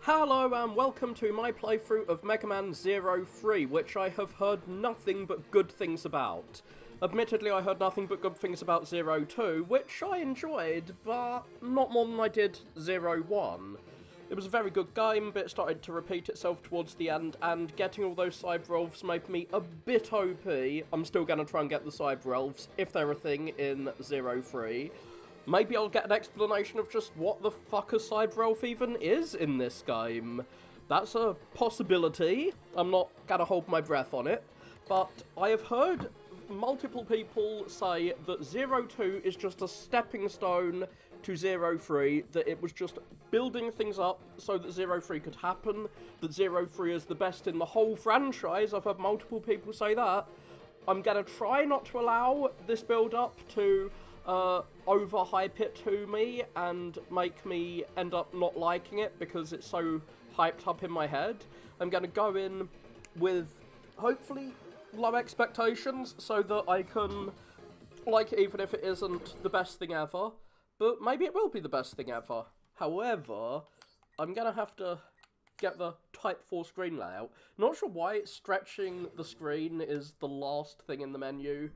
Hello and welcome to my playthrough of Mega Man Zero 3, which I have heard nothing but good things about. Admittedly, I heard nothing but good things about Zero 2, which I enjoyed, but not more than I did Zero 1. It was a very good game, but it started to repeat itself towards the end, and getting all those Cyber Elves made me a bit OP. I'm still going to try and get the Cyber Elves, if they're a thing, in Zero 3. Maybe I'll get an explanation of just what the fuck a Cyber Elf even is in this game. That's a possibility. I'm not gonna hold my breath on it. But I have heard multiple people say that Zero 2 is just a stepping stone to Zero 3, that it was just building things up so that Zero 3 could happen, that Zero 3 is the best in the whole franchise. I've heard multiple people say that. I'm gonna try not to allow this build-up to overhype it to me and make me end up not liking it because it's so hyped up in my head. I'm going to go in with, hopefully, low expectations so that I can like it even if it isn't the best thing ever. But maybe it will be the best thing ever. However, I'm going to have to get the Type 4 screen layout. Not sure why stretching the screen is the last thing in the menu.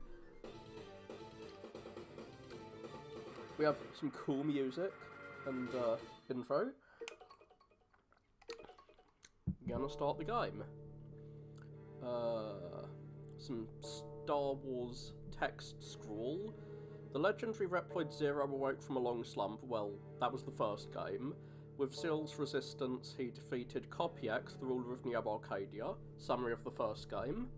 We have some cool music and intro. Gonna start the game. Some Star Wars text scroll. The legendary Reploid Zero awoke from a long slump. Well, that was the first game. With Seal's resistance, he defeated Copy X, the ruler of Neo Arcadia. Summary of the first game.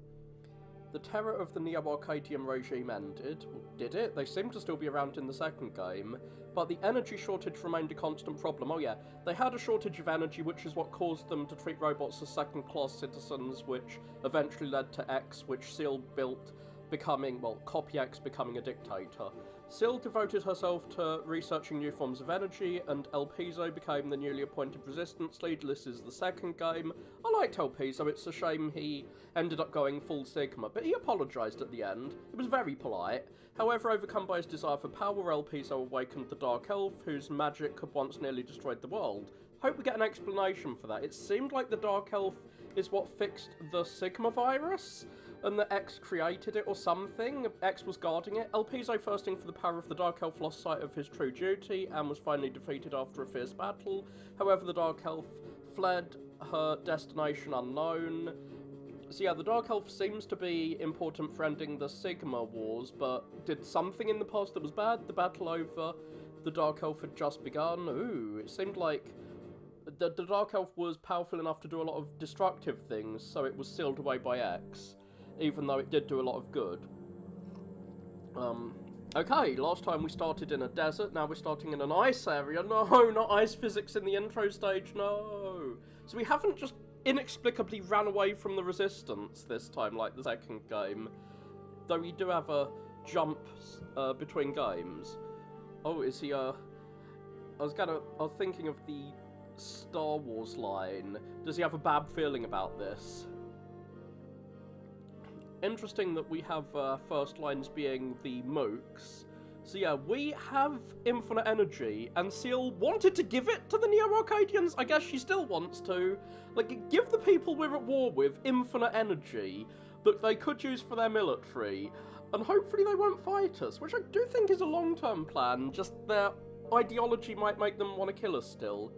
The terror of the Neo-Arcadian regime ended. Well, did it? They seem to still be around in the second game. But the energy shortage remained a constant problem. Oh yeah, they had a shortage of energy, which is what caused them to treat robots as second-class citizens, which eventually led to X, which Seal built, becoming, well, Copy X becoming a dictator. Seal devoted herself to researching new forms of energy, and El Piso became the newly appointed resistance leader. This is the second game. I liked El Piso, it's a shame he ended up going full Sigma, but he apologised at the end. It was very polite. However, overcome by his desire for power, El Piso awakened the Dark Elf, whose magic had once nearly destroyed the world. Hope we get an explanation for that. It seemed like the Dark Elf is what fixed the Sigma virus, and that X created it or something. X was guarding it. El Piso, thirsting for the power of the Dark Elf, lost sight of his true duty and was finally defeated after a fierce battle. However, the Dark Elf fled, her destination unknown. So yeah, the Dark Elf seems to be important for ending the Sigma Wars, but did something in the past that was bad. The battle over, the Dark Elf had just begun. Ooh, it seemed like the Dark Elf was powerful enough to do a lot of destructive things, so it was sealed away by X, even though it did do a lot of good. Okay, last time we started in a desert, now we're starting in an ice area. No, not ice physics in the intro stage, no! So we haven't just inexplicably ran away from the resistance this time, like the second game. Though we do have a jump between games. Oh, is he, I was thinking of the Star Wars line. Does he have a bad feeling about this? Interesting that we have first lines being the mooks. So yeah, we have infinite energy, and Seal wanted to give it to the Neo-Arcadians. I guess she still wants to. Like, give the people we're at war with infinite energy that they could use for their military, and hopefully they won't fight us, which I do think is a long-term plan, just their ideology might make them want to kill us still.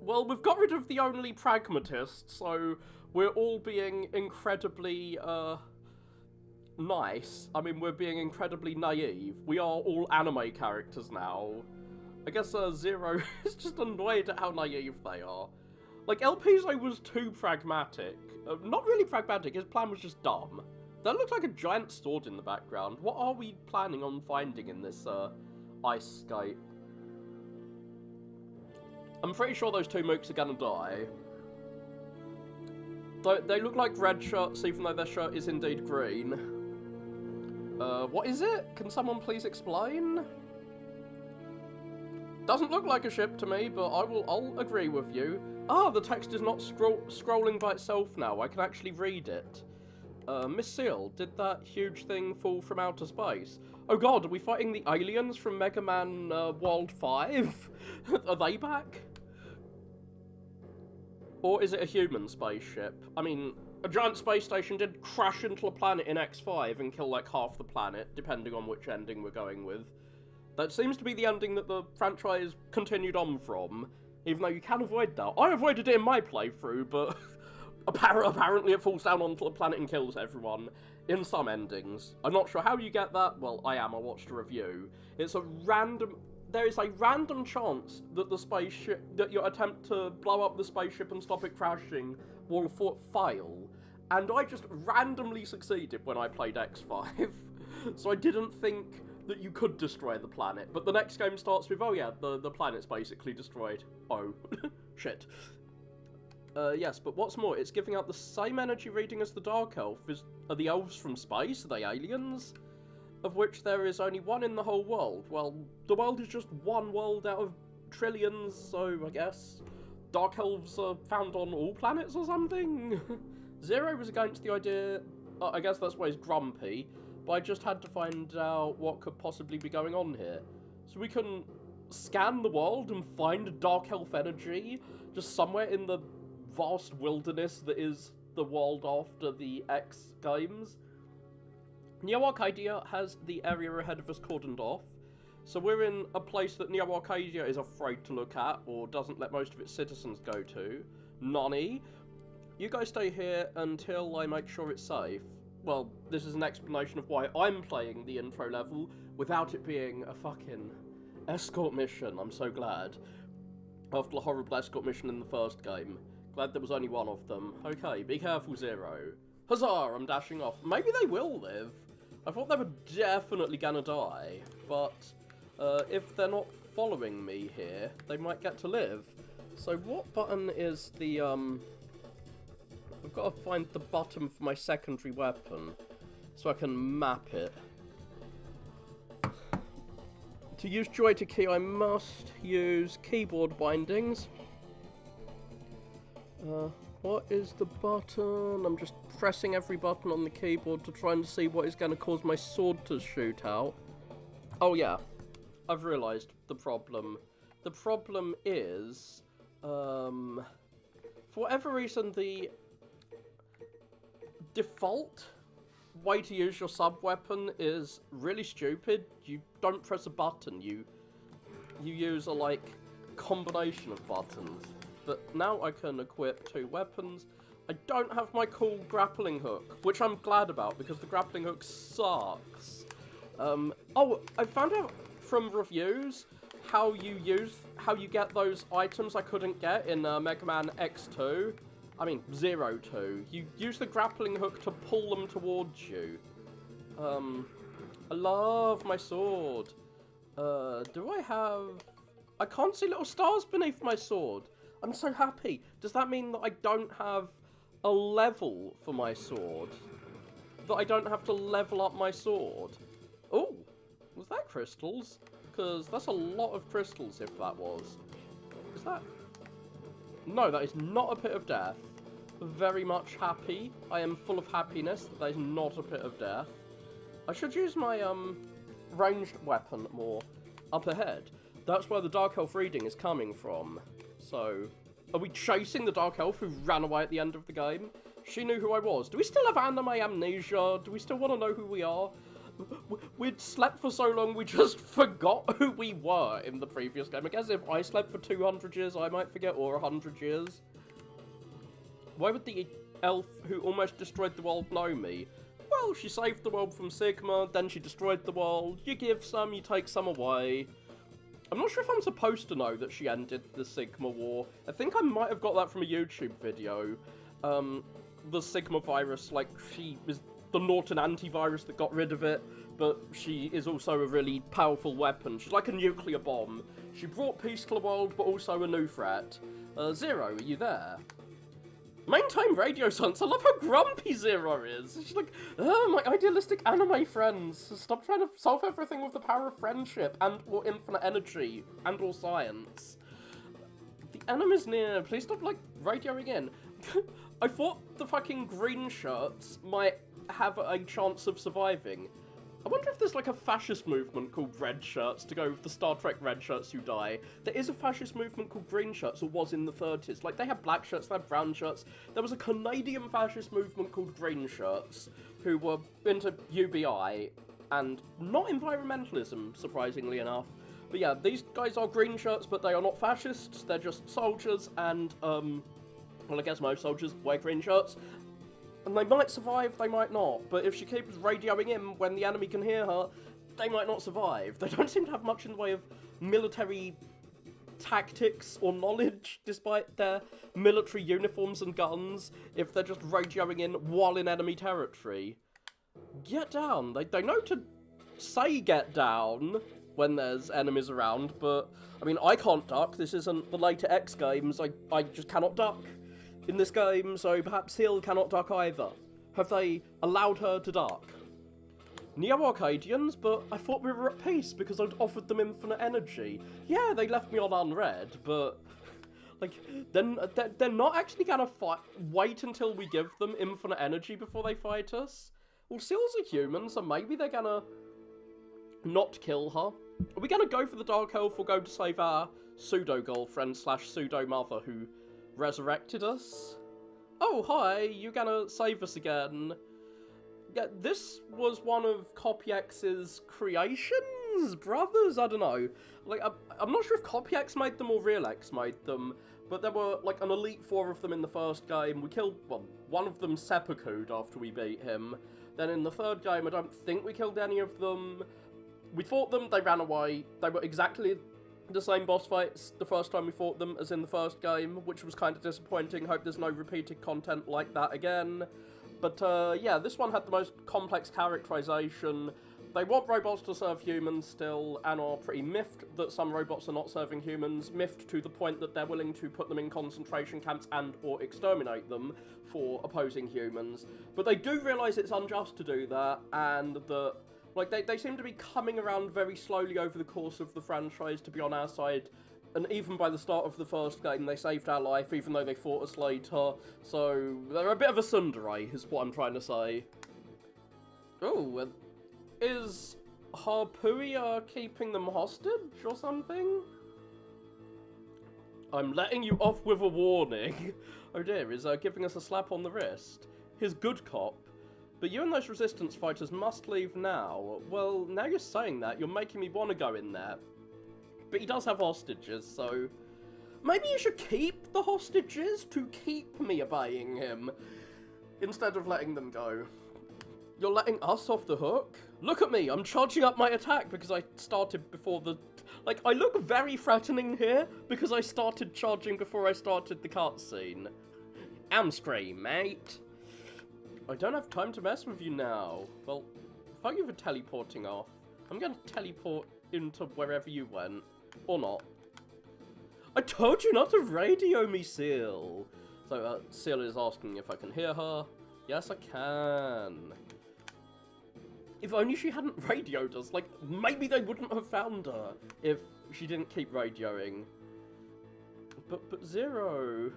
Well, we've got rid of the only pragmatist, so we're all being incredibly, nice. I mean, we're being incredibly naive. We are all anime characters now. I guess, Zero is just annoyed at how naive they are. Like, El Piso was too pragmatic. Not really pragmatic, his plan was just dumb. That looks like a giant sword in the background. What are we planning on finding in this, ice scape? I'm pretty sure those two mooks are gonna die. They look like red shirts, even though their shirt is indeed green. What is it? Can someone please explain? Doesn't look like a ship to me, but I'll agree with you. Ah, the text is not scrolling by itself now. I can actually read it. Miss Seal, did that huge thing fall from outer space? Oh god, are we fighting the aliens from Mega Man World 5? Are they back? Or is it a human spaceship? I mean, a giant space station did crash into a planet in X5 and kill like half the planet, depending on which ending we're going with. That seems to be the ending that the franchise continued on from, even though you can avoid that. I avoided it in my playthrough, but apparently it falls down onto the planet and kills everyone in some endings. I'm not sure how you get that. Well, I watched a review. There is a random chance that that your attempt to blow up the spaceship and stop it crashing will fail, and I just randomly succeeded when I played X5, so I didn't think that you could destroy the planet, but the next game starts with, oh yeah, the planet's basically destroyed. Oh, shit. Yes, but what's more, it's giving out the same energy reading as the Dark Elf. Are the elves from space? Are they aliens? Of which there is only one in the whole world. Well, the world is just one world out of trillions, so I guess Dark Elves are found on all planets or something? Zero was against the idea. I guess that's why he's grumpy, but I just had to find out what could possibly be going on here. So we can scan the world and find Dark Elf energy just somewhere in the vast wilderness that is the world after the X games. Neo Arcadia has the area ahead of us cordoned off, so we're in a place that Neo Arcadia is afraid to look at, or doesn't let most of its citizens go to. Nani. You guys stay here until I make sure it's safe. Well, this is an explanation of why I'm playing the intro level without it being a fucking escort mission. I'm so glad. After the horrible escort mission in the first game. Glad there was only one of them. Okay, be careful, Zero. Huzzah, I'm dashing off. Maybe they will live. I thought they were definitely gonna die, but if they're not following me here, they might get to live. So what button is the, I've got to find the button for my secondary weapon, so I can map it. To use Joyta key, I must use keyboard bindings. What is the button? I'm just pressing every button on the keyboard to try and see what is going to cause my sword to shoot out. Oh yeah, I've realised the problem. The problem is, for whatever reason, the default way to use your sub-weapon is really stupid. You don't press a button, you use a, like, combination of buttons. But now I can equip 2 weapons. I don't have my cool grappling hook, which I'm glad about, because the grappling hook sucks. Oh, I found out from reviews how you get those items I couldn't get in Mega Man X2. I mean, 02. You use the grappling hook to pull them towards you. I love my sword. Do I have... I can't see little stars beneath my sword. I'm so happy. Does that mean that I don't have a level for my sword? That I don't have to level up my sword? Oh, was that crystals? Because that's a lot of crystals if that was. Is that... No, that is not a pit of death. Very much happy. I am full of happiness that that is not a pit of death. I should use my ranged weapon more up ahead. That's where the Dark Elf reading is coming from. So, are we chasing the Dark Elf who ran away at the end of the game? She knew who I was. Do we still have anime amnesia? Do we still want to know who we are? We'd slept for so long we just forgot who we were in the previous game. I guess if I slept for 200 years, I might forget, or 100 years. Why would the elf who almost destroyed the world know me? Well, she saved the world from Sigma, then she destroyed the world. You give some, you take some away. I'm not sure if I'm supposed to know that she ended the Sigma War. I think I might have got that from a YouTube video. The Sigma virus, like, she is the Norton antivirus that got rid of it, but she is also a really powerful weapon. She's like a nuclear bomb. She brought peace to the world, but also a new threat. Zero, are you there? Maintain radio silence. I love how grumpy Zero is. She's like, oh, my idealistic anime friends. Stop trying to solve everything with the power of friendship and or infinite energy and or science. The enemy's near. Please stop, like, radioing in. I thought the fucking green shirts might have a chance of surviving. I wonder if there's like a fascist movement called Red Shirts to go with the Star Trek Red Shirts who die. There is a fascist movement called Green Shirts, or was in the 30s. Like, they had black shirts, they had brown shirts. There was a Canadian fascist movement called Green Shirts who were into UBI and not environmentalism, surprisingly enough. But yeah, these guys are Green Shirts, but they are not fascists. They're just soldiers, and, well, I guess most soldiers wear green shirts. And they might survive, they might not. But if she keeps radioing in when the enemy can hear her, they might not survive. They don't seem to have much in the way of military tactics or knowledge, despite their military uniforms and guns, if they're just radioing in while in enemy territory. Get down. They know to say get down when there's enemies around, but, I mean, I can't duck. This isn't the later X games. I just cannot duck in this game, so perhaps Seal cannot duck either. Have they allowed her to duck? Neo-Arcadians, but I thought we were at peace because I'd offered them infinite energy. Yeah, they left me on unread, but, like, they're not actually gonna wait until we give them infinite energy before they fight us. Well, Seals are human, so maybe they're gonna not kill her. Are we gonna go for the Dark Elf or go to save our pseudo-girlfriend slash pseudo-mother who resurrected us? Oh, hi, you gonna save us again? Yeah, this was one of CopyX's creations, brothers? I don't know. Like, I'm not sure if CopyX made them or RealX made them, but there were, like, an elite 4 of them in the first game. We killed, well, one of them seppuku'd after we beat him. Then in the third game, I don't think we killed any of them. We fought them, they ran away. They were exactly the same boss fights the first time we fought them as in the first game, which was kind of disappointing. Hope there's no repeated content like that again. But, yeah, this one had the most complex characterization. They want robots to serve humans still, and are pretty miffed that some robots are not serving humans, miffed to the point that they're willing to put them in concentration camps and or exterminate them for opposing humans. But they do realise it's unjust to do that, and that, like, they seem to be coming around very slowly over the course of the franchise to be on our side. And even by the start of the first game, they saved our life, even though they fought us later. So, they're a bit of a tsundere, is what I'm trying to say. Oh, is Harpuia keeping them hostage or something? I'm letting you off with a warning. Oh dear, is giving us a slap on the wrist. He's good cop. But you and those resistance fighters must leave now. Well, now you're saying that, you're making me want to go in there. But he does have hostages, so maybe you should keep the hostages to keep me obeying him, instead of letting them go. You're letting us off the hook? Look at me, I'm charging up my attack because I started before the... Like, I look very threatening here because I started charging before I started the cutscene. Scream, mate. I don't have time to mess with you now. Well, thank you for teleporting off. I'm gonna teleport into wherever you went. Or not. I told you not to radio me, Seal. So, Seal is asking if I can hear her. Yes, I can. If only she hadn't radioed us. Like, maybe they wouldn't have found her if she didn't keep radioing. But Zero.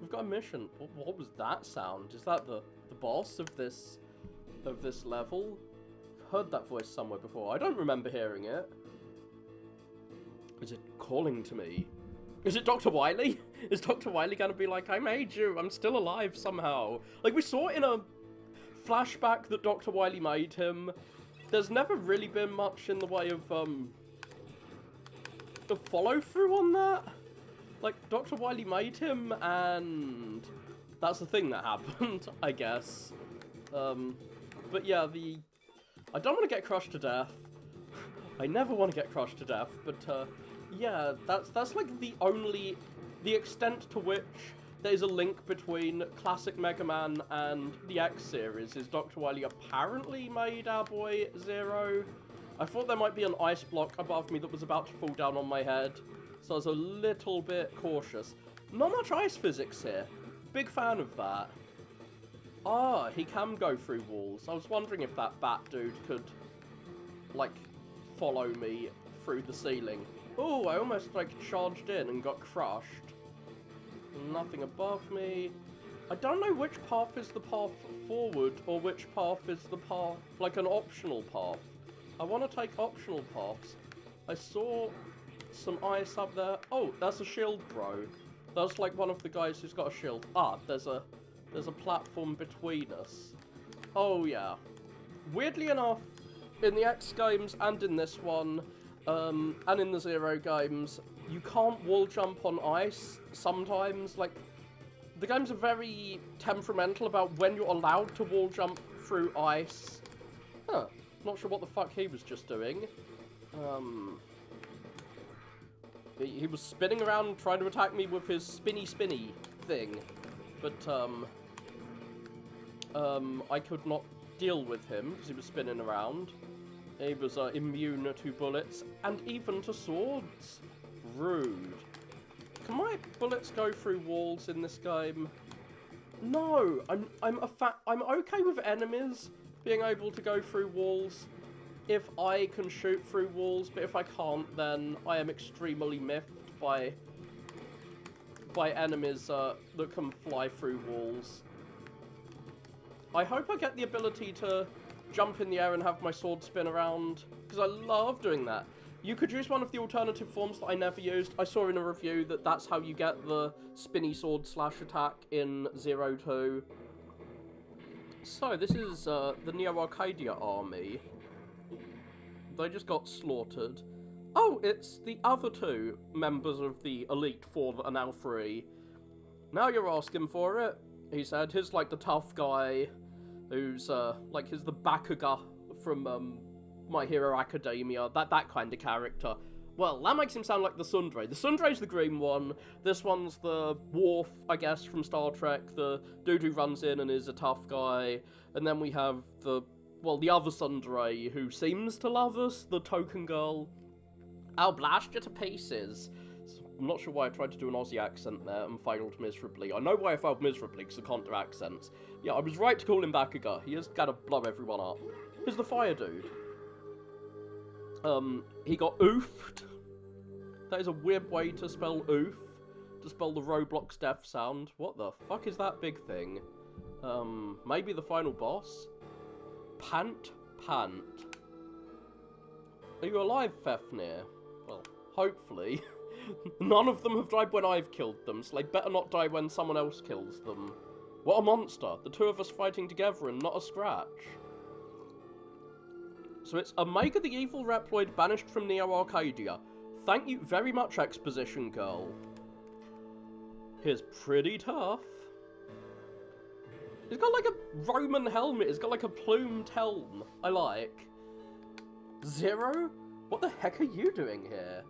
We've got a mission. What was that sound? Is that the boss of this level? I've heard that voice somewhere before. I don't remember hearing it. Is it calling to me? Is it Dr. Wily? Is Dr. Wily gonna be like, I made you, I'm still alive somehow? Like, we saw in a flashback that Dr. Wily made him. There's never really been much in the way of follow-through on that. Like, Dr. Wily made him, and that's the thing that happened, I guess. But yeah, I don't want to get crushed to death. I never want to get crushed to death, but, yeah, that's like the extent to which there's a link between classic Mega Man and the X series is Dr. Wily apparently made our boy Zero. I thought there might be an ice block above me that was about to fall down on my head, so I was a little bit cautious. Not much ice physics here. Big fan of that. Ah, he can go through walls. I was wondering if that bat dude could, like, follow me through the ceiling. Oh, I almost, like, charged in and got crushed. Nothing above me. I don't know which path is the path forward or which path is the path, like an optional path. I want to take optional paths. I saw some ice up there. Oh, that's a shield bro. That's like one of the guys who's got a shield. Ah, there's a platform between us. Oh yeah. Weirdly enough, in the X games and in this one, and in the Zero games, you can't wall jump on ice sometimes. Like, the games are very temperamental about when you're allowed to wall jump through ice. Huh. Not sure what the fuck he was just doing. He was spinning around trying to attack me with his spinny thing. But, I could not deal with him because he was spinning around. He was immune to bullets and even to swords. Rude. Can my bullets go through walls in this game? No, I'm okay with enemies being able to go through walls if I can shoot through walls, but if I can't, then I am extremely miffed by enemies that can fly through walls. I hope I get the ability to jump in the air and have my sword spin around, because I love doing that. You could use one of the alternative forms that I never used. I saw in a review that that's how you get the spinny sword slash attack in 02. So, this is the Neo Arcadia army. They just got slaughtered. Oh, it's the other two members of the Elite Four that are now free. Now you're asking for it, he said. He's like the tough guy who's, like, he's the Bakuga from, My Hero Academia, that kind of character. Well, that makes him sound like the Sundere. The Sundere's the green one. This one's the Worf, I guess, from Star Trek. The dude who runs in and is a tough guy. And then we have the other Sundere who seems to love us, the token girl. I'll blast you to pieces. I'm not sure why I tried to do an Aussie accent there and failed miserably. I know why I failed miserably, because I can't do accents. Yeah, I was right to call him Bakuga. He has got to blow everyone up. Here's the fire dude. He got oofed. That is a weird way to spell oof. To spell the Roblox death sound. What the fuck is that big thing? Maybe the final boss? Pant. Are you alive, Fafnir? Well, hopefully. None of them have died when I've killed them, so they better not die when someone else kills them. What a monster. The two of us fighting together and not a scratch. So it's Omega the Evil Reploid banished from Neo Arcadia. Thank you very much, Exposition Girl. He's pretty tough. He's got like a Roman helmet. He's got like a plumed helm. I like. Zero? What the heck are you doing here?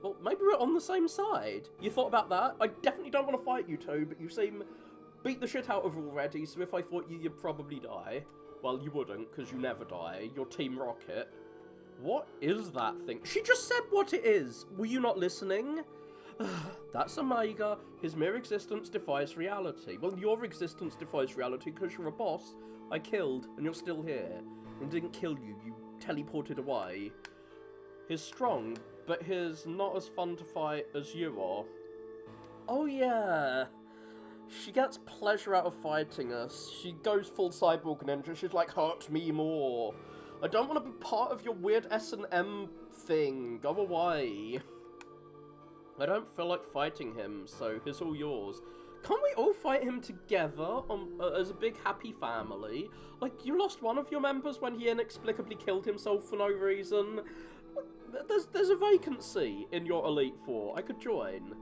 Well, maybe we're on the same side. You thought about that? I definitely don't want to fight you two, but you seem beat the shit out of already, so if I fought you, you'd probably die. Well, you wouldn't, because you never die. You're Team Rocket. What is that thing? She just said what it is. Were you not listening? That's Omega. His mere existence defies reality. Well, your existence defies reality because you're a boss I killed, and you're still here. And didn't kill you, you teleported away. He's strong, but he's not as fun to fight as you are. Oh yeah. She gets pleasure out of fighting us. She goes full cyborg ninja. She's like, hurt me more. I don't want to be part of your weird S&M thing. Go away. I don't feel like fighting him, so he's all yours. Can't we all fight him together as a big happy family? Like, you lost one of your members when he inexplicably killed himself for no reason. There's a vacancy in your Elite Four. I could join.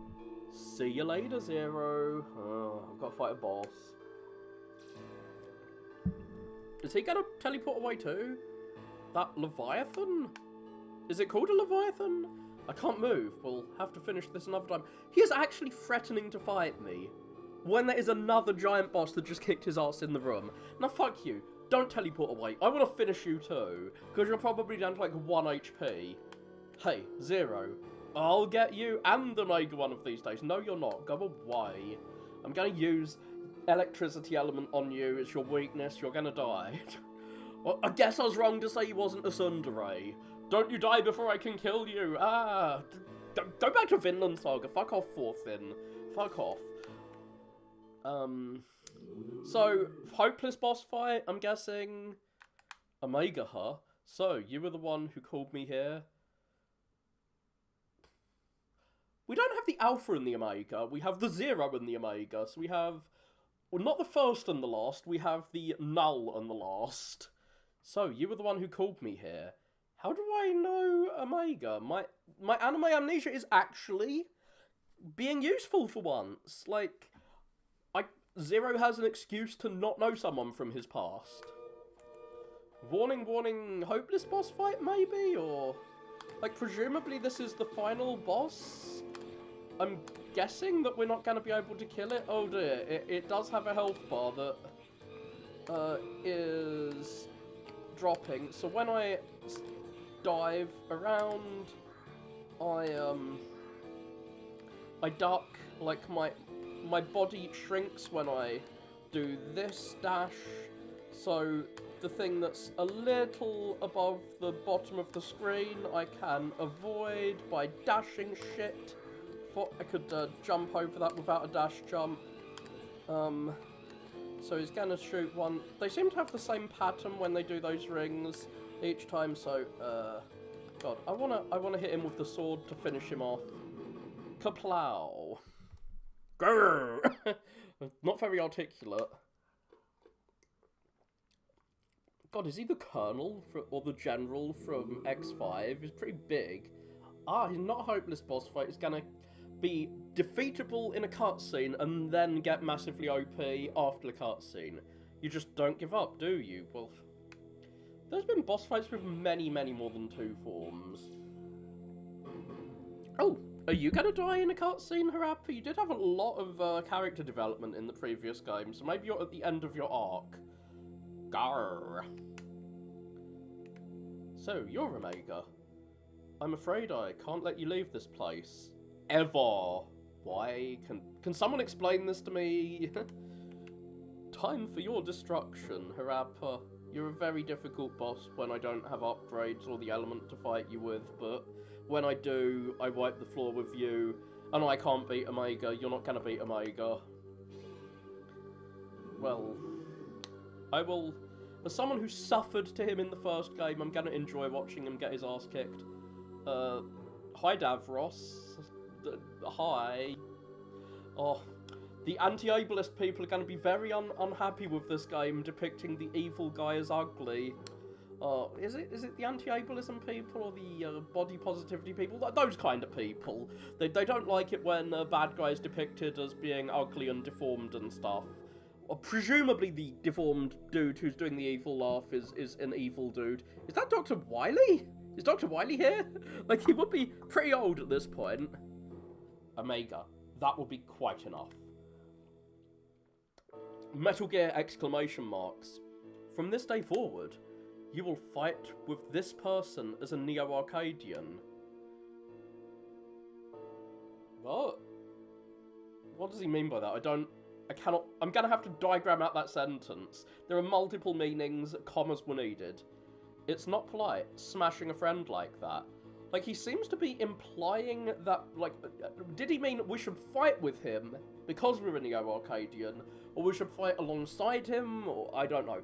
See you later, Zero. Oh, I've got to fight a boss. Is he gonna teleport away too? That Leviathan? Is it called a Leviathan? I can't move. We'll have to finish this another time. He is actually threatening to fight me. When there is another giant boss that just kicked his ass in the room. Now fuck you. Don't teleport away. I want to finish you too. Because you're probably down to like 1 HP. Hey, Zero. I'll get you and Omega one of these days. No, you're not. Go away. I'm going to use electricity element on you. It's your weakness. You're going to die. Well, I guess I was wrong to say he wasn't a tsundere. Don't you die before I can kill you. Ah. Go back to Vinland Saga. Fuck off, Thorfinn. Fuck off. So, hopeless boss fight, I'm guessing. Omega, huh? So, you were the one who called me here? We don't have the Alpha and the Omega, we have the Zero and the Omega, so we have... Well, not the first and the last, we have the Null and the last. So, you were the one who called me here. How do I know Omega? My anime amnesia is actually being useful for once. Like, Zero has an excuse to not know someone from his past. Warning, warning, hopeless boss fight, maybe? Or, like, presumably this is the final boss? I'm guessing that we're not going to be able to kill it. Oh dear, it does have a health bar that is dropping. So when I dive around, I duck, like my body shrinks when I do this dash. So the thing that's a little above the bottom of the screen I can avoid by dashing shit. I could jump over that without a dash jump. So he's gonna shoot one. They seem to have the same pattern when they do those rings each time. So, God, I wanna hit him with the sword to finish him off. Kaplow. Grrr. Not very articulate. God, is he the Colonel or the General from X5? He's pretty big. Ah, he's not a hopeless boss fight. He's gonna be defeatable in a cutscene and then get massively OP after the cutscene. You just don't give up, do you? Well, there's been boss fights with many, many more than 2 forms. Oh, are you gonna die in a cutscene, Harappa? You did have a lot of character development in the previous game, so maybe you're at the end of your arc. Garr. So, you're Omega. I'm afraid I can't let you leave this place. Ever. Why? Can someone explain this to me? Time for your destruction, Harappa. You're a very difficult boss when I don't have upgrades or the element to fight you with, but when I do, I wipe the floor with you, and I can't beat Omega. You're not gonna beat Omega. Well, I will... As someone who suffered to him in the first game, I'm gonna enjoy watching him get his ass kicked. Hi, Davros. Hi. Oh, the anti-ableist people are going to be very unhappy with this game depicting the evil guy as ugly. Is it the anti-ableism people or the body positivity people? Those kind of people. They don't like it when a bad guy is depicted as being ugly and deformed and stuff. Or presumably the deformed dude who's doing the evil laugh is an evil dude. Is that Dr. Wily? Is Dr. Wily here? Like, he would be pretty old at this point. Omega. That would be quite enough. Metal Gear exclamation marks. From this day forward, you will fight with this person as a Neo-Arcadian. What? What does he mean by that? I'm gonna have to diagram out that sentence. There are multiple meanings, commas were needed. It's not polite, smashing a friend like that. Like, he seems to be implying that, like, did he mean we should fight with him because we're a Neo-Arcadian, or we should fight alongside him, or I don't know.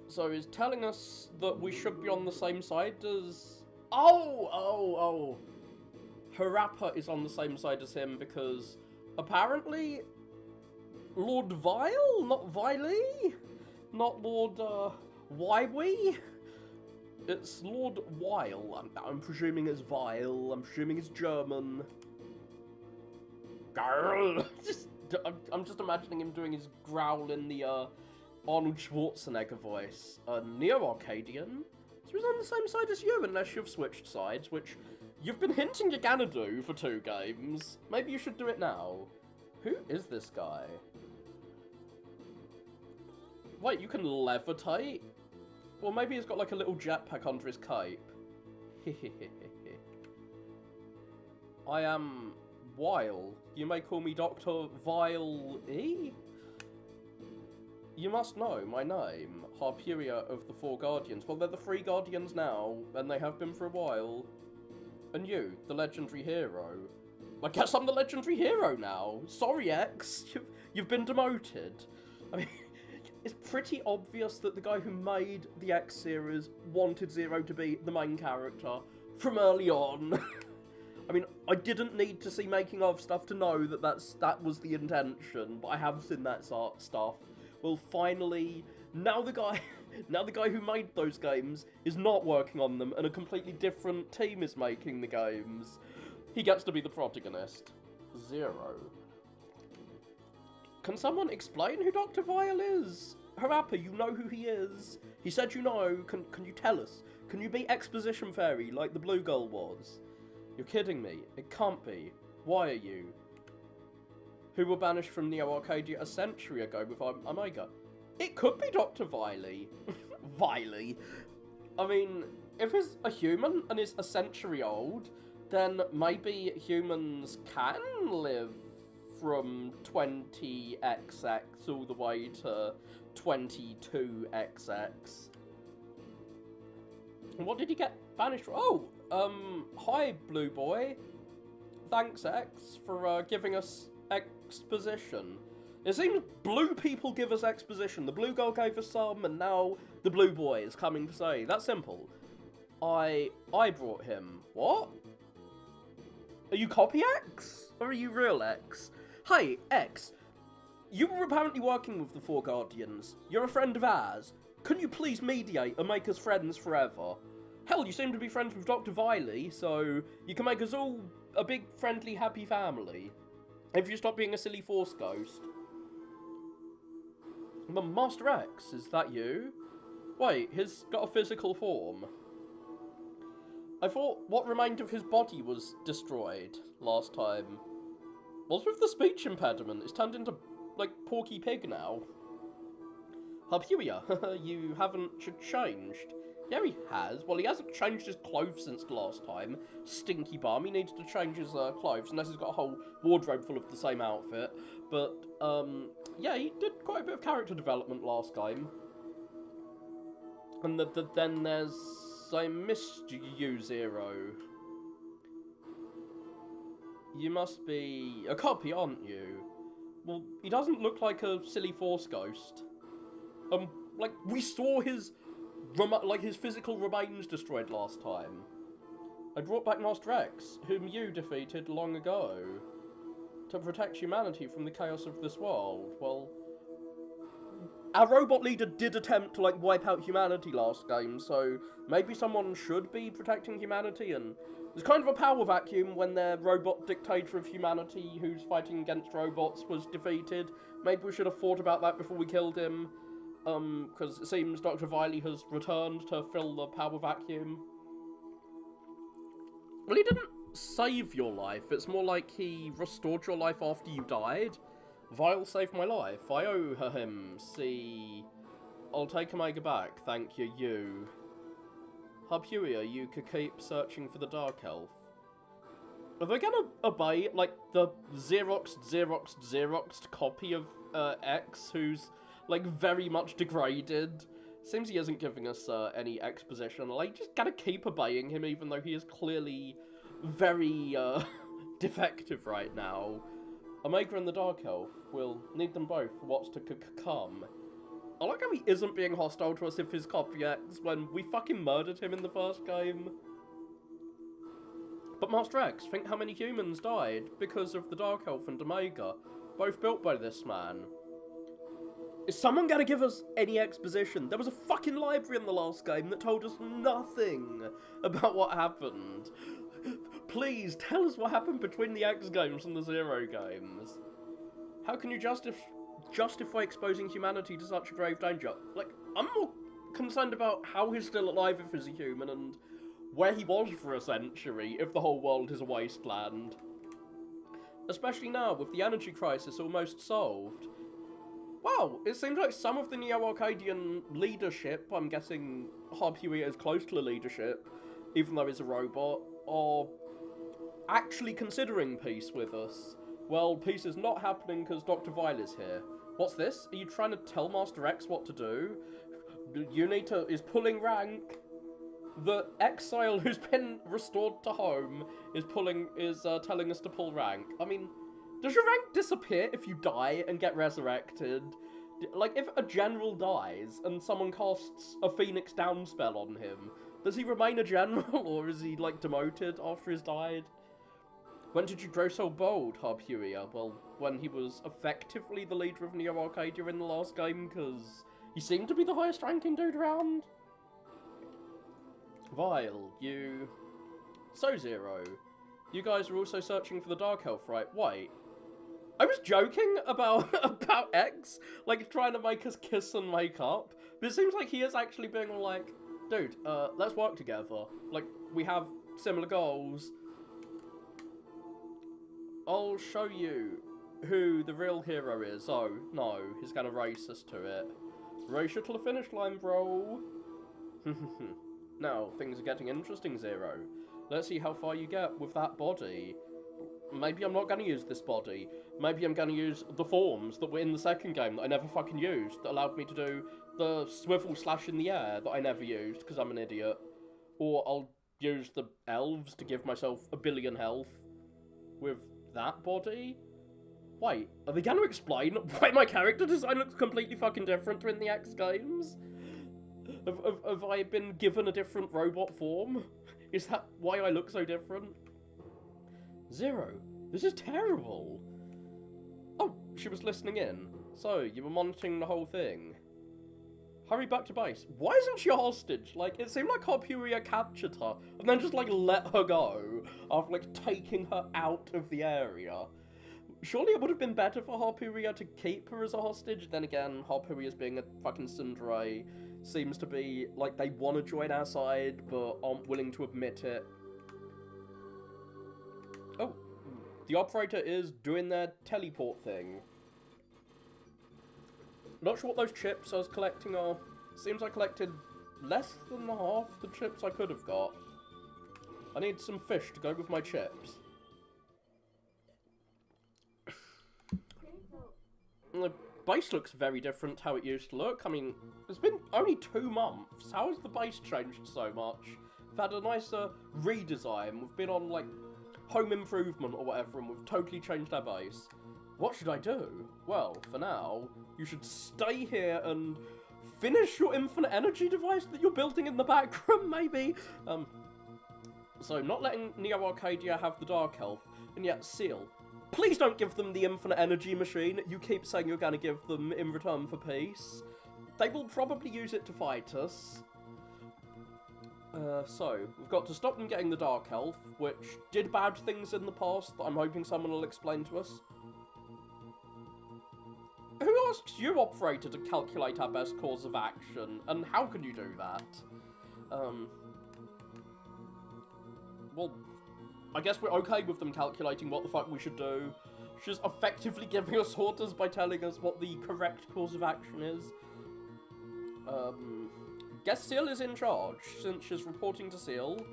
So he's telling us that we should be on the same side as... Oh! Harappa is on the same side as him because, apparently, Lord Vile? Not Viley? Not Lord, Wywee? It's Lord Weil. I'm presuming it's Vile. I'm presuming it's German. Girl. I'm just imagining him doing his growl in the Arnold Schwarzenegger voice. A Neo-Arcadian? So he's on the same side as you, unless you've switched sides, which you've been hinting you're gonna do for 2 games. Maybe you should do it now. Who is this guy? Wait, you can levitate? Well, maybe he's got like a little jetpack under his cape. I am Weil. You may call me Dr. Vile-E? You must know my name, Harpuria of the 4 Guardians. Well, they're the 3 Guardians now, and they have been for a while. And you, the legendary hero. I guess I'm the legendary hero now. Sorry, X, you've been demoted. I mean, it's pretty obvious that the guy who made the X series wanted Zero to be the main character from early on. I mean, I didn't need to see making of stuff to know that that was the intention, but I have seen that stuff. Well, finally, now the guy who made those games is not working on them, and a completely different team is making the games. He gets to be the protagonist. Zero. Can someone explain who Dr. Vile is? Harappa, you know who he is. He said you know. Can you tell us? Can you be exposition fairy like the blue girl was? You're kidding me. It can't be. Why are you? Who were banished from Neo Arcadia a century ago with Omega? It could be Dr. Viley. Viley. I mean, if he's a human and is a century old, then maybe humans can live from 20XX all the way to 22XX. And what did he get banished for? Oh, hi, Blue Boy. Thanks, X, for giving us exposition. It seems blue people give us exposition. The blue girl gave us some, and now the blue boy is coming to say. That's simple. I brought him. What? Are you copy X? Or are you real X? Hi, X. You were apparently working with the Four Guardians. You're a friend of ours. Can you please mediate and make us friends forever? Hell, you seem to be friends with Dr. Viley, so you can make us all a big, friendly, happy family. If you stop being a silly Force ghost. Master X, is that you? Wait, he's got a physical form. I thought what remained of his body was destroyed last time. What's with the speech impediment? It's turned into, like, Porky Pig now. Harpuia, you haven't changed. Yeah, he has. Well, he hasn't changed his clothes since the last time. Stinky bum. He needs to change his clothes, unless he's got a whole wardrobe full of the same outfit. But, yeah, he did quite a bit of character development last game. And then there's... I missed you, Zero. You must be a copy, aren't you? Well, he doesn't look like a silly Force ghost. Like, we saw his... his physical remains destroyed last time. I brought back Master X, whom you defeated long ago. To protect humanity from the chaos of this world. Well, our robot leader did attempt to, like, wipe out humanity last game, so maybe someone should be protecting humanity, and there's kind of a power vacuum when their robot dictator of humanity who's fighting against robots was defeated. Maybe we should have thought about that before we killed him. Because it seems Dr. Viley has returned to fill the power vacuum. Well, he didn't save your life. It's more like he restored your life after you died. Vile saved my life. I owe him. See... I'll take Omega back. Thank you, you. Harpuia, you could keep searching for the Dark Elf. Are they gonna obey, like, the Xeroxed copy of X, who's... like, very much degraded? Seems he isn't giving us any exposition. Like, just gotta keep obeying him, even though he is clearly very defective right now. Omega and the Dark Elf, we'll need them both for what's to come. I like how he isn't being hostile to us if his copy X when we fucking murdered him in the first game. But Master X, think how many humans died because of the Dark Elf and Omega, both built by this man. Is someone gonna give us any exposition? There was a fucking library in the last game that told us nothing about what happened. Please, tell us what happened between the X games and the Zero games. How can you justify exposing humanity to such a grave danger? Like, I'm more concerned about how he's still alive if he's a human, and where he was for a century if the whole world is a wasteland. Especially now, with the energy crisis almost solved. Wow, it seems like some of the Neo-Arcadian leadership, I'm guessing Harpuia is close to the leadership, even though he's a robot, are actually considering peace with us. Well, peace is not happening because Dr. Vile is here. What's this? Are you trying to tell Master X what to do? You need to... is pulling rank? The exile who's been restored to home is telling us to pull rank. I mean, does your rank disappear if you die and get resurrected? Like, if a general dies and someone casts a Phoenix Down spell on him, does he remain a general, or is he, like, demoted after he's died? When did you grow so bold, Harpuria? Well, when he was effectively the leader of Neo Arcadia in the last game, because he seemed to be the highest ranking dude around. Vile, you... So, Zero, you guys are also searching for the Dark Elf, right? Wait. I was joking about X, like, trying to make us kiss and make up, but it seems like he is actually being all like, dude, let's work together. Like, we have similar goals. I'll show you who the real hero is. Oh, no, he's gonna race us to it. Race you to the finish line, bro. Now, things are getting interesting, Zero. Let's see how far you get with that body. Maybe I'm not going to use this body. Maybe I'm going to use the forms that were in the second game that I never fucking used, that allowed me to do the swivel slash in the air that I never used, because I'm an idiot. Or I'll use the elves to give myself 1 billion health with that body. Wait, are they going to explain why my character design looks completely fucking different to in the X games? Have I been given a different robot form? Is that why I look so different? Zero, this is terrible. Oh, she was listening in. So, you were monitoring the whole thing. Hurry back to base. Why isn't she a hostage? Like, it seemed like Harpuria captured her, and then just, like, let her go, after, like, taking her out of the area. Surely it would have been better for Harpuria to keep her as a hostage. Then again, Harpuria's being a fucking tsundere seems to be, like, they want to join our side, but aren't willing to admit it. Oh, the operator is doing their teleport thing. Not sure what those chips I was collecting are. Seems I collected less than half the chips I could have got. I need some fish to go with my chips. The base looks very different to how it used to look. I mean, it's been only 2 months. How has the base changed so much? We've had a nicer redesign. We've been on, like, home improvement or whatever, and we've totally changed our base. What should I do? Well, for now, you should stay here and finish your infinite energy device that you're building in the background, maybe? So, not letting Neo Arcadia have the Dark Elf, and yet Seal. Please don't give them the infinite energy machine you keep saying you're going to give them in return for peace. They will probably use it to fight us. So, we've got to stop them getting the Dark Elf, which did bad things in the past that I'm hoping someone will explain to us. Who asks you, operator, to calculate our best course of action, and how can you do that? Well, I guess we're okay with them calculating what the fuck we should do. She's effectively giving us orders by telling us what the correct course of action is. Guess Seal is in charge, since she's reporting to Seal.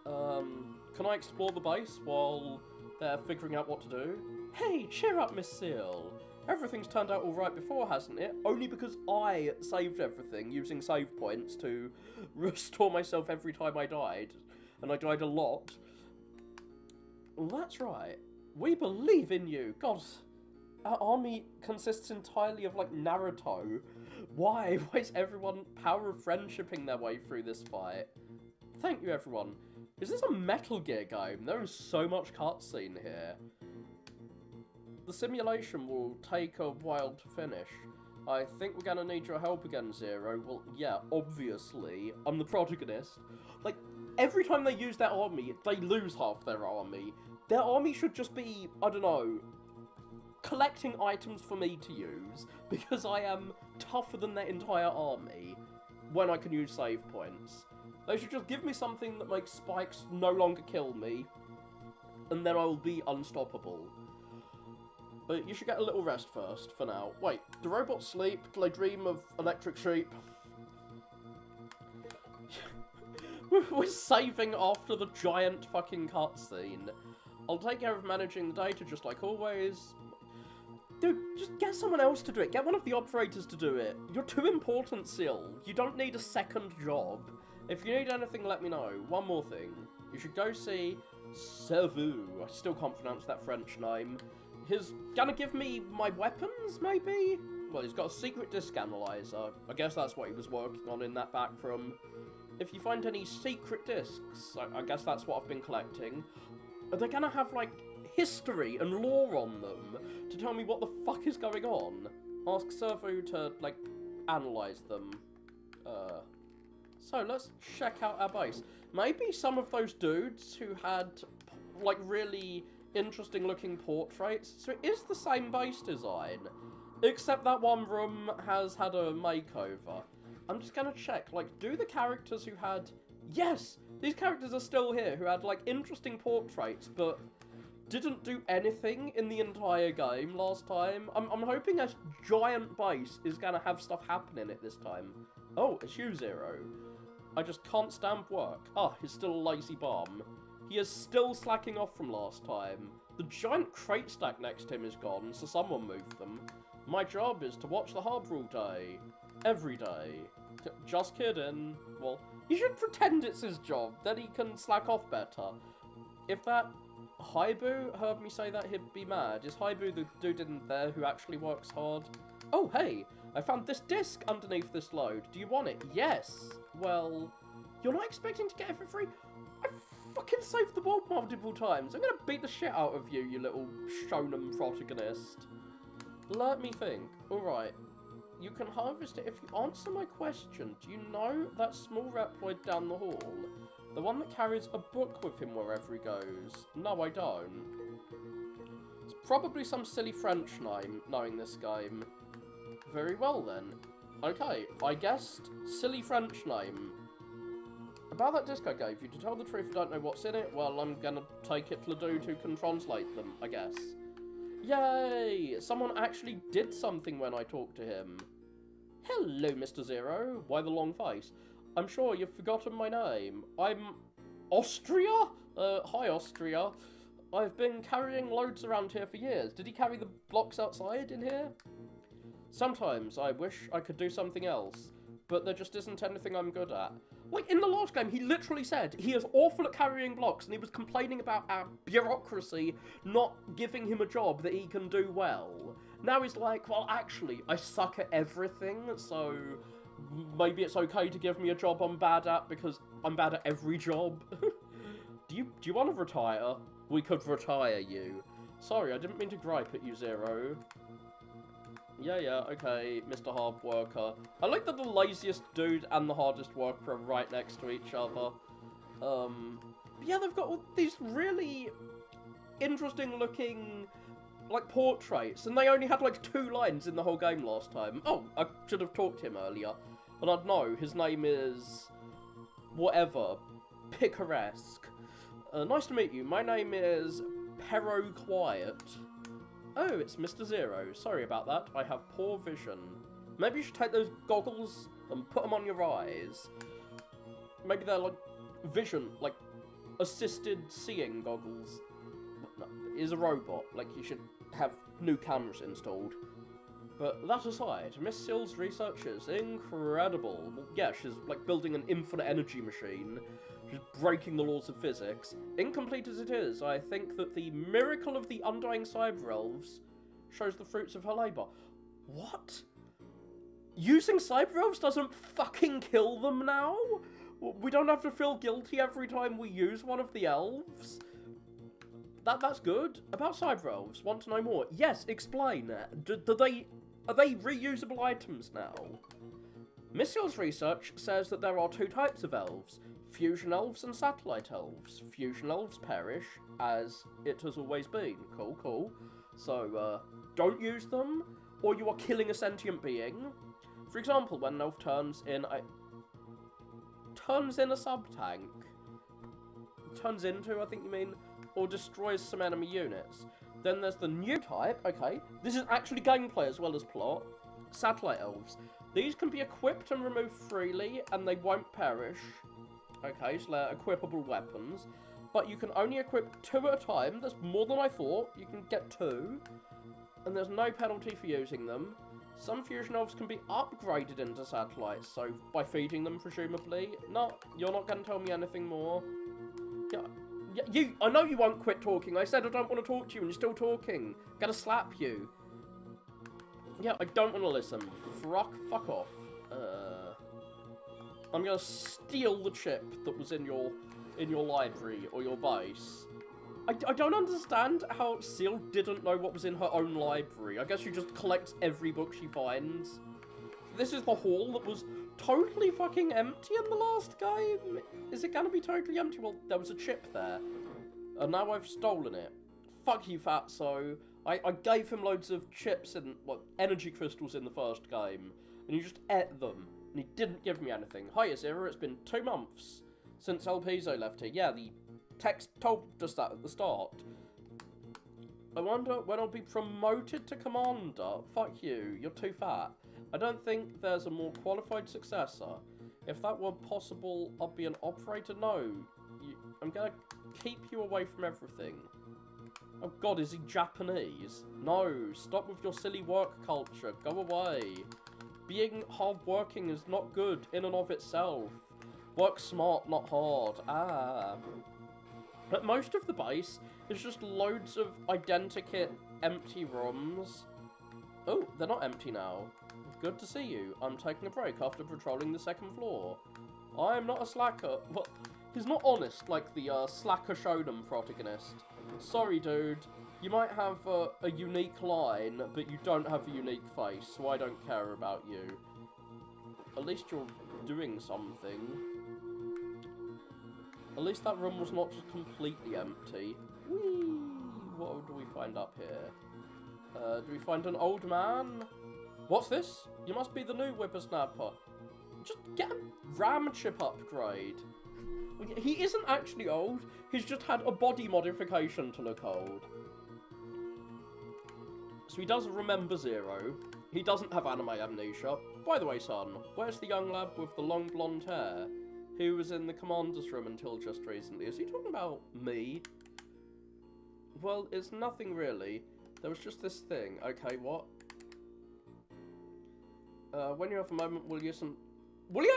Can I explore the base while they're figuring out what to do? Hey, cheer up, Miss Seal. Everything's turned out alright before, hasn't it? Only because I saved everything using save points to restore myself every time I died. And I died a lot. Well, that's right. We believe in you. God, our army consists entirely of, like, Naruto. Why? Why is everyone power of friendshipping their way through this fight? Thank you, everyone. Is this a Metal Gear game? There is so much cutscene here. The simulation will take a while to finish. I think we're gonna need your help again, Zero. Well, yeah, obviously. I'm the protagonist. Like, every time they use their army, they lose half their army. Their army should just be, I don't know, collecting items for me to use, because I am tougher than their entire army when I can use save points. They should just give me something that makes spikes no longer kill me, and then I will be unstoppable. But you should get a little rest first, for now. Wait, do robots sleep? Do they dream of electric sheep? We're saving after the giant fucking cutscene. I'll take care of managing the data just like always. Dude, just get someone else to do it. Get one of the operators to do it. You're too important, Sil. You don't need a second job. If you need anything, let me know. One more thing. You should go see Servu. I still can't pronounce that French name. He's gonna give me my weapons, maybe? Well, he's got a secret disc analyzer. I guess that's what he was working on in that back room. If you find any secret discs, I guess that's what I've been collecting. Are they gonna have, like, history and lore on them to tell me what the fuck is going on? Ask Servu to, like, analyze them. So let's check out our base. Maybe some of those dudes who had, like, really interesting looking portraits. So it is the same base design, except that one room has had a makeover. I'm just gonna check, like, do the characters who had... Yes! These characters are still here, who had, like, interesting portraits, but didn't do anything in the entire game last time. I'm hoping a giant base is gonna have stuff happen in it this time. Oh, it's you, Zero. I just can't stand work. Ah, he's still a lazy bum. He is still slacking off from last time. The giant crate stack next to him is gone, so someone moved them. My job is to watch the harbour all day. Every day. Just kidding. Well, he should pretend it's his job, then he can slack off better. If that Haibu heard me say that, he'd be mad. Is Haibu the dude in there who actually works hard? Oh, hey! I found this disc underneath this load. Do you want it? Yes! Well, you're not expecting to get it for free? I fucking saved the world multiple times. I'm gonna beat the shit out of you, you little shonen protagonist. Let me think. Alright. You can harvest it if you answer my question. Do you know that small Reploid down the hall? The one that carries a book with him wherever he goes? No, I don't. It's probably some silly French name, knowing this game. Very well then. Okay, I guessed silly French name. About that disc I gave you, to tell the truth you don't know what's in it, well, I'm gonna take it to the dude who can translate them, I guess. Yay! Someone actually did something when I talked to him. Hello, Mr. Zero. Why the long face? I'm sure you've forgotten my name. I'm... Austria? Hi, Austria. I've been carrying loads around here for years. Did he carry the blocks outside in here? Sometimes I wish I could do something else, but there just isn't anything I'm good at. Like, in the last game, he literally said he is awful at carrying blocks, and he was complaining about our bureaucracy not giving him a job that he can do well. Now he's like, well, actually, I suck at everything, so maybe it's okay to give me a job I'm bad at, because I'm bad at every job. Do you want to retire? We could retire you. Sorry, I didn't mean to gripe at you, Zero. Yeah, okay, Mr. Hard Worker. I like that the laziest dude and the hardest worker are right next to each other. But yeah, they've got all these really interesting looking, like, portraits, and they only had, like, 2 lines in the whole game last time. Oh, I should have talked to him earlier. And I'd know, his name is... whatever. Picaresque. Nice to meet you. My name is Pero Quiet. Oh, it's Mr. Zero. Sorry about that. I have poor vision. Maybe you should take those goggles and put them on your eyes. Maybe they're, like, vision, like, assisted seeing goggles. No, it is a robot. Like, you should have new cameras installed. But that aside, Miss Sill's research is incredible. Well, yeah, she's, like, building an infinite energy machine. She's breaking the laws of physics. Incomplete as it is, I think that the miracle of the undying cyber elves shows the fruits of her labour. What? Using cyber elves doesn't fucking kill them now? We don't have to feel guilty every time we use one of the elves? That's good. About cyber elves, want to know more? Yes, explain. Are they reusable items now? Miss Hill's research says that there are 2 types of elves. Fusion elves and satellite elves. Fusion elves perish, as it has always been. Cool. So, don't use them, or you are killing a sentient being. For example, when an elf turns in a sub-tank. Turns into, I think you mean, or destroys some enemy units. Then there's the new type, okay. This is actually gameplay as well as plot. Satellite elves. These can be equipped and removed freely, and they won't perish. Okay, so they're equipable weapons. But you can only equip 2 at a time. That's more than I thought. You can get 2. And there's no penalty for using them. Some fusion elves can be upgraded into satellites, so by feeding them, presumably. No, you're not going to tell me anything more. Yeah, I know you won't quit talking. I said I don't want to talk to you, and you're still talking. Gonna slap you. Yeah, I don't want to listen. Fuck off. I'm gonna steal the chip that was in your library or your base. I don't understand how Seal didn't know what was in her own library. I guess she just collects every book she finds. This is the hall that was totally fucking empty in the last game. Is it gonna be totally empty? Well, there was a chip there. And now I've stolen it. Fuck you, Fatso. I gave him loads of chips and, energy crystals in the first game. And he just ate them. And he didn't give me anything. Hiya, Zero. It's been 2 months since El Piso left here. Yeah, the text told us that at the start. I wonder when I'll be promoted to commander. Fuck you, you're too fat. I don't think there's a more qualified successor. If that were possible, I'd be an operator. No, I'm gonna keep you away from everything. Oh god, is he Japanese? No, stop with your silly work culture. Go away. Being hardworking is not good in and of itself. Work smart, not hard. But most of the base is just loads of identikit empty rooms. Oh, they're not empty now. Good to see you. I'm taking a break after patrolling the 2nd floor. I'm not a slacker. Well, he's not honest like the slacker shonen protagonist. Sorry, dude. You might have a unique line, but you don't have a unique face, so I don't care about you. At least you're doing something. At least that room was not just completely empty. Whee! What do we find up here? Do we find an old man? What's this? You must be the new whippersnapper. Just get a RAM chip upgrade. He isn't actually old. He's just had a body modification to look old. So he does remember Zero. He doesn't have anime amnesia. By the way, son, where's the young lad with the long blonde hair? Who was in the commander's room until just recently. Is he talking about me? Well, it's nothing really. There was just this thing. Okay, what? When you have a moment, will you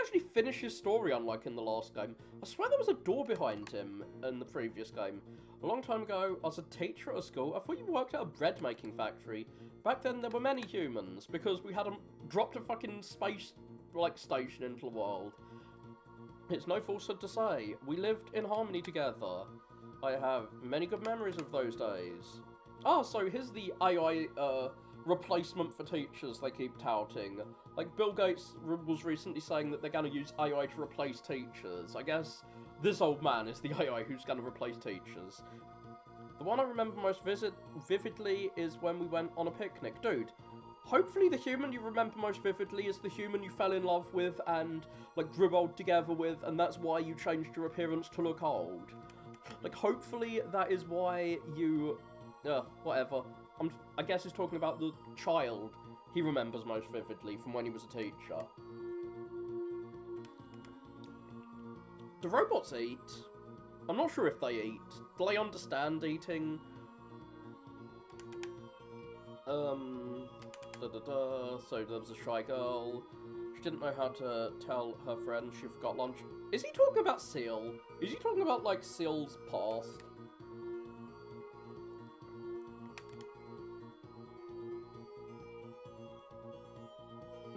actually finish his story unlike in the last game? I swear there was a door behind him in the previous game. A long time ago, I was a teacher at a school. I thought you worked at a bread-making factory. Back then, there were many humans, because we had dropped a fucking space, station into the world. It's no falsehood to say, we lived in harmony together. I have many good memories of those days. Ah, so here's the AI, replacement for teachers they keep touting. Like, Bill Gates was recently saying that they're gonna use AI to replace teachers. I guess this old man is the AI who's gonna replace teachers. The one I remember most vividly is when we went on a picnic. Dude, hopefully the human you remember most vividly is the human you fell in love with and, grew old together with, and that's why you changed your appearance to look old. Hopefully that is why you... whatever. I guess he's talking about the child he remembers most vividly from when he was a teacher. Do robots eat? I'm not sure if they eat. Do they understand eating? So there was a shy girl. She didn't know how to tell her friend she forgot lunch. Is he talking about Seal? Is he talking about, Seal's past?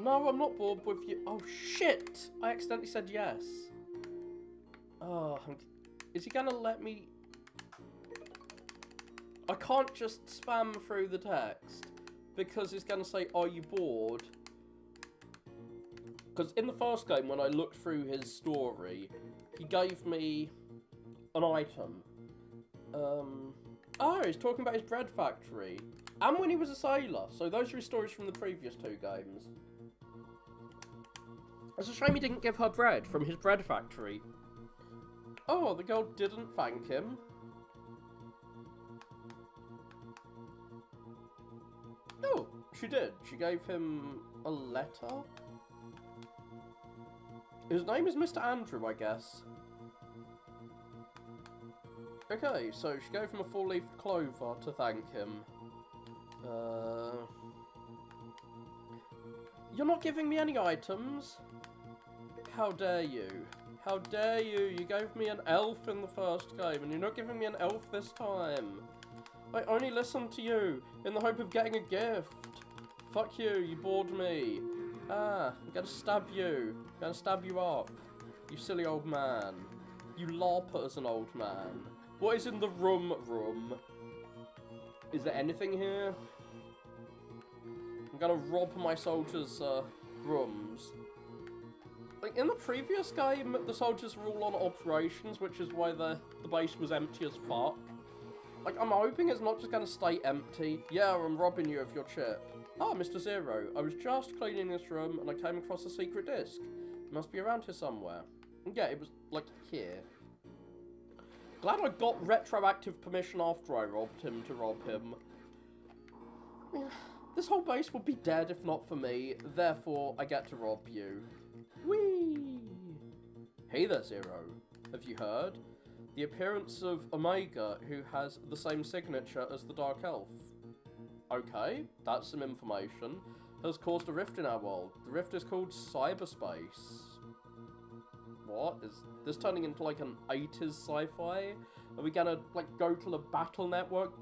No, I'm not bored with you. Oh, shit! I accidentally said yes. Oh, is he gonna let me... I can't just spam through the text, because he's gonna say, are you bored? Because in the first game, when I looked through his story, he gave me an item. Oh, he's talking about his bread factory. And when he was a sailor. So those are his stories from the previous 2 games. It's a shame he didn't give her bread from his bread factory. Oh, the girl didn't thank him. Oh, she did. She gave him a letter? His name is Mr. Andrew, I guess. Okay, so she gave him a 4-leafed clover to thank him. You're not giving me any items. How dare you? How dare you? You gave me an elf in the first game, and you're not giving me an elf this time. I only listened to you in the hope of getting a gift. Fuck you, you bored me. Ah, I'm gonna stab you. I'm gonna stab you up. You silly old man. You LARP as an old man. What is in the room? Is there anything here? I'm gonna rob my soldiers' rooms. Like, in the previous game, the soldiers were all on operations, which is why the base was empty as fuck. Like, I'm hoping it's not just gonna stay empty. Yeah, I'm robbing you of your chip. Ah, Mr. Zero, I was just cleaning this room and I came across a secret disc. It must be around here somewhere. And yeah, it was, like, here. Glad I got retroactive permission after I robbed him to rob him. This whole base would be dead if not for me, therefore I get to rob you. Whee! Hey there, Zero. Have you heard? The appearance of Omega, who has the same signature as the Dark Elf. Okay, that's some information. Has caused a rift in our world. The rift is called cyberspace. What? Is this turning into like an 80s sci-fi? Are we gonna like go to the Battle Network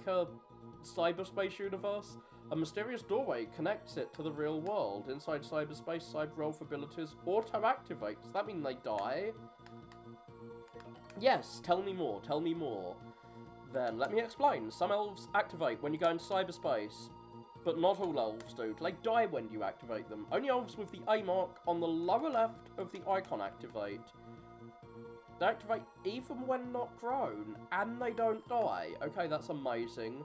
cyberspace universe? A mysterious doorway connects it to the real world. Inside cyberspace, cyber elf abilities auto-activate. Does that mean they die? Yes, tell me more, tell me more. Then, let me explain. Some elves activate when you go into cyberspace, but not all elves do. They die when you activate them. Only elves with the A mark on the lower left of the icon activate. They activate even when not grown, and they don't die. Okay, that's amazing.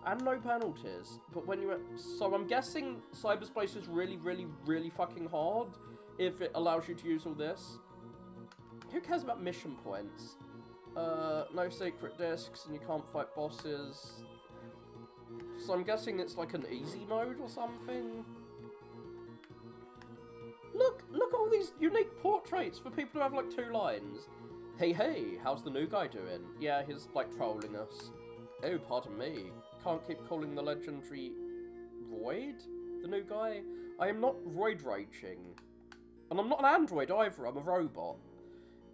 And no penalties. But when you... So I'm guessing cyberspace is really, really, really fucking hard if it allows you to use all this. Who cares about mission points? No secret discs, and you can't fight bosses. So I'm guessing it's like an easy mode or something. Look at all these unique portraits for people who have like 2 lines. Hey, how's the new guy doing? Yeah, he's like trolling us. Oh, pardon me. Can't keep calling the legendary Royd the new guy. I am not Royd raging. And I'm not an android either, I'm a robot.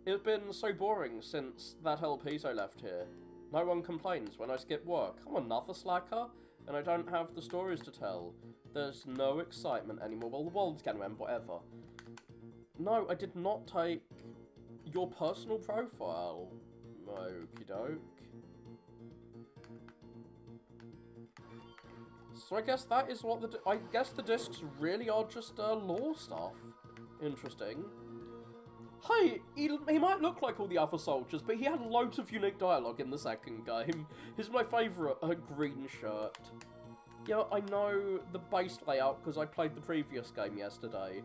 It's been so boring since that El Piso left here. No one complains when I skip work. I'm another slacker, and I don't have the stories to tell. There's no excitement anymore. Well, the world's gonna end, whatever. No, I did not take your personal profile. Okie doke. So I guess that is what I guess the discs really are just lore stuff. Interesting. Hey, he might look like all the other soldiers, but he had loads of unique dialogue in the second game. He's my favourite green shirt. Yeah, I know the base layout because I played the previous game yesterday.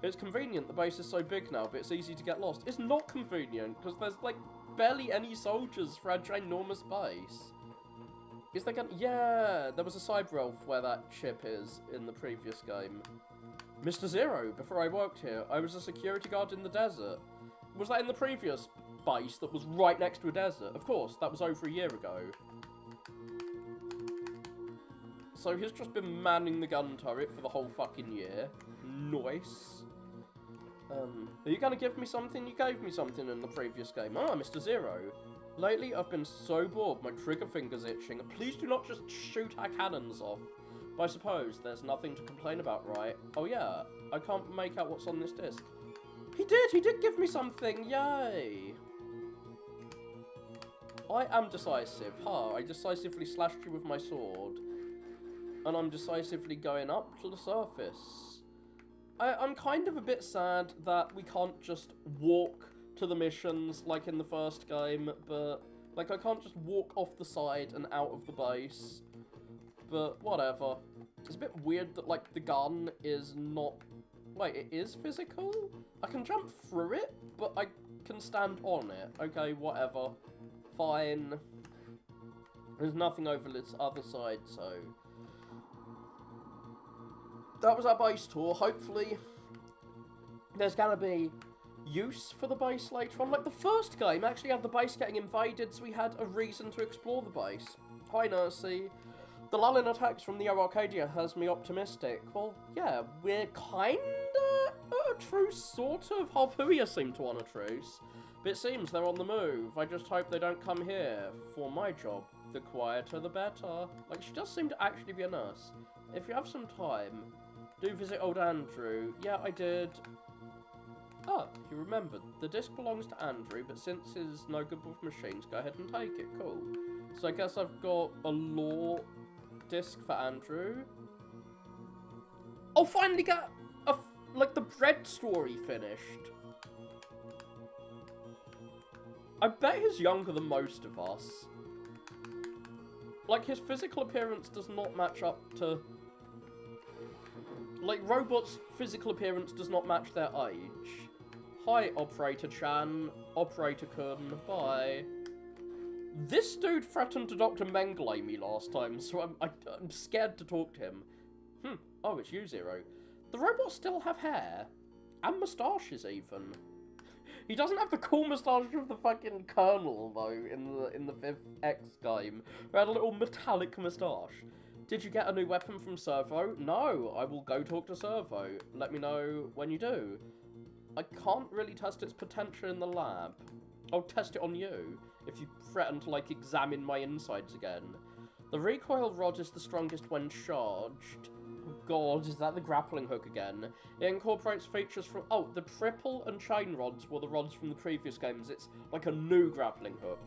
It's convenient the base is so big now, but it's easy to get lost. It's not convenient because there's like barely any soldiers for a ginormous base. Is there gonna... Yeah, there was a cyber elf where that chip is in the previous game. Mr. Zero, before I worked here, I was a security guard in the desert. Was that in the previous base that was right next to a desert? Of course, that was over a year ago. So he's just been manning the gun turret for the whole fucking year. Nice. Are you gonna give me something? You gave me something in the previous game. Ah, Mr. Zero. Lately, I've been so bored, my trigger finger's itching. Please do not just shoot our cannons off. But I suppose there's nothing to complain about, right? Oh yeah, I can't make out what's on this disc. He did give me something, yay! I am decisive, I decisively slashed you with my sword. And I'm decisively going up to the surface. I'm kind of a bit sad that we can't just walk to the missions like in the first game, but like I can't just walk off the side and out of the base. But whatever. It's a bit weird that like the gun is not... Wait, it is physical? I can jump through it, but I can stand on it. Okay, whatever. Fine. There's nothing over this other side, so... That was our base tour. Hopefully there's gonna be use for the base later on. Like, the first game actually had the base getting invaded, so we had a reason to explore the base. Hi, Nursey. The lull in attacks from Neo Arcadia has me optimistic. Well, yeah, we're kinda at a truce, sort of. Harpooia seem to want a truce. But it seems they're on the move. I just hope they don't come here for my job. The quieter, the better. Like, she does seem to actually be a nurse. If you have some time, do visit old Andrew. Yeah, I did. Ah, he remembered. The disc belongs to Andrew, but since he's no good with machines, go ahead and take it. Cool. So I guess I've got a law disc for Andrew. I'll finally get like the bread story finished. I bet he's younger than most of us. Like, his physical appearance does not match up to... Like, robots' physical appearance does not match their age. Hi, Operator-chan. Operator-kun. Bye. This dude threatened to Dr. Mengele me last time, so I'm scared to talk to him. Oh, it's you, Zero. The robots still have hair. And moustaches, even. He doesn't have the cool moustache of the fucking Colonel, though, in the 5th X game, who had a little metallic moustache. Did you get a new weapon from Servo? No, I will go talk to Servo. Let me know when you do. I can't really test its potential in the lab. I'll test it on you, if you threaten to, like, examine my insides again. The recoil rod is the strongest when charged. Oh god, is that the grappling hook again? It incorporates features from... Oh, the triple and chain rods were the rods from the previous games. It's like a new grappling hook.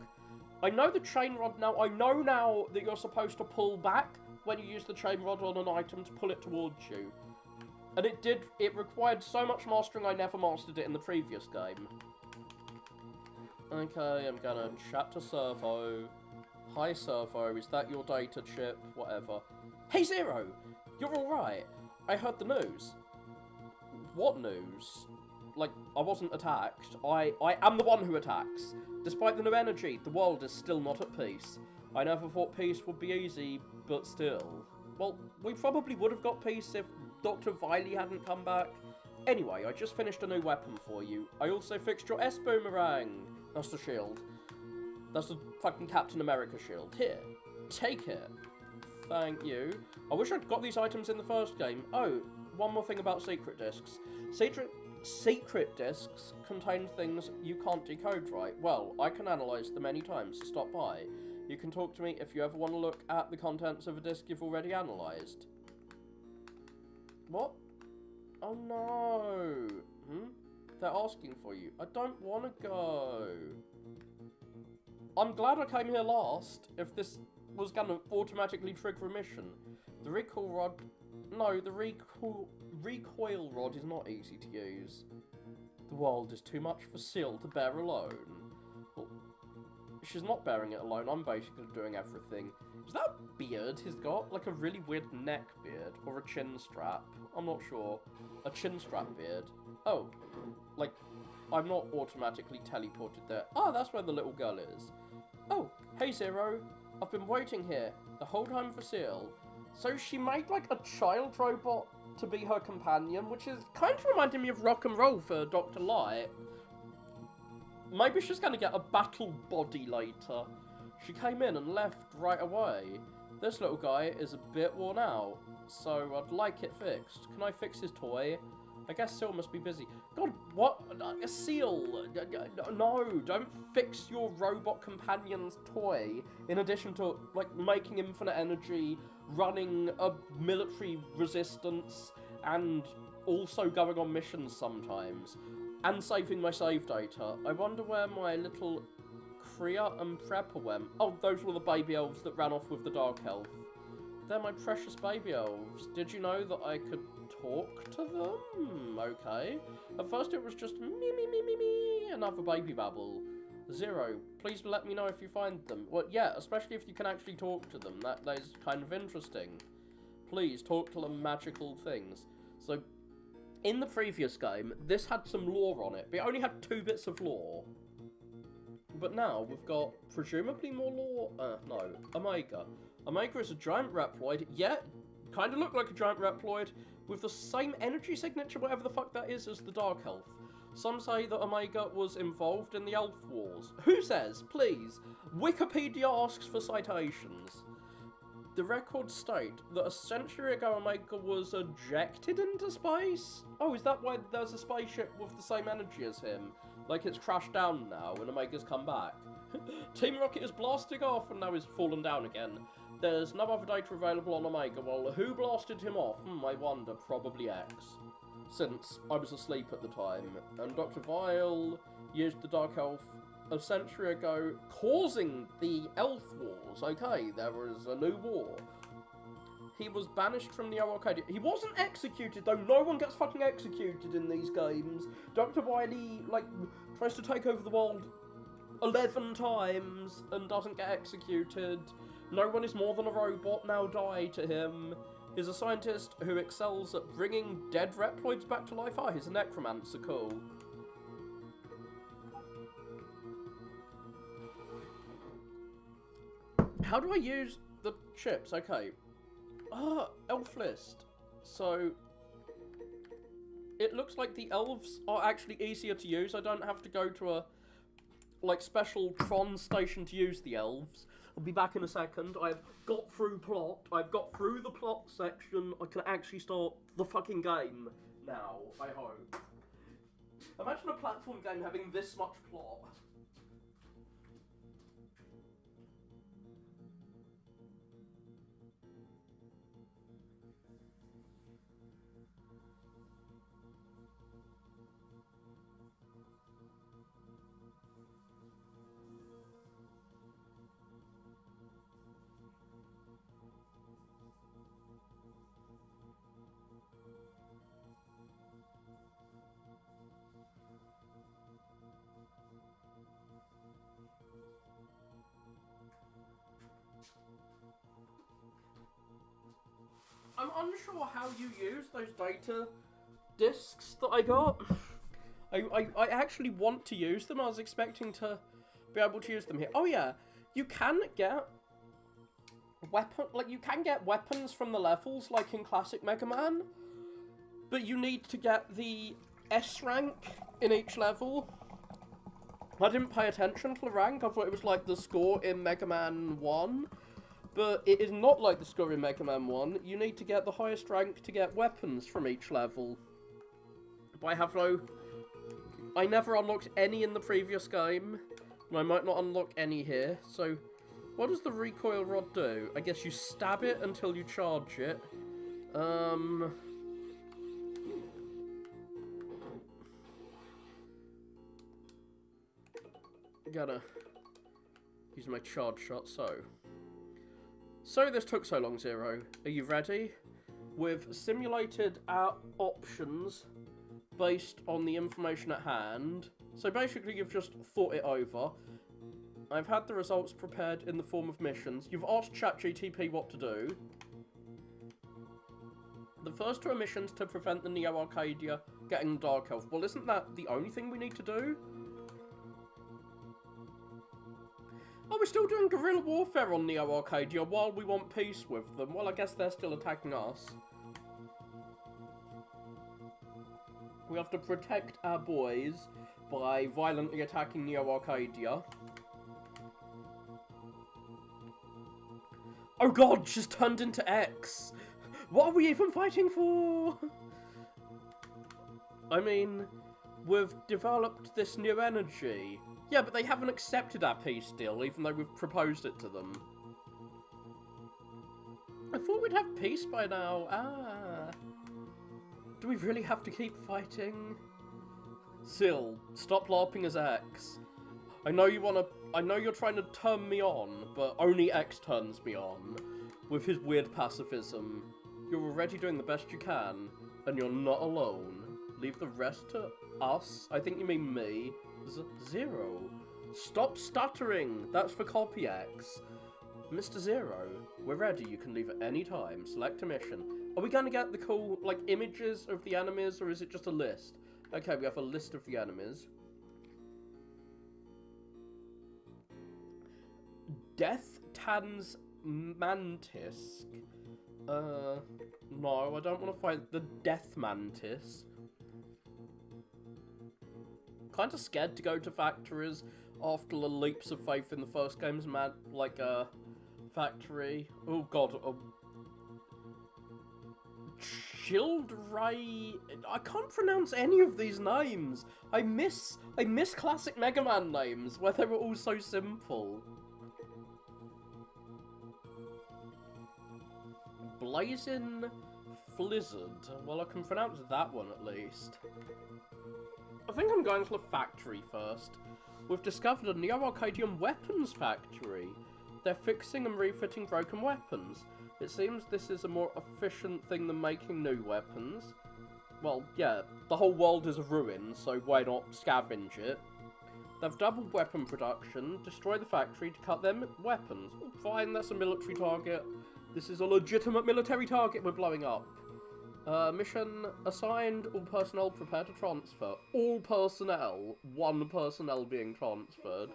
I know the chain rod now. I know now that you're supposed to pull back when you use the chain rod on an item to pull it towards you. And it required so much mastering I never mastered it in the previous game. Okay, I'm gonna chat to Servo. Hi Servo, is that your data chip? Whatever. Hey Zero! You're alright. I heard the news. What news? Like, I wasn't attacked. I am the one who attacks. Despite the new energy, the world is still not at peace. I never thought peace would be easy, but still. Well, we probably would have got peace if Dr. Viley hadn't come back. Anyway, I just finished a new weapon for you. I also fixed your S-Boomerang. That's the shield. That's the fucking Captain America shield. Here, take it. Thank you. I wish I'd got these items in the first game. Oh, one more thing about secret discs. Secret discs contain things you can't decode right. Well, I can analyse them any time, so stop by. You can talk to me if you ever want to look at the contents of a disc you've already analysed. What? Oh no. They're asking for you. I don't want to go. I'm glad I came here last, if this was going to automatically trigger a mission. The recoil rod... No, the recoil rod is not easy to use. The world is too much for Seal to bear alone. Well, she's not bearing it alone, I'm basically doing everything. Is that a beard he's got? Like a really weird neck beard? Or a chin strap? I'm not sure. A chin strap beard. Oh, like, I'm not automatically teleported there. Oh, that's where the little girl is. Oh, hey Zero. I've been waiting here the whole time for Seal. So she made like a child robot to be her companion, which is kind of reminding me of Rock and Roll for Dr. Light. Maybe she's going to get a battle body later. She came in and left right away. This little guy is a bit worn out, so I'd like it fixed. Can I fix his toy? I guess Seal must be busy. God, what? A Seal? No, don't fix your robot companion's toy in addition to, like, making infinite energy, running a military resistance, and also going on missions sometimes, and saving my save data. I wonder where my little Kriya and Prepper went. Oh, those were the baby elves that ran off with the Dark Elf. They're my precious baby elves. Did you know that I could talk to them? Okay. At first it was just me, another baby babble. Zero, please let me know if you find them. Well, yeah, especially if you can actually talk to them. That is kind of interesting. Please, talk to them magical things. So, in the previous game, this had some lore on it, but it only had 2 bits of lore. But now, we've got, presumably more lore? No, Omega. Omega is a giant Reploid, yeah, kind of look like a giant Reploid, with the same energy signature, whatever the fuck that is, as the Dark Elf. Some say that Omega was involved in the Elf Wars. Who says? Please. Wikipedia asks for citations. The records state that a century ago Omega was ejected into space? Oh, is that why there's a spaceship with the same energy as him? Like it's crashed down now and Omega's come back? Team Rocket is blasting off and now he's fallen down again. There's no other data available on Omega. Well, who blasted him off? I wonder. Probably X. Since I was asleep at the time. And Dr. Vile used the Dark Elf a century ago, causing the Elf Wars. Okay, there was a new war. He was banished from the Arcadia. He wasn't executed, though. No one gets fucking executed in these games. Dr. Wily, like, tries to take over the world 11 times and doesn't get executed. No one is more than a robot, now die to him. He's a scientist who excels at bringing dead Reploids back to life. Ah, he's a necromancer, cool. How do I use the chips? Okay. Elf list. So, it looks like the elves are actually easier to use. I don't have to go to a, like, special Tron station to use the elves. I'll be back in a second. I've got through plot. I've got through the plot section. I can actually start the fucking game now, I hope. Imagine a platform game having this much plot. I'm unsure how you use those data discs that I got. I actually want to use them. I was expecting to be able to use them here. Oh yeah, you can get you can get weapons from the levels like in classic Mega Man, but you need to get the S rank in each level. I didn't pay attention to the rank. I thought it was like the score in Mega Man 1. But it is not like the score in Mega Man 1. You need to get the highest rank to get weapons from each level. But I never unlocked any in the previous game. And I might not unlock any here. So, what does the recoil rod do? I guess you stab it until you charge it. Gotta use my charge shot, So this took so long, Zero. Are you ready? We've simulated our options based on the information at hand. So basically you've just thought it over. I've had the results prepared in the form of missions. You've asked ChatGTP what to do. The first two are missions to prevent the Neo Arcadia getting Dark Elf. Well, isn't that the only thing we need to do? Oh, we're still doing guerrilla warfare on Neo Arcadia while we want peace with them. Well, I guess they're still attacking us. We have to protect our boys by violently attacking Neo Arcadia. Oh god, she's turned into X! What are we even fighting for? I mean, we've developed this new energy. Yeah, but they haven't accepted our peace deal, even though we've proposed it to them. I thought we'd have peace by now. Ah. Do we really have to keep fighting? Syl, stop LARPing as X. I know you're trying to turn me on, but only X turns me on. With his weird pacifism. You're already doing the best you can, and you're not alone. Leave the rest to us. I think you mean me. Zero. Stop stuttering. That's for Copy X. Mr. Zero, we're ready. You can leave at any time. Select a mission. Are we going to get the cool, like, images of the enemies, or is it just a list? Okay, we have a list of the enemies. Death Tan's Mantis. No, I don't want to fight the Death Mantis. Kind of scared to go to factories after the leaps of faith in the first game's factory. Oh god. Shield Ray. I can't pronounce any of these names. I miss classic Mega Man names where they were all so simple. Blazing Flizzard. Well, I can pronounce that one at least. I think I'm going to the factory first. We've discovered a Neo-Arcadian weapons factory. They're fixing and refitting broken weapons. It seems this is a more efficient thing than making new weapons. Well, yeah, the whole world is a ruin, so why not scavenge it? They've doubled weapon production, destroy the factory to cut their weapons. Well, fine, that's a military target. This is a legitimate military target we're blowing up. Mission assigned, all personnel prepare to transfer. All personnel, one personnel being transferred.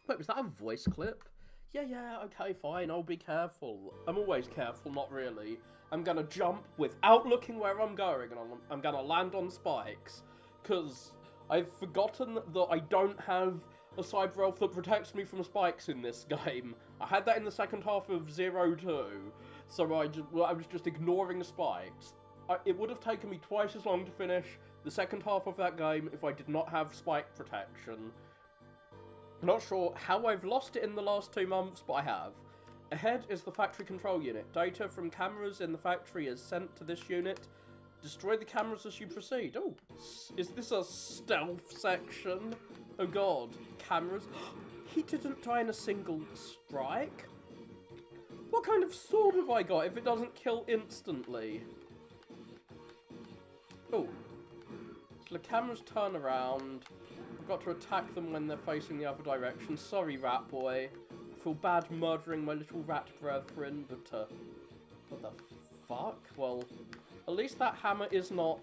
Wait, was that a voice clip? Yeah, okay, fine, I'll be careful. I'm always careful, not really. I'm gonna jump without looking where I'm going, and I'm gonna land on spikes. Because I've forgotten that I don't have a cyber elf that protects me from spikes in this game. I had that in the second half of 02, so I was just ignoring spikes. It would have taken me twice as long to finish the second half of that game if I did not have spike protection. I'm not sure how I've lost it in the last 2 months, but I have. Ahead is the factory control unit. Data from cameras in the factory is sent to this unit. Destroy the cameras as you proceed. Oh, is this a stealth section? Oh god, cameras. He didn't die in a single strike? What kind of sword have I got if it doesn't kill instantly? Oh. So the cameras turn around. I've got to attack them when they're facing the other direction. Sorry, rat boy. I feel bad murdering my little rat brethren, but, what the fuck? Well, at least that hammer is not,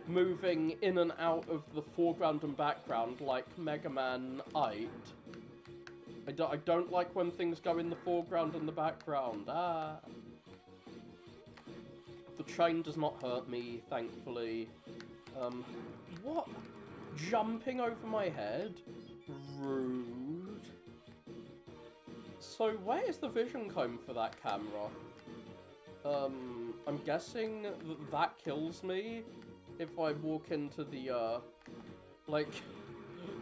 moving in and out of the foreground and background like Mega Man 8. I don't like when things go in the foreground and the background. Ah. The chain does not hurt me, thankfully. What? Jumping over my head? Rude. So where is the vision cone for that camera? I'm guessing that kills me if I walk into the, like,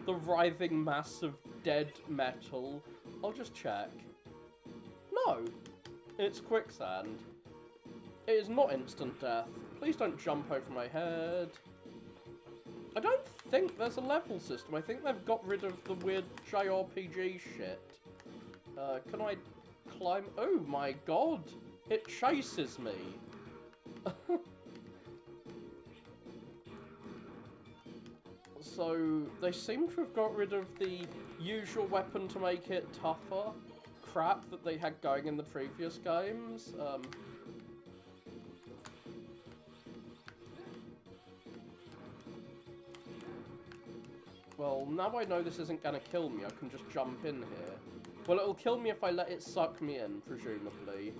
the writhing mass of dead metal. I'll just check. No! It's quicksand. It is not instant death. Please don't jump over my head. I don't think there's a level system. I think they've got rid of the weird JRPG shit. Can I climb? Oh my god! It chases me! So, they seem to have got rid of the usual weapon to make it tougher crap that they had going in the previous games. Well, now I know this isn't gonna kill me, I can just jump in here. Well, it'll kill me if I let it suck me in, presumably.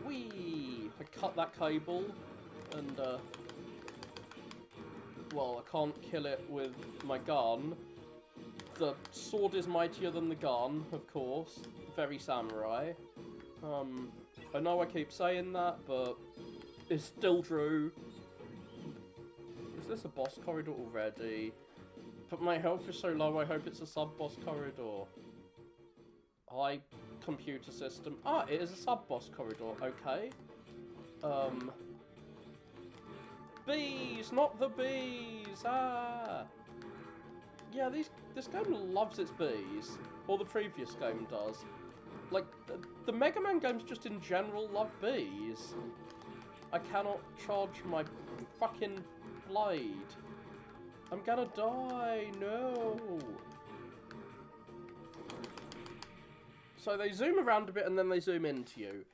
Whee! I cut that cable, and, well, I can't kill it with my gun. The sword is mightier than the gun, of course. Very samurai. I know I keep saying that, but it's still true. Is this a boss corridor already? But my health is so low, I hope it's a sub-boss corridor. Hi, computer system. Ah, it is a sub-boss corridor, okay. Bees! Not the bees! Ah! Yeah, this game loves its bees. Or the previous game does. Like, the Mega Man games just in general love bees. I cannot charge my fucking blade. I'm gonna die, no! So they zoom around a bit and then they zoom into you.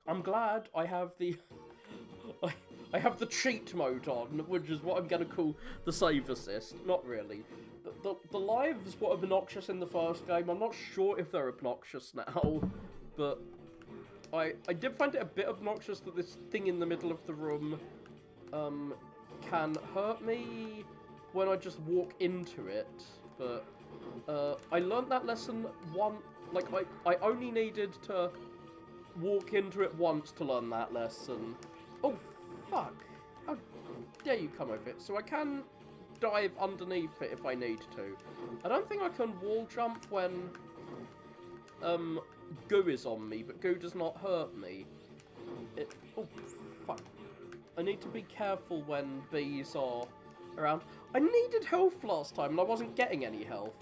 I'm glad I have the... I have the cheat mode on, which is what I'm gonna call the save assist. Not really. The lives were obnoxious in the first game. I'm not sure if they're obnoxious now, but I did find it a bit obnoxious that this thing in the middle of the room can hurt me when I just walk into it, but I learned that lesson like, I only needed to walk into it once to learn that lesson. Oh, fuck. How dare you come over it? So I can dive underneath it if I need to. I don't think I can wall jump when, goo is on me, but goo does not hurt me. Oh, fuck. I need to be careful when bees are around. I needed health last time and I wasn't getting any health.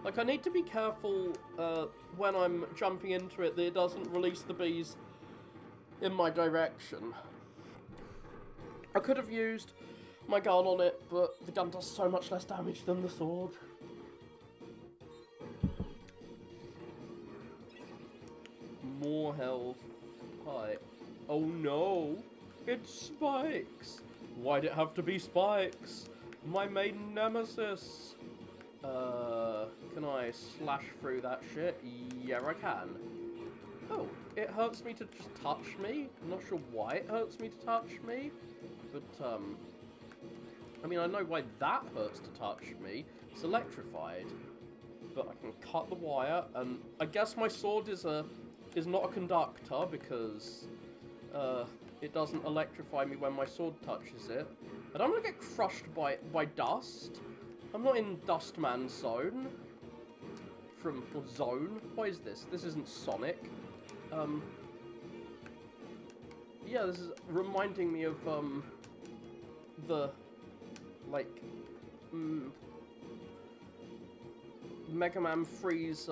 Like, I need to be careful when I'm jumping into it that it doesn't release the bees in my direction. I could have used my gun on it, but the gun does so much less damage than the sword. More health. Hi. Oh no! It's spikes! Why'd it have to be spikes? My main nemesis! Can I slash through that shit? Yeah, I can. Oh, it hurts me to just touch me? I'm not sure why it hurts me to touch me, but, I mean, I know why that hurts to touch me. It's electrified. But I can cut the wire, and I guess my sword is not a conductor, because, it doesn't electrify me when my sword touches it. I don't want to get crushed by dust. I'm not in Dustman's zone. Or zone? What is this? This isn't Sonic. Yeah, this is reminding me of, the, like, Mega Man 3's,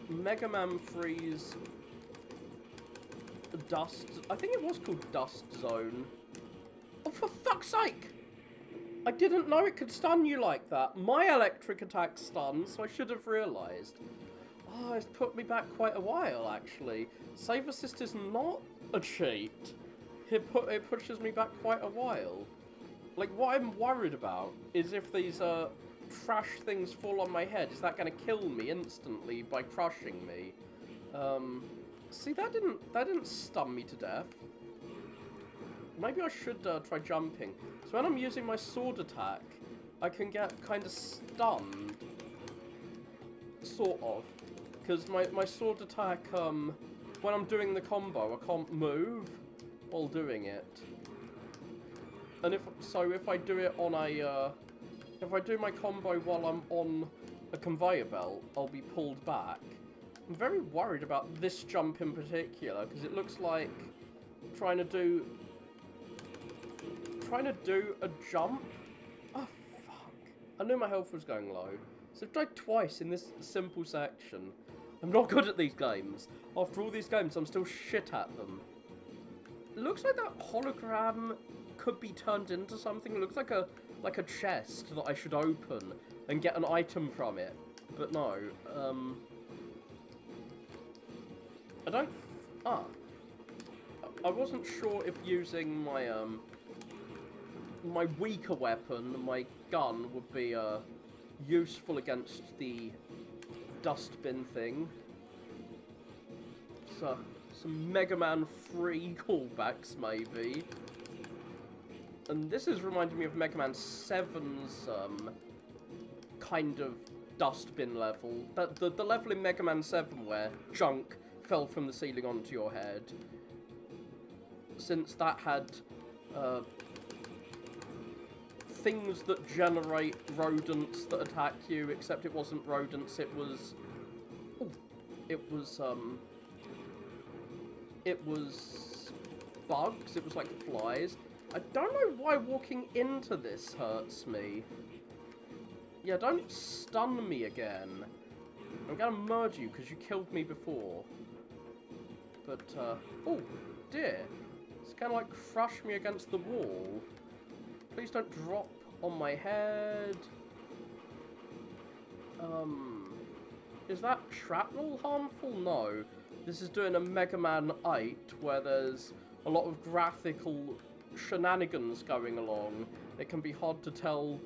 Mega Man 3's Dust... I think it was called Dust Zone. Oh, for fuck's sake! I didn't know it could stun you like that. My electric attack stuns, so I should have realised. Oh, it's put me back quite a while, actually. Save assist is not a cheat. It pushes me back quite a while. Like, what I'm worried about is if these, trash things fall on my head, is that going to kill me instantly by crushing me? See, that didn't stun me to death. Maybe I should try jumping. So when I'm using my sword attack, I can get kind of stunned. Sort of. Because my sword attack, when I'm doing the combo, I can't move while doing it. And if I do it on a, if I do my combo while I'm on a conveyor belt, I'll be pulled back. I'm very worried about this jump in particular, because it looks like trying to do a jump. Oh, fuck. I knew my health was going low. So I've died twice in this simple section. I'm not good at these games. After all these games, I'm still shit at them. It looks like that hologram could be turned into something. It looks like a chest that I should open and get an item from it. But no. I wasn't sure if using my, my weaker weapon, my gun, would be, useful against the dustbin thing. So, some Mega Man 3 callbacks, maybe. And this is reminding me of Mega Man 7's, kind of dustbin level. The level in Mega Man 7 where junk fell from the ceiling onto your head. Since that had things that generate rodents that attack you, except it wasn't rodents, it was bugs, it was like flies. I don't know why walking into this hurts me. Yeah, don't stun me again. I'm gonna murder you because you killed me before. But, oh, dear. It's gonna, like, crush me against the wall. Please don't drop on my head. Is that shrapnel harmful? No. This is doing a Mega Man 8 where there's a lot of graphical shenanigans going along. It can be hard to tell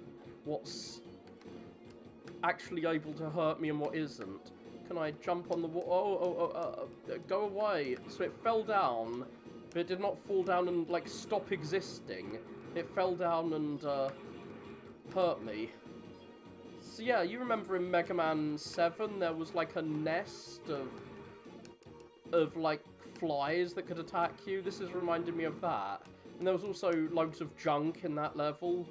what's actually able to hurt me and what isn't. Can I jump on the wall? Go away. So it fell down, but it did not fall down and, like, stop existing. It fell down and, hurt me. So yeah, you remember in Mega Man 7 there was, like, a nest of like, flies that could attack you? This is reminding me of that. And there was also loads of junk in that level.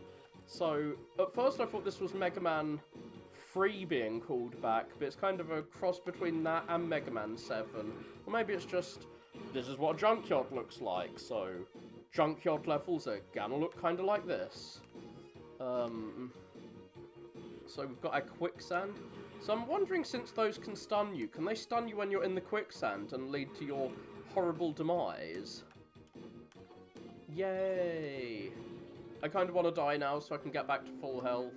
So, at first I thought this was Mega Man 3 being called back, but it's kind of a cross between that and Mega Man 7. Or maybe it's just, this is what a junkyard looks like, so junkyard levels are gonna look kind of like this. So we've got a quicksand. So I'm wondering, since those can stun you, can they stun you when you're in the quicksand and lead to your horrible demise? Yay! I kind of want to die now so I can get back to full health.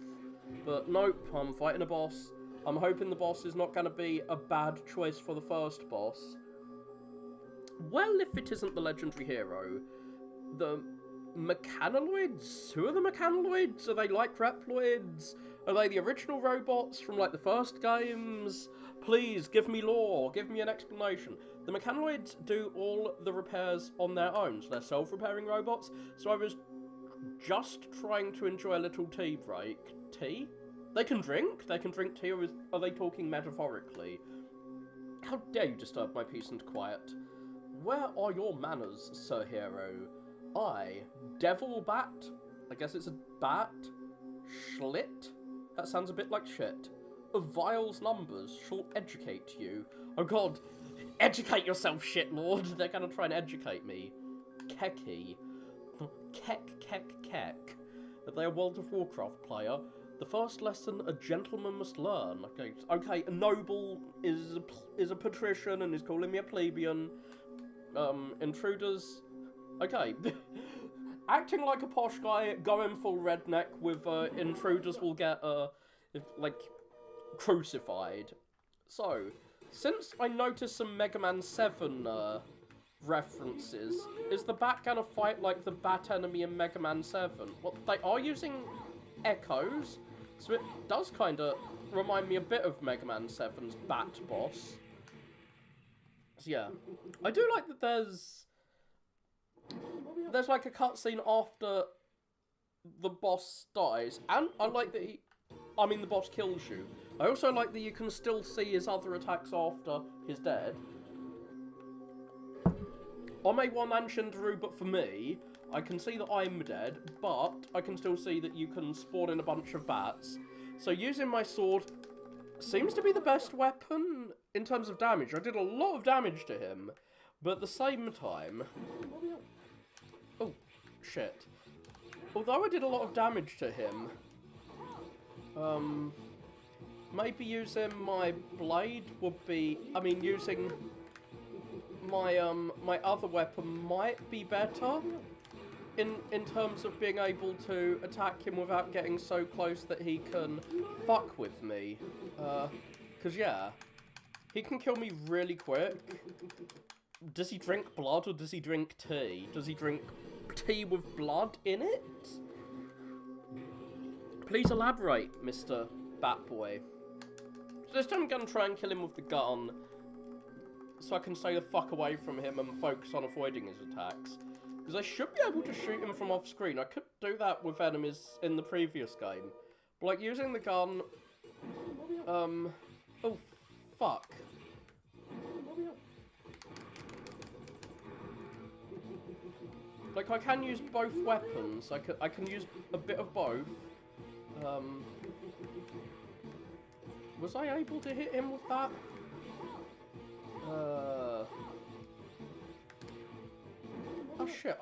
But nope, I'm fighting a boss. I'm hoping the boss is not going to be a bad choice for the first boss. Well, if it isn't the legendary hero, the Mechanaloids? Who are the Mechanaloids? Are they like Reploids? Are they the original robots from, like, the first games? Please, give me lore, give me an explanation. The Mechanaloids do all the repairs on their own, so they're self-repairing robots. So I was just trying to enjoy a little tea break. Tea? They can drink? They can drink tea, or are they talking metaphorically? How dare you disturb my peace and quiet? Where are your manners, Sir Hero? I, Devil Bat? I guess it's a bat? Schlit? That sounds a bit like shit. Of Vile's numbers shall educate you. Oh god, educate yourself, shit lord. They're gonna try and educate me. Keki. Kek. Are they a World of Warcraft player? The first lesson a gentleman must learn. Okay, a noble is a patrician and is calling me a plebeian. Intruders. Okay. Acting like a posh guy, going full redneck with intruders will get like crucified. So, since I noticed some Mega Man 7 references, is the bat gonna fight like the bat enemy in Mega Man 7? Well, they are using echoes, so it does kind of remind me a bit of Mega Man 7's bat boss. So yeah, I do like that there's like a cutscene after the boss dies, and I like that the boss kills you. I also like that you can still see his other attacks after he's dead. I'm a one-man Shindaru, but for me, I can see that I'm dead, but I can still see that you can spawn in a bunch of bats. So using my sword seems to be the best weapon in terms of damage. I did a lot of damage to him, but at the same time... Oh, shit. Although I did a lot of damage to him, maybe using my blade would be... using my, my other weapon might be better in terms of being able to attack him without getting so close that he can fuck with me. 'Cause yeah, he can kill me really quick. Does he drink blood or does he drink tea? Does he drink tea with blood in it? Please elaborate, Mr. Batboy. This time I'm gonna try and kill him with the gun, so I can stay the fuck away from him and focus on avoiding his attacks. Because I should be able to shoot him from off screen. I could do that with enemies in the previous game. But like using the gun... Oh, fuck. Like, I can use both weapons. I can use a bit of both. Was I able to hit him with that? Oh shit,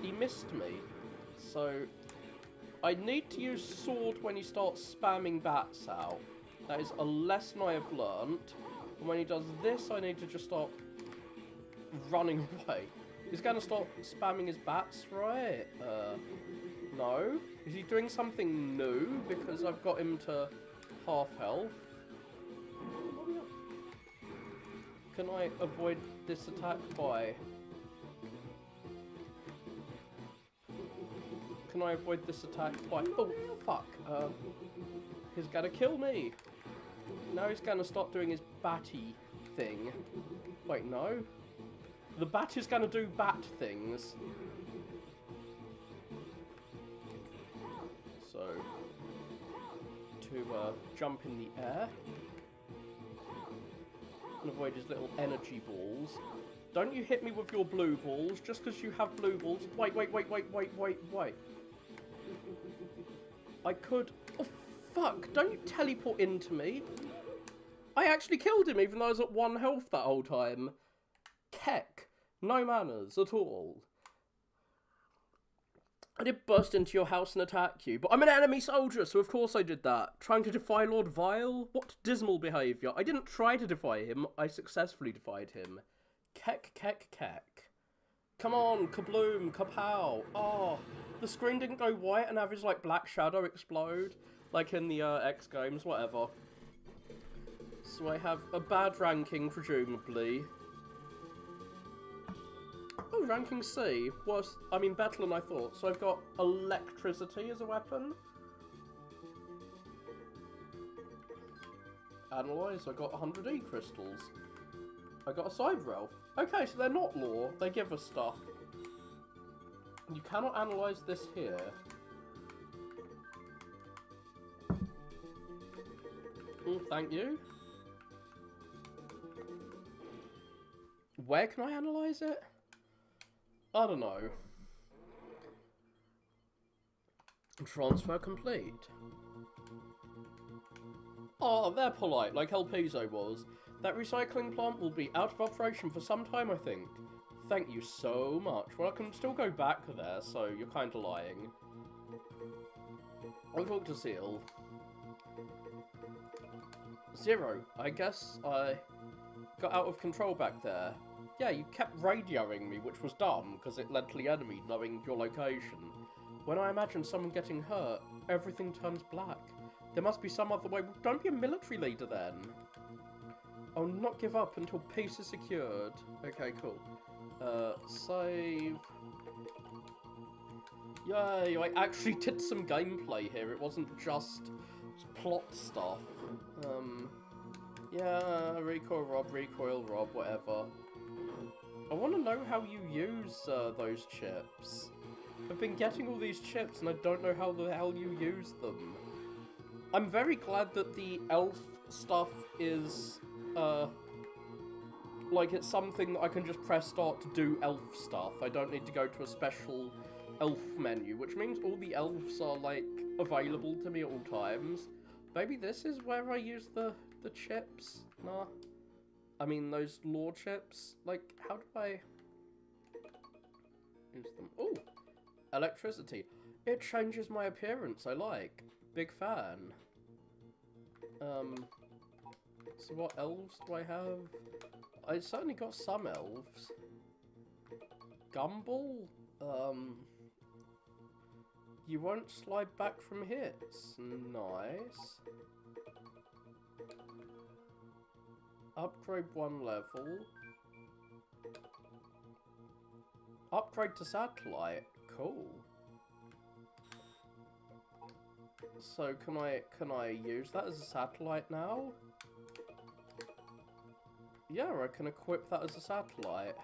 he missed me. So, I need to use sword when he starts spamming bats out. That is a lesson I have learnt. And when he does this, I need to just start running away. He's gonna start spamming his bats, right? No? Is he doing something new? Because I've got him to half health. Can I avoid this attack by... Can I avoid this attack by... Oh, fuck. He's gonna kill me. Now he's gonna start doing his batty thing. Wait, no? The bat is gonna do bat things. So, to jump in the air and avoid his little energy balls. Don't you hit me with your blue balls just because you have blue balls. Wait. I could... Oh, fuck. Don't you teleport into me. I actually killed him even though I was at 1 health that whole time. Keck. No manners at all. I did burst into your house and attack you, but I'm an enemy soldier, so of course I did that. Trying to defy Lord Vile? What dismal behaviour. I didn't try to defy him, I successfully defied him. Keck. Come on, kabloom, kapow. Oh, the screen didn't go white and have his, like, black shadow explode. Like in the, X games, whatever. So I have a bad ranking, presumably. Oh, ranking C. Worse, I mean, better than I thought. So I've got electricity as a weapon. Analyze, I got 100 E crystals. I got a cyber elf. Okay, so they're not lore. They give us stuff. You cannot analyze this here. Thank you. Where can I analyze it? I don't know. Transfer complete. Oh, they're polite, like El Piso was. That recycling plant will be out of operation for some time, I think. Thank you so much. Well, I can still go back there, so you're kind of lying. I'll talk to Seal. Zero, I guess I got out of control back there. Yeah, you kept radioing me, which was dumb, because it led to the enemy knowing your location. When I imagine someone getting hurt, everything turns black. There must be some other way. Don't be a military leader, then. I'll not give up until peace is secured. Okay, cool. Save. Yay, I actually did some gameplay here. It wasn't just plot stuff. Yeah, recoil rob, whatever. I want to know how you use those chips. I've been getting all these chips and I don't know how the hell you use them. I'm very glad that the elf stuff is, like it's something that I can just press start to do elf stuff. I don't need to go to a special elf menu, which means all the elves are, like, available to me at all times. Maybe this is where I use the chips? Nah. I mean, those lore chips. Like, how do I use them? Ooh! Electricity. It changes my appearance, I like. Big fan. So what elves do I have? I certainly got some elves. Gumball? You won't slide back from hits. Nice. Upgrade 1 level. Upgrade to satellite. Cool. So can I use that as a satellite now? Yeah, I can equip that as a satellite.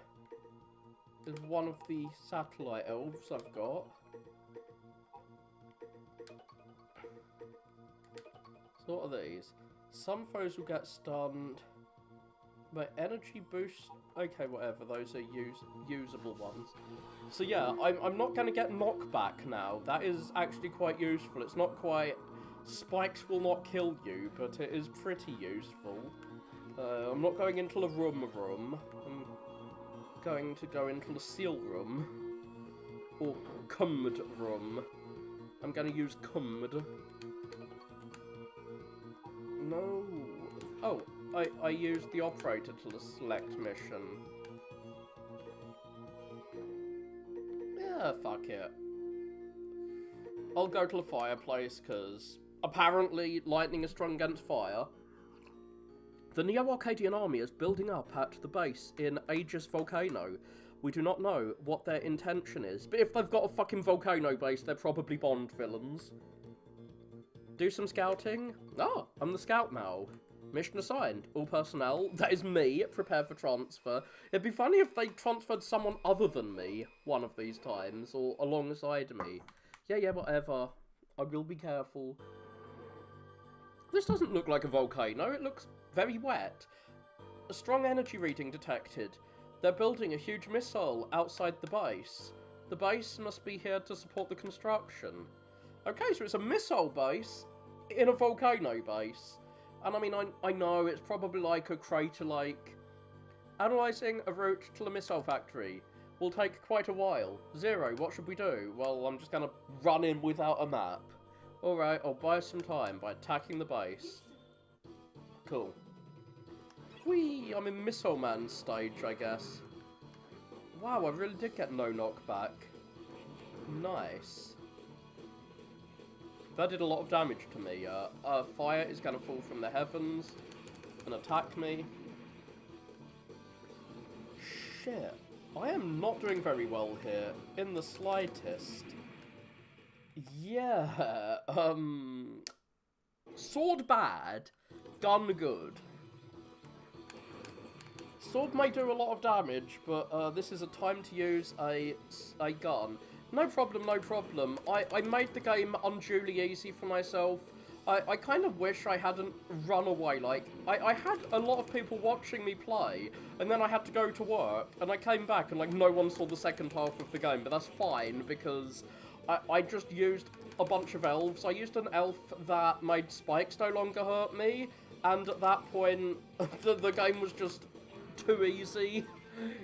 Is one of the satellite elves I've got. So what are these? Some foes will get stunned. My energy boost... Okay, whatever. Those are usable ones. So yeah, I'm not going to get knockback now. That is actually quite useful. It's not quite... Spikes will not kill you, but it is pretty useful. I'm not going into the room. I'm going to go into the seal room. Or cummed room. I'm going to use cummed. No. Oh, I used the operator to the select mission. Yeah, fuck it. I'll go to the fireplace, because apparently lightning is strong against fire. The Neo-Arcadian army is building up at the base in Aegis Volcano. We do not know what their intention is, but if they've got a fucking volcano base, they're probably Bond villains. Do some scouting? Ah, I'm the scout now. Mission assigned. All personnel, that is me, prepare for transfer. It'd be funny if they transferred someone other than me one of these times, or alongside me. Yeah, whatever. I will be careful. This doesn't look like a volcano, it looks very wet. A strong energy reading detected. They're building a huge missile outside the base. The base must be here to support the construction. Okay, so it's a missile base in a volcano base. And I mean, I know it's probably like a crater lake. Analysing a route to the missile factory will take quite a while. Zero, what should we do? Well, I'm just gonna run in without a map. Alright, I'll buy us some time by attacking the base. Cool. Whee! I'm in Missile Man stage, I guess. Wow, I really did get no knockback. Nice. That did a lot of damage to me. Fire is going to fall from the heavens and attack me. Shit. I am not doing very well here, in the slightest. Yeah, sword bad, gun good. Sword may do a lot of damage, but this is a time to use a gun. No problem, no problem. I made the game unduly easy for myself. I kind of wish I hadn't run away. Like, I had a lot of people watching me play, and then I had to go to work, and I came back, and, like, no one saw the second half of the game, but that's fine, because I just used a bunch of elves. I used an elf that made spikes no longer hurt me, and at that point, the game was just too easy,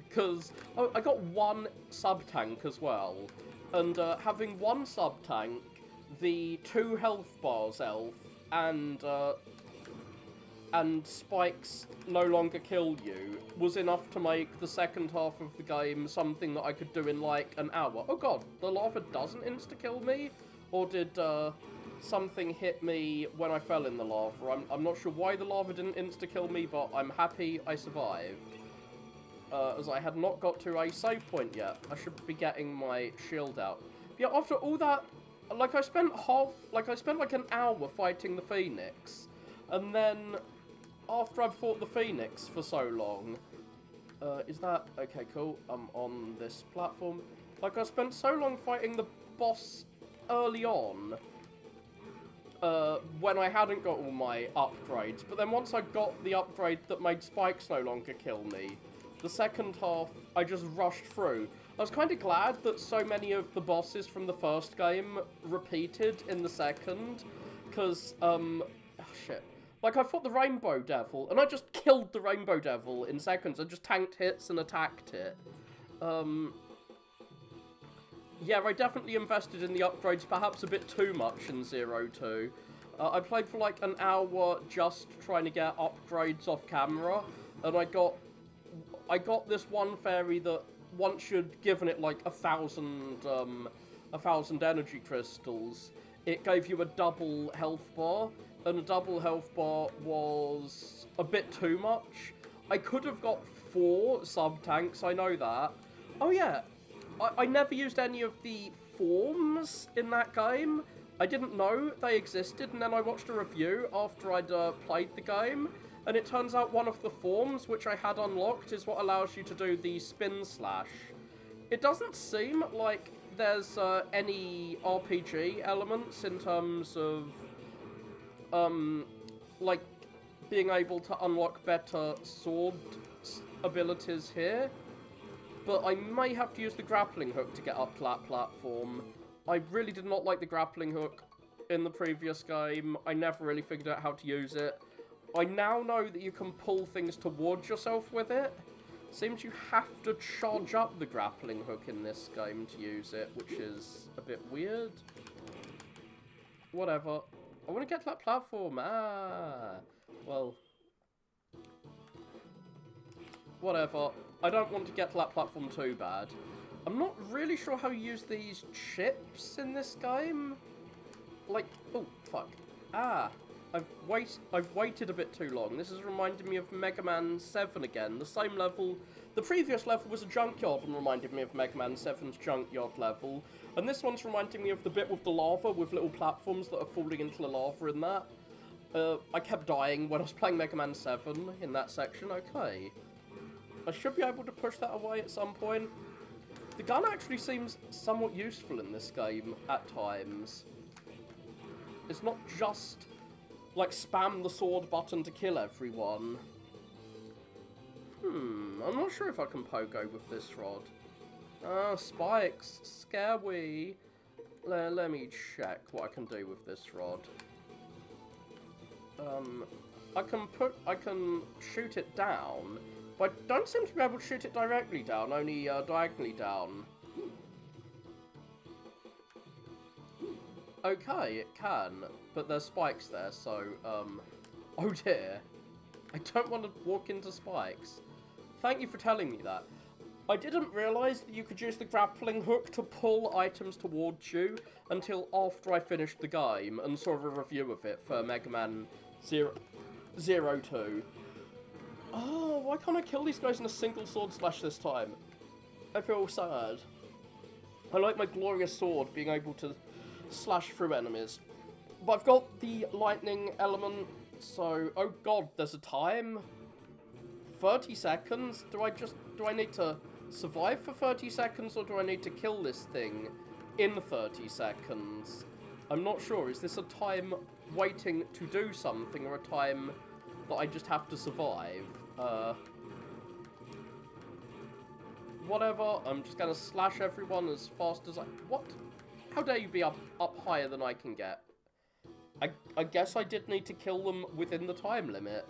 because I got one sub-tank as well, and having one sub-tank, the 2 health bars elf, and spikes no longer kill you, was enough to make the second half of the game something that I could do in like an hour. Oh god, the lava doesn't insta-kill me? Or did something hit me when I fell in the lava? I'm not sure why the lava didn't insta-kill me, but I'm happy I survived. As I had not got to a save point yet. I should be getting my shield out. But yeah, after all that, like I spent like an hour fighting the Phoenix, and then after I've fought the Phoenix for so long, is that okay? Cool. I'm on this platform. Like I spent so long fighting the boss early on, when I hadn't got all my upgrades. But then once I got the upgrade that made spikes no longer kill me, the second half I just rushed through. I was kind of glad that so many of the bosses from the first game repeated in the second, because, oh shit. Like, I fought the Rainbow Devil, and I just killed the Rainbow Devil in seconds. I just tanked hits and attacked it. Yeah, I definitely invested in the upgrades perhaps a bit too much in 0-2. I played for like an hour just trying to get upgrades off camera, and I got this one fairy that once you'd given it like 1,000 energy crystals, it gave you a double health bar, and a double health bar was a bit too much. I could have got 4 sub-tanks, I know that. Oh yeah, I never used any of the forms in that game. I didn't know they existed, and then I watched a review after I'd played the game, and it turns out one of the forms, which I had unlocked, is what allows you to do the spin slash. It doesn't seem like there's any RPG elements in terms of, like, being able to unlock better sword abilities here. But I may have to use the grappling hook to get up to that platform. I really did not like the grappling hook in the previous game. I never really figured out how to use it. I now know that you can pull things towards yourself with it. Seems you have to charge up the grappling hook in this game to use it, which is a bit weird. Whatever. I want to get to that platform. Well. Whatever. I don't want to get to that platform too bad. I'm not really sure how you use these chips in this game. Like, oh, fuck. I've waited a bit too long. This is reminding me of Mega Man 7 again. The same level. The previous level was a junkyard and reminded me of Mega Man 7's junkyard level. And this one's reminding me of the bit with the lava, with little platforms that are falling into the lava in that. I kept dying when I was playing Mega Man 7 in that section. Okay. I should be able to push that away at some point. The gun actually seems somewhat useful in this game at times. It's not just, like, spam the sword button to kill everyone. I'm not sure if I can pogo with this rod. Spikes. Scary. Let me check what I can do with this rod. I can shoot it down, but I don't seem to be able to shoot it directly down, only diagonally down. Okay, it can, but there's spikes there, so, oh dear. I don't want to walk into spikes. Thank you for telling me that. I didn't realise that you could use the grappling hook to pull items towards you until after I finished the game and saw a review of it for Mega Man 02. Oh, why can't I kill these guys in a single sword slash this time? I feel sad. I like my glorious sword being able to slash through enemies. But I've got the lightning element, so... Oh god, there's a time? 30 seconds? Do I need to survive for 30 seconds, or do I need to kill this thing in 30 seconds? I'm not sure. Is this a time waiting to do something, or a time that I just have to survive? Whatever, I'm just gonna slash everyone as fast as I... What? How dare you be up higher than I can get? I guess I did need to kill them within the time limit.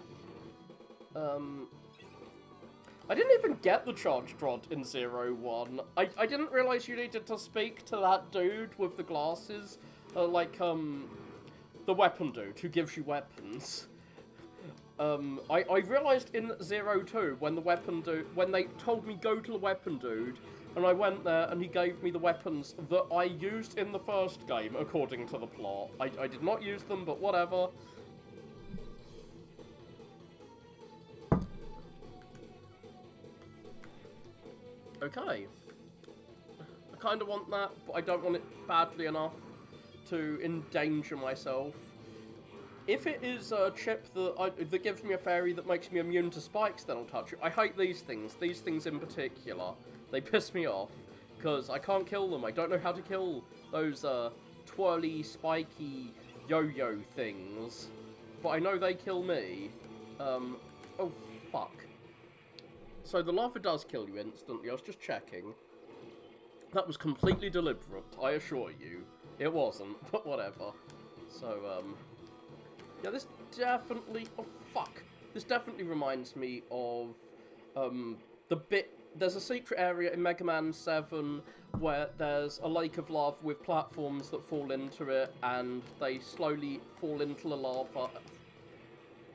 I didn't even get the charged rod in 01. I didn't realise you needed to speak to that dude with the glasses. The weapon dude who gives you weapons. I realised in 02 when when they told me go to the weapon dude, and I went there and he gave me the weapons that I used in the first game according to the plot. I did not use them, but whatever. Okay. I kind of want that, but I don't want it badly enough to endanger myself. If it is a chip that gives me a fairy that makes me immune to spikes, then I'll touch it. I hate these things in particular. They piss me off, because I can't kill them. I don't know how to kill those twirly, spiky, yo-yo things. But I know they kill me. Oh, fuck. So the lava does kill you instantly. I was just checking. That was completely deliberate, I assure you. It wasn't, but whatever. So, yeah, this definitely... Oh, fuck. This definitely reminds me of, the bit... There's a secret area in Mega Man 7 where there's a lake of lava with platforms that fall into it, and they slowly fall into the lava.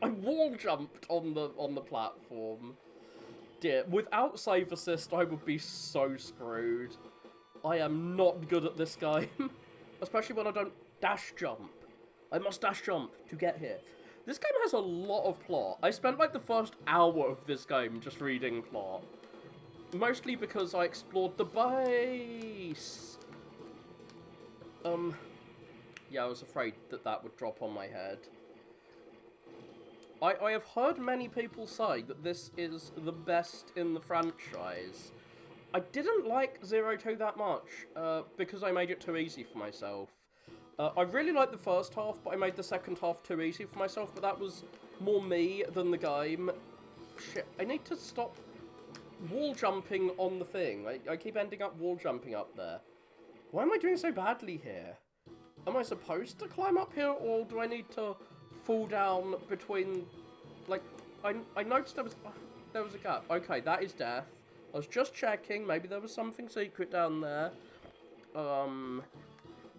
I wall jumped on the platform. Dear, without save assist, I would be so screwed. I am not good at this game, especially when I don't dash jump. I must dash jump to get here. This game has a lot of plot. I spent like the first hour of this game just reading plot. Mostly because I explored the base. Yeah, I was afraid that would drop on my head. I have heard many people say that this is the best in the franchise. I didn't like 02 that much, because I made it too easy for myself. I really liked the first half, but I made the second half too easy for myself, but that was more me than the game. Shit, I need to stop wall jumping on the thing. I keep ending up wall jumping up there. Why am I doing so badly here? Am I supposed to climb up here, or do I need to fall down between... Like, I noticed there was a gap. Okay, that is death. I was just checking. Maybe there was something secret down there.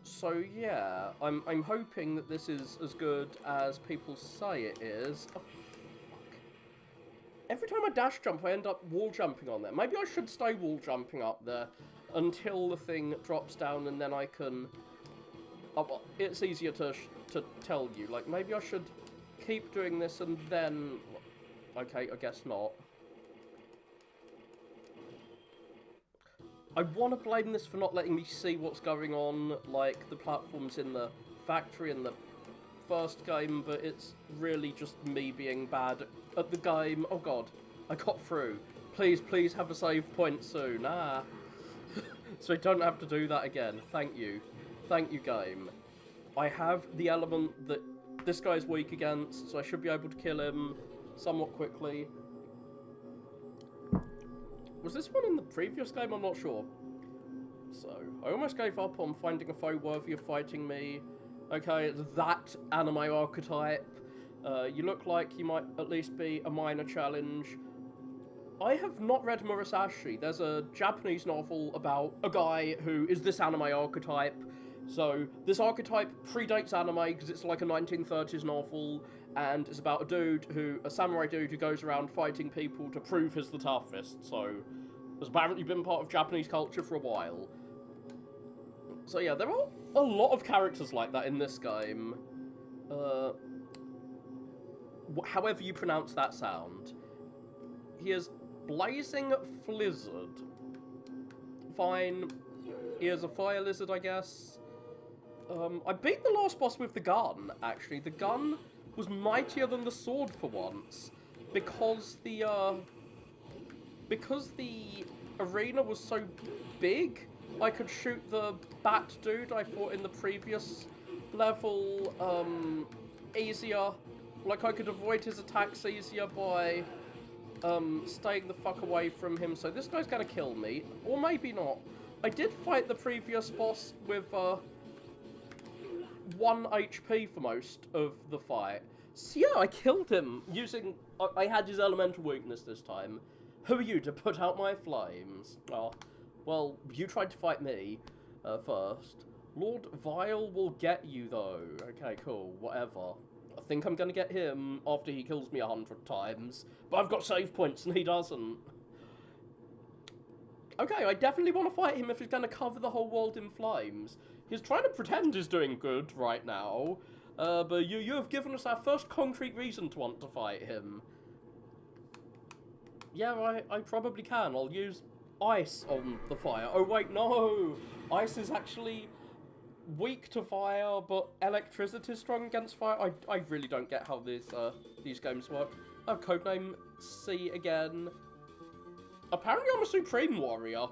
So yeah, I'm hoping that this is as good as people say it is. Oh, fuck. Every time I dash jump, I end up wall jumping on there. Maybe I should stay wall jumping up there until the thing drops down, and then I can... Oh, well, it's easier to tell you. Like, maybe I should keep doing this and then... Okay, I guess not. I want to blame this for not letting me see what's going on, like the platforms in the factory and the first game, but it's really just me being bad at the game. Oh god, I got through. Please, please have a save point soon. Ah. So I don't have to do that again. Thank you. Thank you, game. I have the element that this guy's weak against, so I should be able to kill him somewhat quickly. Was this one in the previous game? I'm not sure. So, I almost gave up on finding a foe worthy of fighting me. Okay, it's that anime archetype. You look like you might at least be a minor challenge. I have not read Murasashi. There's a Japanese novel about a guy who is this anime archetype. So, this archetype predates anime because it's like a 1930s novel, and it's about a samurai dude who goes around fighting people to prove he's the toughest. So, has apparently been part of Japanese culture for a while. So yeah, there are a lot of characters like that in this game. However you pronounce that sound. He is Blazing Flizzard. Fine. He is a fire lizard, I guess. I beat the last boss with the gun, actually. The gun was mightier than the sword for once. Because the arena was so big, I could shoot the bat dude I fought in the previous level, easier. Like, I could avoid his attacks easier by, staying the fuck away from him. So this guy's gonna kill me. Or maybe not. I did fight the previous boss with, 1 HP for most of the fight. So yeah, I killed him using... I had his elemental weakness this time. Who are you to put out my flames? Oh, well, you tried to fight me first. Lord Vile will get you, though. Okay, cool, whatever. I think I'm gonna get him after he kills me 100 times. But I've got save points and he doesn't. Okay, I definitely want to fight him if he's gonna cover the whole world in flames. He's trying to pretend he's doing good right now. But you have given us our first concrete reason to want to fight him. Yeah, I probably can. I'll use ice on the fire. Oh, wait, no! Ice is actually weak to fire, but electricity is strong against fire. I really don't get how these games work. Oh, codename C again. Apparently I'm a Supreme Warrior.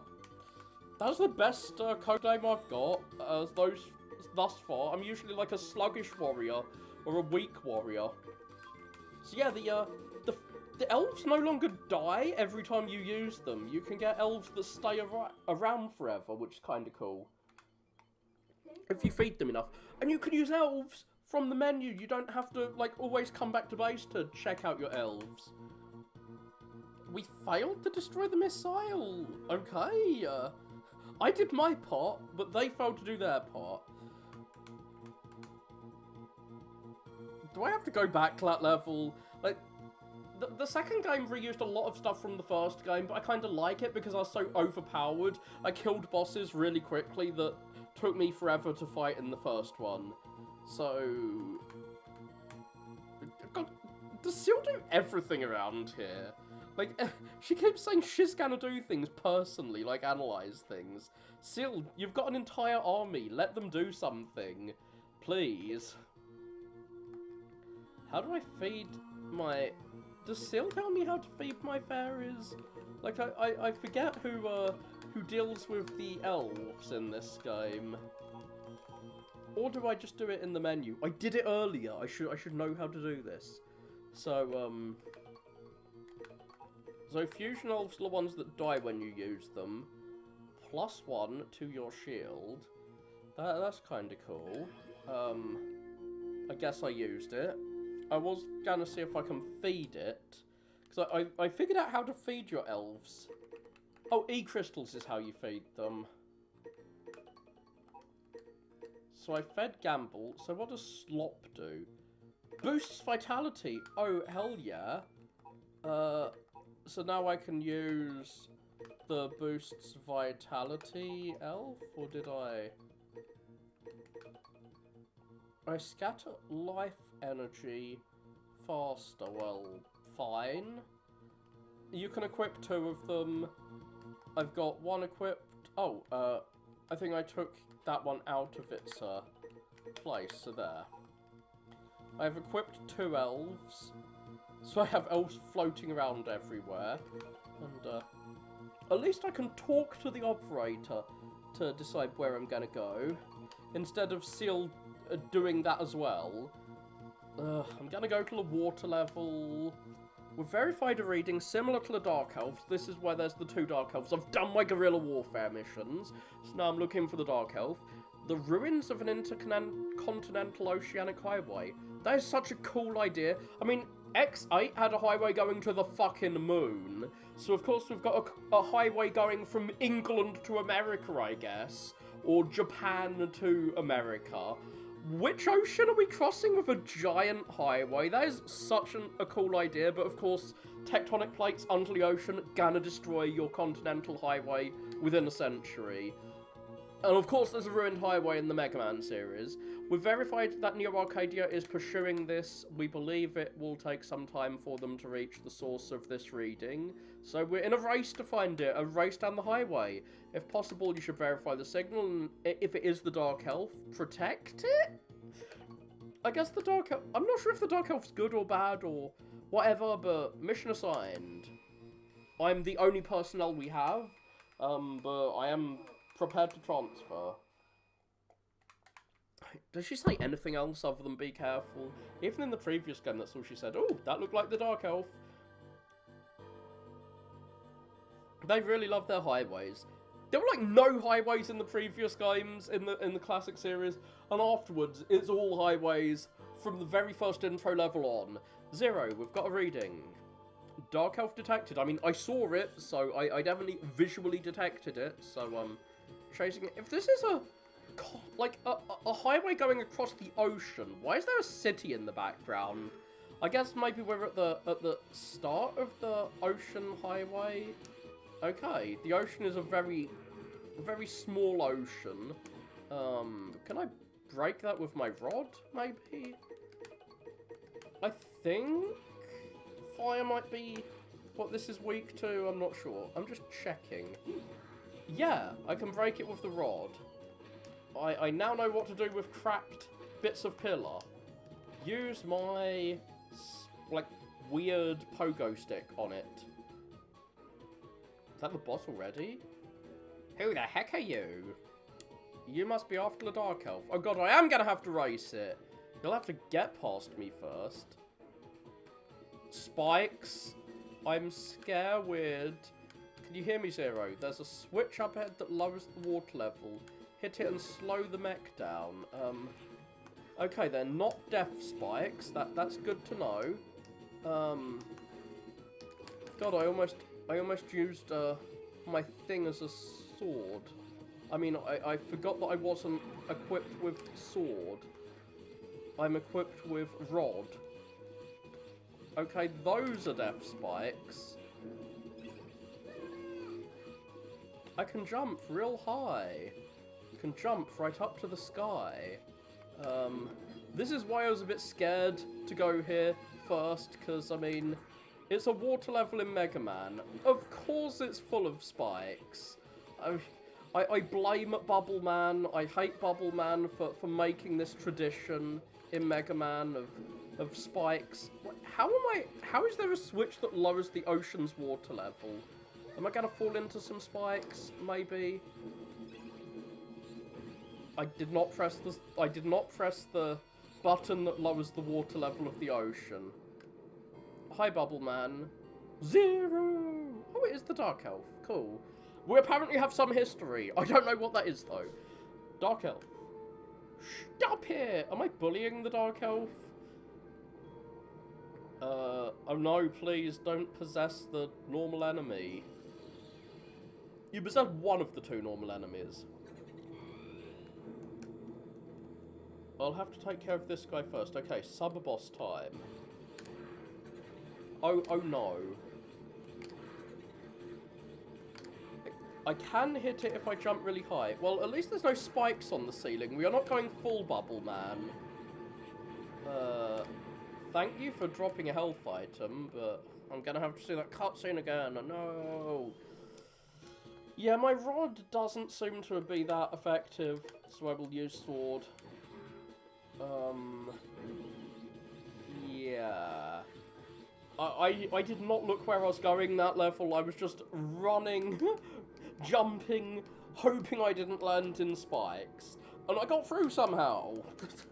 That's the best codename I've got, thus far. I'm usually like a sluggish warrior, or a weak warrior. So yeah, the elves no longer die every time you use them. You can get elves that stay around forever, which is kind of cool. If you feed them enough. And you can use elves from the menu. You don't have to, like, always come back to base to check out your elves. We failed to destroy the missile. Okay, I did my part, but they failed to do their part. Do I have to go back to that level? Like, the second game reused a lot of stuff from the first game, but I kind of like it because I was so overpowered. I killed bosses really quickly that took me forever to fight in the first one. So... God, does Seal do everything around here? Like, she keeps saying she's gonna do things personally, like analyze things. Seal, you've got an entire army. Let them do something. Please. How do I feed my... Does Seal tell me how to feed my fairies? Like, I forget who deals with the elves in this game. Or do I just do it in the menu? I did it earlier. I should know how to do this. So, So fusion elves are the ones that die when you use them. +1 to your shield. That's kind of cool. I guess I used it. I was gonna see if I can feed it. Because I figured out how to feed your elves. Oh, E-crystals is how you feed them. So I fed Gamble. So what does Slop do? Boosts vitality. Oh, hell yeah. So now I can use the boosts vitality elf, or did I scatter life energy faster. Well, fine. You can equip 2 of them. I've got 1 equipped. Oh, I think I took that one out of its place, so there. I have equipped 2 elves. So I have elves floating around everywhere. And, at least I can talk to the operator to decide where I'm gonna go. Instead of Seal doing that as well. I'm gonna go to the water level. We've verified a reading similar to the Dark Elves. This is where there's the 2 Dark Elves. I've done my guerrilla warfare missions, so now I'm looking for the Dark Elf. The ruins of an intercontinental oceanic highway. That is such a cool idea. I mean, X8 had a highway going to the fucking moon. So of course we've got a highway going from England to America, I guess. Or Japan to America. Which ocean are we crossing with a giant highway? That is such a cool idea, but of course, tectonic plates under the ocean gonna destroy your continental highway within a century. And of course, there's a ruined highway in the Mega Man series. We've verified that Neo Arcadia is pursuing this. We believe it will take some time for them to reach the source of this reading. So we're in a race to find it, a race down the highway. If possible, you should verify the signal, and if it is the Dark Elf, protect it? I guess the Dark Elf... I'm not sure if the Dark Elf's good or bad or whatever, but mission assigned. I'm the only personnel we have, but I am prepared to transfer. Does she say anything else other than be careful? Even in the previous game, that's all she said. Oh, that looked like the Dark Elf. They really love their highways. There were like no highways in the previous games in the classic series, and afterwards it's all highways from the very first intro level on. 0, we've got a reading. Dark Elf detected. I mean, I saw it, so I definitely visually detected it. So chasing it. If this is a highway going across the ocean, why is there a city in the background? I guess maybe we're at the start of the ocean highway. Okay, the ocean is a very small ocean. Can I break that with my rod, maybe? I think fire might be what this is weak to, I'm not sure. I'm just checking. Yeah, I can break it with the rod. I now know what to do with cracked bits of pillar. Use my, like, weird pogo stick on it. Is that the boss already? Who the heck are you? You must be after the Dark Elf. Oh god, I am gonna have to race it. You'll have to get past me first. Spikes. I'm scared. Can you hear me, 0? There's a switch up ahead that lowers the water level. Hit it and slow the mech down. Okay, they're not death spikes. That's good to know. God, I almost used my thing as a sword. I mean, I forgot that I wasn't equipped with sword. I'm equipped with rod. Okay, those are death spikes. I can jump real high. Can jump right up to the sky. This is why I was a bit scared to go here first, because, I mean, it's a water level in Mega Man. Of course it's full of spikes. I blame Bubble Man. I hate Bubble Man for making this tradition in Mega Man of spikes. How is there a switch that lowers the ocean's water level? Am I gonna fall into some spikes? Maybe. I did not press the button that lowers the water level of the ocean. Hi, Bubble Man. 0! Oh, it is the Dark Elf. Cool. We apparently have some history. I don't know what that is, though. Dark Elf. Stop here! Am I bullying the Dark Elf? Oh no, please don't possess the normal enemy. You possess one of the 2 normal enemies. I'll have to take care of this guy first. Okay, sub-boss time. Oh no. I can hit it if I jump really high. Well, at least there's no spikes on the ceiling. We are not going full Bubble Man. Thank you for dropping a health item, but I'm gonna have to see that cutscene again. No. Yeah, my rod doesn't seem to be that effective, so I will use sword. I did not look where I was going that level. I was just running, jumping, hoping I didn't land in spikes. And I got through somehow.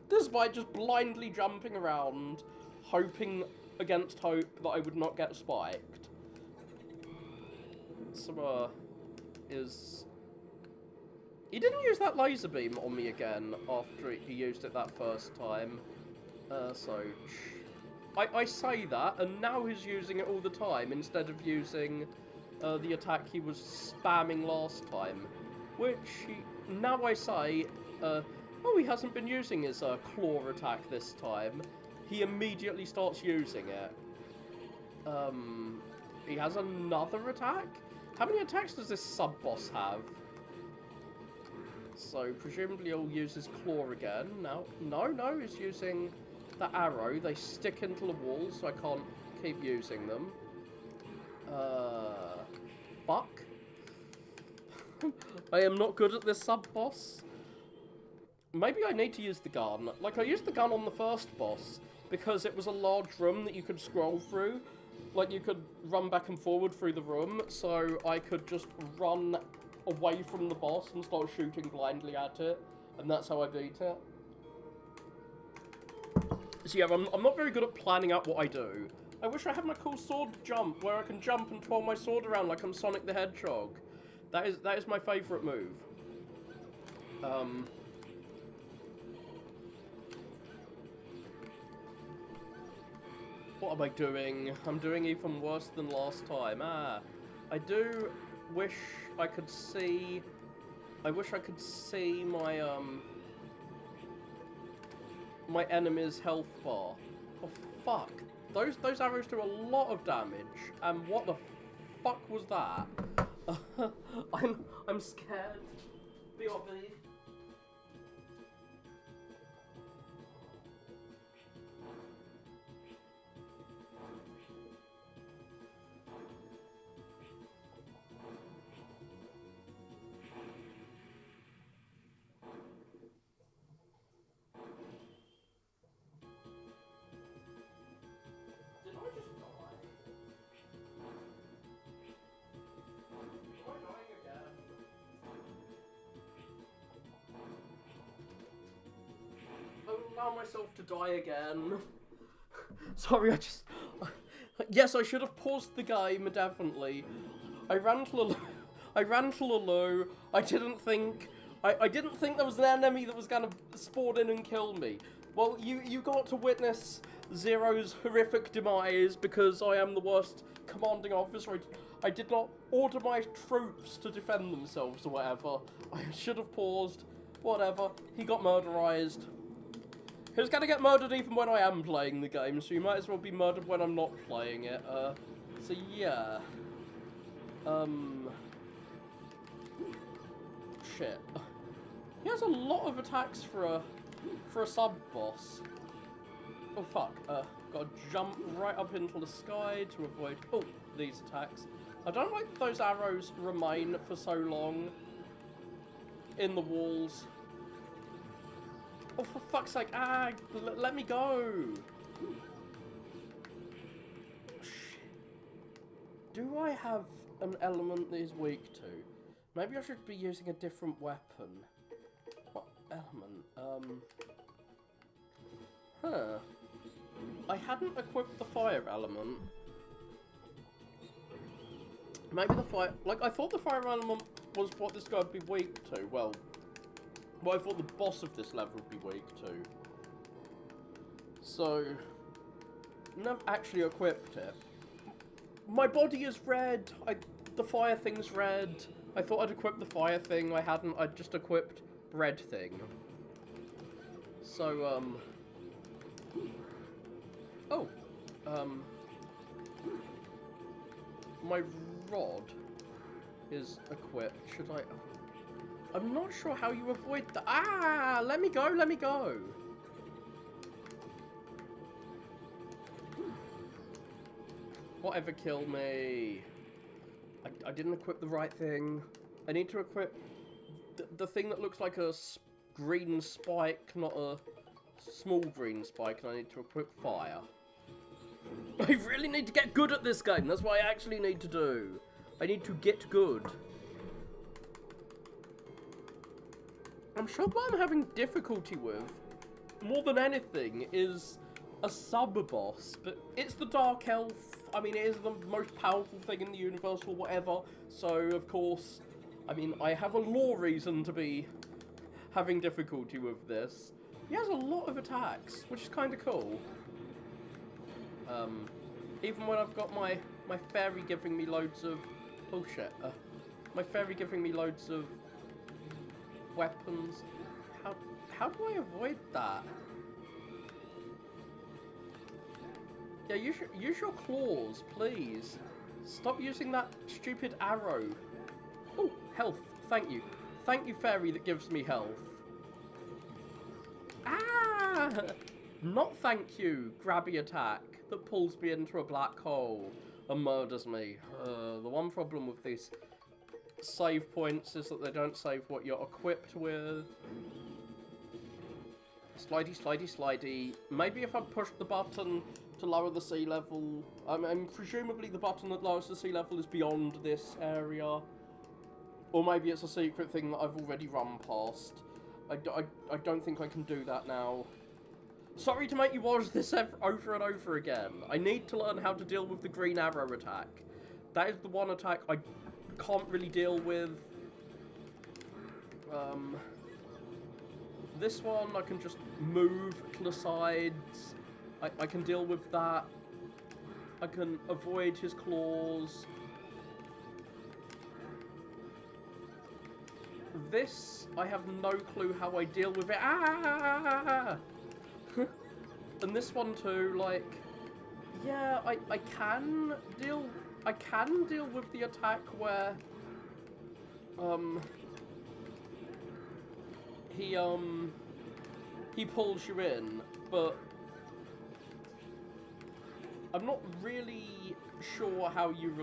Despite just blindly jumping around, hoping against hope that I would not get spiked. So, he didn't use that laser beam on me again after he used it that first time. I say that, and now he's using it all the time instead of using the attack he was spamming last time. Which, now I say, oh, he hasn't been using his claw attack this time. He immediately starts using it. He has another attack? How many attacks does this sub-boss have? So, presumably he'll use his claw again. No, he's using the arrow. They stick into the wall, so I can't keep using them. Fuck. I am not good at this sub-boss. Maybe I need to use the gun. Like, I used the gun on the first boss, because it was a large room that you could scroll through. Like, you could run back and forward through the room, so I could just run away from the boss and start shooting blindly at it, and that's how I beat it. So yeah, I'm not very good at planning out what I do. I wish I had my cool sword jump, where I can jump and twirl my sword around like I'm Sonic the Hedgehog. That is my favourite move. What am I doing? I'm doing even worse than last time. I do wish I could see... I wish I could see my, my enemy's health bar. Oh, fuck. Those arrows do a lot of damage. And what the fuck was that? I'm scared. B.O.B. Allow myself to die again. Sorry, yes, I should have paused the game, definitely. I ran to Lulu. I didn't think there was an enemy that was gonna spawn in and kill me. Well, you got to witness Zero's horrific demise because I am the worst commanding officer. I did not order my troops to defend themselves or whatever. I should have paused. Whatever. He got murderized. Who's gonna get murdered even when I am playing the game, so you might as well be murdered when I'm not playing it. So yeah. Shit. He has a lot of attacks for a sub-boss. Oh fuck, gotta jump right up into the sky to avoid, these attacks. I don't like those arrows remain for so long in the walls. Oh, for fuck's sake, let me go! Do I have an element that is weak to? Maybe I should be using a different weapon. What element? I hadn't equipped the fire element. Maybe the fire... Like, I thought the fire element was what this guy would be weak to. Well, I thought the boss of this level would be weak to. So, never actually equipped it. My body is red. The fire thing's red. I thought I'd equip the fire thing. I hadn't. I just equipped red thing. So, my rod is equipped. Should I... I'm not sure how you avoid that. Let me go, let me go. Whatever, kill me. I didn't equip the right thing. I need to equip the thing that looks like a green spike, not a small green spike, and I need to equip fire. I really need to get good at this game. That's what I actually need to do. I need to get good. I'm sure what I'm having difficulty with, more than anything, is a sub-boss. But it's the Dark Elf. I mean, it is the most powerful thing in the universe or whatever. So, of course, I mean, I have a lore reason to be having difficulty with this. He has a lot of attacks, which is kind of cool. Even when I've got my fairy giving me loads of... Oh shit. My fairy giving me loads of weapons. How do I avoid that? Yeah, use your claws, please. Stop using that stupid arrow. Oh, health. Thank you. Thank you, fairy that gives me health. Ah! Not thank you, grabby attack that pulls me into a black hole and murders me. The one problem with these save points is that they don't save what you're equipped with. Slidey, slidey, slidey. Maybe if I push the button to lower the sea level... I mean, presumably the button that lowers the sea level is beyond this area. Or maybe it's a secret thing that I've already run past. I don't think I can do that now. Sorry to make you watch this over and over again. I need to learn how to deal with the green arrow attack. That is the one attack I can't really deal with. This one I can just move to the sides. I can deal with that. I can avoid his claws. This, I have no clue how I deal with it. Ah! And this one too, like, yeah, I can deal with the attack where he pulls you in, but I'm not really sure how you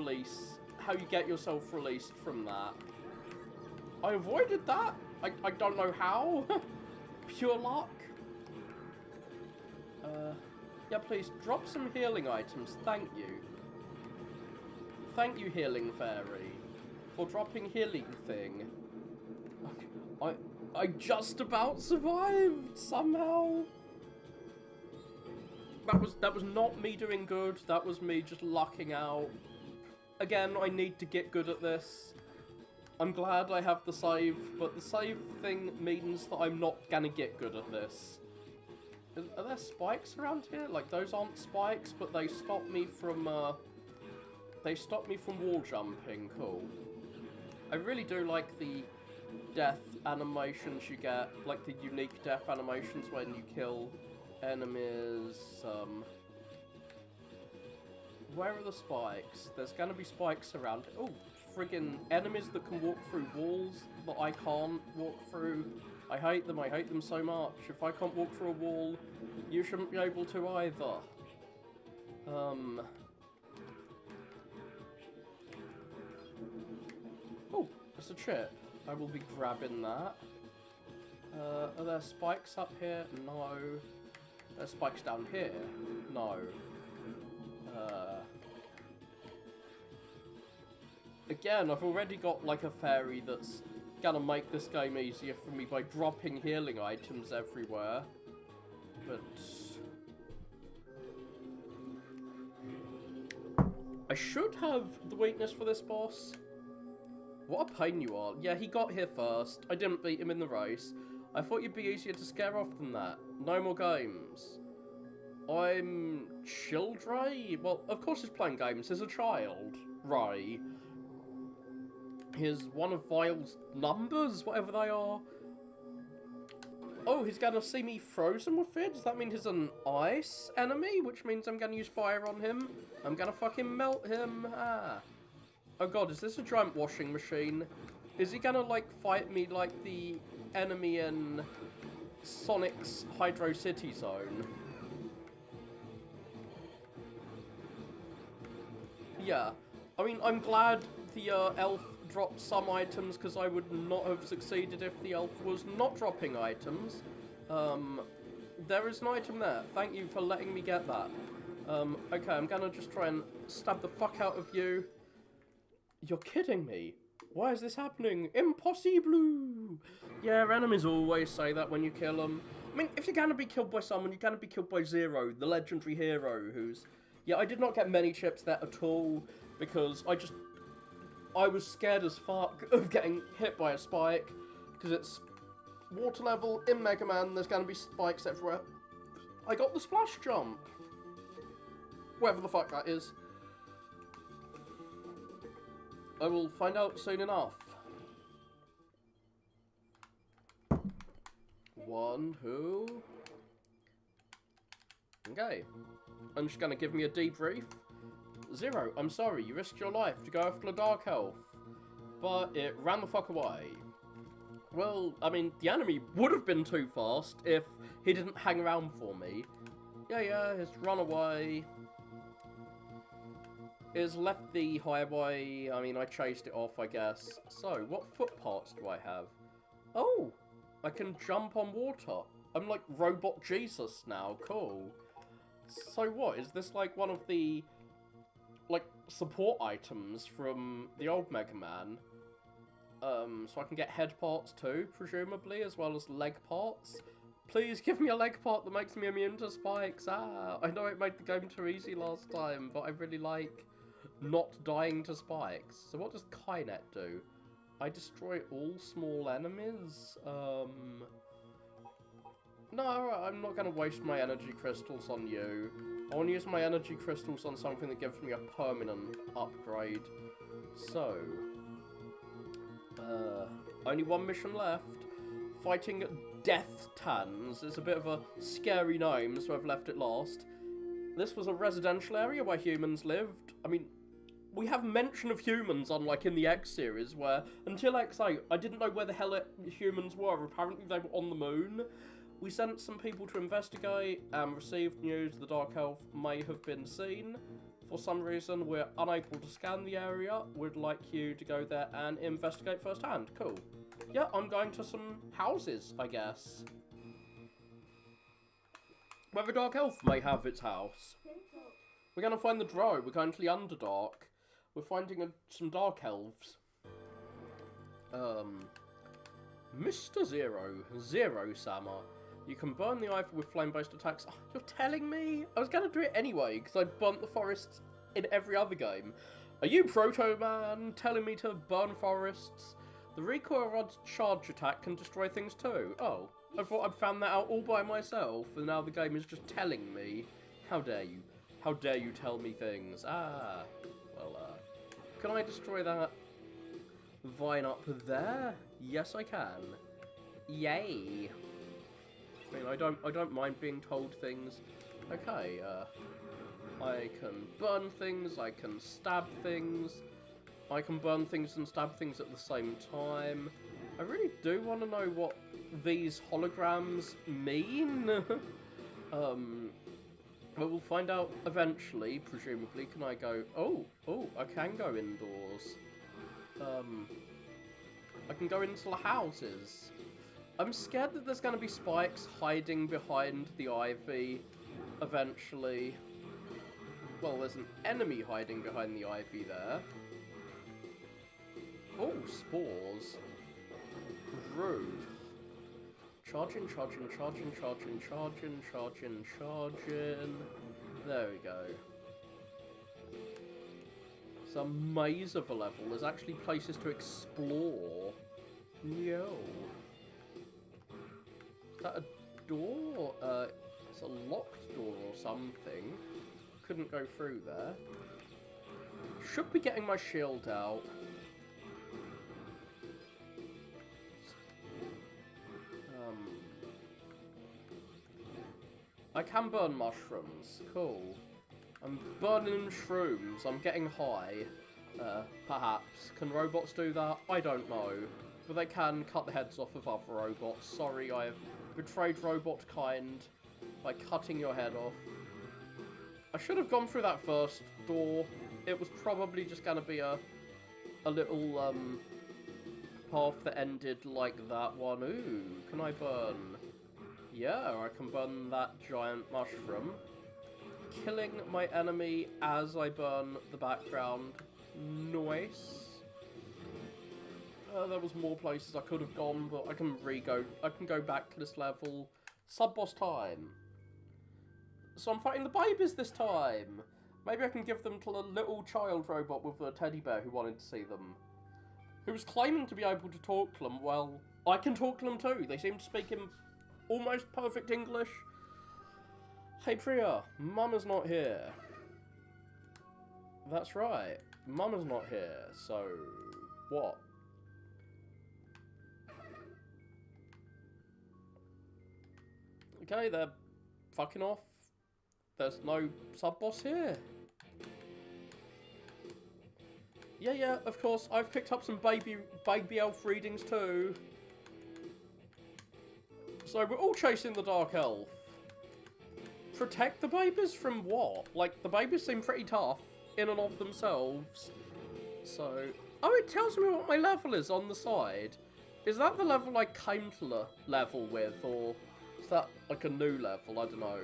get yourself released from that. I avoided that. I don't know how. Pure luck. Yeah, please, drop some healing items, thank you. Thank you, healing fairy, for dropping healing thing. I just about survived, somehow. That was not me doing good, that was me just lucking out. Again, I need to get good at this. I'm glad I have the save, but the save thing means that I'm not gonna get good at this. Are there spikes around here? Like, those aren't spikes, but they stop me from wall jumping. Cool. I really do like the death animations you get, like the unique death animations when you kill enemies. Where are the spikes? There's gonna be spikes around. Oh, friggin' enemies that can walk through walls that I can't walk through. I hate them so much. If I can't walk through a wall, you shouldn't be able to either. Oh, it's a chip. I will be grabbing that. Are there spikes up here? No. There's spikes down here? No. Again, I've already got like a fairy that's gonna make this game easier for me by dropping healing items everywhere. But I should have the weakness for this boss. What a pain you are. Yeah, he got here first. I didn't beat him in the race. I thought you'd be easier to scare off than that. No more games. I'm Childray? Well, of course he's playing games. He's a child. Ray. He's one of Vile's numbers, whatever they are. Oh, he's gonna see me frozen with it? Does that mean he's an ice enemy? Which means I'm gonna use fire on him. I'm gonna fucking melt him. Ah. Oh god, is this a giant washing machine? Is he gonna, like, fight me like the enemy in Sonic's Hydro City Zone? Yeah. I mean, I'm glad the elf dropped some items, because I would not have succeeded if the elf was not dropping items. There is an item there. Thank you for letting me get that. Okay, I'm gonna just try and stab the fuck out of you. You're kidding me. Why is this happening? Impossible! Yeah, enemies always say that when you kill them. I mean, if you're gonna be killed by someone, you're gonna be killed by Zero, the legendary hero, who's... Yeah, I did not get many chips there at all, because I was scared as fuck of getting hit by a spike, because it's water level in Mega Man, there's gonna be spikes everywhere. I got the splash jump. Whatever the fuck that is. I will find out soon enough. 1, 2... Okay. I'm just gonna give me a debrief. Zero, I'm sorry, you risked your life to go after the Dark Elf. But it ran the fuck away. Well, I mean, the enemy would have been too fast if he didn't hang around for me. Yeah, he's run away. He's left the highway. I mean, I chased it off, I guess. So, what foot parts do I have? Oh, I can jump on water. I'm like Robot Jesus now. Cool. So what, is this like one of the, like, support items from the old Mega Man? So I can get head parts too, presumably, as well as leg parts. Please give me a leg part that makes me immune to spikes. Ah, I know it made the game too easy last time, but I really like not dying to spikes. So what does Kynet do? I destroy all small enemies? No, I'm not going to waste my energy crystals on you. I want to use my energy crystals on something that gives me a permanent upgrade. So, only one mission left. Fighting Death Tans is a bit of a scary name, so I've left it last. This was a residential area where humans lived. I mean, we have mention of humans, unlike in the X series, where until X8, I didn't know where the hell humans were. Apparently they were on the moon. We sent some people to investigate and received news the Dark Elf may have been seen. For some reason, we're unable to scan the area. We'd like you to go there and investigate firsthand. Cool. Yeah, I'm going to some houses, I guess. Where the Dark Elf may have its house. We're going to find the Drow. We're going to the Underdark. We're finding some Dark Elves. Mr. Zero-sama. You can burn the Eiffel with flame-based attacks. Oh, you're telling me? I was going to do it anyway, because I burnt the forests in every other game. Are you Proto Man telling me to burn forests? The recoil rod's charge attack can destroy things too. Oh, I thought I'd found that out all by myself, and now the game is just telling me. How dare you? How dare you tell me things? Ah, well, can I destroy that vine up there? Yes, I can. Yay. I mean, I don't mind being told things. Okay, I can burn things, I can stab things, I can burn things and stab things at the same time. I really do want to know what these holograms mean. But we'll find out eventually, presumably. Can I go... Oh, I can go indoors. I can go into the houses. I'm scared that there's going to be spikes hiding behind the ivy eventually. Well, there's an enemy hiding behind the ivy there. Oh, spores. Rude. Charging. There we go. It's a maze of a level. There's actually places to explore. Yo. Is that a door? It's a locked door or something. Couldn't go through there. Should be getting my shield out. I can burn mushrooms. Cool. I'm burning shrooms. I'm getting high. Perhaps. Can robots do that? I don't know. But they can cut the heads off of other robots. Sorry, I have betrayed robot kind by cutting your head off. I should have gone through that first door. It was probably just going to be a little path that ended like that one. Ooh, can I burn? Yeah, I can burn that giant mushroom. killing my enemy as I burn the background. Nice. There was more places I could have gone, but I can go back to this level. Sub-boss time. So I'm fighting the babies this time. Maybe I can give them to the little child robot with a teddy bear who wanted to see them. Who was claiming to be able to talk to them. Well, I can talk to them too. They seem to speak in almost perfect English. Hey Priya, Mama's not here. That's right, Mama's not here, so what? Okay, they're fucking off. There's no sub-boss here. Yeah, of course, I've picked up some baby elf readings too. So we're all chasing the Dark Elf. Protect the babies from what? Like, the babies seem pretty tough in and of themselves. So... Oh, it tells me what my level is on the side. Is that the level I came to the level with, or is that like a new level? I don't know.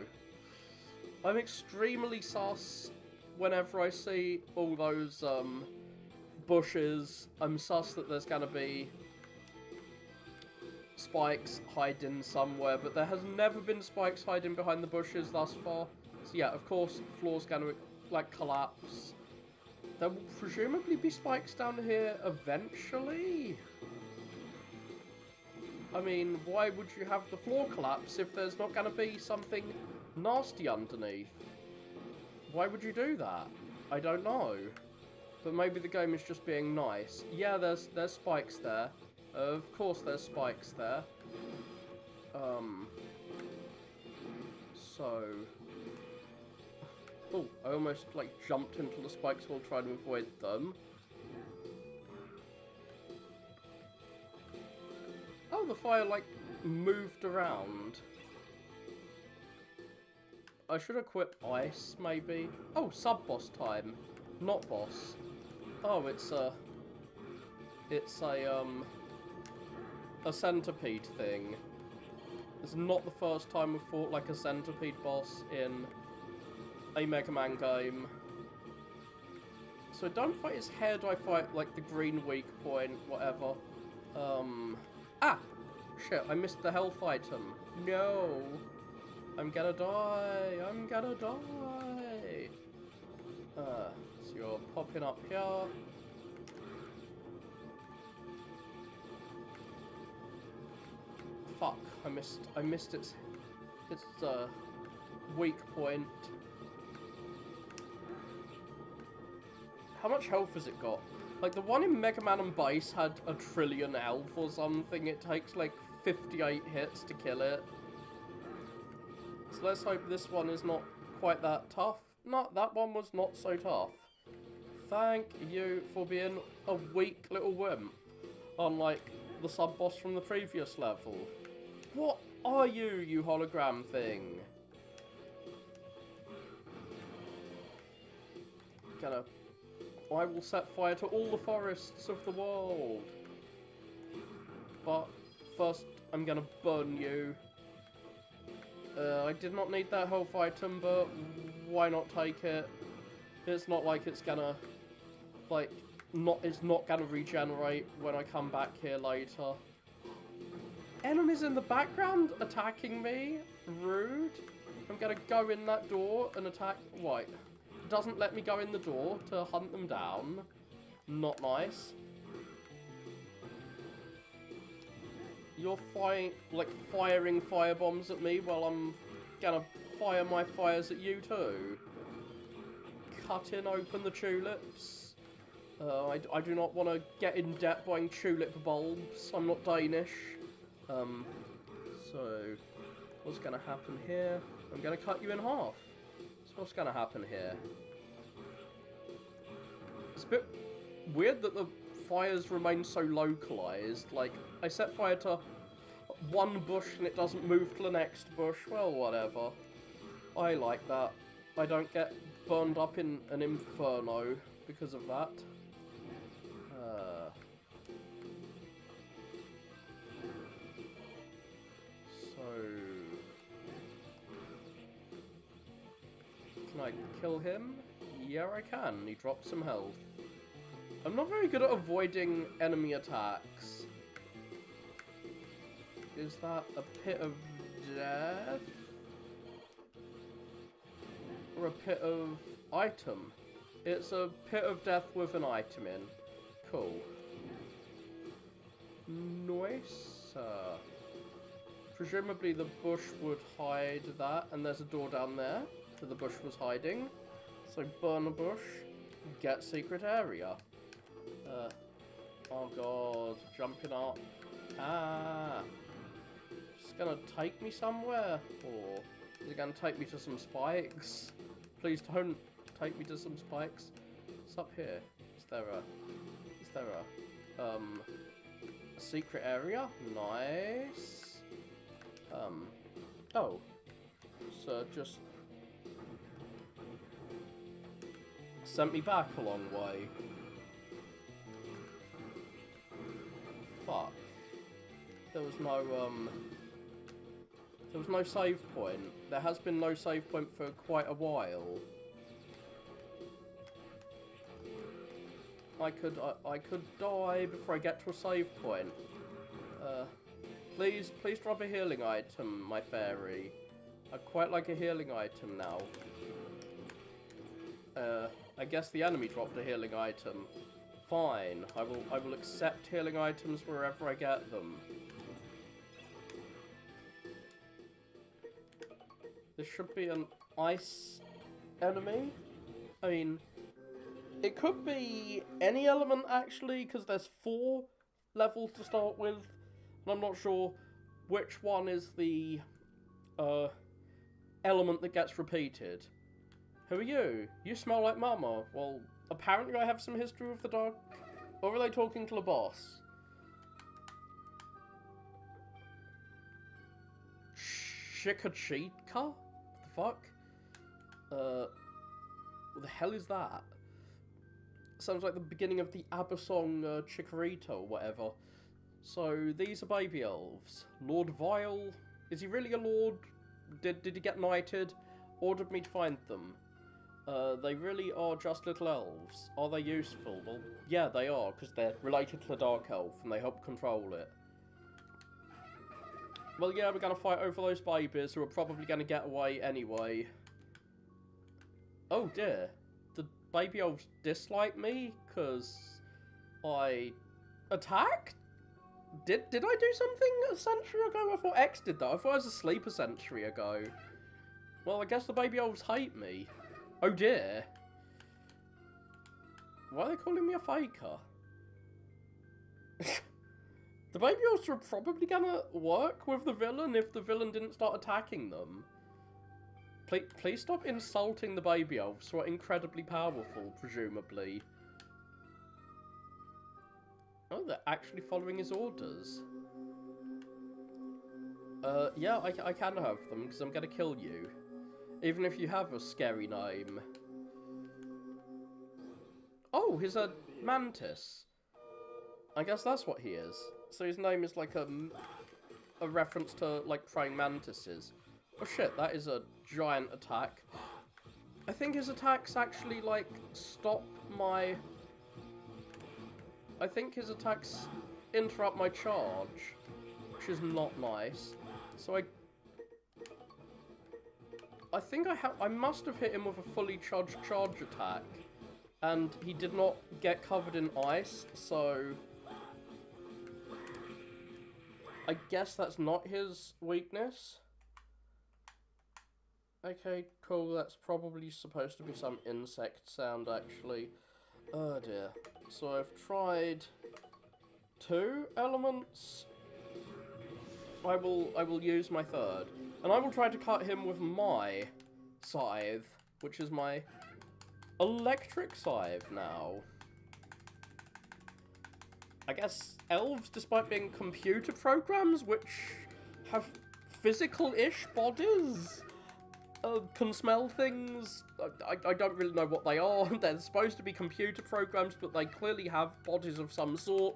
I'm extremely sus whenever I see all those bushes. I'm sus that there's gonna be spikes hiding somewhere, but there has never been spikes hiding behind the bushes thus far. So yeah, of course, floor's gonna like collapse. There will presumably be spikes down here eventually. I mean, why would you have the floor collapse if there's not gonna be something nasty underneath? Why would you do that? I don't know. But maybe the game is just being nice. Yeah, there's spikes there. Of course there's spikes there. So... Oh, I almost, like, jumped into the spikes while trying to avoid them. Oh, the fire, like, moved around. I should equip ice, maybe. Oh, sub-boss time. Not boss. Oh, it's a centipede thing. It's not the first time we've fought like a centipede boss in a Mega Man game. So I don't fight his head, I fight like the green weak point, whatever. Ah! Shit, I missed the health item. No! I'm gonna die! I'm gonna die! So you're popping up here. Fuck, I missed its weak point. How much health has it got? Like, the one in Mega Man and Base had 1 trillion health or something. It takes, like, 58 hits to kill it. So let's hope this one is not quite that tough. No, that one was not so tough. Thank you for being a weak little wimp. Unlike the sub-boss from the previous level. What are you, you hologram thing? I will set fire to all the forests of the world. But first, I'm gonna burn you. I did not need that health item, but why not take it? It's not like it's gonna, like, it's not gonna regenerate when I come back here later. Enemies in the background attacking me? Rude. I'm gonna go in that door and attack. Wait. Doesn't let me go in the door to hunt them down. Not nice. You're firing firebombs at me while I'm gonna fire my fires at you too. Cutting open the tulips. I do not want to get in debt buying tulip bulbs. I'm not Danish. So what's gonna happen here? I'm gonna cut you in half. So what's gonna happen here? It's a bit weird that the fires remain so localized. Like, I set fire to one bush and it doesn't move to the next bush. Well, whatever. I like that. I don't get burned up in an inferno because of that. Can I kill him? Yeah, I can. He dropped some health. I'm not very good at avoiding enemy attacks. Is that a pit of death? Or a pit of item? It's a pit of death with an item in. Cool. Nice. Presumably the bush would hide that, and there's a door down there that the bush was hiding. So burn a bush, get secret area. Oh god, jumping up. Ah. It's gonna take me somewhere? Or is it gonna take me to some spikes? Please don't take me to some spikes. What's up here? Is there a secret area? Nice. Oh. So just sent me back a long way. Fuck. There was no save point. There has been no save point for quite a while. I could die before I get to a save point. Please drop a healing item, my fairy. I'd quite like a healing item now. I guess the enemy dropped a healing item. Fine. I will accept healing items wherever I get them. This should be an ice enemy. I mean, it could be any element actually, because there's 4 levels to start with, and I'm not sure which one is the element that gets repeated. Who are you? You smell like mama. Well, apparently I have some history with the dog. Or are they talking to the boss? Shikachika? What the fuck? What the hell is that? Sounds like the beginning of the ABBA song Chikorita or whatever. So, these are baby elves. Lord Vile? Is he really a lord? Did he get knighted? Ordered me to find them. They really are just little elves. Are they useful? Well, yeah, they are, because they're related to the Dark Elf, and they help control it. Well, yeah, we're going to fight over those babies, who are probably going to get away anyway. Oh, dear. The baby elves dislike me, because I attacked? Did I do something a century ago? I thought X did that. I thought I was asleep a century ago. Well, I guess the baby elves hate me. Oh dear. Why are they calling me a faker? The baby elves are probably gonna work with the villain if the villain didn't start attacking them. Please stop insulting the baby elves, who are incredibly powerful, presumably. Oh, they're actually following his orders. Yeah, I can have them, because I'm gonna kill you. Even if you have a scary name. Oh, he's a mantis. I guess that's what he is. So his name is like a reference to, like, praying mantises. Oh shit, that is a giant attack. I think his attacks actually, like, stop my... I think his attacks interrupt my charge, which is not nice. So I think I must have hit him with a fully charged charge attack, and he did not get covered in ice, so I guess that's not his weakness. Okay, cool, that's probably supposed to be some insect sound, actually. Oh dear. So I've tried 2 elements. I will use my 3rd. And I will try to cut him with my scythe, which is my electric scythe now. I guess elves, despite being computer programs, which have physical-ish bodies, can smell things. I don't really know what they are. They're supposed to be computer programs, but they clearly have bodies of some sort.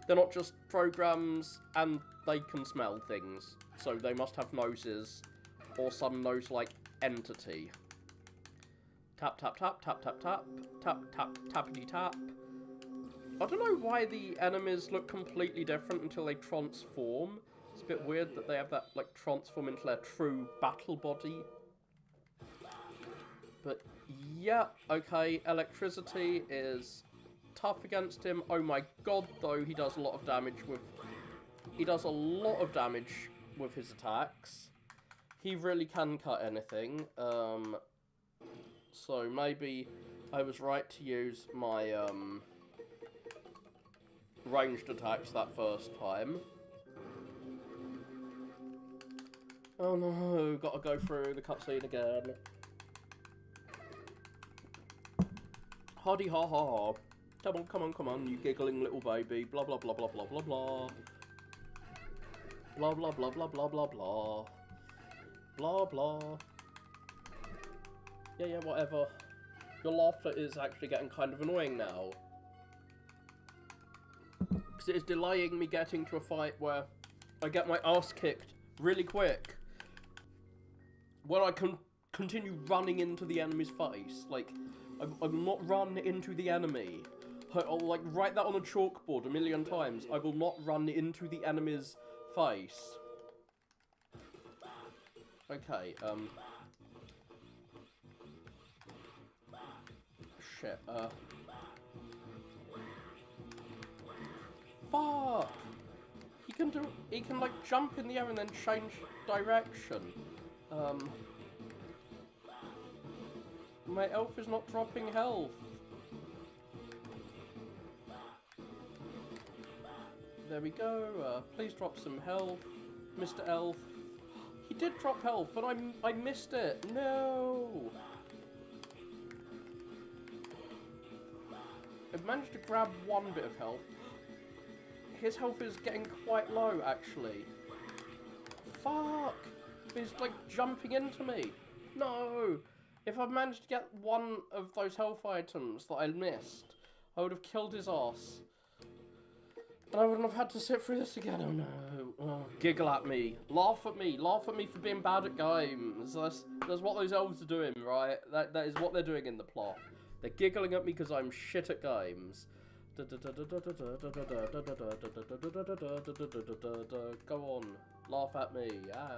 They're not just programs, and they can smell things. So they must have noses, or some nose-like entity. Tap, tap, tap, tap, tap, tap, tap, tap, tappity tap. I don't know why the enemies look completely different until they transform. It's a bit weird that they have that, like, transform into their true battle body. But, yeah, okay, electricity is tough against him. Oh my god, though, he does a lot of damage with... He does a lot of damage with his attacks. He really can cut anything. So maybe I was right to use my, ranged attacks that first time. Oh no, gotta go through the cutscene again. Hardy ha ha ha. Come on, come on, come on, you giggling little baby. Blah blah blah blah blah blah blah. Blah blah blah blah blah blah blah. Blah blah. Yeah, yeah, whatever. Your laughter is actually getting kind of annoying now. Because it is delaying me getting to a fight where I get my ass kicked really quick. Where I can continue running into the enemy's face. Like, I will not run into the enemy. I'll, like, write that on a chalkboard a million times. I will not run into the enemy's face. Okay, shit, fuck! He can, like, jump in the air and then change direction. My elf is not dropping health. There we go, please drop some health, Mr. Elf. He did drop health, but I missed it. No! I've managed to grab one bit of health. His health is getting quite low, actually. Fuck! He's, like, jumping into me. No! If I'd managed to get one of those health items that I missed, I would have killed his ass. And I wouldn't have had to sit through this again. Oh no. Oh, giggle at me. Laugh at me. Laugh at me for being bad at games. That's what those elves are doing, right? That is what they're doing in the plot. They're giggling at me because I'm shit at games. Go on. Laugh at me. Ah.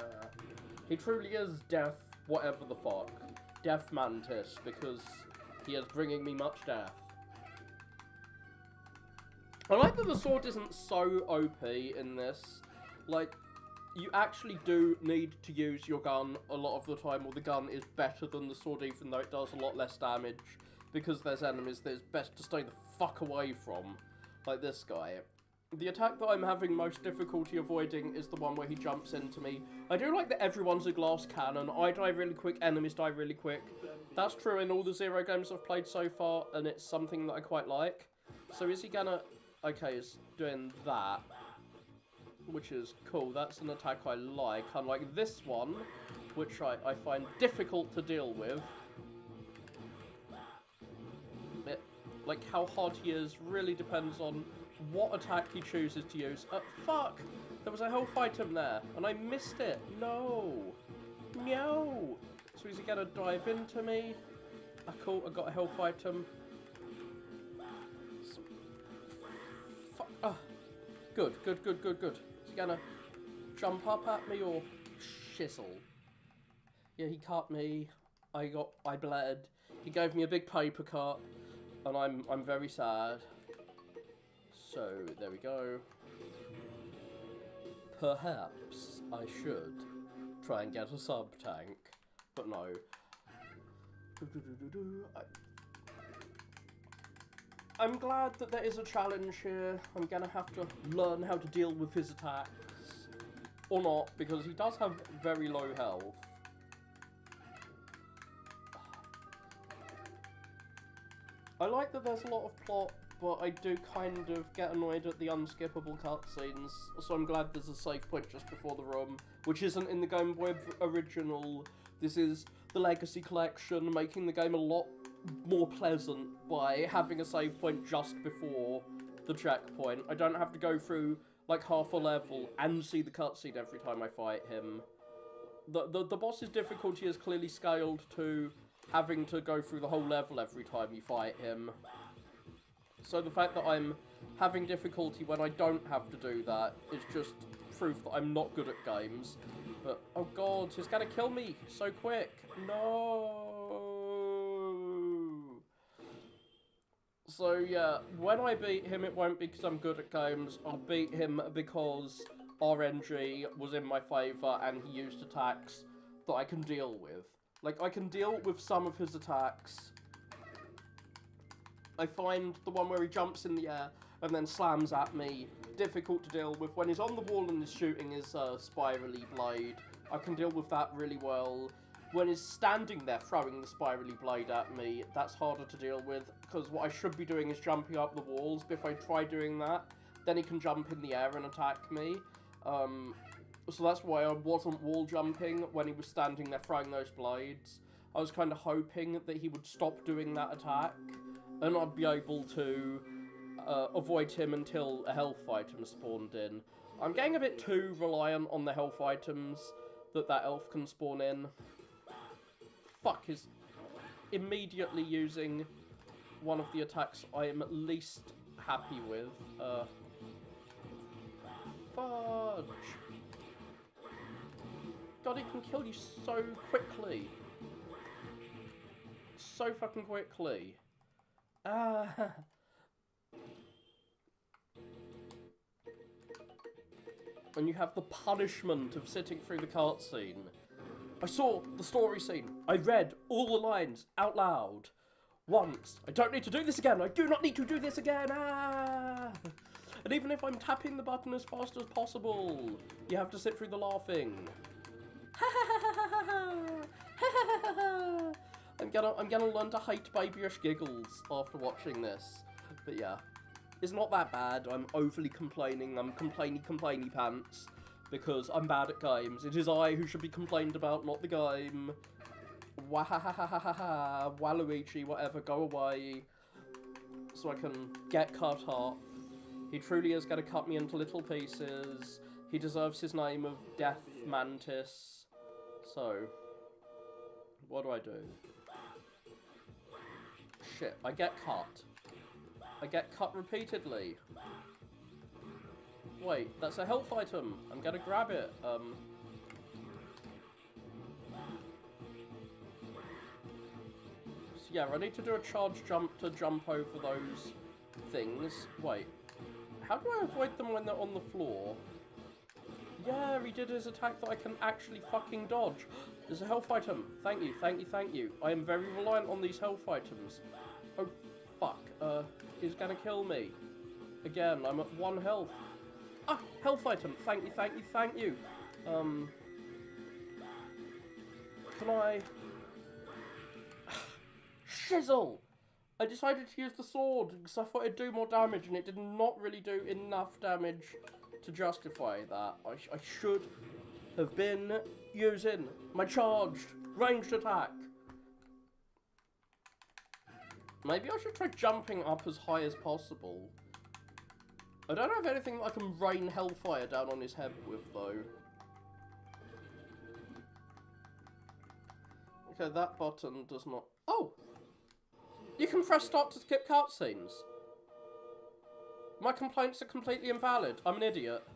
He truly is death, whatever the fuck. Death Mantis, because he is bringing me much death. I like that the sword isn't so OP in this. Like, you actually do need to use your gun a lot of the time, or the gun is better than the sword even though it does a lot less damage. Because there's enemies that it's best to stay the fuck away from. Like this guy. The attack that I'm having most difficulty avoiding is the one where he jumps into me. I do like that everyone's a glass cannon. I die really quick, enemies die really quick. That's true in all the Zero games I've played so far, and it's something that I quite like. So is he gonna... Okay, he's doing that. Which is cool. That's an attack I like. Unlike this one, which I find difficult to deal with. Like, how hard he is really depends on what attack he chooses to use. Fuck! There was a health item there, and I missed it. No! No! So is he gonna dive into me? Cool, I got a health item. Fuck. Good, good, good, good, good. Is he gonna jump up at me or shizzle? Yeah, he cut me. I bled. He gave me a big paper cut. And I'm very sad. So, there we go. Perhaps I should try and get a sub-tank. But no. I'm glad that there is a challenge here. I'm gonna have to learn how to deal with his attacks. Or not, because he does have very low health. I like that there's a lot of plot, but I do kind of get annoyed at the unskippable cutscenes, so I'm glad there's a save point just before the room, which isn't in the Game Boy original. This is the Legacy Collection, making the game a lot more pleasant by having a save point just before the checkpoint. I don't have to go through, like, half a level and see the cutscene every time I fight him. The boss's difficulty is clearly scaled to having to go through the whole level every time you fight him. So the fact that I'm having difficulty when I don't have to do that is just proof that I'm not good at games. But, oh god, he's gonna kill me so quick. No. So yeah, when I beat him, it won't be because I'm good at games. I'll beat him because RNG was in my favour and he used attacks that I can deal with. Like, I can deal with some of his attacks. I find the one where he jumps in the air and then slams at me difficult to deal with. When he's on the wall and is shooting his spirally blade, I can deal with that really well. When he's standing there throwing the spirally blade at me, that's harder to deal with, because what I should be doing is jumping up the walls, but if I try doing that, then he can jump in the air and attack me. So that's why I wasn't wall jumping when he was standing there throwing those blades. I was kind of hoping that he would stop doing that attack, and I'd be able to avoid him until a health item spawned in. I'm getting a bit too reliant on the health items that elf can spawn in. Fuck, is immediately using one of the attacks I am least happy with. Fudge. God, he can kill you so quickly. So fucking quickly. And you have the punishment of sitting through the cutscene. I saw the story scene. I read all the lines out loud. Once. I don't need to do this again. I do not need to do this again. And even if I'm tapping the button as fast as possible, you have to sit through the laughing. I'm gonna learn to hate babyish giggles after watching this. But yeah, it's not that bad. I'm overly complaining. I'm complainy pants because I'm bad at games. It is I who should be complained about, not the game. Wahahahaha, Waluigi, whatever, go away. So I can get cut up. He truly is gonna cut me into little pieces. He deserves his name of Death Mantis. So, what do I do? Shit, I get cut. I get cut repeatedly. Wait, that's a health item. I'm gonna grab it. So yeah, I need to do a charge jump to jump over those things. Wait, how do I avoid them when they're on the floor? Yeah, he did his attack that I can actually fucking dodge. There's a health item. Thank you, thank you, thank you. I am very reliant on these health items. Oh, fuck. He's gonna kill me. Again, I'm at 1 health. Ah, health item. Thank you, thank you, thank you. Can I... Shizzle! I decided to use the sword because I thought it'd do more damage, and it did not really do enough damage to justify that. I should have been using my charged ranged attack. Maybe I should try jumping up as high as possible. I don't have anything that I can rain hellfire down on his head with, though. Okay, that button does not... Oh! You can press start to skip cutscenes. My complaints are completely invalid. I'm an idiot.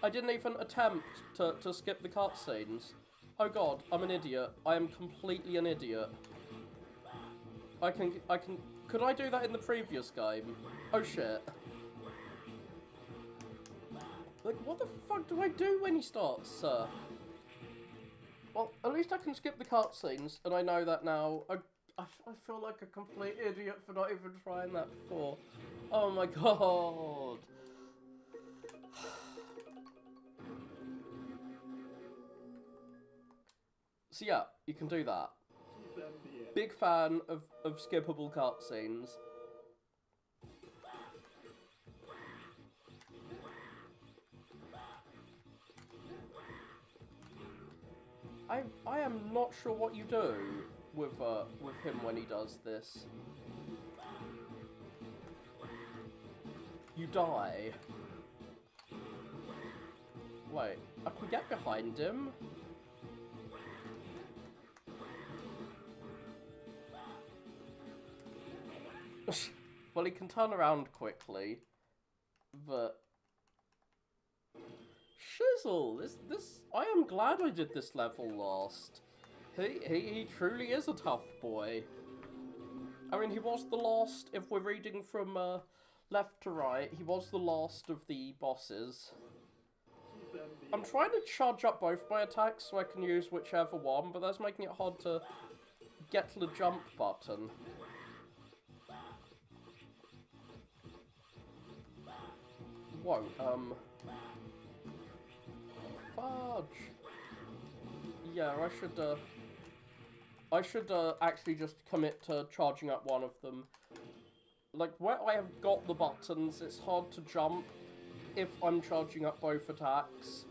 I didn't even attempt to skip the cutscenes. Oh god, I'm an idiot. I am completely an idiot. Could I do that in the previous game? Oh shit. Like, what the fuck do I do when he starts, Well, at least I can skip the cutscenes, and I know that now. I feel like a complete idiot for not even trying that before. Oh my god. So yeah, you can do that. Big fan of skippable cutscenes. I am not sure what you do with him when he does this. You die. Wait, I can get behind him? Well, he can turn around quickly, but... Shizzle! I am glad I did this level last. He truly is a tough boy. I mean, he was the last, if we're reading from left to right, he was the last of the bosses. I'm trying to charge up both my attacks so I can use whichever one, but that's making it hard to get to the jump button. Whoa, fudge. Yeah, I should actually just commit to charging up one of them. Like, where I have got the buttons, it's hard to jump if I'm charging up both attacks.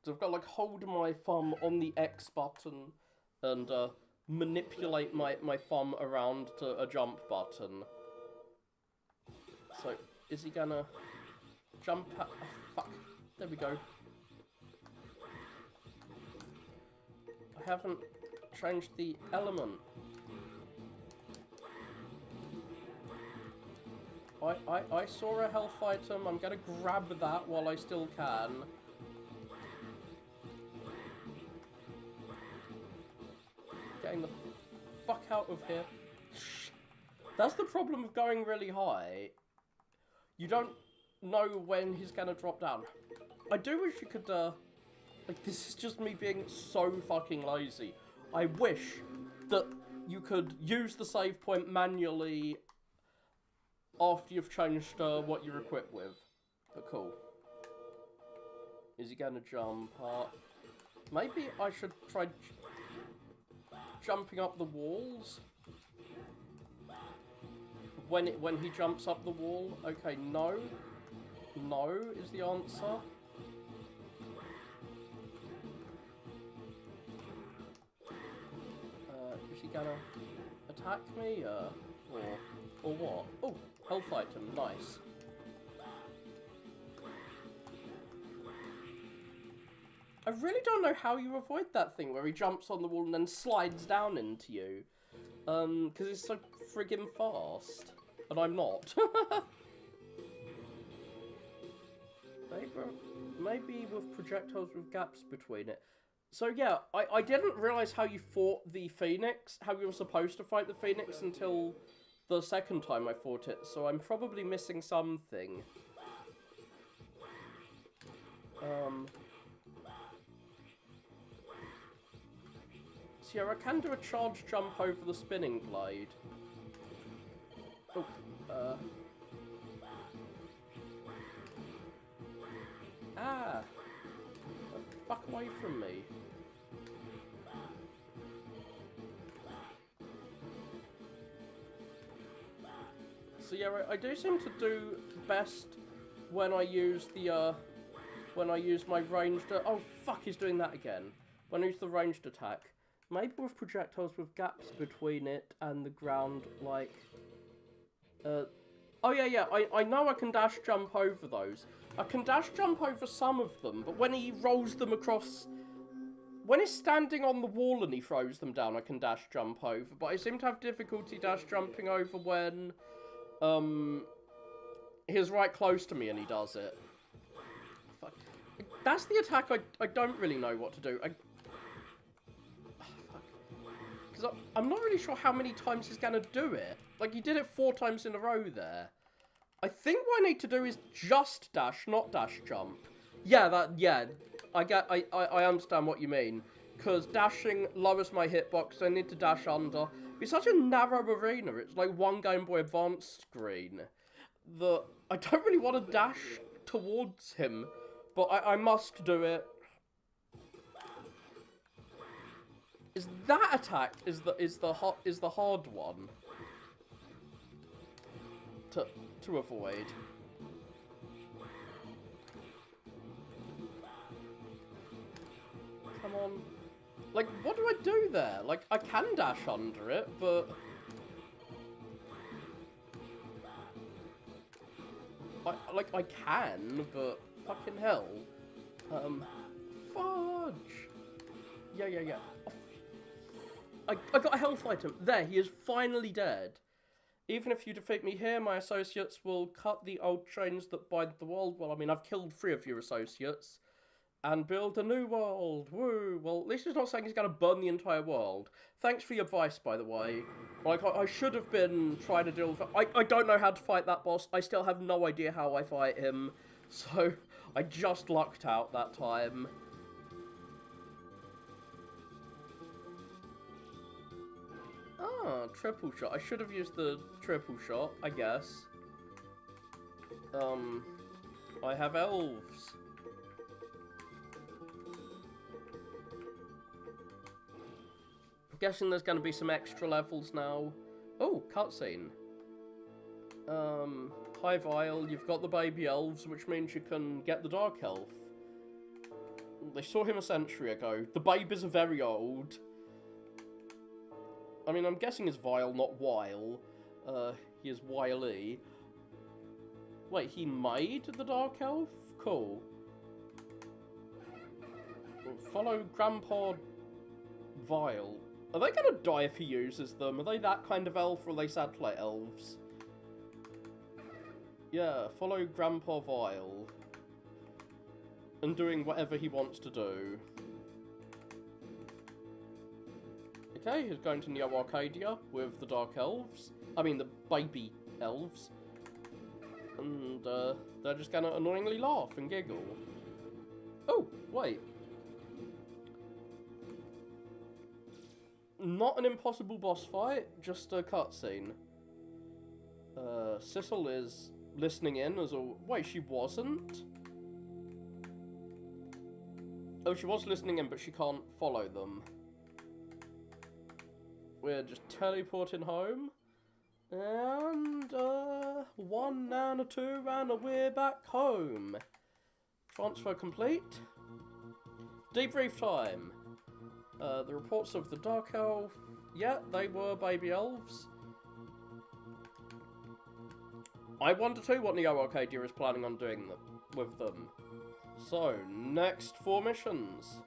So I've got to, like, hold my thumb on the X button and manipulate my thumb around to a jump button. So, is he gonna jump at... Oh, fuck. There we go. I haven't changed the element. I saw a health item. I'm gonna grab that while I still can. Getting the fuck out of here. That's the problem of going really high. You don't know when he's gonna drop down. I do wish you could, like, this is just me being so fucking lazy. I wish that you could use the save point manually after you've changed what you're equipped with. But cool. Is he gonna jump up? Maybe I should try jumping up the walls? When he jumps up the wall? Okay, no. No is the answer. Is he gonna attack me? Or what? Oh, health item, nice. I really don't know how you avoid that thing where he jumps on the wall and then slides down into you. Because it's so friggin' fast. And I'm not. Maybe with projectiles with gaps between it. So yeah, I didn't realise how you fought the Phoenix, how you were supposed to fight the Phoenix until the second time I fought it, so I'm probably missing something. So yeah, I can do a charge jump over the spinning blade. Oh, Ah! The fuck away from me. So yeah, I do seem to do best when I use the, when I use my ranged... Oh, fuck, he's doing that again. When I use the ranged attack. Maybe with projectiles with gaps between it and the ground, like... Oh yeah, I know I can dash jump over those. I can dash jump over some of them, but when he rolls them across... When he's standing on the wall and he throws them down, I can dash jump over. But I seem to have difficulty dash jumping over when... he's right close to me and he does it. Fuck. That's the attack I don't really know what to do. Because I'm not really sure how many times he's going to do it. Like, he did it 4 times in a row there. I think what I need to do is just dash, not dash jump. Yeah, I understand what you mean. Because dashing lowers my hitbox, so I need to dash under. It's such a narrow arena, it's like one Game Boy Advance screen, that I don't really want to dash towards him, but I must do it. Is that attack is the hard one to avoid? Come on. Like, what do I do there? Like, I can dash under it, but... I can, but fucking hell. Fudge! Yeah. I got a health item. There, he is finally dead. Even if you defeat me here, my associates will cut the old chains that bind the world. Well, I mean, I've killed 3 of your associates. And build a new world. Woo! Well, at least he's not saying he's going to burn the entire world. Thanks for your advice, by the way. Like, I should have been trying to deal with it. I don't know how to fight that boss. I still have no idea how I fight him. So, I just lucked out that time. Ah, triple shot. I should have used the triple shot, I guess. I have elves. Guessing there's going to be some extra levels now. Oh, cutscene. Hi Vile, you've got the baby elves, which means you can get the dark elf. They saw him a century ago. The babies are very old. I mean, I'm guessing it's Vile, not Wile. He is Wiley. Wait, he made the dark elf? Cool. Follow Grandpa Vile. Are they going to die if he uses them? Are they that kind of elf, or are they satellite elves? Yeah, follow Grandpa Vile. And doing whatever he wants to do. Okay, he's going to Neo Arcadia with the Dark Elves. I mean, the baby elves. And, they're just going to annoyingly laugh and giggle. Oh, wait. Not an impossible boss fight, just a cutscene. Sissel is listening in as a... Wait, she wasn't? Oh, she was listening in, but she can't follow them. We're just teleporting home. And, 1 and a 2 and we're back home. Transfer complete. Debrief time. The reports of the Dark Elf, yeah, they were baby elves. I wonder too what Neo Arcadia is planning on doing with them. So, next 4 missions.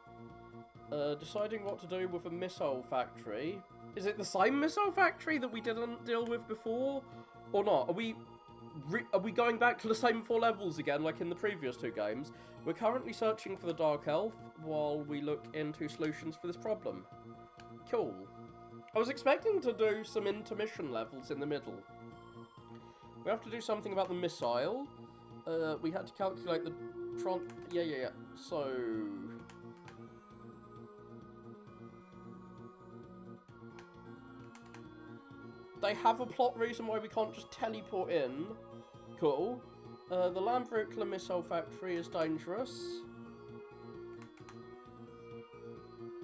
Deciding what to do with a missile factory. Is it the same missile factory that we didn't deal with before? Or not? Are we going back to the same 4 levels again, like in the previous 2 games? We're currently searching for the Dark Elf, while we look into solutions for this problem. Cool. I was expecting to do some intermission levels in the middle. We have to do something about the missile. We had to calculate the yeah. So... They have a plot reason why we can't just teleport in. Cool. The Lambrukla missile factory is dangerous.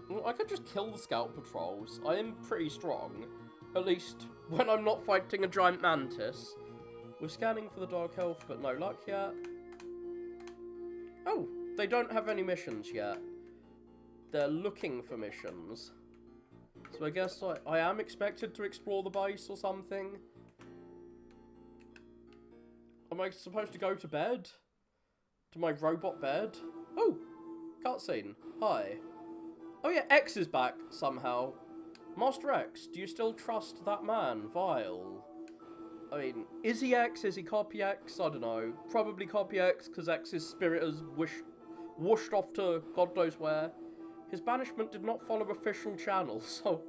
Well, I could just kill the scout patrols. I am pretty strong. At least when I'm not fighting a giant mantis. We're scanning for the Dark Elf, but no luck yet. Oh, they don't have any missions yet. They're looking for missions. So I guess I am expected to explore the base or something. Am I supposed to go to bed? To my robot bed? Oh! Cutscene. Hi. Oh yeah, X is back, somehow. Master X, do you still trust that man, Vile? I mean, is he X? Is he Copy X? I don't know. Probably Copy X, because X's spirit has whooshed off to God knows where. His banishment did not follow official channels, so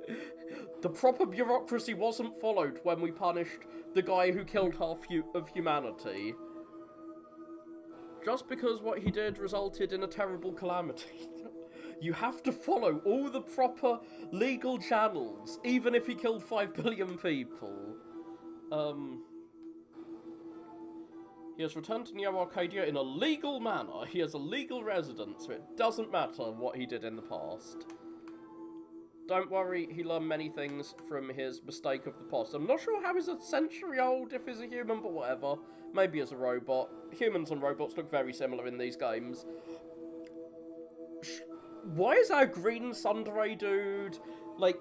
the proper bureaucracy wasn't followed when we punished the guy who killed half of humanity. Just because what he did resulted in a terrible calamity. You have to follow all the proper legal channels, even if he killed 5 billion people. He has returned to Neo Arcadia in a legal manner. He is a legal resident, so it doesn't matter what he did in the past. Don't worry, he learned many things from his mistake of the past. I'm not sure how he's a century old if he's a human, but whatever. Maybe as a robot. Humans and robots look very similar in these games. Why is our green tsundere dude, like,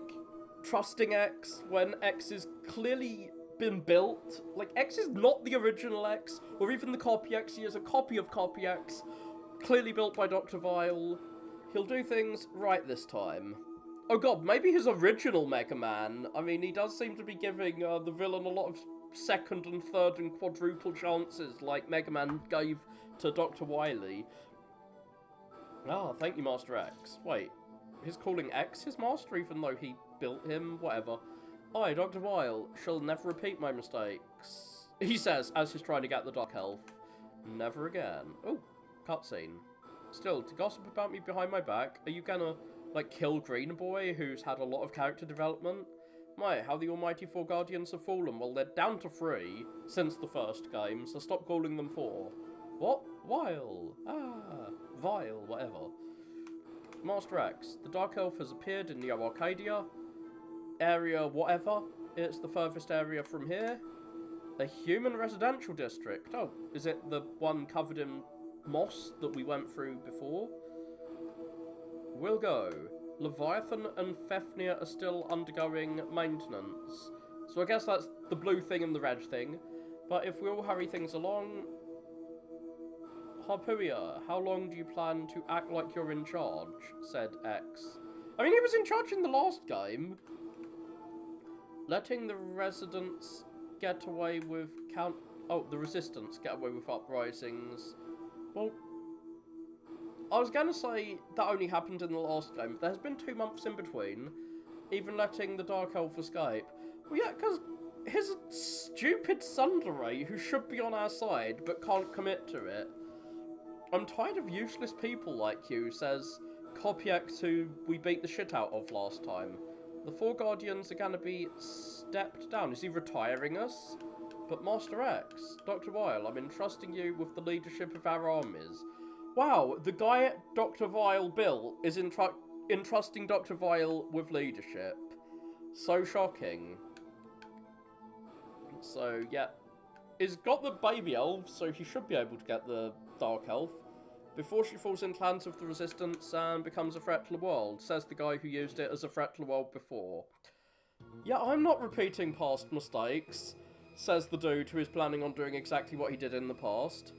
trusting X when X is clearly been built? Like, X is not the original X, or even the Copy X. He is a copy of Copy X, clearly built by Dr. Vile. He'll do things right this time. Oh god, maybe his original Mega Man. I mean, he does seem to be giving the villain a lot of second and third and quadruple chances, like Mega Man gave to Dr. Wily. Ah, thank you, Master X. Wait, he's calling X his master even though he built him? Whatever. I, Dr. Wile, shall never repeat my mistakes. He says, as he's trying to get the Dark Elf. Never again. Oh, cutscene. Still, to gossip about me behind my back, are you gonna, like, kill Green Boy, who's had a lot of character development? My, how the almighty 4 Guardians have fallen. Well, they're down to 3 since the first game, so stop calling them 4. What? Wile. Ah, Vile, whatever. Master X, the Dark Elf has appeared in Neo Arcadia. Area whatever. It's the furthest area from here. A human residential district. Oh, is it the one covered in moss that we went through before? We'll go. Leviathan and Fafnir are still undergoing maintenance. So I guess that's the blue thing and the red thing. But if we all hurry things along... Harpuia, how long do you plan to act like you're in charge? Said X. I mean, he was in charge in the last game. Letting the residents get away with the resistance get away with uprisings. Well, I was going to say that only happened in the last game, but there's been 2 months in between. Even letting the Dark Elf escape. Well, yeah, because his stupid Tsundere, who should be on our side, but can't commit to it. I'm tired of useless people like you, says Copy X, who we beat the shit out of last time. The 4 Guardians are going to be stepped down. Is he retiring us? But Master X, Dr. Vile, I'm entrusting you with the leadership of our armies. Wow, the guy Dr. Vile built is entrusting Dr. Vile with leadership. So shocking. So, yeah. He's got the baby elf, so he should be able to get the Dark Elf. Before she falls into hands of the Resistance and becomes a threat to the world, says the guy who used it as a threat to the world before. Yeah, I'm not repeating past mistakes, says the dude who is planning on doing exactly what he did in the past.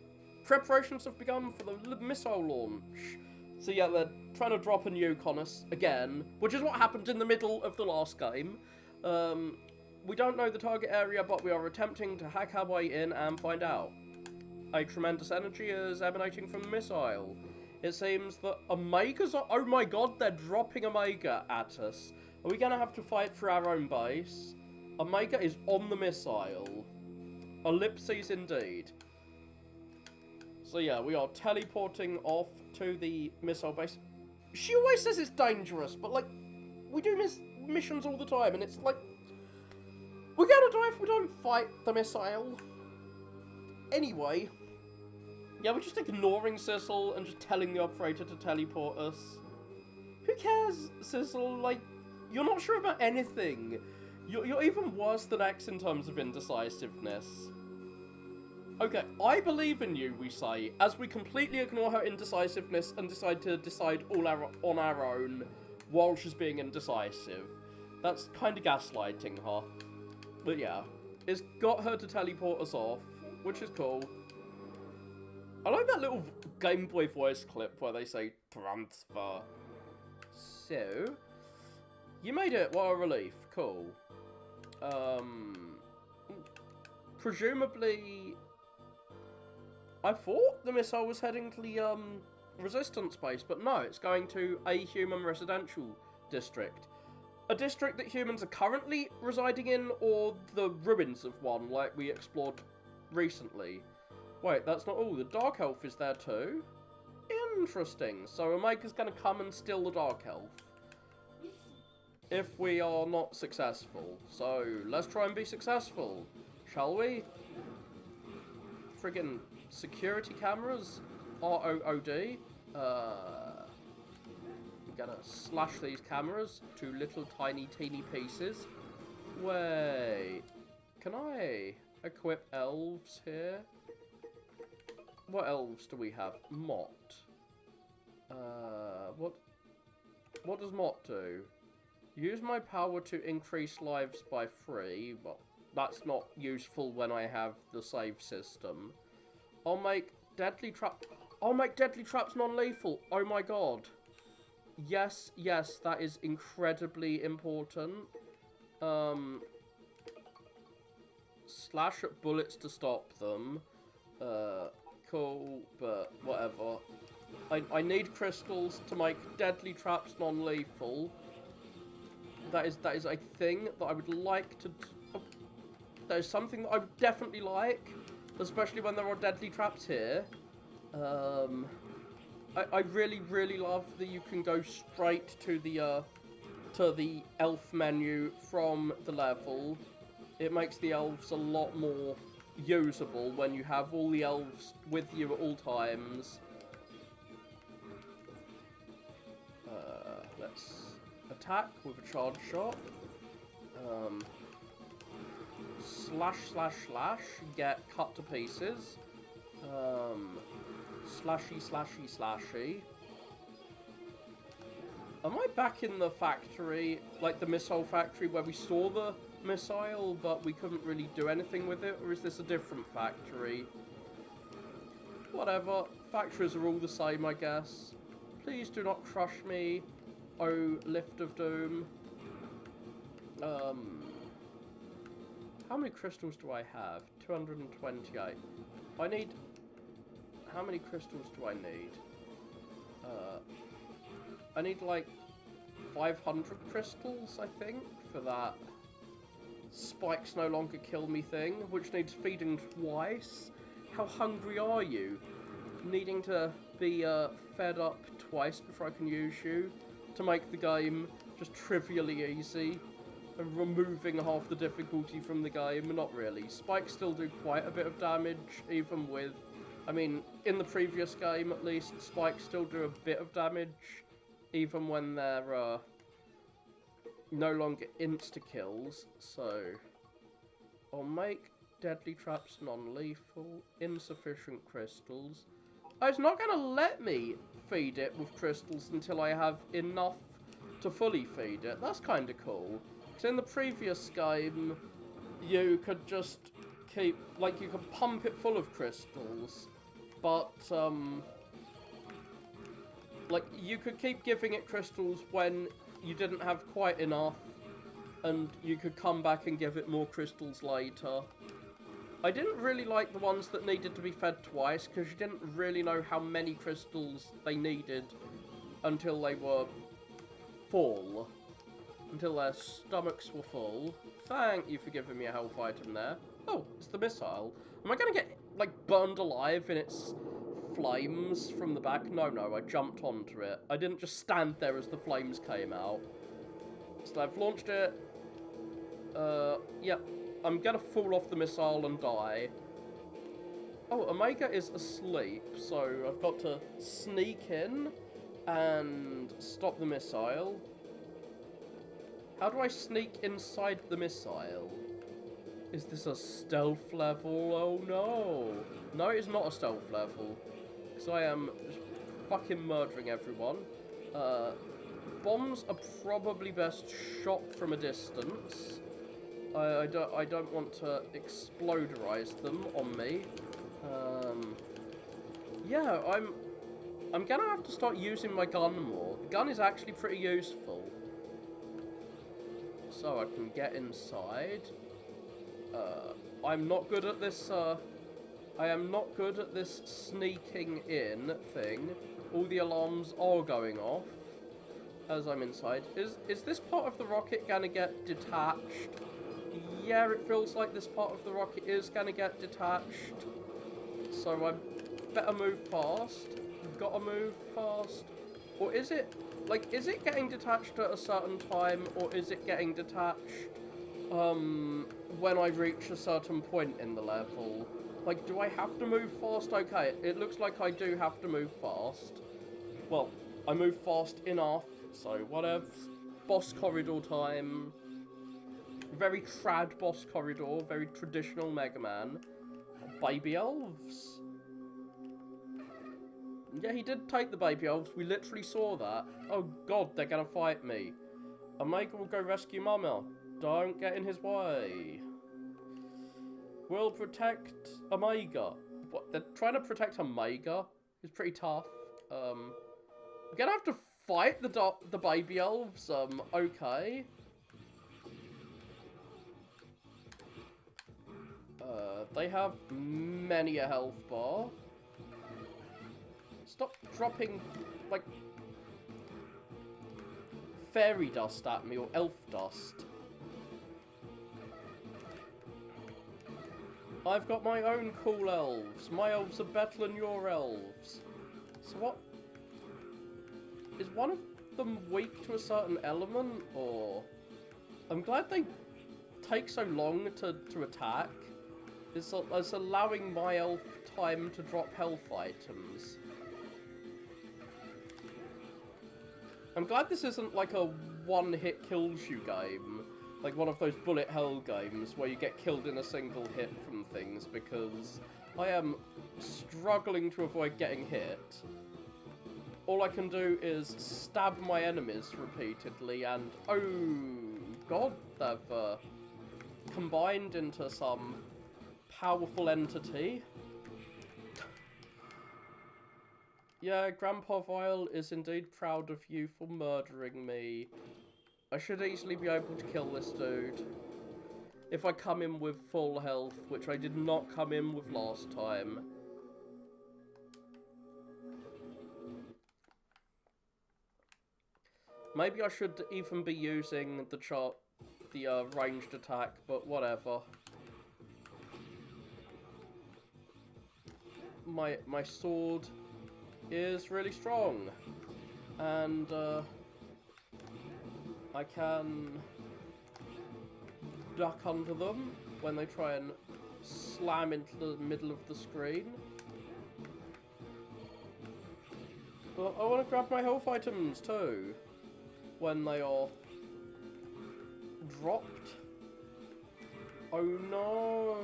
Preparations have begun for the missile launch. So yeah, they're trying to drop a nuke on us again, which is what happened in the middle of the last game. We don't know the target area, but we are attempting to hack our way in and find out. A tremendous energy is emanating from the missile. It seems that Omegas are... Oh my god, they're dropping Omega at us. Are we going to have to fight for our own base? Omega is on the missile. Ellipses indeed. So yeah, we are teleporting off to the missile base. She always says it's dangerous, but like, we do missions all the time, and it's like, we're gonna die if we don't fight the missile. Anyway, yeah, we're just ignoring Sissel and just telling the operator to teleport us. Who cares, Sissel? Like, you're not sure about anything. You're even worse than X in terms of indecisiveness. Okay, I believe in you, we say, as we completely ignore her indecisiveness and decide to decide on our own while she's being indecisive. That's kind of gaslighting her. But yeah, it's got her to teleport us off, which is cool. I like that little Game Boy voice clip where they say, transfer. So, you made it, what a relief, cool. Presumably... I thought the missile was heading to the, resistance base, but no, it's going to a human residential district. A district that humans are currently residing in, or the ruins of one, like we explored recently. Wait, that's not all. The Dark Elf is there too? Interesting. So Omega's gonna come and steal the Dark Elf. If we are not successful. So, let's try and be successful. Shall we? Friggin' security cameras? ROOD? I'm gonna slash these cameras to little tiny teeny pieces. Wait. Can I equip elves here? What elves do we have? Mott. What does Mott do? Use my power to increase lives by 3. Well, that's not useful when I have the save system. I'll make deadly traps non-lethal. Oh my god. Yes, yes, that is incredibly important. Slash at bullets to stop them. Cool, but whatever. I need crystals to make deadly traps non-lethal. That is a thing that I would like to... that is something that I would definitely like, especially when there are deadly traps here. I really, really love that you can go straight to the elf menu from the level. It makes the elves a lot more usable when you have all the elves with you at all times. Let's attack with a charge shot. Slash, slash, slash, get cut to pieces. Slashy, slashy, slashy. Am I back in the factory, like the missile factory, where we saw the missile, but we couldn't really do anything with it? Or is this a different factory? Whatever. Factories are all the same, I guess. Please do not crush me, oh Lift of Doom. How many crystals do I have? 228. I need... How many crystals do I need? I need like 500 crystals, I think, for that spikes no longer kill me thing, which needs feeding twice. How hungry are you? Needing to be fed up twice before I can use you to make the game just trivially easy and removing half the difficulty from the game. Not really. Spikes still do quite a bit of damage, even with... I mean, in the previous game, at least, spikes still do a bit of damage, even when they're no longer insta-kills. So, I'll make deadly traps non-lethal, insufficient crystals. Oh, it's not going to let me feed it with crystals until I have enough to fully feed it. That's kind of cool. Because in the previous game, you could just keep, like, you could pump it full of crystals, but, like, you could keep giving it crystals when you didn't have quite enough, and you could come back and give it more crystals later. I didn't really like the ones that needed to be fed twice, because you didn't really know how many crystals they needed until they were full. Until their stomachs were full. Thank you for giving me a health item there. Oh, it's the missile. Am I going to get, like, burned alive in its flames from the back? No, no, I jumped onto it. I didn't just stand there as the flames came out. So I've launched it. Yeah, I'm going to fall off the missile and die. Oh, Omega is asleep, so I've got to sneak in and stop the missile. How do I sneak inside the missile? Is this a stealth level? Oh no. No, it is not a stealth level. Because I am fucking murdering everyone. Bombs are probably best shot from a distance. I don't want to exploderize them on me. Yeah, I'm gonna have to start using my gun more. The gun is actually pretty useful. So I can get inside. I'm not good at this, I am not good at this sneaking in thing. All the alarms are going off as I'm inside. Is this part of the rocket gonna get detached? Yeah, it feels like this part of the rocket is gonna get detached. So I better move fast. Gotta move fast. Or is it, like, is it getting detached at a certain time, or is it getting detached, when I reach a certain point in the level? Like, do I have to move fast? Okay, it looks like I do have to move fast. Well, I move fast enough, so whatever. Boss corridor time. Very trad boss corridor, very traditional Mega Man. Baby elves. Yeah, he did take the baby elves. We literally saw that. Oh god, they're gonna fight me. Omega will go rescue Mama. Don't get in his way. We'll protect Omega. What? They're trying to protect Omega? He's pretty tough. I'm gonna have to fight the baby elves. Okay. They have many a health bar. Stop dropping, like, fairy dust at me, or elf dust. I've got my own cool elves. My elves are better than your elves. So what? Is one of them weak to a certain element, or? I'm glad they take so long to attack. It's allowing my elf time to drop health items. I'm glad this isn't like a one-hit kills you game. Like one of those bullet hell games where you get killed in a single hit from things, because I am struggling to avoid getting hit. All I can do is stab my enemies repeatedly and, oh god, they've combined into some powerful entity. Yeah, Grandpa Vile is indeed proud of you for murdering me. I should easily be able to kill this dude if I come in with full health, which I did not come in with last time. Maybe I should even be using the ranged attack, but whatever. My sword is really strong, and I can duck under them when they try and slam into the middle of the screen. But I want to grab my health items too when they are dropped. Oh no,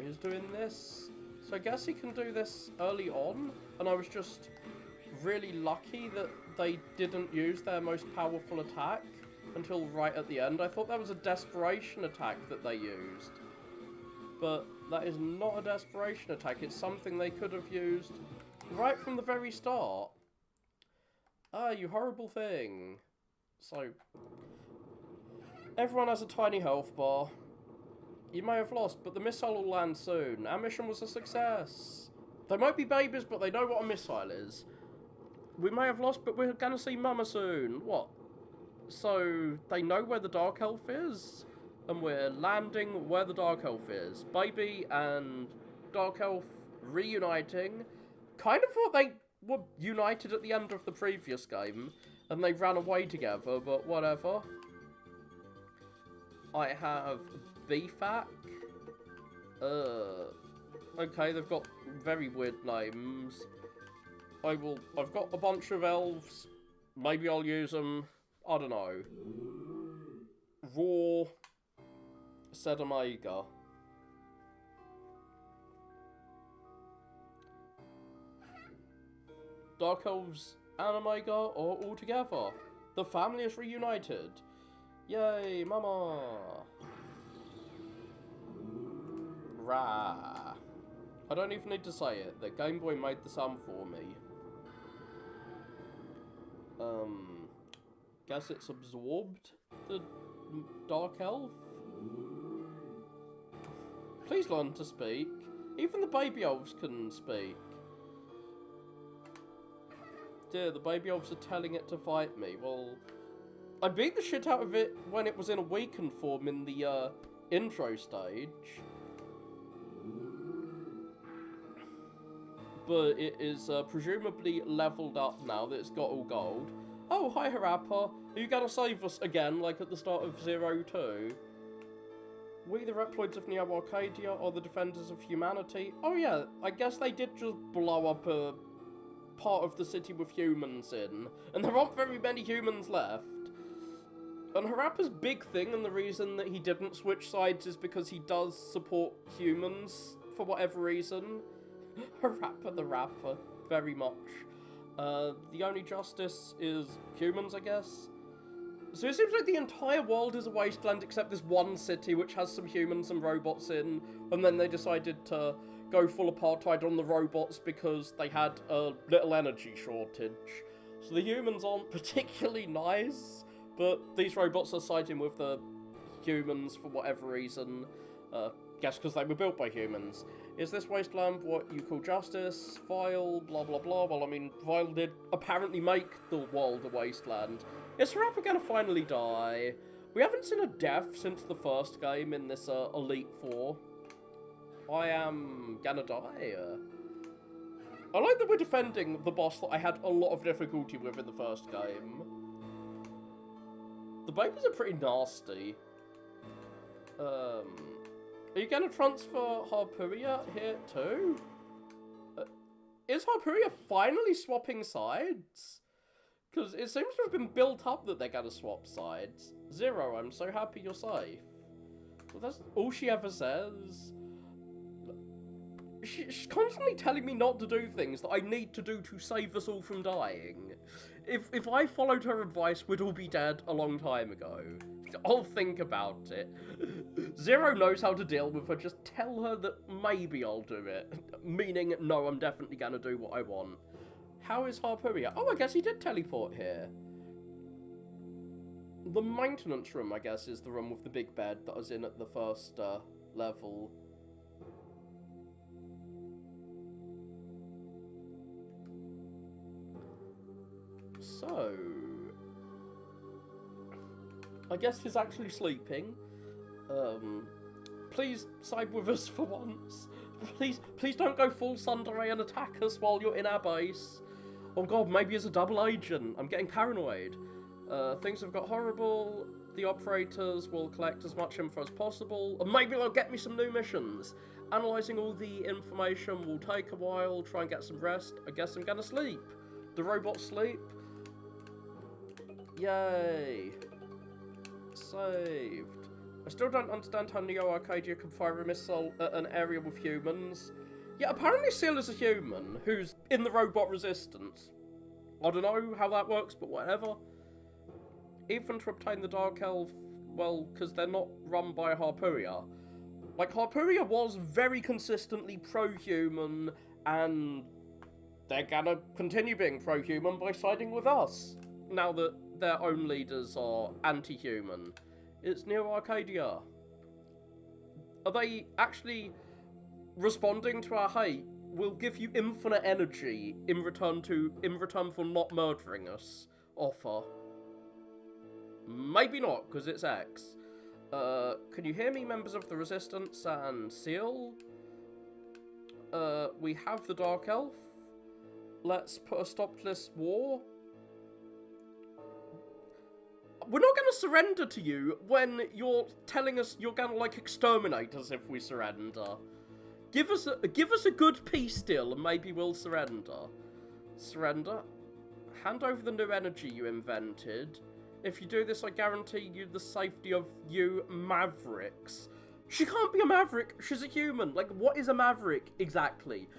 he's doing this. So I guess he can do this early on, and I was just really lucky that they didn't use their most powerful attack until right at the end. I thought that was a desperation attack that they used. But that is not a desperation attack, it's something they could have used right from the very start. Ah, you horrible thing. So, everyone has a tiny health bar. You may have lost, but the missile will land soon. Our mission was a success. They might be babies, but they know what a missile is. We may have lost, but we're gonna see Mama soon. What? So, they know where the Dark Elf is? And we're landing where the Dark Elf is. Baby and Dark Elf reuniting. Kind of thought they were united at the end of the previous game, and they ran away together, but whatever. I have BFAC. Okay, they've got very weird names. I've got a bunch of elves. Maybe I'll use them. I don't know. Raw. Said Omega. Dark Elves and Omega are all together. The family is reunited. Yay, Mama! Rah. I don't even need to say it. The Game Boy made the sound for me. Guess it's absorbed the Dark Elf? Please learn to speak. Even the baby elves can speak. Dear, the baby elves are telling it to fight me. Well, I beat the shit out of it when it was in a weakened form in the intro stage. But it is presumably leveled up now that it's got all gold. Oh, hi Harappa. Are you gonna save us again, like at the start of 02? We, the Reploids of Neo Arcadia, are the defenders of humanity. Oh yeah, I guess they did just blow up a part of the city with humans in, and there aren't very many humans left. And Harappa's big thing, and the reason that he didn't switch sides, is because he does support humans for whatever reason. Harappa the Rapper, very much. The only justice is humans, I guess. So it seems like the entire world is a wasteland except this one city which has some humans and robots in, and then they decided to go full apartheid on the robots because they had a little energy shortage. So the humans aren't particularly nice, but these robots are siding with the humans for whatever reason. Guess because they were built by humans. Is this wasteland what you call justice? Vile, blah blah blah. Well, I mean, Vile did apparently make the world a wasteland. Is Harappa gonna finally die? We haven't seen a death since the first game in this Elite Four. I am gonna die. I like that we're defending the boss that I had a lot of difficulty with in the first game. The babies are pretty nasty. Are you gonna transfer Harpuria here too? Is Harpuria finally swapping sides? Because it seems to have been built up that they're gonna swap sides. Zero, I'm so happy you're safe. Well, that's all she ever says. She's constantly telling me not to do things that I need to do to save us all from dying. If I followed her advice, we'd all be dead a long time ago. I'll think about it. Zero knows how to deal with her, just tell her that maybe I'll do it. Meaning, no, I'm definitely gonna do what I want. How is Harpuria? Oh, I guess he did teleport here. The maintenance room, I guess, is the room with the big bed that I was in at the first level. So, I guess he's actually sleeping. Please side with us for once. Please don't go full Tsundere and attack us while you're in our base. Oh god, maybe it's a double agent. I'm getting paranoid. Things have got horrible. The operators will collect as much info as possible. And maybe they'll get me some new missions. Analysing all the information will take a while. Try and get some rest. I guess I'm gonna sleep. The robots sleep. Yay. Saved. I still don't understand how Neo Arcadia can fire a missile at an area with humans. Yeah, apparently Seal is a human who's in the robot resistance. I don't know how that works, but whatever. Even to obtain the Dark Elf, well, because they're not run by Harpuria. Like, Harpuria was very consistently pro-human, and they're gonna continue being pro-human by siding with us, now that their own leaders are anti-human. It's Neo Arcadia. Are they actually responding to our hate? We'll give you infinite energy in return for not murdering us offer. Maybe not, because it's X. Can you hear me, members of the Resistance and Seal? We have the Dark Elf. Let's put a stop to this war. We're not going to surrender to you when you're telling us you're going to, like, exterminate us if we surrender. Give us a good peace deal and maybe we'll surrender. Surrender. Hand over the new energy you invented. If you do this, I guarantee you the safety of you mavericks. She can't be a maverick. She's a human. Like, what is a maverick exactly?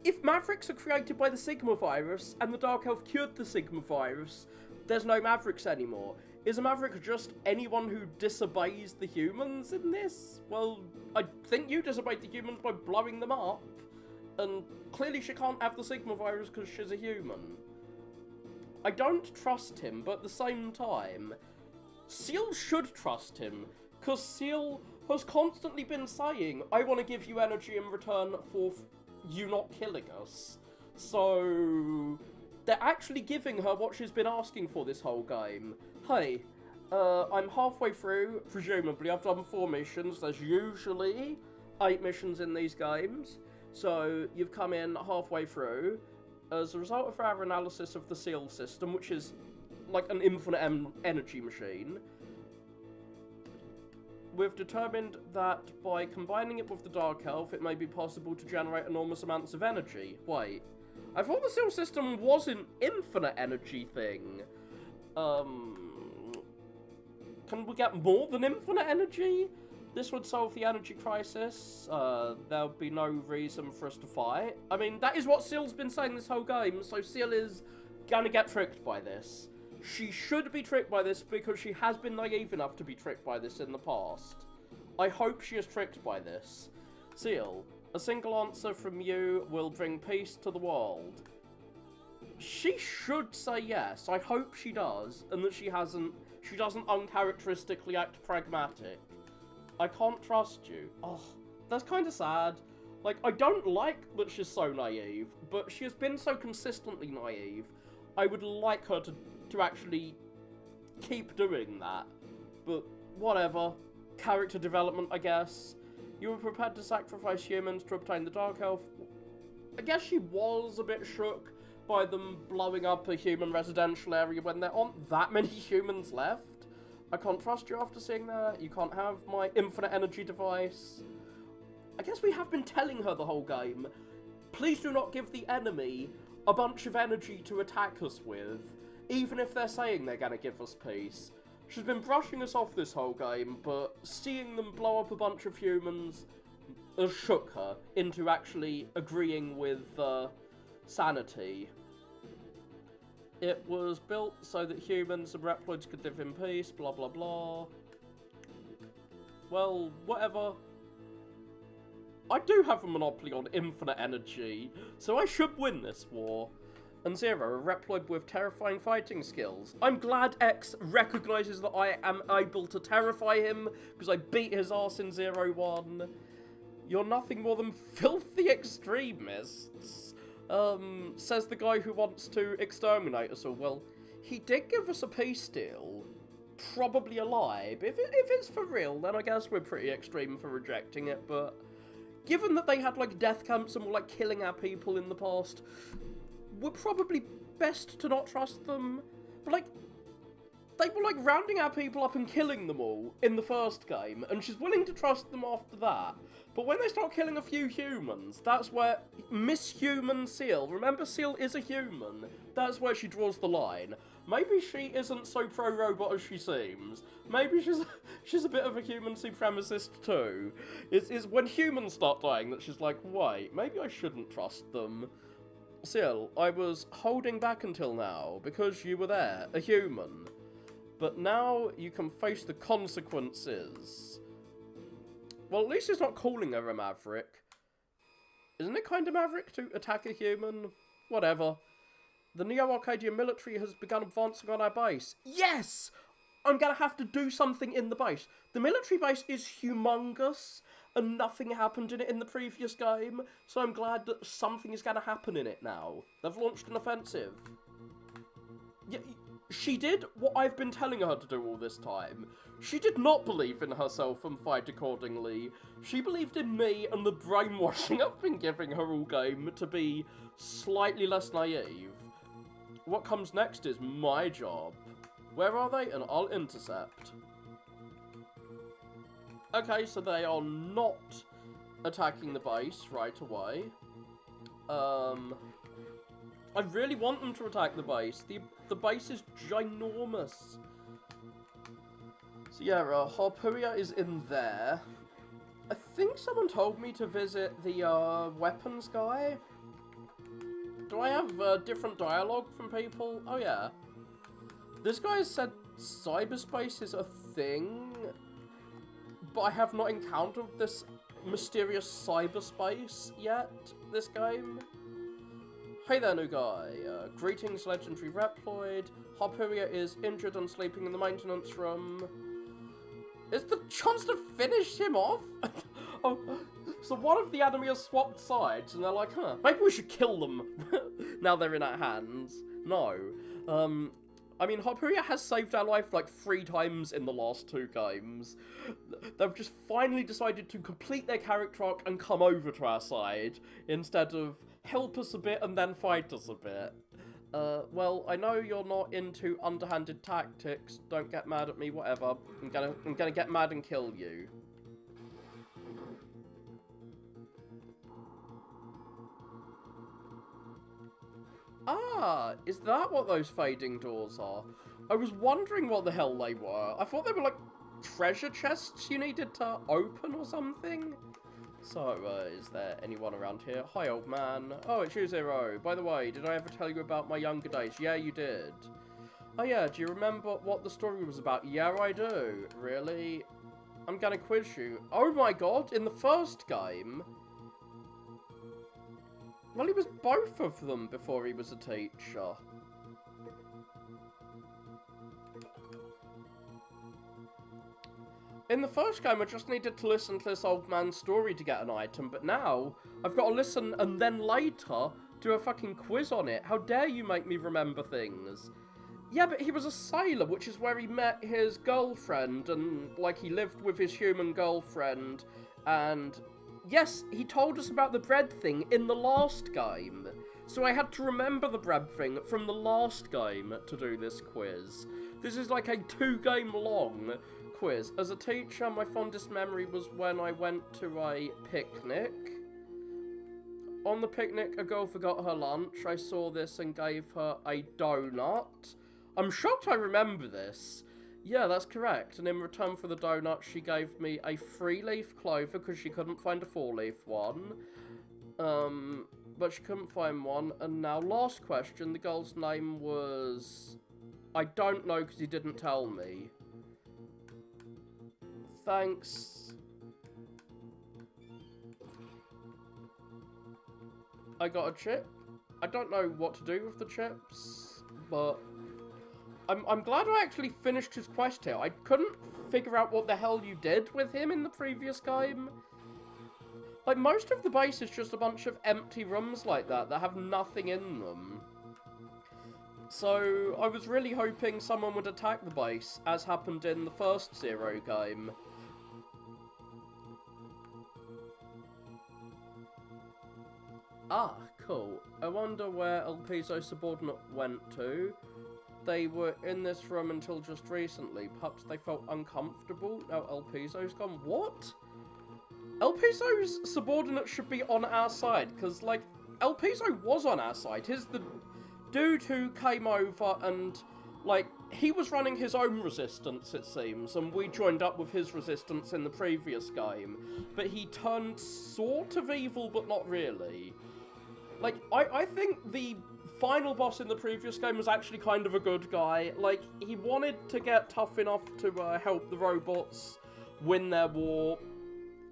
If mavericks are created by the Sigma virus and the Dark Elf cured the Sigma virus, there's no mavericks anymore. Is a maverick just anyone who disobeys the humans in this? Well, I think you disobeyed the humans by blowing them up. And clearly she can't have the Sigma virus because she's a human. I don't trust him, but at the same time, Seal should trust him. Because Seal has constantly been saying, I want to give you energy in return for you not killing us. So they're actually giving her what she's been asking for this whole game. Hey, I'm halfway through, presumably. I've done 4 missions. There's usually 8 missions in these games. So you've come in halfway through. As a result of our analysis of the Seal system, which is like an infinite energy machine, we've determined that by combining it with the Dark Elf, it may be possible to generate enormous amounts of energy. Wait, I thought the Seal system was an infinite energy thing. Can we get more than infinite energy? This would solve the energy crisis. There'll be no reason for us to fight. I mean, that is what Seal's been saying this whole game, so Seal is gonna get tricked by this. She should be tricked by this because she has been naive enough to be tricked by this in the past. I hope she is tricked by this. Seal, a single answer from you will bring peace to the world. She should say yes. I hope she does, and that she doesn't uncharacteristically act pragmatic. I can't trust you. Oh, that's kind of sad. Like, I don't like that she's so naive, but she has been so consistently naive. I would like her to actually keep doing that. But whatever. Character development, I guess. You were prepared to sacrifice humans to obtain the Dark Elf. I guess she was a bit shook by them blowing up a human residential area when there aren't that many humans left. I can't trust you after seeing that. You can't have my infinite energy device. I guess we have been telling her the whole game, please do not give the enemy a bunch of energy to attack us with, even if they're saying they're gonna give us peace. She's been brushing us off this whole game, but seeing them blow up a bunch of humans has shook her into actually agreeing with sanity. It was built so that humans and Reploids could live in peace, blah blah blah. Well, whatever. I do have a monopoly on infinite energy, so I should win this war. And Zero, a Reploid with terrifying fighting skills. I'm glad X recognises that I am able to terrify him, because I beat his ass in 0-1. You're nothing more than filthy extremists. Says the guy who wants to exterminate us all. Well, he did give us a peace deal. Probably a lie. But if it's for real, then I guess we're pretty extreme for rejecting it, but given that they had, like, death camps and were, like, killing our people in the past, we're probably best to not trust them. But, like, they were, like, rounding our people up and killing them all in the first game, and she's willing to trust them after that. But when they start killing a few humans, that's where Miss Human Seal, remember Seal is a human, that's where she draws the line. Maybe she isn't so pro-robot as she seems. Maybe she's a bit of a human supremacist too. It's when humans start dying that she's like, wait, maybe I shouldn't trust them. Seal, I was holding back until now because you were there, a human. But now you can face the consequences. Well, at least it's not calling her a maverick. Isn't it kind of maverick to attack a human? Whatever. The Neo-Arcadian military has begun advancing on our base. Yes! I'm gonna have to do something in the base. The military base is humongous, and nothing happened in it in the previous game, so I'm glad that something is gonna happen in it now. They've launched an offensive. Yeah, she did what I've been telling her to do all this time. She did not believe in herself and fight accordingly. She believed in me and the brainwashing I've been giving her all game to be slightly less naive. What comes next is my job. Where are they? And I'll intercept. Okay, so they are not attacking the base right away. I really want them to attack the base. The base is ginormous. So yeah, Harpuria is in there. I think someone told me to visit the weapons guy. Do I have different dialogue from people? Oh yeah. This guy said cyberspace is a thing, but I have not encountered this mysterious cyberspace yet, this game. Hey there, new guy. Greetings, legendary Reploid. Harpuria is injured and sleeping in the maintenance room. Is the chance to finish him off? Oh, so one of the enemy has swapped sides, and they're like, huh, maybe we should kill them now they're in our hands. No. I mean, Harpuria has saved our life like 3 times in the last 2 games. They've just finally decided to complete their character arc and come over to our side, instead of help us a bit and then fight us a bit. Well, I know you're not into underhanded tactics. Don't get mad at me, whatever. I'm gonna get mad and kill you. Ah, is that what those fading doors are? I was wondering what the hell they were. I thought they were like treasure chests you needed to open or something. So, is there anyone around here? Hi, old man. Oh, it's you, Zero. By the way, did I ever tell you about my younger days? Yeah, you did. Oh yeah, do you remember what the story was about? Yeah, I do. Really? I'm gonna quiz you. Oh my god, in the first game? Well, he was both of them before he was a teacher. In the first game, I just needed to listen to this old man's story to get an item, but now, I've got to listen and then later do a fucking quiz on it. How dare you make me remember things? Yeah, but he was a sailor, which is where he met his girlfriend, and, like, he lived with his human girlfriend, and, yes, he told us about the bread thing in the last game. So I had to remember the bread thing from the last game to do this quiz. This is like a 2-game long quiz. As a teacher, my fondest memory was when I went to a picnic. On the picnic, a girl forgot her lunch. I saw this and gave her a donut. I'm shocked I remember this. Yeah, that's correct. And in return for the donut, she gave me a 3-leaf clover because she couldn't find a 4-leaf one. But she couldn't find one. And now, last question. The girl's name was... I don't know because he didn't tell me. Thanks. I got a chip. I don't know what to do with the chips, but I'm glad I actually finished his quest here. I couldn't figure out what the hell you did with him in the previous game. Like, most of the base is just a bunch of empty rooms like that have nothing in them. So, I was really hoping someone would attack the base, as happened in the first Zero game. Ah, cool. I wonder where El Piso's subordinate went to. They were in this room until just recently. Perhaps they felt uncomfortable. Now El Piso's gone. What? El Piso's subordinate should be on our side, because, like, El Piso was on our side. He's the dude who came over and, like, he was running his own resistance, it seems, and we joined up with his resistance in the previous game. But he turned sort of evil, but not really. Like, I think the final boss in the previous game was actually kind of a good guy. Like, he wanted to get tough enough to help the robots win their war,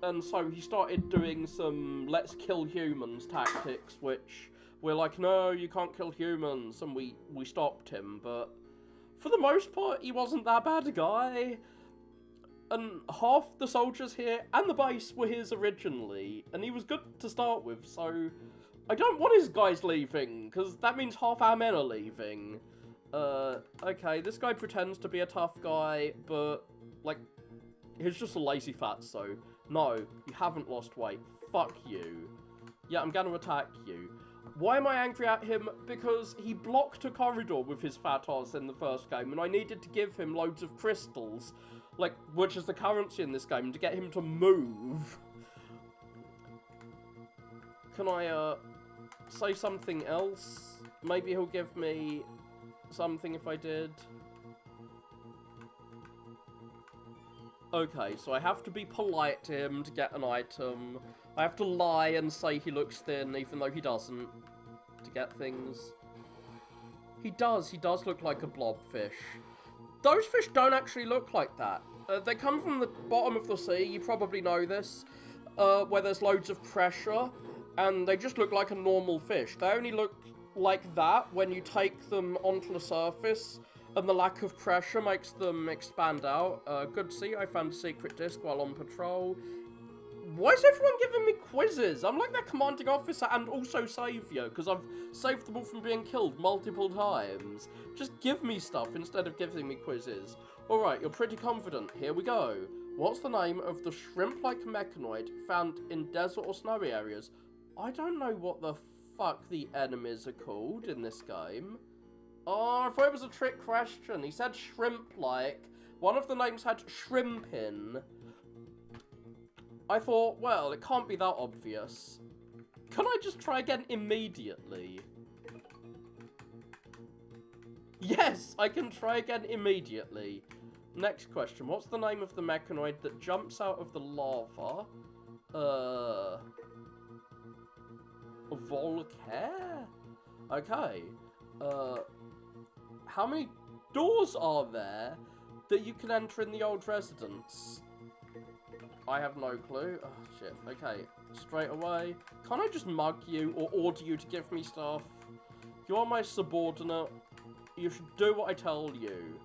and so he started doing some let's kill humans tactics, which we're like, no, you can't kill humans, and we stopped him, but for the most part, he wasn't that bad a guy. And half the soldiers here and the base were his originally, and he was good to start with, so I don't want his guys leaving, because that means half our men are leaving. Okay, this guy pretends to be a tough guy, but, like, he's just a lazy fatso. No, you haven't lost weight. Fuck you. Yeah, I'm gonna attack you. Why am I angry at him? Because he blocked a corridor with his fat ass in the first game, and I needed to give him loads of crystals, like, which is the currency in this game, to get him to move. Can I, say something else? Maybe he'll give me something if I did. Okay, so I have to be polite to him to get an item. I have to lie and say he looks thin, even though he doesn't, to get things. He does look like a blobfish. Those fish don't actually look like that. They come from the bottom of the sea, you probably know this, where there's loads of pressure, and they just look like a normal fish. They only look like that when you take them onto the surface, and the lack of pressure makes them expand out. Good to see, I found a secret disc while on patrol. Why is everyone giving me quizzes? I'm like their commanding officer and also savior, because I've saved them all from being killed multiple times. Just give me stuff instead of giving me quizzes. Alright, you're pretty confident. Here we go. What's the name of the shrimp-like mechanoid found in desert or snowy areas? I don't know what the fuck the enemies are called in this game. Oh, I thought it was a trick question. He said shrimp-like. One of the names had shrimp in. I thought, well, it can't be that obvious. Can I just try again immediately? Yes, I can try again immediately. Next question. What's the name of the mechanoid that jumps out of the lava? Volcare? Okay. How many doors are there that you can enter in the old residence? I have no clue. Oh, shit. Okay, straight away. Can't I just mug you or order you to give me stuff? You are my subordinate. You should do what I tell you.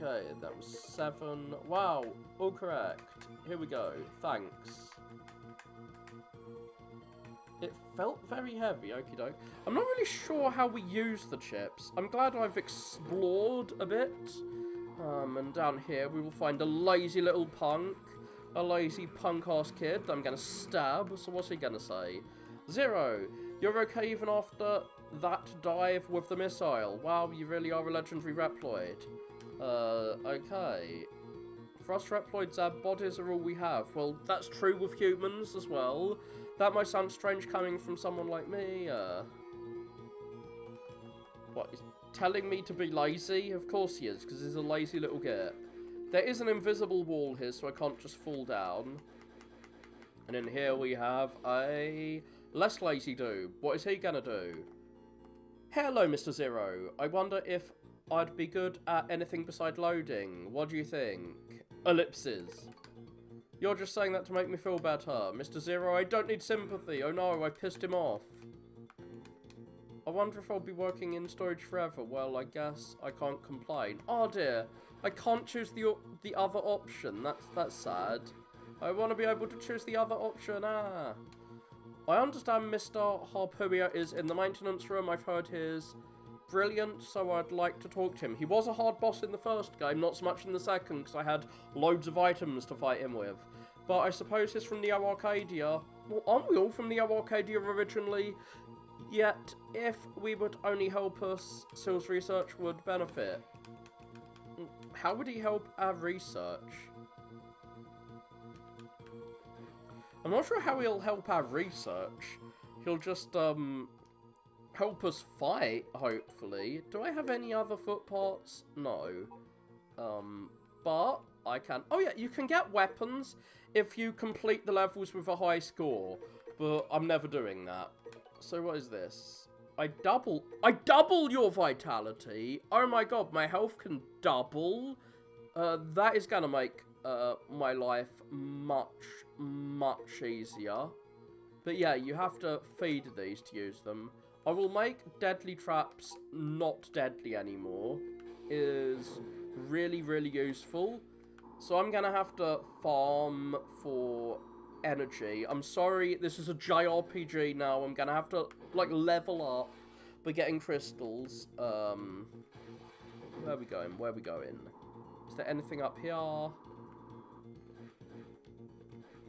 Okay, that was 7. Wow, all correct. Here we go. Thanks. It felt very heavy, okie doke. I'm not really sure how we use the chips. I'm glad I've explored a bit. And down here we will find a lazy little punk. A lazy punk-ass kid that I'm going to stab. So what's he going to say? 0. You're okay even after that dive with the missile. Wow, you really are a legendary Reploid. Okay. For us Reploids, our bodies are all we have. Well, that's true with humans as well. That might sound strange coming from someone like me. What, he's telling me to be lazy? Of course he is, because he's a lazy little git. There is an invisible wall here, so I can't just fall down. And in here we have a less lazy dude. What is he gonna do? Hello, Mr. Zero. I wonder if I'd be good at anything beside loading. What do you think? Ellipses. You're just saying that to make me feel better. Mr. Zero, I don't need sympathy. Oh no, I pissed him off. I wonder if I'll be working in storage forever. Well, I guess I can't complain. Oh dear, I can't choose the other option. That's sad. I want to be able to choose the other option. Ah. I understand Mr. Harpooia is in the maintenance room. I've heard his brilliant, so I'd like to talk to him. He was a hard boss in the first game, not so much in the second, because I had loads of items to fight him with. But I suppose he's from Neo Arcadia. Well, aren't we all from Neo Arcadia originally? Yet, if we would only help us, Seal's research would benefit. How would he help our research? I'm not sure how he'll help our research. He'll just, help us fight, hopefully. Do I have any other foot parts? No. But I can... Oh yeah, you can get weapons if you complete the levels with a high score. But I'm never doing that. So what is this? I double your vitality. Oh my god, my health can double. That is gonna make my life much easier. But yeah, you have to feed these to use them. I will make deadly traps not deadly anymore. Is really, really useful. So I'm gonna have to farm for energy. I'm sorry, this is a JRPG now. I'm gonna have to, like, level up by getting crystals. Where are we going? Where are we going? Is there anything up here?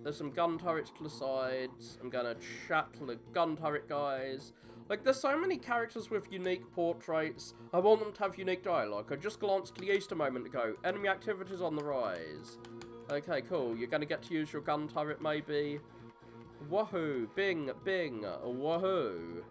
There's some gun turrets to the sides. I'm gonna chat to the gun turret guys. Like, there's so many characters with unique portraits. I want them to have unique dialogue. I just glanced to the east a moment ago. Enemy activities on the rise. Okay, cool. You're gonna get to use your gun turret, maybe. Wahoo! Bing! Bing! Wahoo!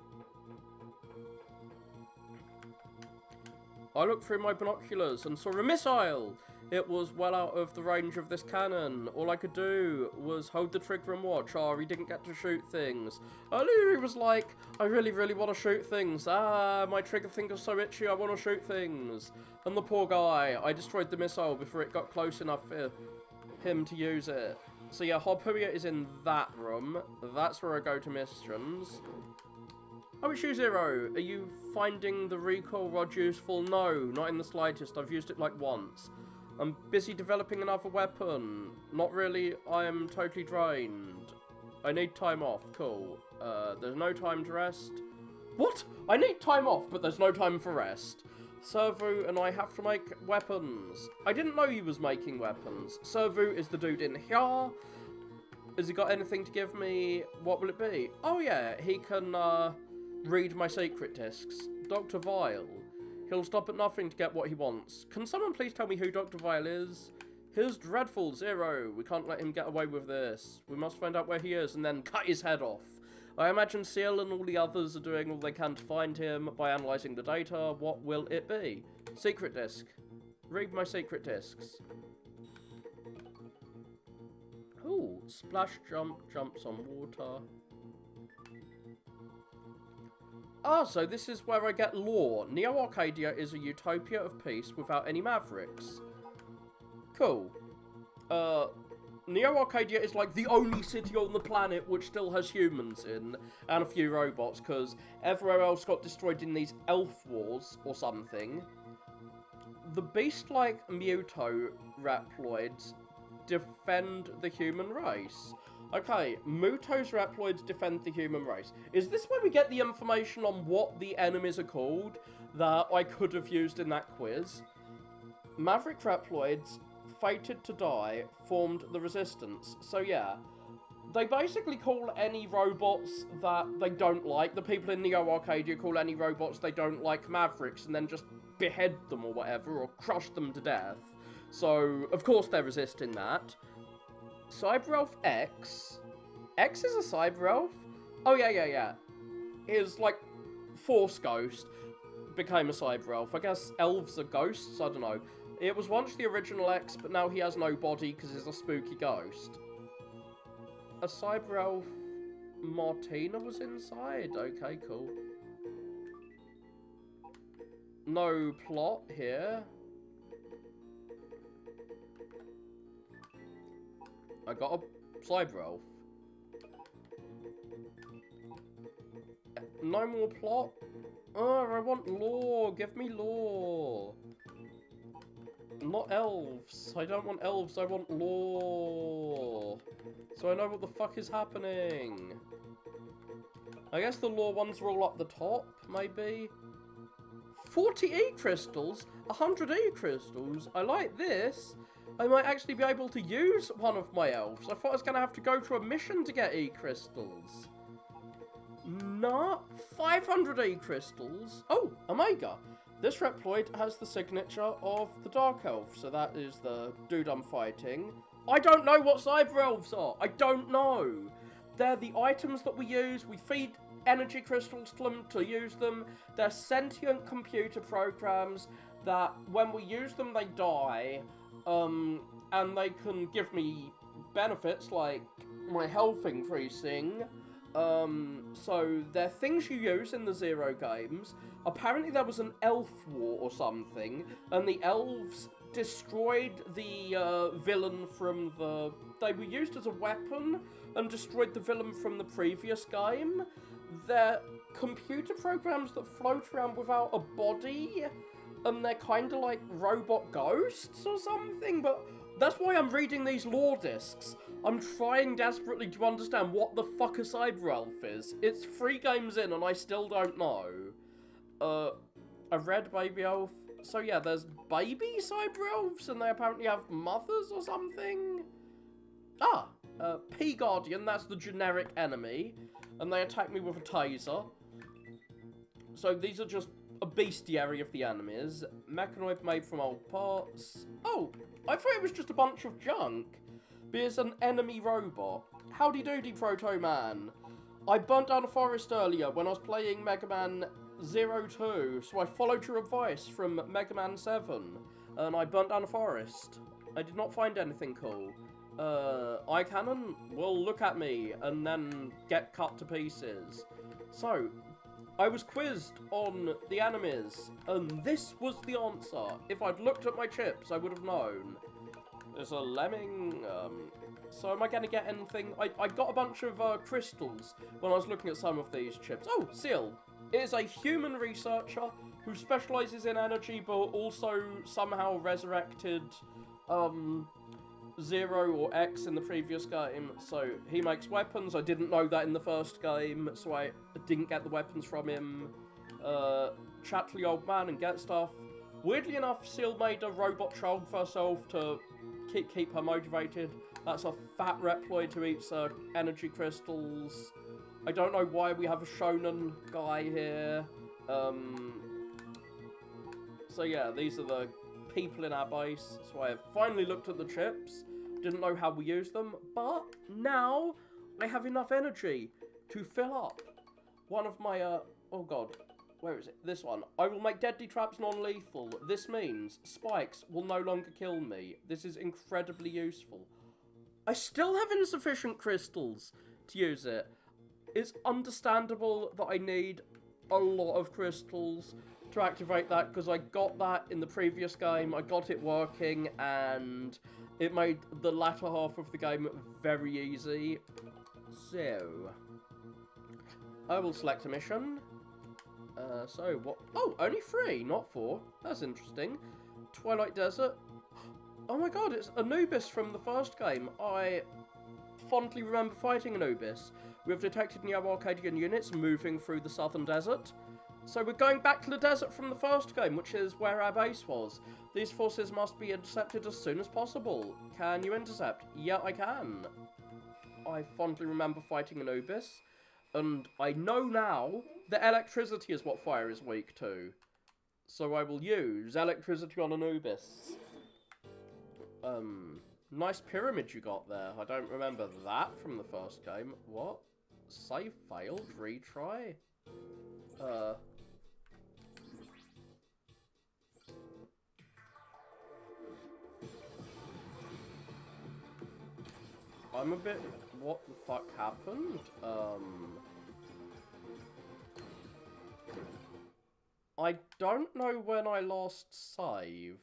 I looked through my binoculars and saw a missile! It was well out of the range of this cannon. All I could do was hold the trigger and watch. Oh, he didn't get to shoot things. Earlier he was like, I really, really want to shoot things. Ah, my trigger finger's so itchy, I want to shoot things. And the poor guy, I destroyed the missile before it got close enough for him to use it. So yeah, Harpooia is in that room. That's where I go to missions. Oh, it's you, Zero. Are you finding the recoil rod useful? No, not in the slightest. I've used it like once. I'm busy developing another weapon. Not really, I am totally drained. I need time off, cool. There's no time to rest. What? I need time off, but there's no time for rest. Servu and I have to make weapons. I didn't know he was making weapons. Servu is the dude in here. Has he got anything to give me? What will it be? Oh yeah, he can read my secret discs. Dr. Vile. He'll stop at nothing to get what he wants. Can someone please tell me who Dr. Vile is? Here's dreadful, Zero. We can't let him get away with this. We must find out where he is and then cut his head off. I imagine Seal and all the others are doing all they can to find him by analysing the data. What will it be? Secret disc. Read my secret discs. Ooh, splash jump, jumps on water. Ah, so this is where I get lore. Neo Arcadia is a utopia of peace without any mavericks. Cool. Neo Arcadia is like the only city on the planet which still has humans in, and a few robots, because everywhere else got destroyed in these elf wars or something. The beast-like Muto Reploids defend the human race. Okay, Muto's Reploids defend the human race. Is this where we get the information on what the enemies are called that I could have used in that quiz? Maverick Reploids, fated to die, formed the Resistance. So yeah, they basically call any robots that they don't like. The people in Neo Arcadia call any robots they don't like Mavericks, and then just behead them or whatever, or crush them to death. So, of course they're resisting that. Cyber Elf X? X is a Cyber Elf? Oh yeah. His, like, Force Ghost became a Cyber Elf. I guess elves are ghosts? I don't know. It was once the original X, but now he has no body because he's a spooky ghost. A Cyber Elf Martina was inside? Okay, cool. No plot here. I got a Cyber Elf. No more plot? Oh, I want lore. Give me lore. Not elves. I don't want elves. I want lore. So I know what the fuck is happening. I guess the lore ones are all up the top, maybe. 40 E-crystals? 100 E-crystals? I like this. I might actually be able to use one of my elves. I thought I was going to have to go to a mission to get E-crystals. Nah, 500 E-crystals. Oh, Omega. This Reploid has the signature of the Dark Elf, so that is the dude I'm fighting. I don't know what Cyber Elves are. I don't know. They're the items that we use. We feed energy crystals to them to use them. They're sentient computer programs that when we use them, they die. And they can give me benefits like my health increasing. So they're things you use in the Zero games. Apparently there was an elf war or something, and the elves destroyed the villain from the... They were used as a weapon and destroyed the villain from the previous game. They're computer programs that float around without a body, and they're kind of like robot ghosts or something, but that's why I'm reading these lore discs. I'm trying desperately to understand what the fuck a Cyber Elf is. It's 3 games in and I still don't know. A red baby elf. So yeah, there's baby Cyber Elves and they apparently have mothers or something. Ah, P-Guardian, that's the generic enemy. And they attack me with a taser. So these are just a bestiary of the enemies. Mechanoid made from old parts. Oh, I thought it was just a bunch of junk. But it's an enemy robot. Howdy doody, Proto Man. I burnt down a forest earlier when I was playing Mega Man 02, so I followed your advice from Mega Man 7, and I burnt down a forest. I did not find anything cool. Eye cannon will look at me and then get cut to pieces. So, I was quizzed on the enemies, and this was the answer. If I'd looked at my chips, I would have known. There's a lemming, so am I going to get anything? I got a bunch of crystals when I was looking at some of these chips. Oh, Seal. It is a human researcher who specialises in energy, but also somehow resurrected Zero or X in the previous game. So he makes weapons. I didn't know that in the first game, so I didn't get the weapons from him. Chat to the old man and get stuff. Weirdly enough, Seal made a robot child for herself to keep her motivated. That's a fat Reploid who eats energy crystals. I don't know why we have a shonen guy here. So yeah, these are the people in our base. So I finally looked at the chips. Didn't know how we use them, but now I have enough energy to fill up one of my, oh god, where is it? This one. I will make deadly traps non-lethal. This means spikes will no longer kill me. This is incredibly useful. I still have insufficient crystals to use it. It's understandable that I need a lot of crystals to activate that, because I got that in the previous game. I got it working, and it made the latter half of the game very easy. So, I will select a mission. So, what? Oh, only 3, not 4. That's interesting. Twilight Desert. Oh my god, it's Anubis from the first game. I fondly remember fighting Anubis. We have detected Neo-Arcadian units moving through the southern desert. So we're going back to the desert from the first game, which is where our base was. These forces must be intercepted as soon as possible. Can you intercept? Yeah, I can. I fondly remember fighting Anubis. And I know now that electricity is what fire is weak to. So I will use electricity on Anubis. Nice pyramid you got there. I don't remember that from the first game. What? Save failed? Retry? I'm a bit... What the fuck happened? I don't know when I last saved.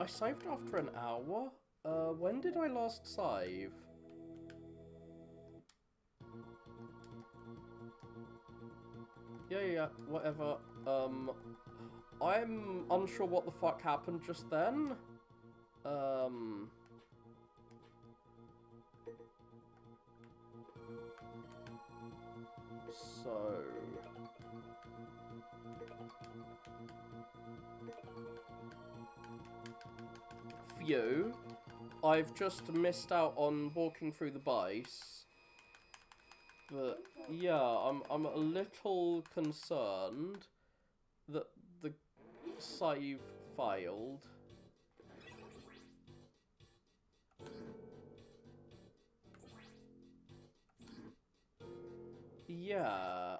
I saved after an hour? When did I last save? Yeah, whatever. I'm unsure what the fuck happened just then. So... Phew. I've just missed out on walking through the base. But, yeah, I'm a little concerned that the save failed. Yeah.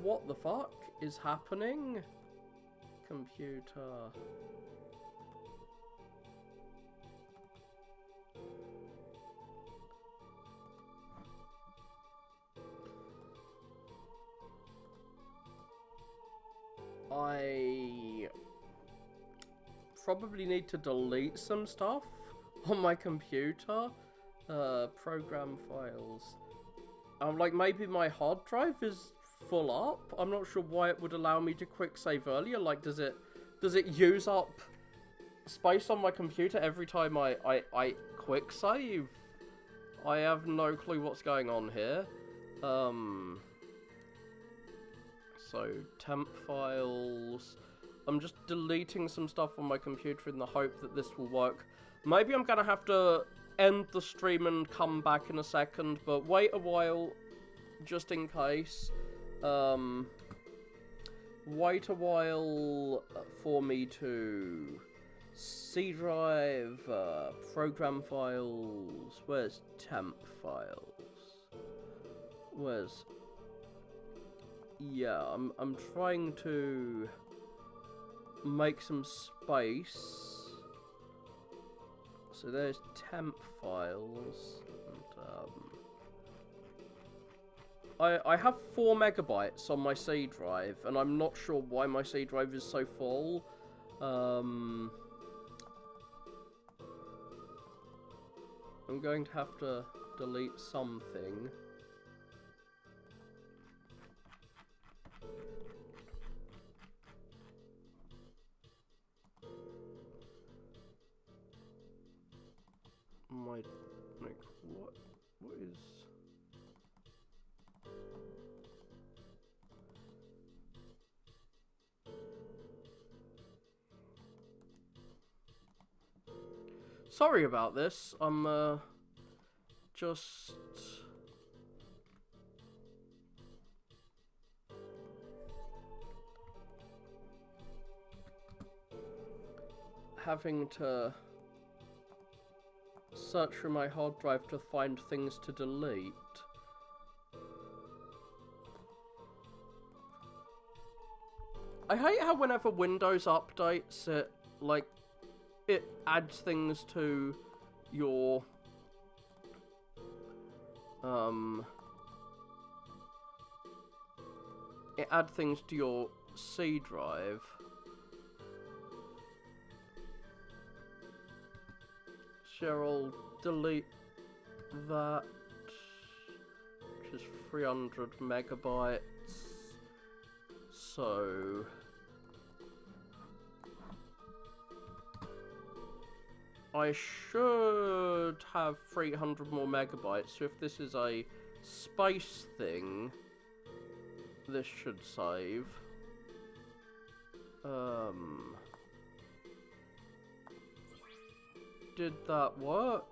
What the fuck is happening? Computer. I probably need to delete some stuff on my computer. Program files. Like maybe my hard drive is full up. I'm not sure why it would allow me to quick save earlier. Like, does it use up space on my computer every time I quick save? I have no clue what's going on here. So temp files. I'm just deleting some stuff on my computer in the hope that this will work. Maybe I'm gonna have to end the stream and come back in a second, but wait a while just in case. Wait a while for me to C drive, program files. Where's temp files? Where's... Yeah, I'm trying to make some space. So there's temp files. And, I have 4 megabytes on my C drive, and I'm not sure why my C drive is so full. I'm going to have to delete something. Like, what is... Sorry about this, I'm, just... having to search through my hard drive to find things to delete. I hate how whenever Windows updates, it, like, it adds things to your, it adds things to your C drive. Sure, I'll delete that, which is 300 megabytes. So I should have 300 more megabytes, so if this is a space thing, this should save. Did that work?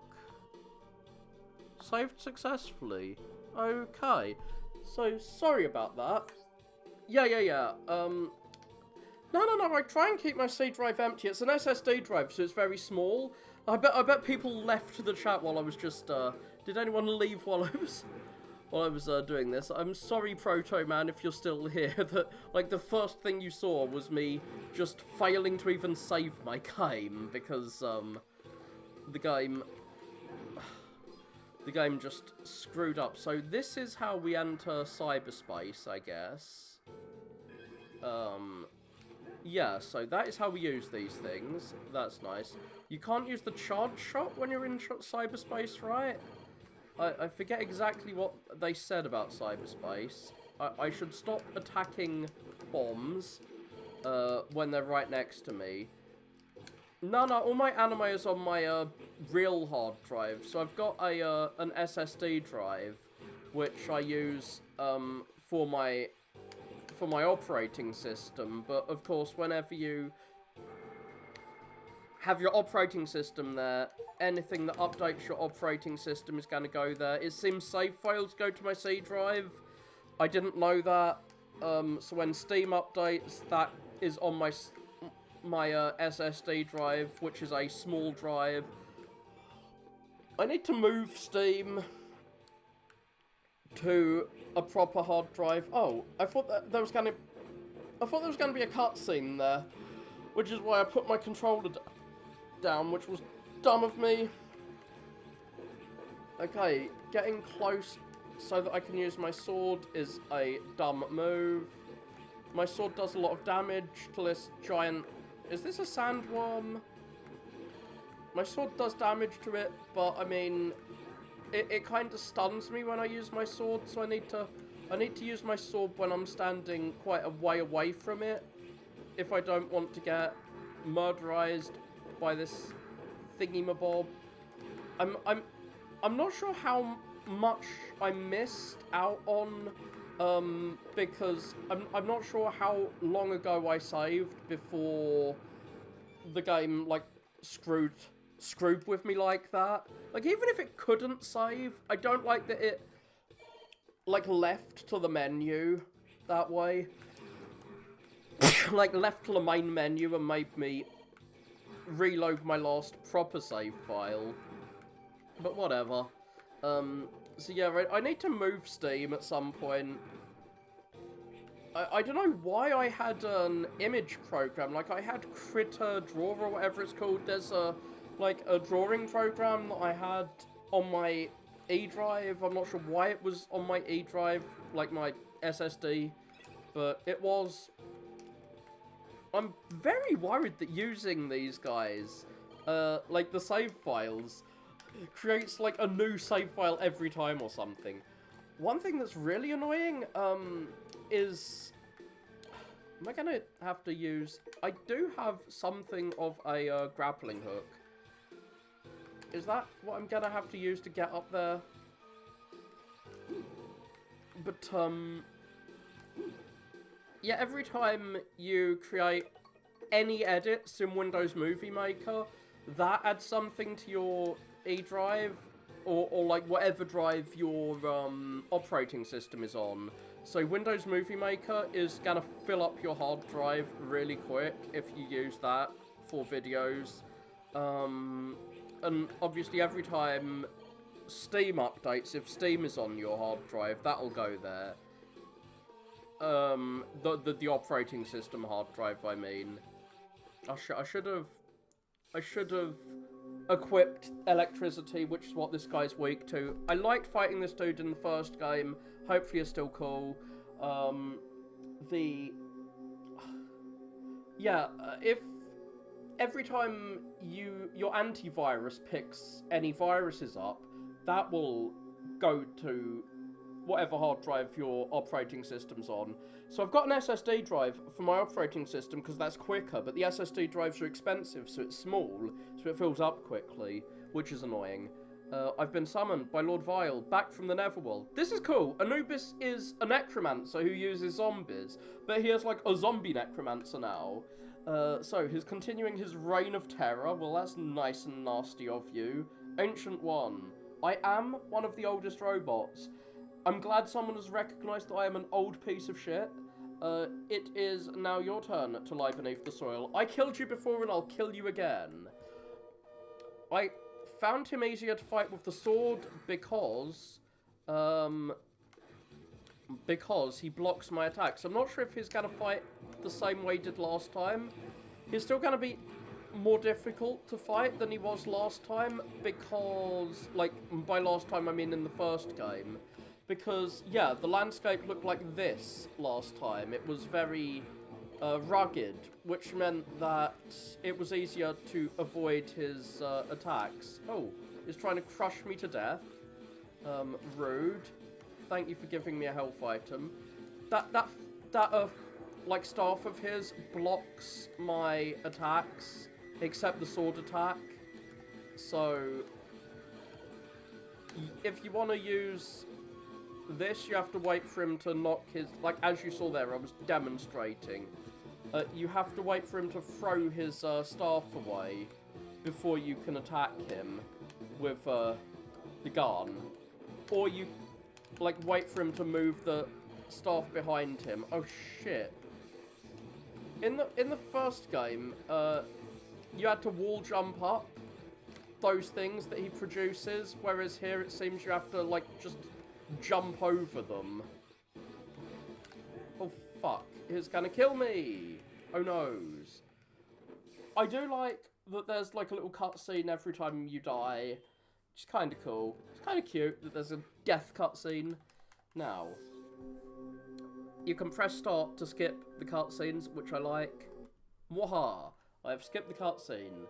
Saved successfully. Okay. So, sorry about that. Yeah. No, I try and keep my C drive empty. It's an SSD drive, so it's very small. I bet people left the chat while I was just, did anyone leave while I was doing this? I'm sorry, Proto Man, if you're still here, that, like, the first thing you saw was me just failing to even save my game, because, the game just screwed up. So this is how we enter cyberspace, I guess. Yeah, so that is how we use these things. That's nice. You can't use the charge shot when you're in cyberspace, right? I forget exactly what they said about cyberspace. I should stop attacking bombs when they're right next to me. No, all my anime is on my real hard drive. So I've got an SSD drive, which I use for my operating system. But of course, whenever you have your operating system there, anything that updates your operating system is going to go there. It seems save files go to my C drive. I didn't know that. So when Steam updates, that is on my SSD drive, which is a small drive. I need to move Steam to a proper hard drive. Oh, I thought that there was going to be a cutscene there, which is why I put my controller down, which was dumb of me. Okay, getting close so that I can use my sword is a dumb move. My sword does a lot of damage to this giant... Is this a sandworm? My sword does damage to it, but I mean, it kind of stuns me when I use my sword, so I need to use my sword when I'm standing quite a way away from it, if I don't want to get murderized by this thingy-mabob. I'm not sure how much I missed out on, because I'm not sure how long ago I saved before the game, like, screwed with me like that. Like, even if it couldn't save, I don't like that it, like, left to the menu that way. Like, left to the main menu and made me reload my last proper save file. But whatever. So yeah, right, I need to move Steam at some point. I don't know why I had an image program, like I had Critter Draw or whatever it's called. There's a drawing program that I had on my E drive. I'm not sure why it was on my E drive, like my SSD, but it was. I'm very worried that using these guys, like the save files, creates like a new save file every time or something. One thing that's really annoying, is... Am I gonna have to use... I do have something of a grappling hook. Is that what I'm gonna have to use to get up there? But, yeah, every time you create any edits in Windows Movie Maker, that adds something to your E drive, or like whatever drive your operating system is on. So Windows Movie Maker is gonna fill up your hard drive really quick if you use that for videos. And obviously every time Steam updates, if Steam is on your hard drive, that'll go there. The operating system hard drive, I mean. I should have I should have equipped electricity, which is what this guy's weak to. I liked fighting this dude in the first game. Hopefully it's still cool. If every time your antivirus picks any viruses up, that will go to whatever hard drive your operating system's on. So I've got an SSD drive for my operating system because that's quicker, but the SSD drives are expensive, so it's small, so it fills up quickly, which is annoying. I've been summoned by Lord Vile, back from the Netherworld. This is cool. Anubis is a necromancer who uses zombies, but he has like a zombie necromancer now. So he's continuing his reign of terror. Well, that's nice and nasty of you. Ancient One. I am one of the oldest robots. I'm glad someone has recognised that I am an old piece of shit. It is now your turn to lie beneath the soil. I killed you before and I'll kill you again. I found him easier to fight with the sword because he blocks my attacks. I'm not sure if he's going to fight the same way he did last time. He's still going to be more difficult to fight than he was last time because, like, by last time I mean in the first game. Because, yeah, the landscape looked like this last time. It was very rugged, which meant that it was easier to avoid his attacks. Oh, he's trying to crush me to death. Rude. Thank you for giving me a health item. That like, staff of his blocks my attacks, except the sword attack. So, if you want to use this, you have to wait for him to knock his... Like, as you saw there, I was demonstrating. You have to wait for him to throw his staff away before you can attack him with the gun. Or you, like, wait for him to move the staff behind him. Oh, shit. In the first game, you had to wall jump up those things that he produces, whereas here it seems you have to, like, just jump over them. Oh, fuck. He's gonna kill me! Oh, noes. I do like that there's, like, a little cutscene every time you die. Which is kind of cool. It's kind of cute that there's a death cutscene. Now, you can press start to skip the cutscenes, which I like. Mwaha! I've skipped the cutscene.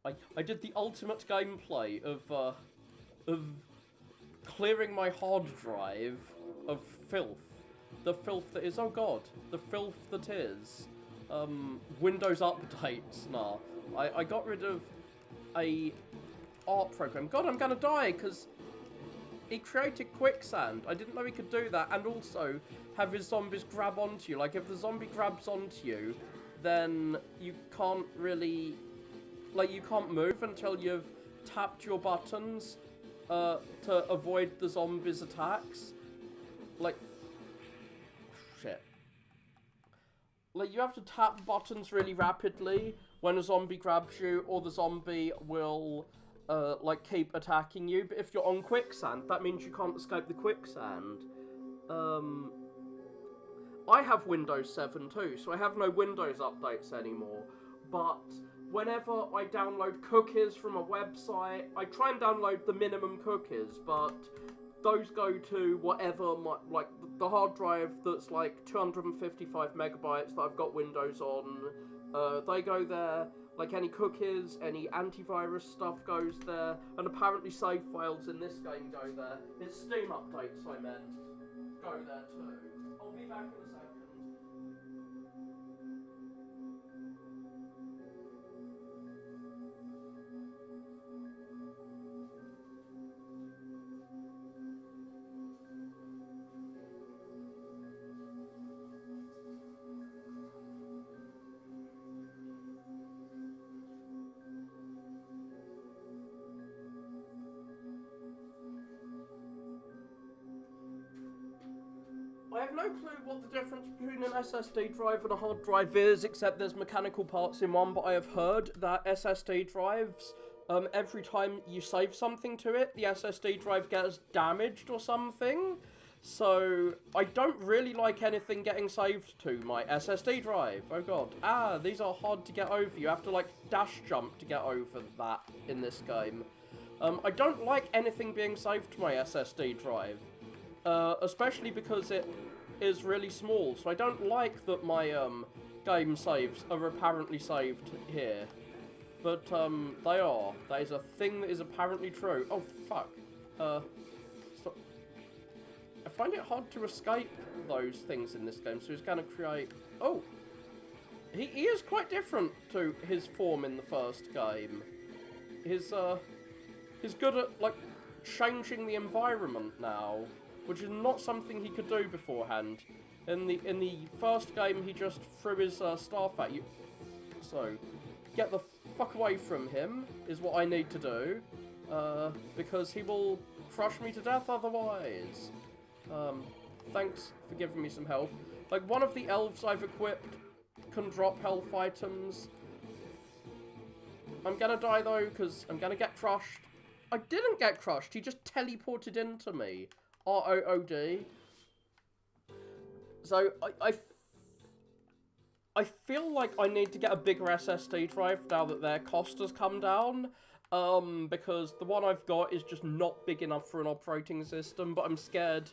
I did the ultimate gameplay of clearing my hard drive of filth. The filth that is, oh god, the filth that is. Windows updates, nah. I got rid of a art program. God, I'm gonna die, because he created quicksand. I didn't know he could do that, and also have his zombies grab onto you. Like, if the zombie grabs onto you, then you can't really... Like, you can't move until you've tapped your buttons to avoid the zombies' attacks. Like... Shit. Like, you have to tap buttons really rapidly when a zombie grabs you, or the zombie will, like, keep attacking you. But if you're on quicksand, that means you can't escape the quicksand. I have Windows 7 too, so I have no Windows updates anymore. But whenever I download cookies from a website, I try and download the minimum cookies, but those go to whatever, like, the hard drive that's like 255 megabytes that I've got Windows on. They go there. Like, any cookies, any antivirus stuff goes there, and apparently save files in this game go there. It's Steam updates, I meant, go there too. I'll be back in a second. I have no clue what the difference between an SSD drive and a hard drive is, except there's mechanical parts in one, but I have heard that SSD drives, every time you save something to it, the SSD drive gets damaged or something. So, I don't really like anything getting saved to my SSD drive. Oh god. Ah, these are hard to get over. You have to, like, dash jump to get over that in this game. I don't like anything being saved to my SSD drive. Especially because it is really small. So I don't like that my, game saves are apparently saved here. But, they are. That is a thing that is apparently true. Oh, fuck. Stop. I find it hard to escape those things in this game, so he's going to create... Oh! He is quite different to his form in the first game. He's good at, like, changing the environment now, which is not something he could do beforehand. In the first game, he just threw his staff at you. So, get the fuck away from him is what I need to do, because he will crush me to death otherwise. Thanks for giving me some health. Like, one of the elves I've equipped can drop health items. I'm gonna die, though, because I'm gonna get crushed. I didn't get crushed, he just teleported into me. R-O-O-D. So, I feel like I need to get a bigger SSD drive now that their cost has come down. Because the one I've got is just not big enough for an operating system, but I'm scared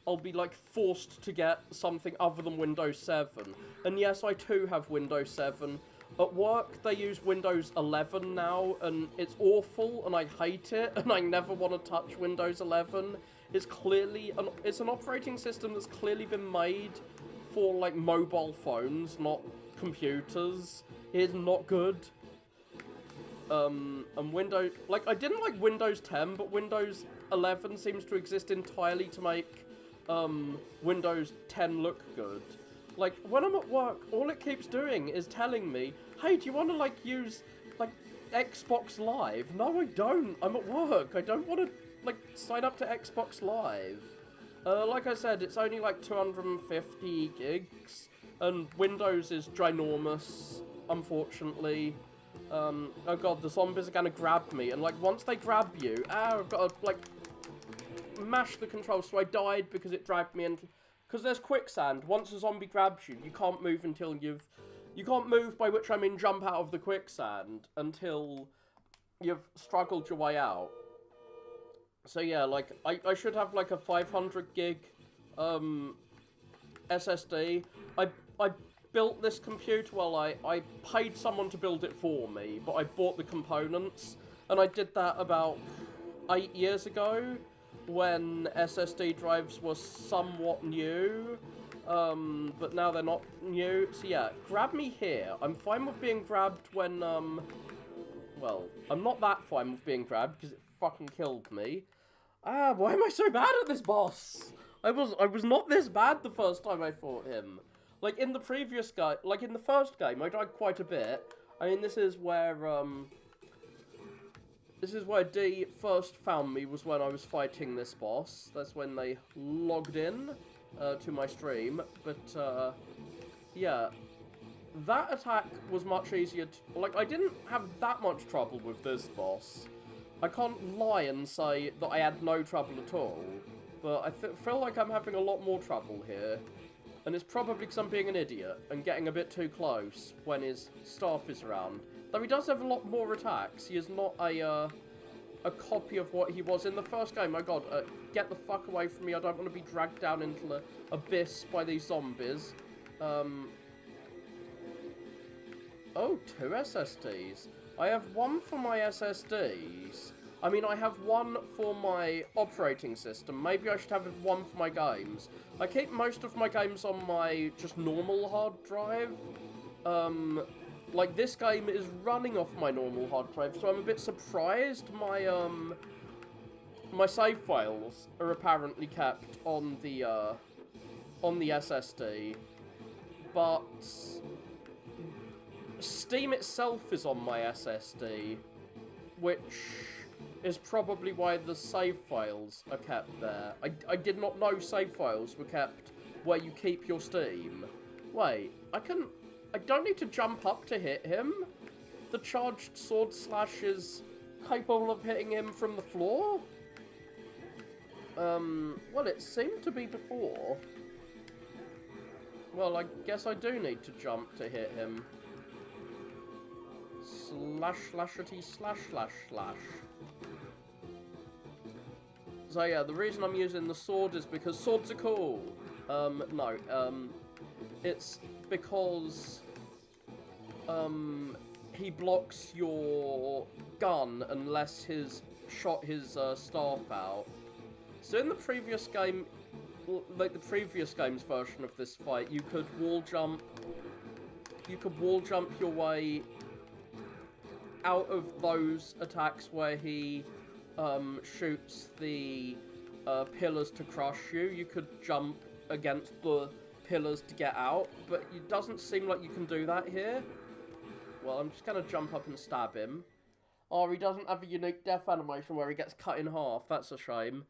I'll be, like, forced to get something other than Windows 7. And yes, I too have Windows 7. At work, they use Windows 11 now, and it's awful, and I hate it, and I never want to touch Windows 11. It's clearly, it's an operating system that's clearly been made for, like, mobile phones, not computers. It is not good. And Windows, like, I didn't like Windows 10, but Windows 11 seems to exist entirely to make, Windows 10 look good. Like, when I'm at work, all it keeps doing is telling me, hey, do you want to, like, use, like, Xbox Live? No, I don't. I'm at work. I don't want to, like, sign up to Xbox Live. Like I said, it's only, like, 250 gigs, and Windows is ginormous, unfortunately. Oh god, the zombies are gonna grab me, and, like, once they grab you, I've got to, like, mash the controls, so I died because it dragged me into... Because there's quicksand. Once a zombie grabs you, you can't move until you've... You can't move, by which I mean jump out of the quicksand, until you've struggled your way out. So yeah, like, I should have, like, a 500 gig, SSD. I built this computer, well, I paid someone to build it for me, but I bought the components, and I did that about 8 years ago, when SSD drives were somewhat new, but now they're not new. So yeah, grab me here. I'm fine with being grabbed when, well, I'm not that fine with being grabbed, because it fucking killed me. Ah, why am I so bad at this boss? I was not this bad the first time I fought him. Like, in the previous guy, like, in the first game, I died quite a bit. I mean, this is where D first found me, was when I was fighting this boss. That's when they logged in to my stream. But, yeah. That attack was much easier to... Like, I didn't have that much trouble with this boss. I can't lie and say that I had no trouble at all. But I feel like I'm having a lot more trouble here. And it's probably because I'm being an idiot and getting a bit too close when his staff is around. Though he does have a lot more attacks. He is not a copy of what he was in the first game. My god, get the fuck away from me. I don't want to be dragged down into the abyss by these zombies. Oh, 2 SSDs. I have one for my SSDs. I mean, I have one for my operating system. Maybe I should have one for my games. I keep most of my games on my just normal hard drive. Like, this game is running off my normal hard drive, so I'm a bit surprised my, my save files are apparently kept on the SSD. But Steam itself is on my SSD, which is probably why the save files are kept there. I did not know save files were kept where you keep your Steam. Wait, I don't need to jump up to hit him? The charged sword slash is capable of hitting him from the floor? Well, it seemed to be before. Well, I guess I do need to jump to hit him. Slash, slashity, slash, slash, slash. So yeah, the reason I'm using the sword is because swords are cool. No, it's because, he blocks your gun unless his shot his, staff out. So in the previous game, like the previous game's version of this fight, you could wall jump your way out of those attacks where he shoots the pillars to crush you. You could jump against the pillars to get out, but it doesn't seem like you can do that here. Well, I'm just gonna jump up and stab him. Oh, he doesn't have a unique death animation where he gets cut in half. That's a shame.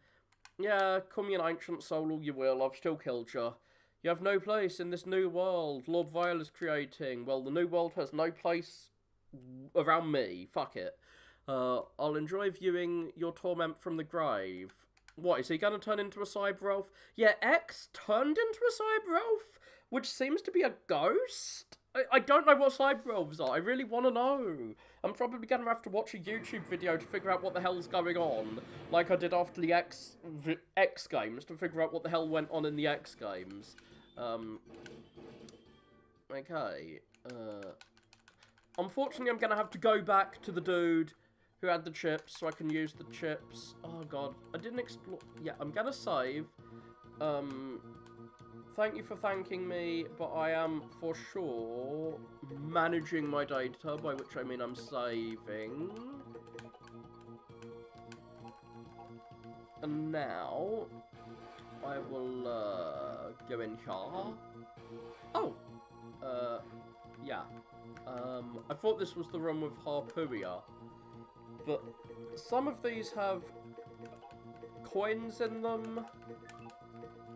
Yeah, call me an ancient soul all you will, I've still killed you. You have no place in this new world Lord Vile is creating. Well, the new world has no place around me. Fuck it. I'll enjoy viewing your torment from the grave. What, is he gonna turn into a cyber elf? Yeah, X turned into a cyber elf, which seems to be a ghost? I don't know what cyber elves are. I really want to know. I'm probably going to have to watch a YouTube video to figure out what the hell's going on, like I did after the X games, to figure out what the hell went on in the X games. Okay. Unfortunately, I'm going to have to go back to the dude who had the chips so I can use the chips. Oh, God. I didn't explore... Yeah, I'm going to save. Thank you for thanking me, but I am, for sure, managing my data, by which I mean I'm saving. And now, I will, go in here. Oh! Yeah. I thought this was the room with Harpooia, but some of these have coins in them.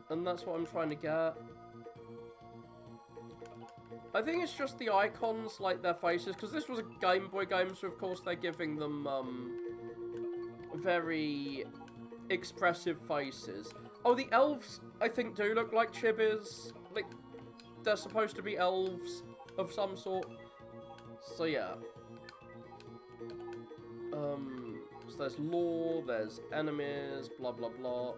And that's what I'm trying to get. I think it's just the icons, like their faces, because this was a Game Boy game, so of course they're giving them, very expressive faces. Oh, the elves, I think, do look like chibis. Like, they're supposed to be elves of some sort. So, yeah. So there's lore, there's enemies, blah, blah, blah.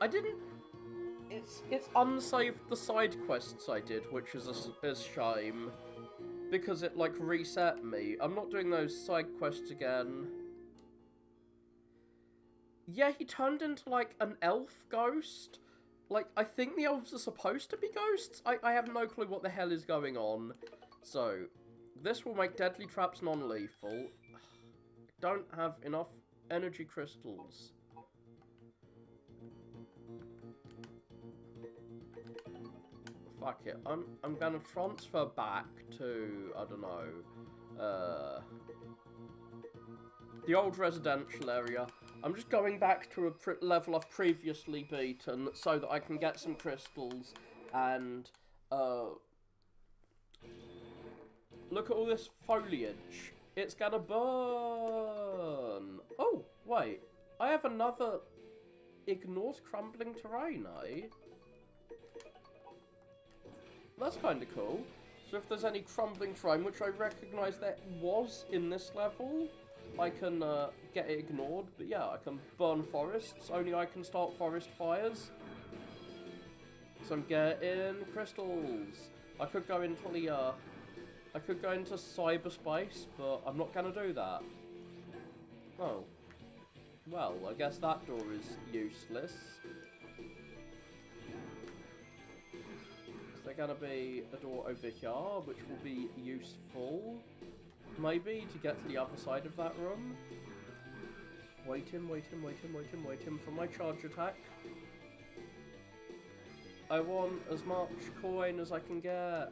I didn't... It's unsaved the side quests I did, which is a shame. Because it, like, reset me. I'm not doing those side quests again. Yeah, he turned into, like, an elf ghost. Like, I think the elves are supposed to be ghosts. I have no clue what the hell is going on. So, this will make deadly traps non-lethal. Don't have enough energy crystals. Fuck it. I'm gonna transfer back to, I don't know, the old residential area. I'm just going back to a level I've previously beaten so that I can get some crystals and, look at all this foliage. It's gonna burn. Oh, wait. I have another ignores crumbling terrain, eh? That's kind of cool. So if there's any crumbling terrain, which I recognise there was in this level, I can get it ignored. But yeah, I can burn forests. Only I can start forest fires. So I'm getting crystals. I could go into the, I could go into cyberspace, but I'm not going to do that. Oh. Well, I guess that door is useless. Is there going to be a door over here, which will be useful? Maybe to get to the other side of that room? Waiting for my charge attack. I want as much coin as I can get.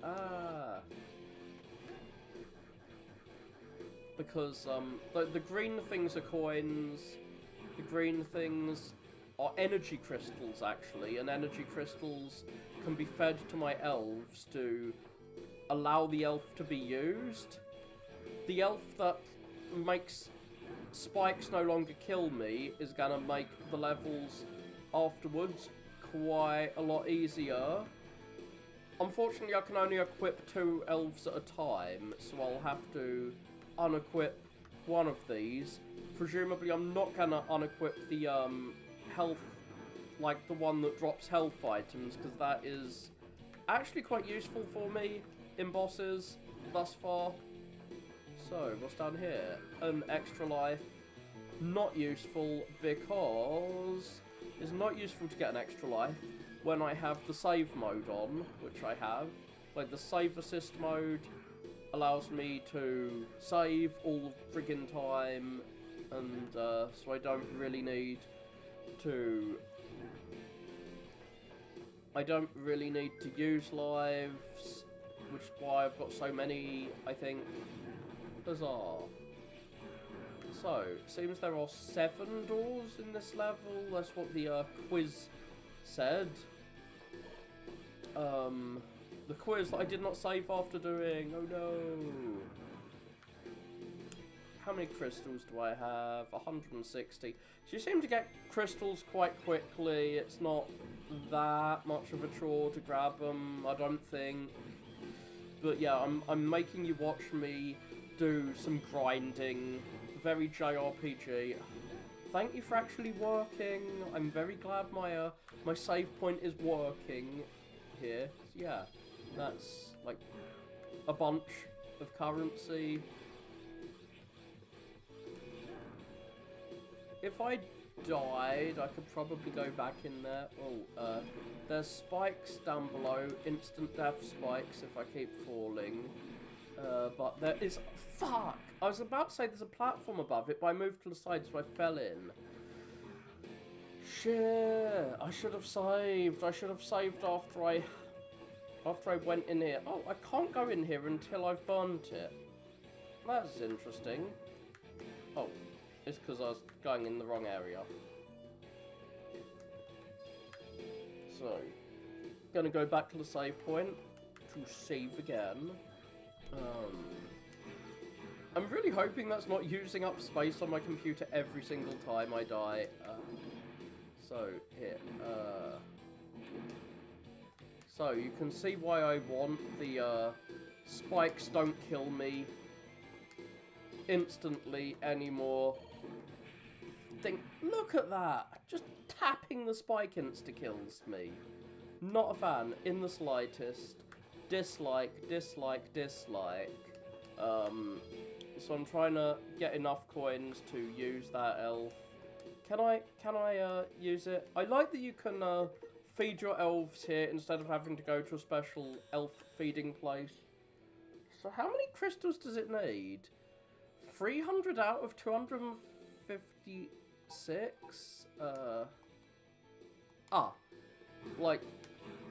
Because, the green things are coins, the green things are energy crystals, actually, and energy crystals can be fed to my elves to allow the elf to be used. The elf that makes spikes no longer kill me is gonna make the levels afterwards quite a lot easier. Unfortunately, I can only equip 2 elves at a time, so I'll have to unequip one of these. Presumably, I'm not gonna unequip the health, like the one that drops health items, because that is actually quite useful for me in bosses thus far. So, what's down here? An extra life. Not useful because it's not useful to get an extra life when I have the save mode on, which I have. Like, the save assist mode allows me to save all the friggin' time, and so I don't really need to... use lives, which is why I've got so many, I think. Huzzah. So, seems there are 7 doors in this level. That's what the quiz said. The quiz that I did not save after doing. Oh no. How many crystals do I have? 160. So you seem to get crystals quite quickly. It's not that much of a chore to grab them, I don't think. But yeah, I'm making you watch me do some grinding. Very JRPG. Thank you for actually working. I'm very glad my save point is working here. So yeah, that's like a bunch of currency. If I died, I could probably go back in there. Oh, there's spikes down below, instant death spikes if I keep falling. But there is... Fuck! I was about to say there's a platform above it, but I moved to the side so I fell in. Shit! I should have saved. I should have saved after I went in here. Oh, I can't go in here until I've burnt it. That's interesting. Oh, it's because I was going in the wrong area. So, gonna go back to the save point to save again. I'm really hoping that's not using up space on my computer every single time I die. So, here. So, you can see why I want the spikes don't kill me instantly anymore. Look at that! Just tapping the spike insta-kills me. Not a fan, in the slightest. Dislike, dislike, dislike. So I'm trying to get enough coins to use that elf. Can I use it? I like that you can feed your elves here instead of having to go to a special elf feeding place. So how many crystals does it need? 300 out of 256? Like,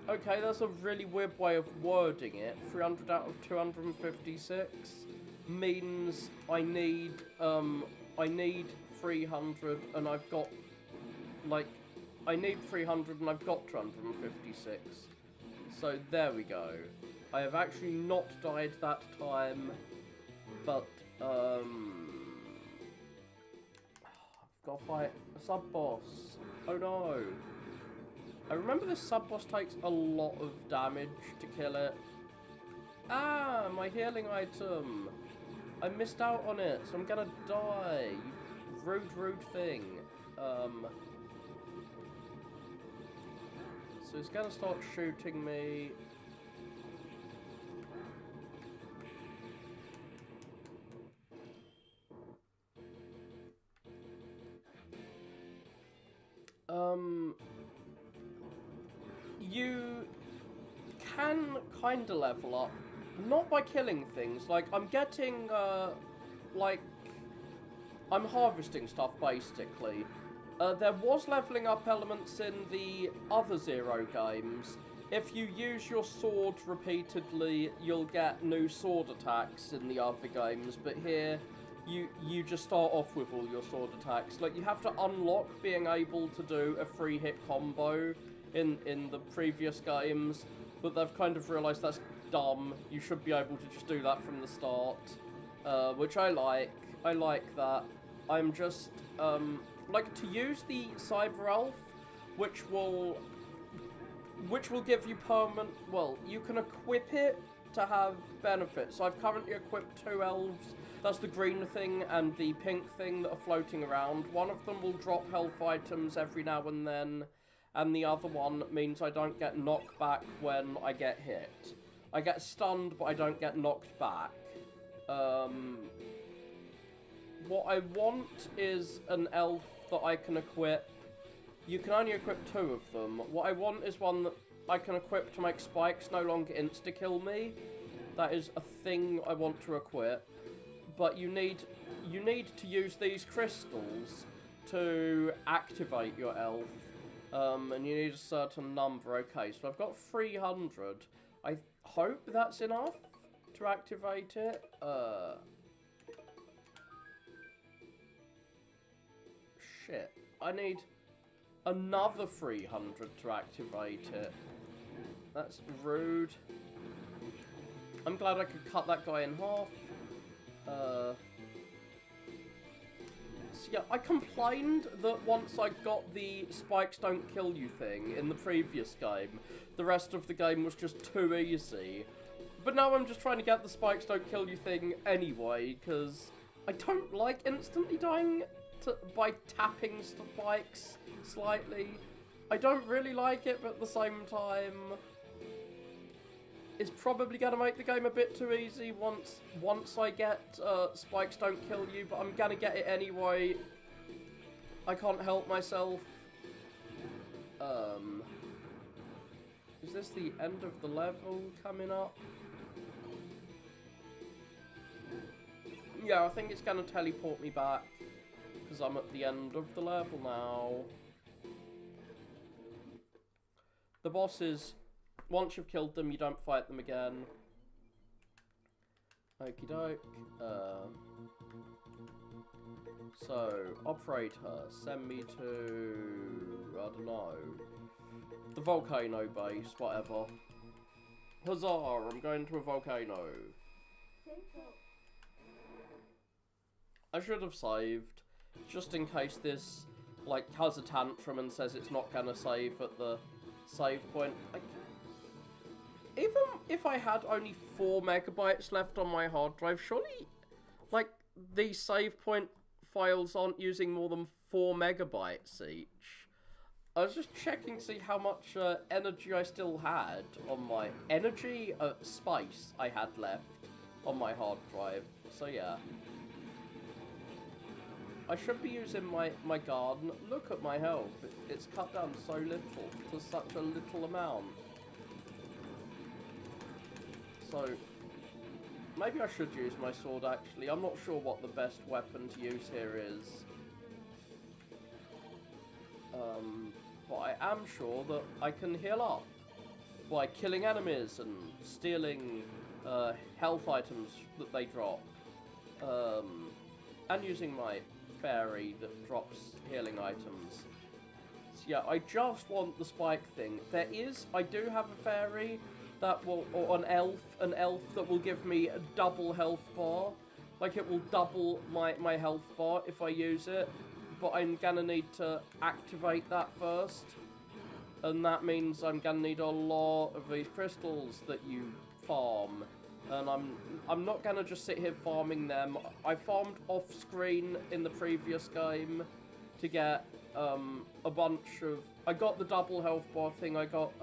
okay, that's a really weird way of wording it. 300 out of 256 means I need 300 and I've got, like, I need 300 and I've got 256. So there we go. I have actually not died that time, but, I've got to fight a sub-boss. Oh no. I remember this sub-boss takes a lot of damage to kill it. Ah, my healing item. I missed out on it, so I'm gonna die. Rude, rude thing. So it's gonna start shooting me. You can kinda level up, not by killing things. Like, I'm getting, like, I'm harvesting stuff, basically. There was leveling up elements in the other Zero games. If you use your sword repeatedly, you'll get new sword attacks in the other games, but here, you just start off with all your sword attacks. Like, you have to unlock being able to do a 3-hit combo in the previous games, but they've kind of realised that's dumb. You should be able to just do that from the start, which I like. I like that. I'm just, like, to use the Cyber Elf, which will give you permanent, well, you can equip it to have benefits. So I've currently equipped 2 elves. That's the green thing and the pink thing that are floating around. One of them will drop health items every now and then, and the other one means I don't get knocked back when I get hit. I get stunned, but I don't get knocked back. What I want is an elf that I can equip. You can only equip 2 of them. What I want is one that I can equip to make spikes no longer insta-kill me. That is a thing I want to equip. But you need to use these crystals to activate your elf. And you need a certain number. Okay, so I've got 300. I hope that's enough to activate it. Shit. I need another 300 to activate it. That's rude. I'm glad I could cut that guy in half. So yeah, I complained that once I got the spikes don't kill you thing in the previous game, the rest of the game was just too easy. But now I'm just trying to get the spikes don't kill you thing anyway, because I don't like instantly dying by tapping spikes slightly. I don't really like it, but at the same time, it's probably going to make the game a bit too easy once I get spikes don't kill you, but I'm going to get it anyway. I can't help myself. Is this the end of the level coming up? Yeah, I think it's going to teleport me back, because I'm at the end of the level now. The bosses, once you've killed them, you don't fight them again. Okie doke. So, operator, send me to, I don't know, the volcano base, whatever. Huzzah, I'm going to a volcano. I should have saved, just in case this, like, has a tantrum and says it's not gonna save at the save point. Like, even if I had only 4 megabytes left on my hard drive, surely, like, these save point files aren't using more than 4 megabytes each. I was just checking to see how much energy I still had on my space I had left on my hard drive. So yeah. I should be using my garden. Look at my health. It's cut down so little to such a little amount. So, maybe I should use my sword actually. I'm not sure what the best weapon to use here is. But I am sure that I can heal up by killing enemies and stealing health items that they drop. And using my fairy that drops healing items. So yeah, I just want the spike thing. I do have a fairy that will, or an elf that will give me a double health bar. Like, it will double my health bar if I use it. But I'm gonna need to activate that first. And that means I'm gonna need a lot of these crystals that you farm. And I'm not gonna just sit here farming them. I farmed off screen in the previous game to get a bunch of. I got the double health bar thing. I got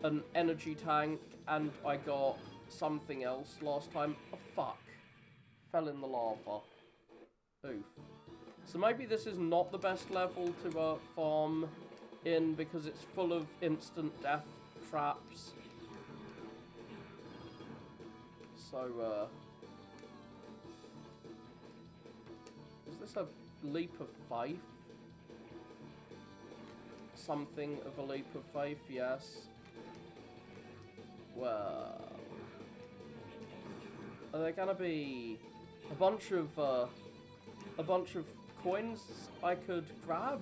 an energy tank, and I got something else last time. Oh fuck! Fell in the lava. Oof. So maybe this is not the best level to farm in because it's full of instant death traps. So, is this a leap of faith? Something of a leap of faith, yes. Well, are there gonna be a bunch of coins I could grab?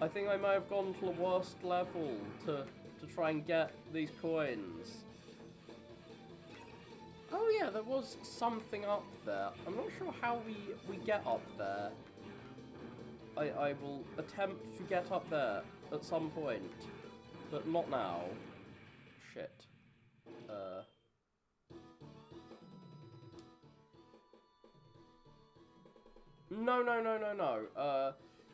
I think I may have gone to the worst level to try and get these coins. Oh yeah, there was something up there. I'm not sure how we get up there. I will attempt to get up there at some point, but not now. Shit. No.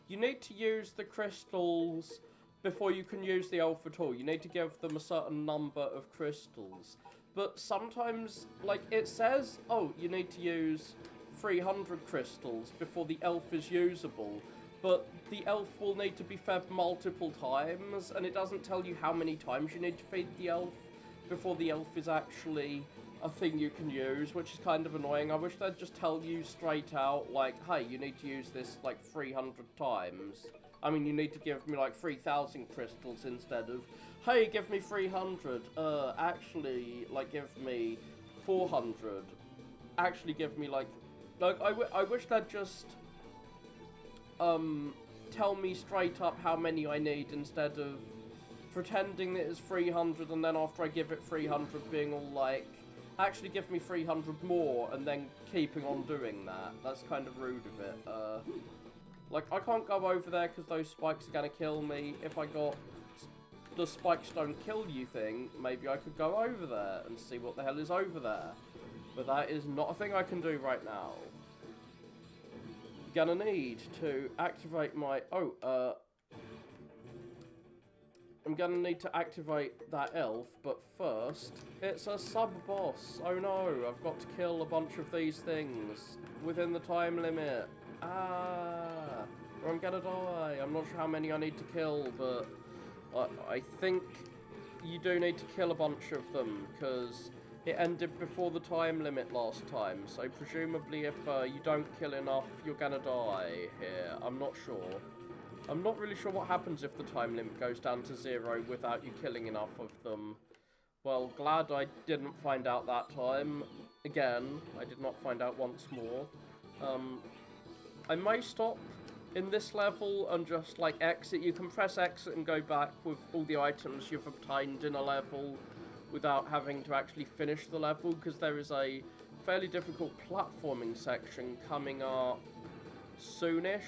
You need to use the crystals before you can use the elf at all. You need to give them a certain number of crystals. But sometimes, like, it says, oh, you need to use 300 crystals before the elf is usable. But the elf will need to be fed multiple times, and it doesn't tell you how many times you need to feed the elf before the elf is actually a thing you can use, which is kind of annoying. I wish they'd just tell you straight out, like, hey, you need to use this, like, 300 times. I mean, you need to give me, like, 3,000 crystals instead of, hey, give me 300. Actually, like, give me 400. Actually, give me, like I wish they'd just, tell me straight up how many I need instead of pretending that it's 300 and then after I give it 300 being all like, actually give me 300 more and then keeping on doing that. That's kind of rude of it. Like, I can't go over there because those spikes are gonna kill me. If I got the spikes don't kill you thing, maybe I could go over there and see what the hell is over there. But that is not a thing I can do right now. Gonna need to activate my... I'm gonna need to activate that elf, but first, it's a sub-boss. Oh no, I've got to kill a bunch of these things within the time limit. Or I'm gonna die. I'm not sure how many I need to kill, but I think you do need to kill a bunch of them, because it ended before the time limit last time, so presumably if you don't kill enough, you're gonna die here. I'm not sure. I'm not really sure what happens if the time limit goes down to 0 without you killing enough of them. Well, glad I didn't find out that time. Again, I did not find out once more. I may stop in this level and just, like, exit. You can press exit and go back with all the items you've obtained in a level without having to actually finish the level, because there is a fairly difficult platforming section coming up soonish.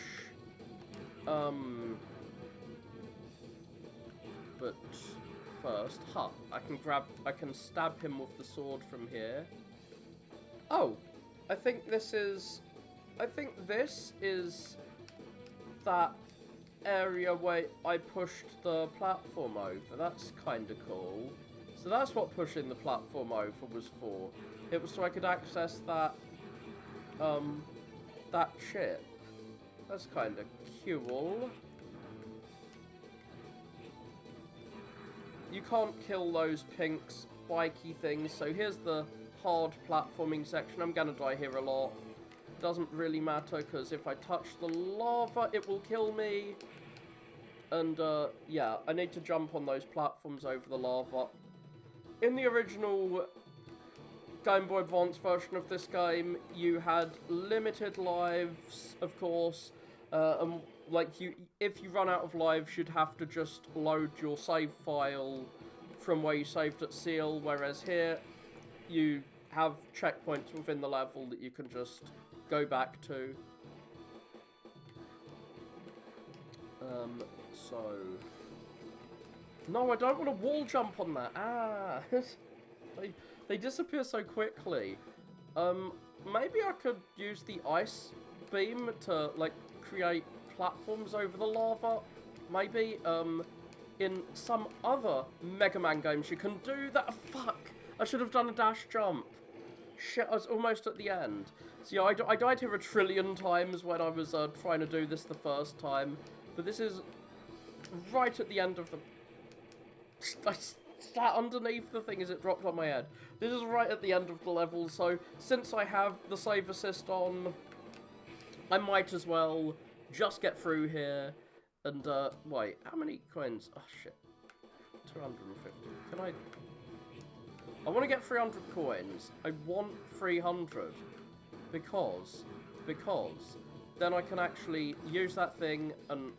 But first, I can stab him with the sword from here. Oh, I think this is that area where I pushed the platform over. That's kind of cool. So that's what pushing the platform over was for. It was so I could access that, that chip. That's kind of cool. You can't kill those pink spiky things, so here's the hard platforming section. I'm gonna die here a lot. Doesn't really matter, because if I touch the lava, it will kill me. And, yeah, I need to jump on those platforms over the lava. In the original Game Boy Advance version of this game, you had limited lives, of course, and like if you run out of lives, you'd have to just load your save file from where you saved at Seal, whereas here, you have checkpoints within the level that you can just go back to. So... No, I don't want to wall jump on that. They disappear so quickly. Maybe I could use the ice beam to, like, create platforms over the lava. Maybe, in some other Mega Man games you can do that. Fuck! I should have done a dash jump. Shit, I was almost at the end. So yeah, I died here a trillion times when I was trying to do this the first time. But this is right at the end of the... I sat underneath the thing as it dropped on my head. This is right at the end of the level, so since I have the save assist on, I might as well just get through here. And, wait, how many coins? Oh, shit. 250. Can I want to get 300 coins. I want 300. Because then I can actually use that thing and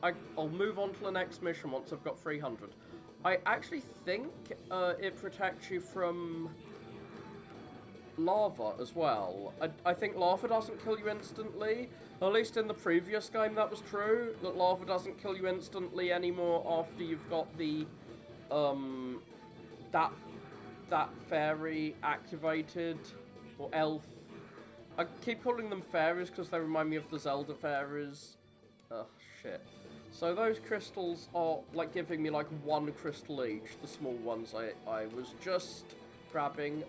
I'll move on to the next mission once I've got 300. I actually think it protects you from lava as well. I think lava doesn't kill you instantly. At least in the previous game that was true. That lava doesn't kill you instantly anymore after you've got the, that fairy activated. Or elf. I keep calling them fairies because they remind me of the Zelda fairies. Oh, shit. So those crystals are, like, giving me, like, 1 crystal each. The small ones I was just grabbing.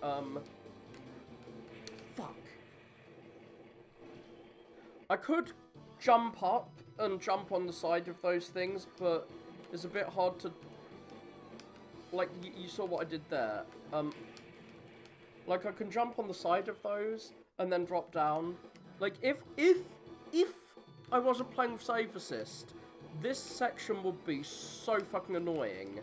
Fuck. I could jump up and jump on the side of those things, but it's a bit hard to... Like, you saw what I did there. Like, I can jump on the side of those and then drop down. Like, if I wasn't playing with save assist, this section would be so fucking annoying.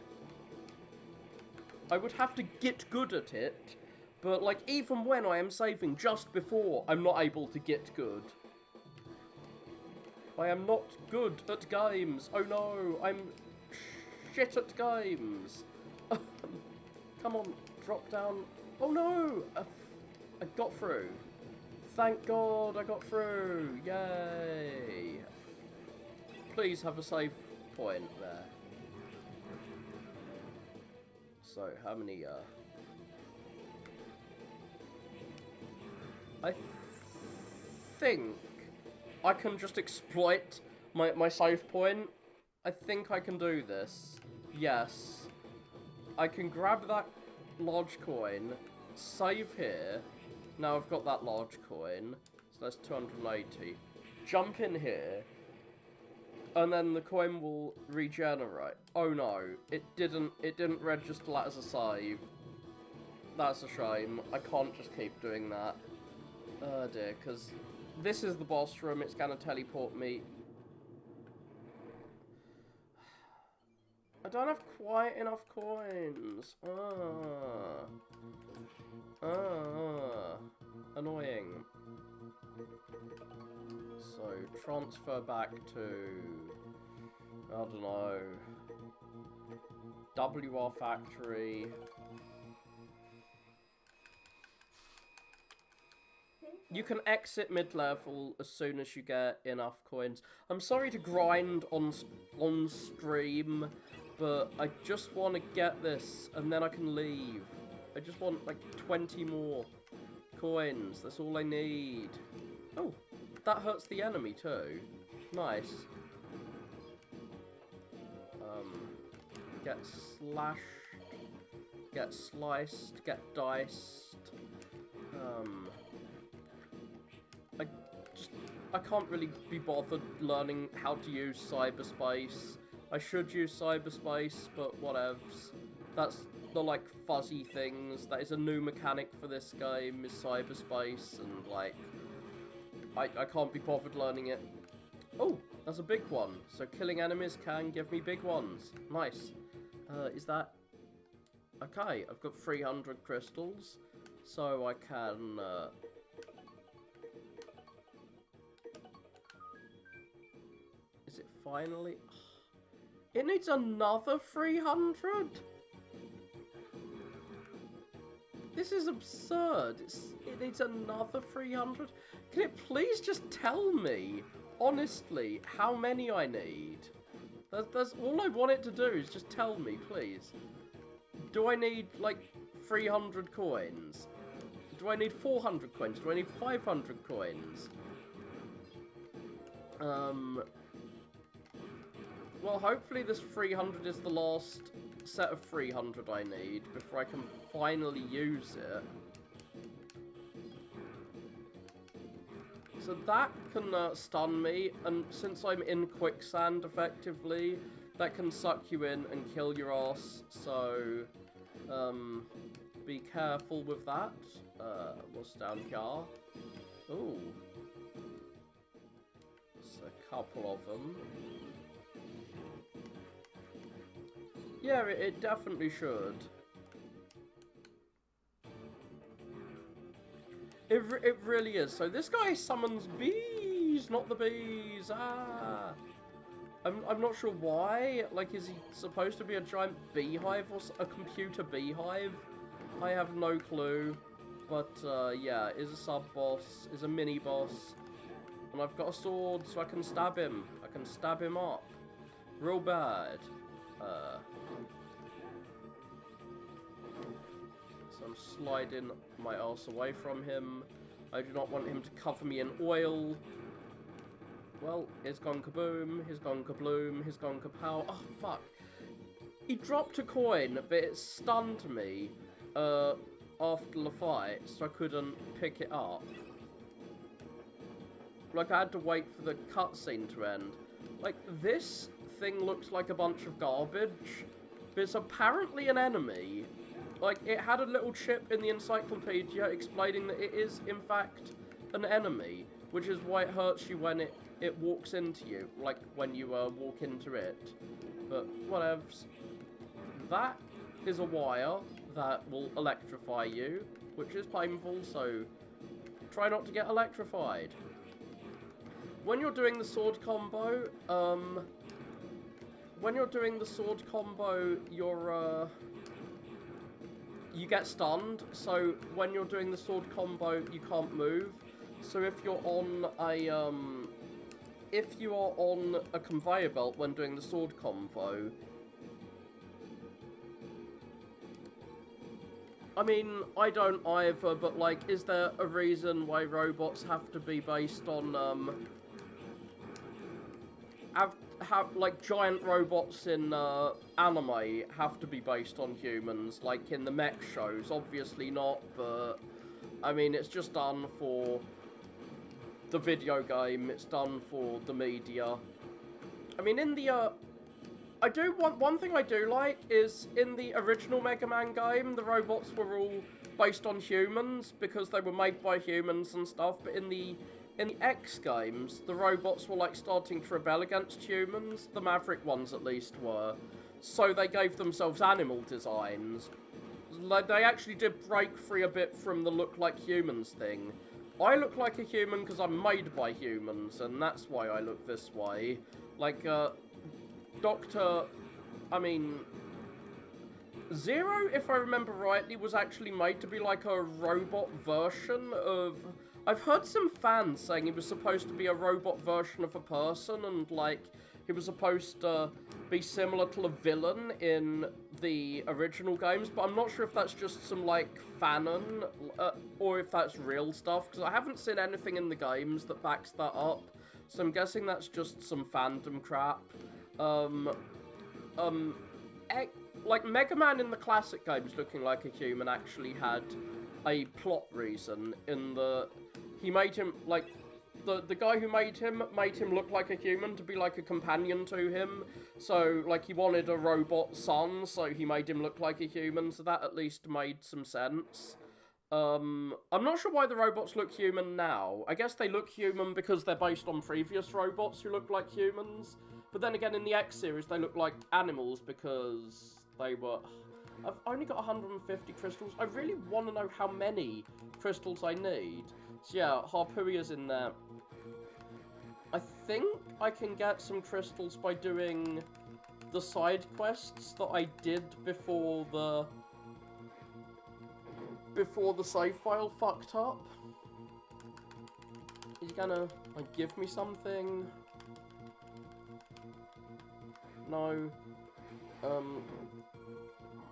I would have to get good at it, but, like, even when I am saving just before, I'm not able to get good. I am not good at games. Oh no, I'm shit at games. Come on, drop down. Oh no! I got through. Thank God I got through. Yay. Please have a save point there. So, how many, I think I can just exploit my save point. I think I can do this. Yes. I can grab that large coin, save here. Now I've got that large coin, so that's 280. Jump in here, and then the coin will regenerate. Oh no, it didn't register that as a save. That's a shame. I can't just keep doing that. Oh dear, because this is the boss room. It's gonna teleport me. I don't have quite enough coins. Annoying. So, transfer back to, I don't know, WR Factory. You can exit mid-level as soon as you get enough coins. I'm sorry to grind on stream, but I just want to get this, and then I can leave. I just want, like, 20 more coins. That's all I need. Oh, that hurts the enemy, too. Nice. Get slashed. Get sliced. Get diced. I can't really be bothered learning how to use cyberspace. I should use cyberspace, but whatevs. That's the, like, fuzzy things. That is a new mechanic for this game, is cyberspace, and, like, I can't be bothered learning it. Oh, that's a big one. So killing enemies can give me big ones. Nice. Is that... Okay, I've got 300 crystals, so I can... Is it finally... It needs another 300? This is absurd. It needs another 300? Can it please just tell me, honestly, how many I need? That's all I want it to do, is just tell me, please. Do I need, like, 300 coins? Do I need 400 coins? Do I need 500 coins? Well, hopefully this 300 is the last set of 300 I need before I can finally use it. So that can stun me, and since I'm in quicksand, effectively, that can suck you in and kill your ass, so be careful with that. What's down here? Ooh. There's a couple of them. Yeah, it definitely should. It really is. So this guy summons bees, not the bees. Ah. I'm not sure why. Like, is he supposed to be a giant beehive or a computer beehive? I have no clue. But, yeah, is a sub-boss, is a mini-boss. And I've got a sword, so I can stab him. I can stab him up. Real bad. So I'm sliding my ass away from him. I do not want him to cover me in oil. Well, he's gone kaboom, he's gone kabloom, he's gone kapow. Oh, fuck. He dropped a coin, but it stunned me after the fight, so I couldn't pick it up. Like, I had to wait for the cutscene to end. Like, this thing looks like a bunch of garbage, but it's apparently an enemy. Like, it had a little chip in the encyclopedia explaining that it is, in fact, an enemy, which is why it hurts you when it walks into you, like when you walk into it. But whatevs. That is a wire that will electrify you, which is painful, so try not to get electrified. When you're doing the sword combo, you get stunned, so when you're doing the sword combo, you can't move. So if you're on a conveyor belt when doing the sword combo, I mean, I don't either, but like, is there a reason why robots have to be based on, like, giant robots in, anime have to be based on humans, like in the mech shows? Obviously not, but, I mean, it's just done for the video game, it's done for the media. I mean, in the, one thing I do like is, in the original Mega Man game, the robots were all based on humans, because they were made by humans and stuff, but in the X games, the robots were, like, starting to rebel against humans. The Maverick ones, at least, were. So they gave themselves animal designs. Like, they actually did break free a bit from the look like humans thing. I look like a human because I'm made by humans, and that's why I look this way. Like, Zero, if I remember rightly, was actually made to be like a robot version of... I've heard some fans saying he was supposed to be a robot version of a person, and, like, he was supposed to be similar to a villain in the original games, but I'm not sure if that's just some, like, fanon, or if that's real stuff, because I haven't seen anything in the games that backs that up, so I'm guessing that's just some fandom crap. Like, Mega Man in the classic games looking like a human actually had a plot reason in the... He made him, like, the guy who made him look like a human to be like a companion to him. So, like, he wanted a robot son, so he made him look like a human, so that at least made some sense. I'm not sure why the robots look human now. I guess they look human because they're based on previous robots who look like humans. But then again, in the X series, they look like animals because they were... I've only got 150 crystals. I really want to know how many crystals I need. So yeah, Harpooia's in there. I think I can get some crystals by doing the side quests that I did before the save file fucked up. Is he gonna, like, give me something? No.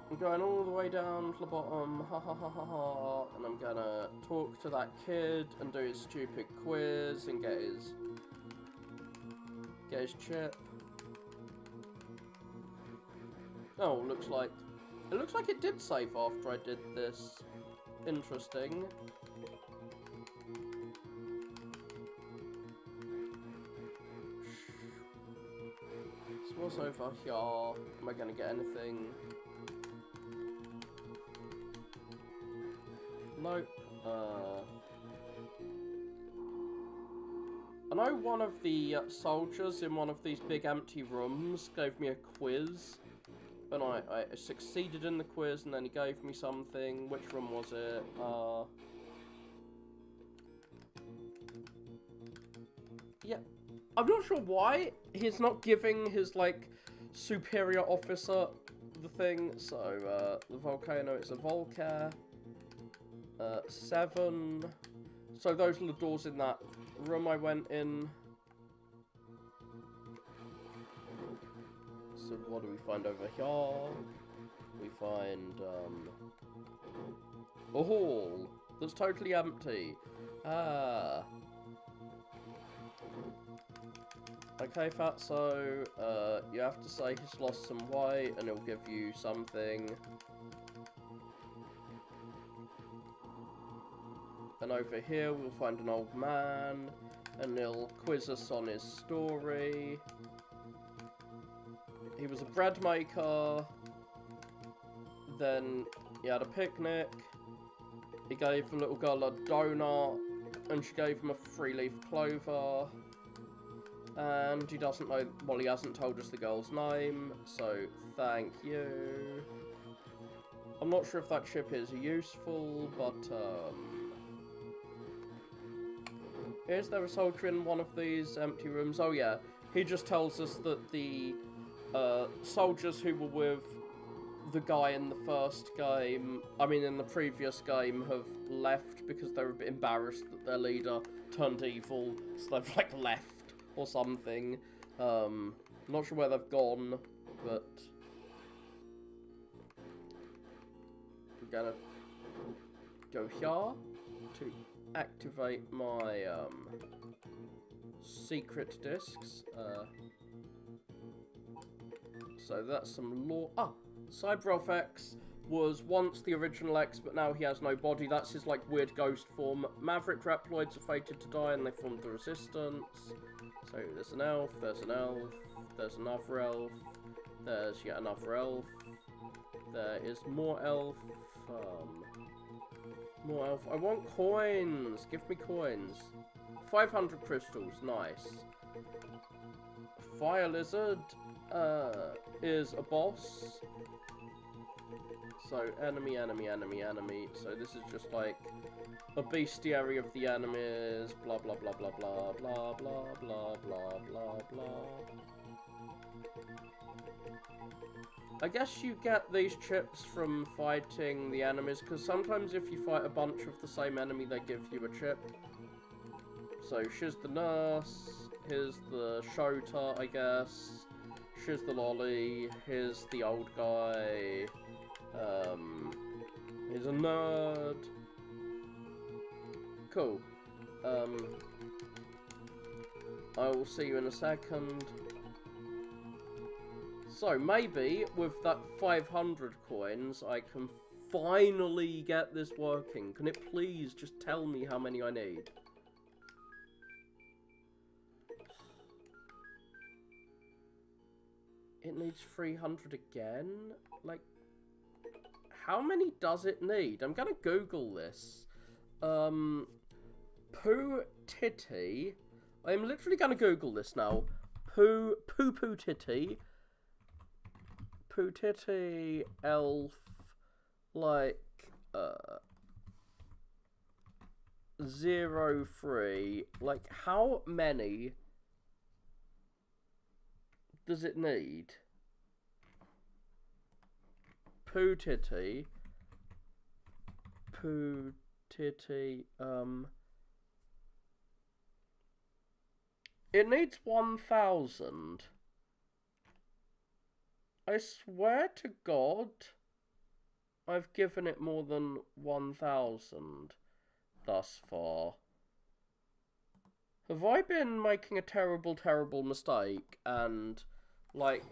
I'm going all the way down to the bottom, ha ha ha ha ha, and I'm gonna talk to that kid and do his stupid quiz and get his chip. Oh, it looks like it did save after I did this. Interesting. So what's over here? Am I gonna get anything? Nope. I know one of the soldiers in one of these big empty rooms gave me a quiz, and I succeeded in the quiz, and then he gave me something. Which room was it? Yeah. I'm not sure why he's not giving his, like, superior officer the thing. So, the volcano is a volcare. 7. So those are the doors in that room I went in. So what do we find over here? We find a hall that's totally empty. Ah. Okay, Fatso, you have to say he's lost some weight and he'll give you something. And over here we'll find an old man and he'll quiz us on his story. He was a bread maker, then he had a picnic, he gave the little girl a donut, and she gave him a 3-leaf clover, and he doesn't know, well, he hasn't told us the girl's name, so thank you. I'm not sure if that chip is useful, but, is there a soldier in one of these empty rooms? Oh yeah, he just tells us that the soldiers who were with the guy in the first game, I mean in the previous game, have left because they were a bit embarrassed that their leader turned evil, so they've like left or something. Not sure where they've gone, but we're gonna go here to activate my secret discs. So that's some lore. Ah, Cyberelf X was once the original X, but now he has no body. That's his, like, weird ghost form. Maverick Reploids are fated to die, and they formed the Resistance. So there's an elf, there's an elf, there's another elf, there's yet another elf. There is more elf. More elf. I want coins! Give me coins. 500 crystals, nice. Fire Lizard is a boss. So enemy, enemy, enemy, enemy. So this is just like a bestiary of the enemies. Blah blah blah blah blah blah blah blah blah blah blah. I guess you get these chips from fighting the enemies, because sometimes if you fight a bunch of the same enemy, they give you a chip. So she's the nurse. Here's the Shota, I guess. Here's the lolly. Here's the old guy. Here's a nerd. Cool. I will see you in a second. So maybe with that 500 coins, I can finally get this working. Can it please just tell me how many I need? It needs 300 again? Like, how many does it need? I'm gonna Google this. Poo titty. I'm literally gonna Google this now. Poo titty. Poo titty elf. Like, 03. Like, how many does it need? Poo titty. Poo titty. It needs 1,000. I swear to God, I've given it more than 1,000 thus far. Have I been making a terrible, terrible mistake and, like...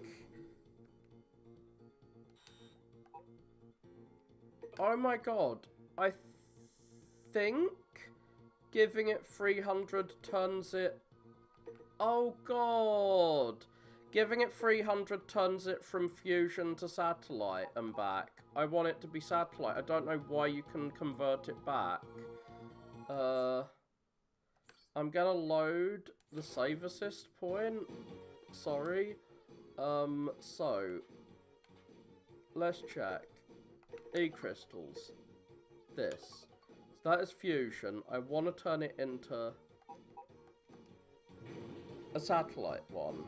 Oh my God, I think giving it 300 turns it... Oh God! Giving it 300 turns it from fusion to satellite and back. I want it to be satellite. I don't know why you can convert it back. I'm gonna load the save assist point. Sorry. So let's check. E-crystals. This. So that is fusion. I want to turn it into a satellite one.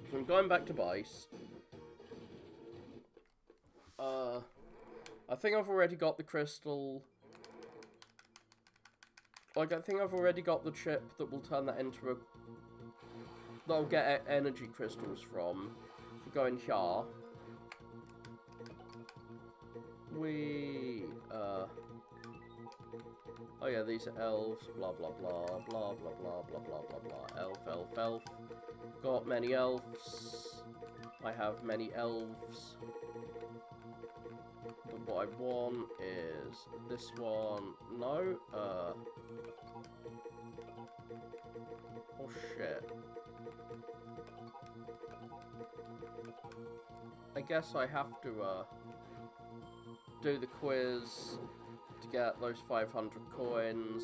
So I'm going back to base. I think I've already got the crystal. Like, I think I've already got the chip that will turn that into a... that I'll get energy crystals from. For going here. Oh yeah, these are elves, blah blah blah, blah blah blah blah blah blah blah, elf, elf, elf. Got many elves. I have many elves. But what I want is this one. No, oh shit. I guess I have to, do the quiz to get those 500 coins.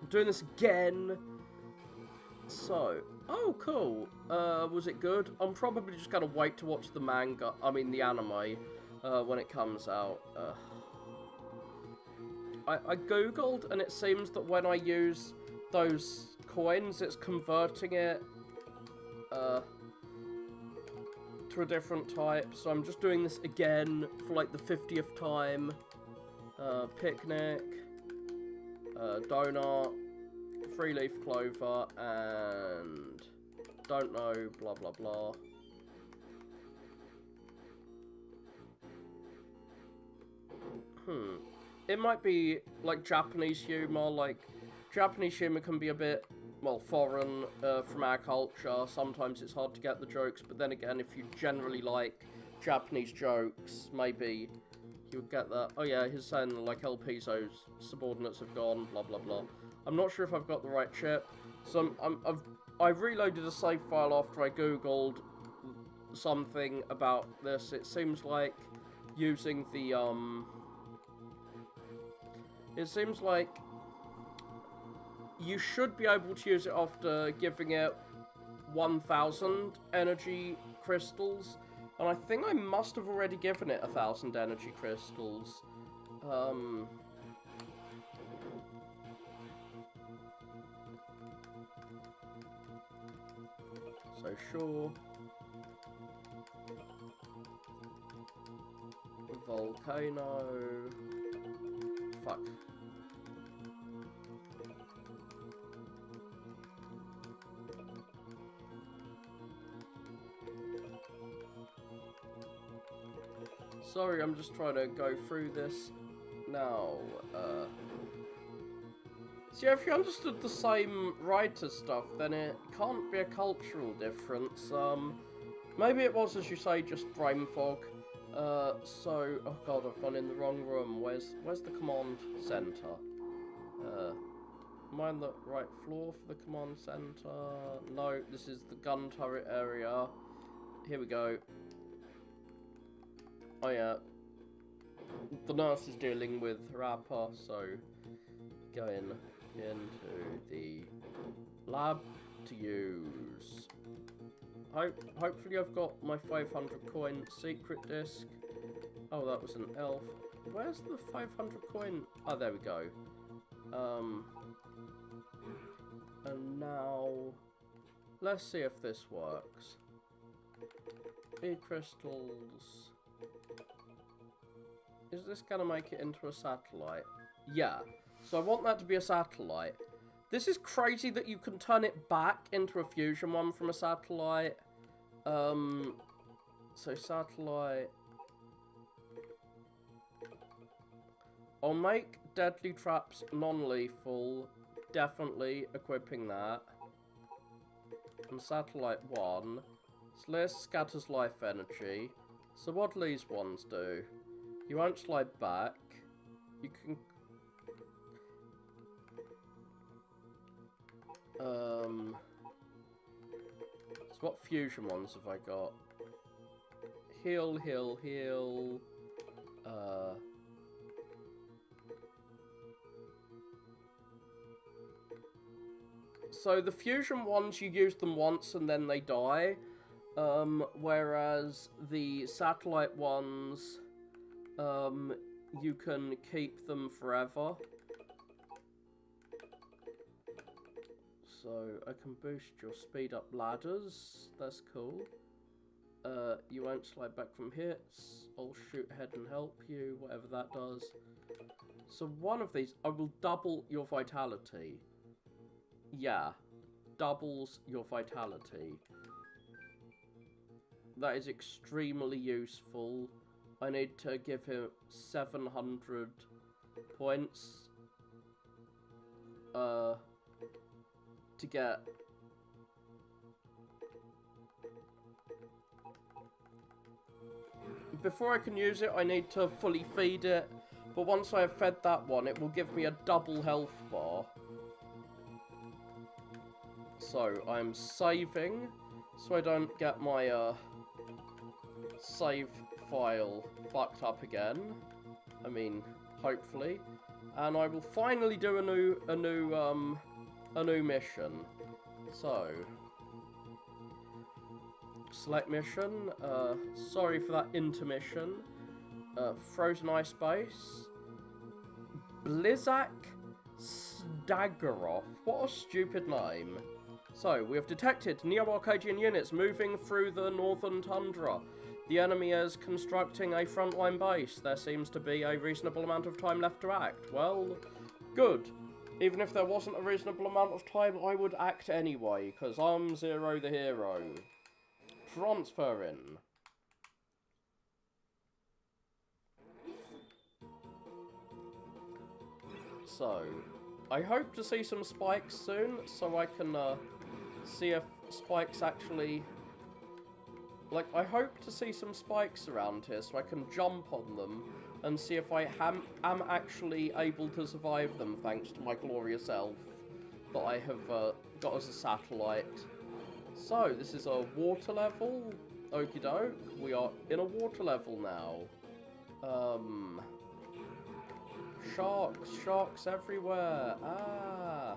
I'm doing this again. So, oh cool. Was it good? I'm probably just gonna wait to watch the manga, the anime, when it comes out. I googled and it seems that when I use those coins, it's converting it, to a different type, so I'm just doing this again for like the 50th time. Picnic, donut, 3-leaf clover, and don't know, blah blah blah. It might be like Japanese humor, like Japanese humor can be a bit, well, foreign from our culture. Sometimes it's hard to get the jokes, but then again, if you generally like Japanese jokes, maybe you would get that. Oh yeah, he's saying like El Piso's subordinates have gone, blah blah blah. I'm not sure if I've got the right chip, so I reloaded a save file after I googled something about this. It seems like using the it seems like you should be able to use it after giving it 1,000 energy crystals. And I think I must have already given it 1,000 energy crystals. So sure. Volcano. Fuck. Sorry, I'm just trying to go through this now. So yeah, if you understood the same writer stuff, then it can't be a cultural difference. Maybe it was, as you say, just brain fog. So, oh god, I've gone in the wrong room. Where's the command center? Am I on the right floor for the command center? No, this is the gun turret area. Here we go. Oh yeah, the nurse is dealing with Rapper, so going into the lab to use. Hopefully I've got my 500 coin secret disc. Oh, that was an elf. Where's the 500 coin? Oh, there we go. And now, let's see if this works. E-crystals. Is this going to make it into a satellite? Yeah. So I want that to be a satellite. This is crazy that you can turn it back into a fusion one from a satellite. So satellite. I'll make deadly traps non-lethal. Definitely equipping that. And satellite 1. Slayer scatters life energy. So what do these ones do? You won't slide back. You can... So what fusion ones have I got? Heal, heal, heal. So the fusion ones, you use them once and then they die. Whereas the satellite ones, you can keep them forever. So I can boost your speed up ladders. That's cool. You won't slide back from hits. I'll shoot ahead and help you, whatever that does. So one of these, I will double your vitality. Yeah, doubles your vitality. That is extremely useful. I need to give him 700 points to get before I can use it, I need to fully feed it, but once I have fed that one, it will give me a double health bar. So I'm saving so I don't get my save file fucked up again. I mean, hopefully. And I will finally do a new mission. So, select mission. Sorry for that intermission. Frozen Ice Base. Blizzak Staggeroff. What a stupid name. So, we have detected Neo-Arcadian units moving through the northern tundra. The enemy is constructing a frontline base. There seems to be a reasonable amount of time left to act. Well, good. Even if there wasn't a reasonable amount of time, I would act anyway, because I'm Zero the hero. Transfer in. So, I hope to see some spikes soon, so I can see if spikes actually... Like, I hope to see some spikes around here so I can jump on them and see if I am actually able to survive them thanks to my glorious elf that I have got as a satellite. So, this is a water level. Okie doke. We are in a water level now. Sharks everywhere. Ah.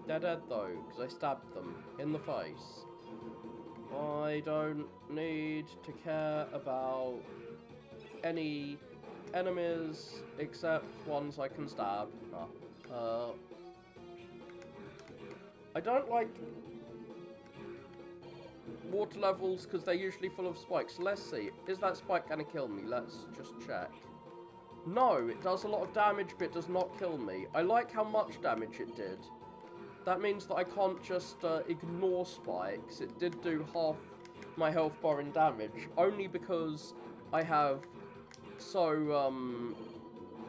They're dead though, because I stabbed them in the face. I don't need to care about any enemies except ones I can stab. I don't like water levels because they're usually full of spikes. Let's see. Is that spike going to kill me? Let's just check. No, it does a lot of damage, but it does not kill me. I like how much damage it did. That means that I can't just ignore spikes. It did do half my health bar in damage, only because I have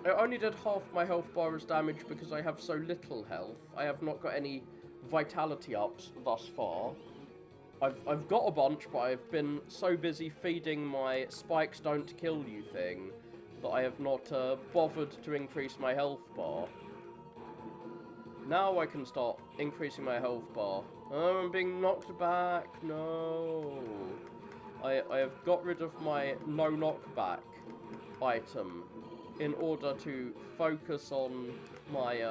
it only did half my health bar as damage because I have so little health. I have not got any vitality ups thus far. I've got a bunch, but I've been so busy feeding my spikes don't kill you thing that I have not bothered to increase my health bar. Now I can start increasing my health bar. Oh, I'm being knocked back. No. I have got rid of my no knockback item in order to focus on my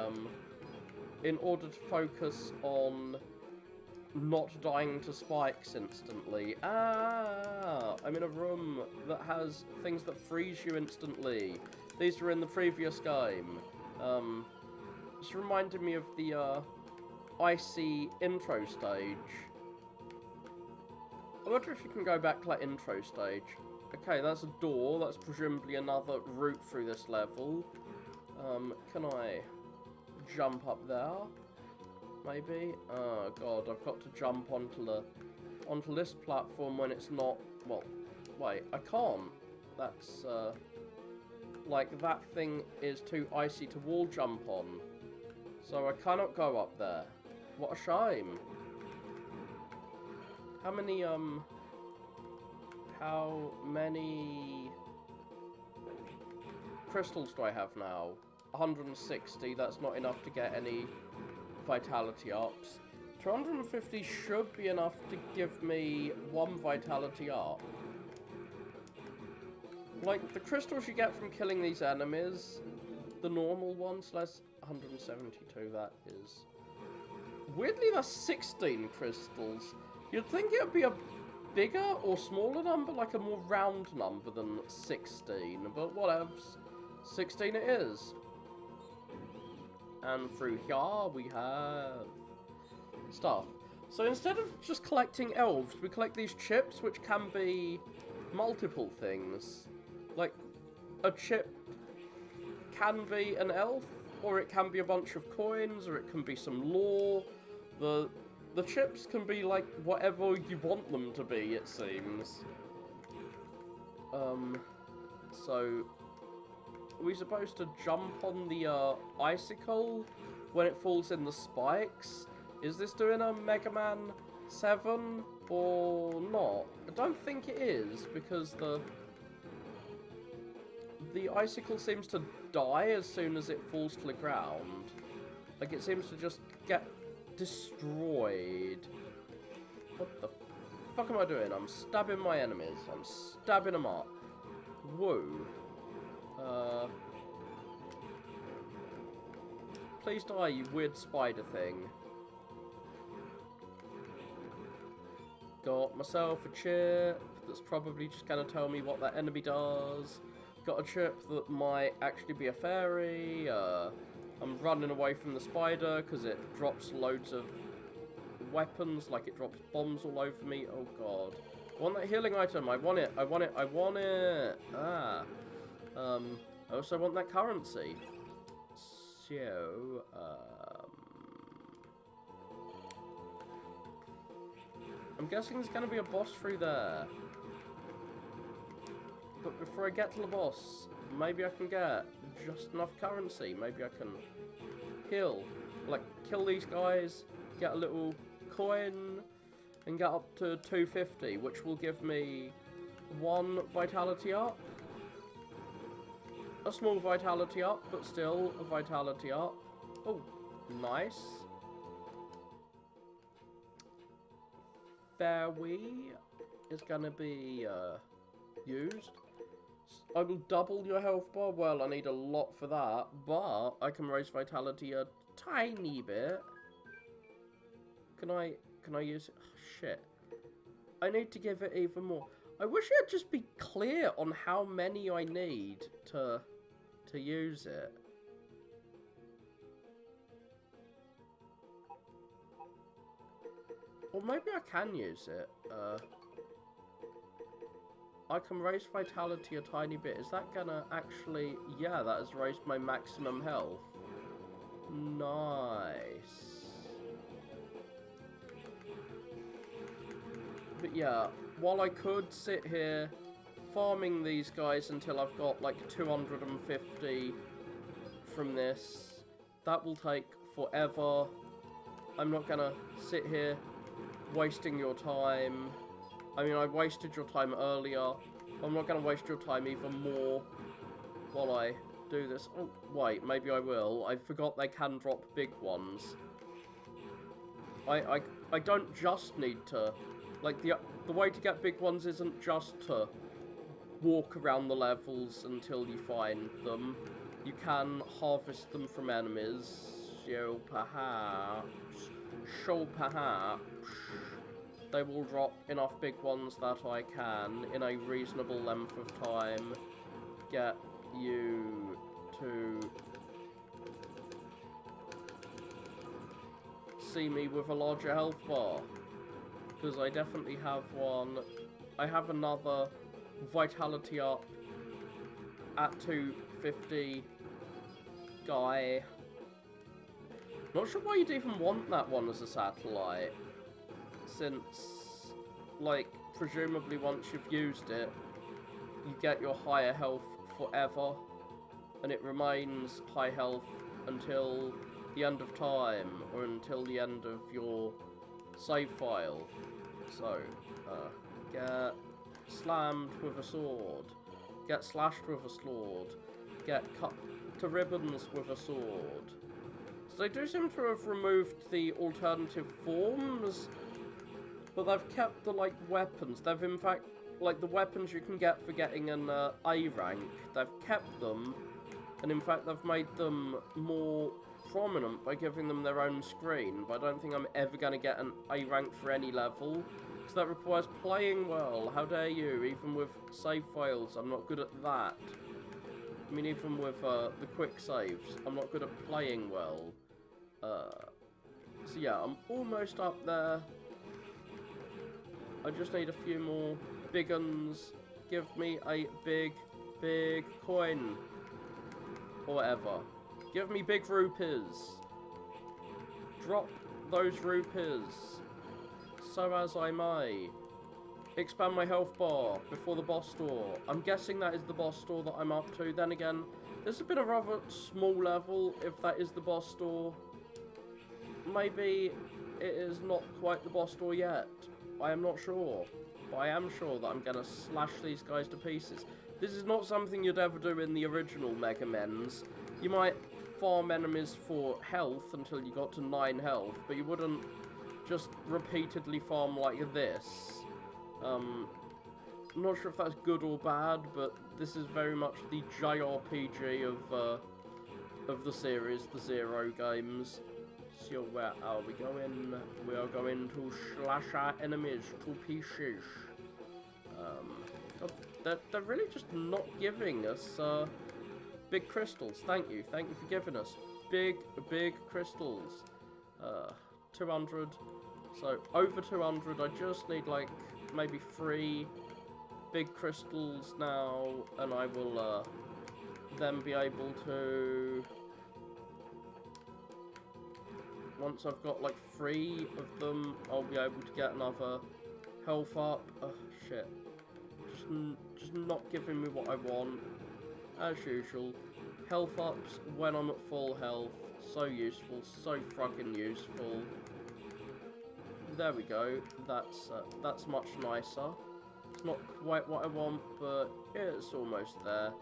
not dying to spikes instantly. Ah, I'm in a room that has things that freeze you instantly. These were in the previous game. This reminded me of the icy intro stage. I wonder if you can go back to that intro stage. Okay, that's a door. That's presumably another route through this level. Can I jump up there? Maybe? Oh god, I've got to jump onto this platform when it's not... Well, wait, I can't. That's, like, that thing is too icy to wall jump on. So I cannot go up there. What a shame. How many crystals do I have now? 160, that's not enough to get any vitality ups. 250 should be enough to give me 1 vitality up. Like, the crystals you get from killing these enemies, the normal ones, less 172, that is. Weirdly, that's 16 crystals. You'd think it would be a bigger or smaller number, like a more round number than 16, but whatevs. 16 it is. And through here we have stuff. So instead of just collecting elves, we collect these chips, which can be multiple things. Like, a chip can be an elf, or it can be a bunch of coins, or it can be some lore. The chips can be, like, whatever you want them to be, it seems. So, are we supposed to jump on the, icicle when it falls in the spikes? Is this doing a Mega Man 7 or not? I don't think it is, because the icicle seems to die as soon as it falls to the ground. Like, it seems to just get destroyed. What the fuck am I doing? I'm stabbing my enemies. I'm stabbing them up. Whoa. Please die, you weird spider thing. Got myself a chip that's probably just gonna tell me what that enemy does. Got a chip that might actually be a fairy. I'm running away from the spider because it drops loads of weapons, like it drops bombs all over me. Oh god. I want that healing item. I want it. I want it. I want it. Ah. I also want that currency. So, I'm guessing there's going to be a boss through there. But before I get to the boss, maybe I can get just enough currency. Maybe I can heal. Like, kill these guys, get a little coin, and get up to 250, which will give me 1 vitality up. A small vitality up, but still a vitality up. Oh, nice. Fairy is gonna be used. I will double your health bar. Well, I need a lot for that, but I can raise vitality a tiny bit. Can I use it? Oh, shit. I need to give it even more. I wish it'd just be clear on how many I need to use it. Or maybe I can use it. I can raise vitality a tiny bit. Is that gonna actually... Yeah, that has raised my maximum health. Nice. But yeah, while I could sit here farming these guys until I've got like 250 from this, that will take forever. I'm not gonna sit here wasting your time. I mean, I wasted your time earlier. I'm not gonna waste your time even more while I do this. Oh, wait, maybe I will. I forgot they can drop big ones. I don't just need to... Like, the way to get big ones isn't just to walk around the levels until you find them. You can harvest them from enemies. So perhaps they will drop enough big ones that I can, in a reasonable length of time, get you to see me with a larger health bar. Because I definitely have one. I have another vitality up at 250 guy. Not sure why you'd even want that one as a satellite, since, like, presumably once you've used it, you get your higher health forever, and it remains high health until the end of time, or until the end of your save file. So, get slammed with a sword, get slashed with a sword, get cut to ribbons with a sword. So they do seem to have removed the alternative forms, but they've kept the, like, weapons. They've, in fact, like, the weapons you can get for getting an A rank, they've kept them, and in fact they've made them more prominent by giving them their own screen, but I don't think I'm ever going to get an A rank for any level, because that requires playing well. How dare you? Even with save files, I'm not good at that. I mean, even with the quick saves, I'm not good at playing well. So yeah, I'm almost up there. I just need a few more big uns, give me a big coin. Or whatever. Give me big rupees. Drop those rupees. So as I may. Expand my health bar before the boss door. I'm guessing that is the boss door that I'm up to. Then again, this has been a rather small level if that is the boss door. Maybe it is not quite the boss door yet. I am not sure. But I am sure that I'm going to slash these guys to pieces. This is not something you'd ever do in the original Mega Men's. You might farm enemies for health until you got to 9 health, but you wouldn't just repeatedly farm like this. I'm not sure if that's good or bad, but this is very much the JRPG of the series, the Zero games. So where are we going? We are going to slash our enemies to pieces. They're really just not giving us big crystals. Thank you for giving us big crystals. 200. So over 200. I just need like maybe 3 big crystals now, and I will then be able to. Once I've got like 3 of them, I'll be able to get another health up. Oh shit! Just not giving me what I want, as usual. Health ups when I'm at full health. So useful, so fucking useful. There we go. That's much nicer. It's not quite what I want, but it's almost there.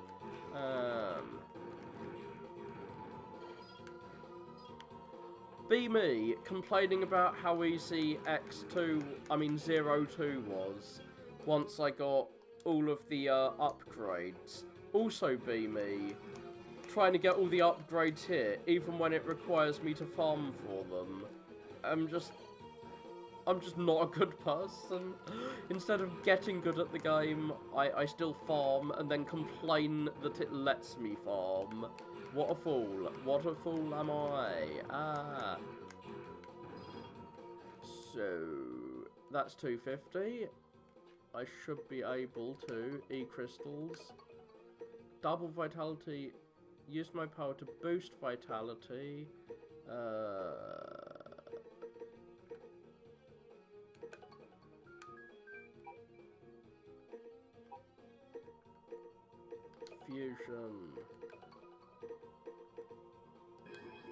Be me complaining about how easy Zero 2 was once I got all of the upgrades. Also be me trying to get all the upgrades here, even when it requires me to farm for them. I'm just not a good person. Instead of getting good at the game, I still farm and then complain that it lets me farm. What a fool. What a fool am I. So, that's 250. I should be able to E-crystals. Double vitality. Use my power to boost vitality. Fusion.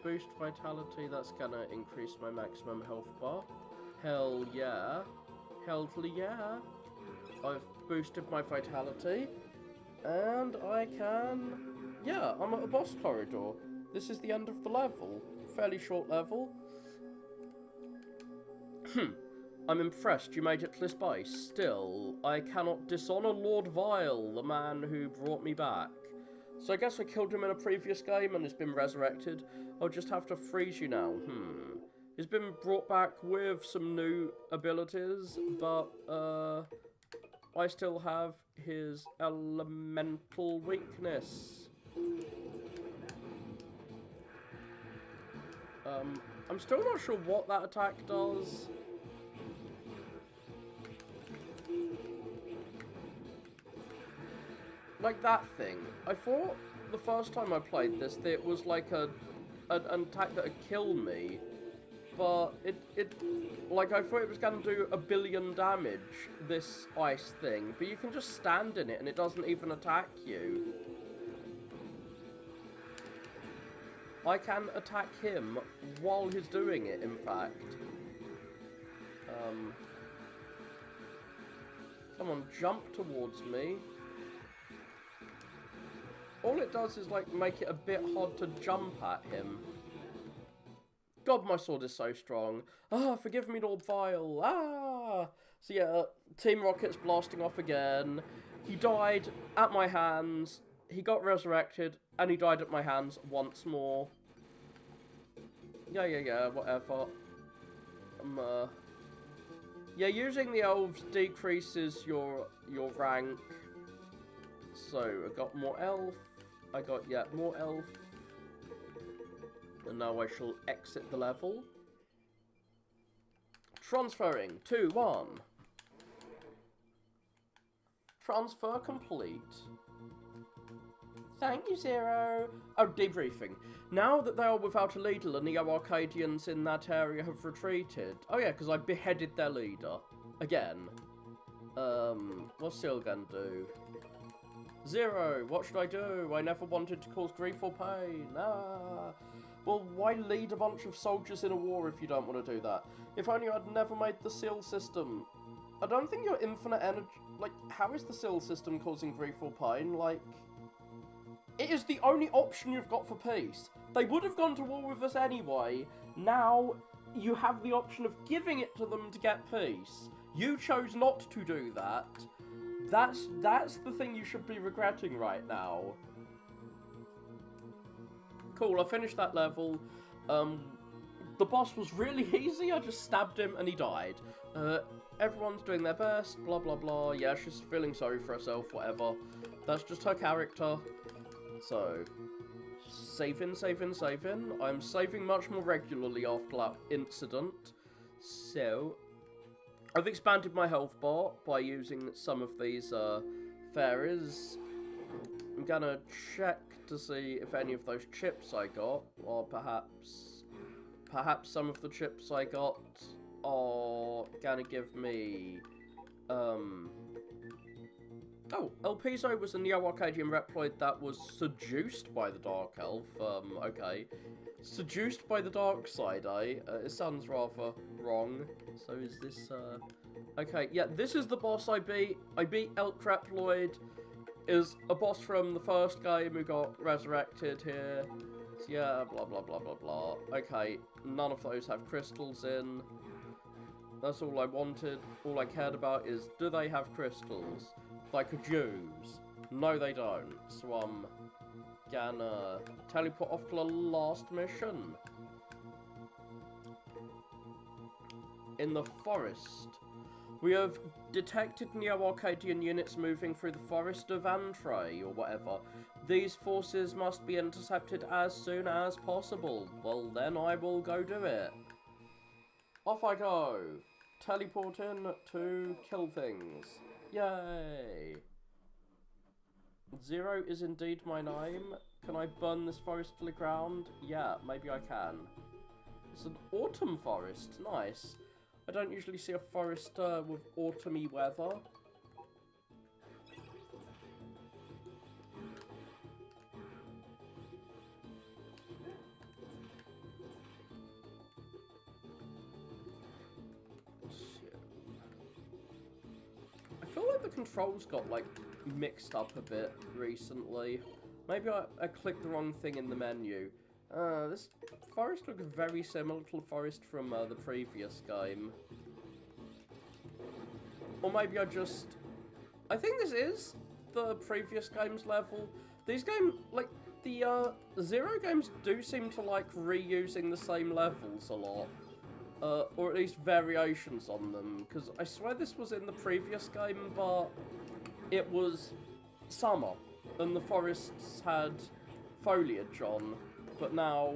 Boost vitality, that's gonna increase my maximum health bar. Hell yeah. Hell yeah. I've boosted my vitality. And I can... Yeah, I'm at a boss corridor. This is the end of the level. Fairly short level. I'm impressed you made it to this base. Still, I cannot dishonor Lord Vile, the man who brought me back. So I guess I killed him in a previous game and has been resurrected. I'll just have to freeze you now. He's been brought back with some new abilities, but I still have his elemental weakness. I'm still not sure what that attack does. Like that thing. I thought the first time I played this that it was like an attack that would kill me. But like I thought it was going to do 1 billion damage, this ice thing. But you can just stand in it and it doesn't even attack you. I can attack him while he's doing it, in fact. Come on, jump towards me. All it does is, like, make it a bit hard to jump at him. God, my sword is so strong. Ah, forgive me, Lord Vile. Ah! So yeah, Team Rocket's blasting off again. He died at my hands. He got resurrected, and he died at my hands once more. Yeah, whatever. Yeah, using the elves decreases your rank. So, I got more elf. I got yet more elf. And now I shall exit the level. Transferring to 1. Transfer complete. Thank you, Zero. Oh, debriefing. Now that they are without a leader, the Neo-Arcadians in that area have retreated. Oh yeah, because I beheaded their leader. Again. What's Seal gonna do? Zero, what should I do? I never wanted to cause grief or pain. Ah. Well, why lead a bunch of soldiers in a war if you don't want to do that? If only I'd never made the seal system. I don't think your infinite energy... Like, how is the seal system causing grief or pain? Like, it is the only option you've got for peace. They would have gone to war with us anyway. Now, you have the option of giving it to them to get peace. You chose not to do that. That's the thing you should be regretting right now. Cool, I finished that level. The boss was really easy. I just stabbed him and he died. Everyone's doing their best, blah blah blah. Yeah, she's feeling sorry for herself, whatever. That's just her character. So, saving. I'm saving much more regularly after that incident. So, I've expanded my health bar by using some of these fairies. I'm gonna check to see if any of those chips I got, or perhaps some of the chips I got are gonna give me, Oh, El Piso was a Neo-Arcadian Reploid that was seduced by the Dark Elf. Okay. Seduced by the dark side, eh? It sounds rather wrong. So is this, Okay, yeah, this is the boss I beat. I beat Elk Reploid. Is a boss from the first game who got resurrected here. So yeah, blah blah blah blah blah. Okay, none of those have crystals in. That's all I wanted. All I cared about is, do they have crystals that I could use? No, they don't. So I'm gonna teleport off to the last mission. In the forest. We have detected Neo-Arcadian units moving through the forest of Antray, or whatever. These forces must be intercepted as soon as possible. Well, then I will go do it. Off I go. Teleporting to kill things. Yay. Zero is indeed my name. Can I burn this forest to the ground? Yeah, maybe I can. It's an autumn forest. Nice. I don't usually see a forest with autumny weather. I feel like the controls got, like, mixed up a bit recently. Maybe I clicked the wrong thing in the menu. This forest looks very similar to the forest from the previous game. Or maybe I think this is the previous game's level. These games, like, the Zero games do seem to like reusing the same levels a lot. Or at least variations on them. Because I swear this was in the previous game, but it was summer. And the forests had foliage on. But now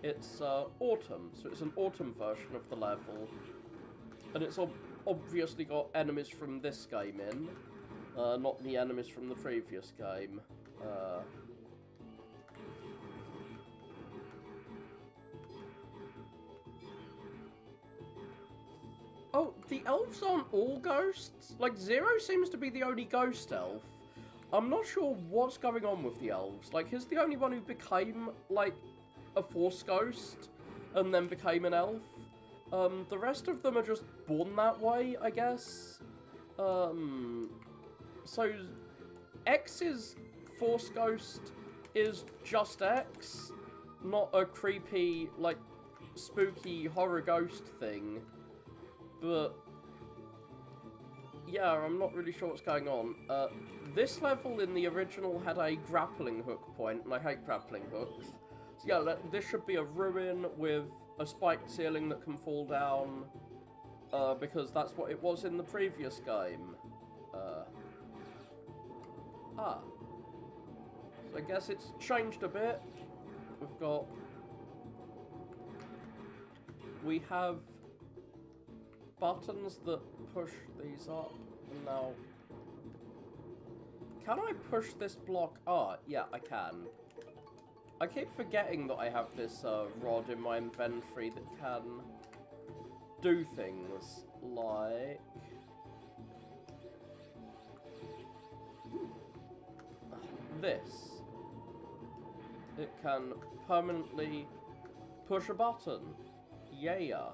it's autumn, so it's an autumn version of the level. And it's obviously got enemies from this game in, not the enemies from the previous game. Oh, the elves aren't all ghosts? Like, Zero seems to be the only ghost elf. I'm not sure what's going on with the elves. Like, he's the only one who became, like, a Force ghost and then became an elf. The rest of them are just born that way, I guess. So, X's Force ghost is just X, not a creepy, like, spooky horror ghost thing. But yeah, I'm not really sure what's going on. This level in the original had a grappling hook point, and I hate grappling hooks. So yeah, this should be a ruin with a spiked ceiling that can fall down, because that's what it was in the previous game. So I guess it's changed a bit. We have buttons that push these up, and now can I push this block? Ah, yeah, I can. I keep forgetting that I have this rod in my inventory that can do things like... this. It can permanently push a button. Yeah.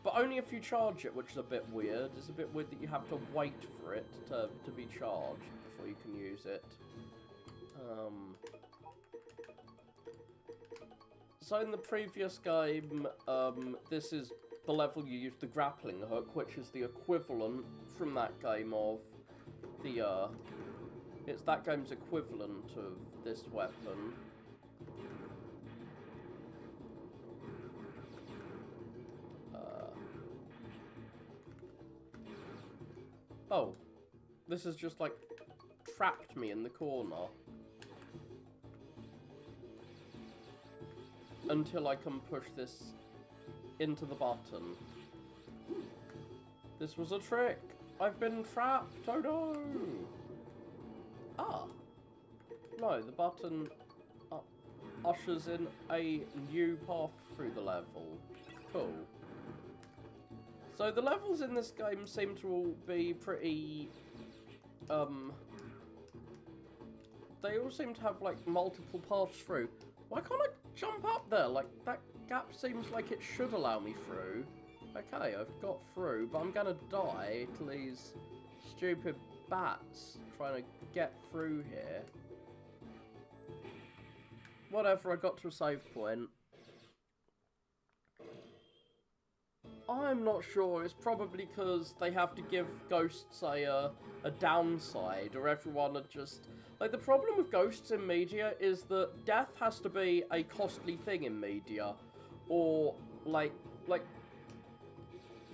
But only if you charge it, which is a bit weird. It's a bit weird that you have to wait for it to be charged before you can use it. So in the previous game, this is the level you use the grappling hook, which is the equivalent from that game of the, it's that game's equivalent of this weapon. Oh, this has just, like, trapped me in the corner. Until I can push this into the button. This was a trick! I've been trapped! Oh no! Ah. No, the button ushers in a new path through the level. Cool. So the levels in this game seem to all be pretty, they all seem to have, like, multiple paths through. Why can't I jump up there? Like, that gap seems like it should allow me through. Okay, I've got through, but I'm gonna die to these stupid bats trying to get through here. Whatever, I got to a save point. I'm not sure. It's probably because they have to give ghosts a downside, or everyone are just... Like, the problem with ghosts in media is that death has to be a costly thing in media. Or, like,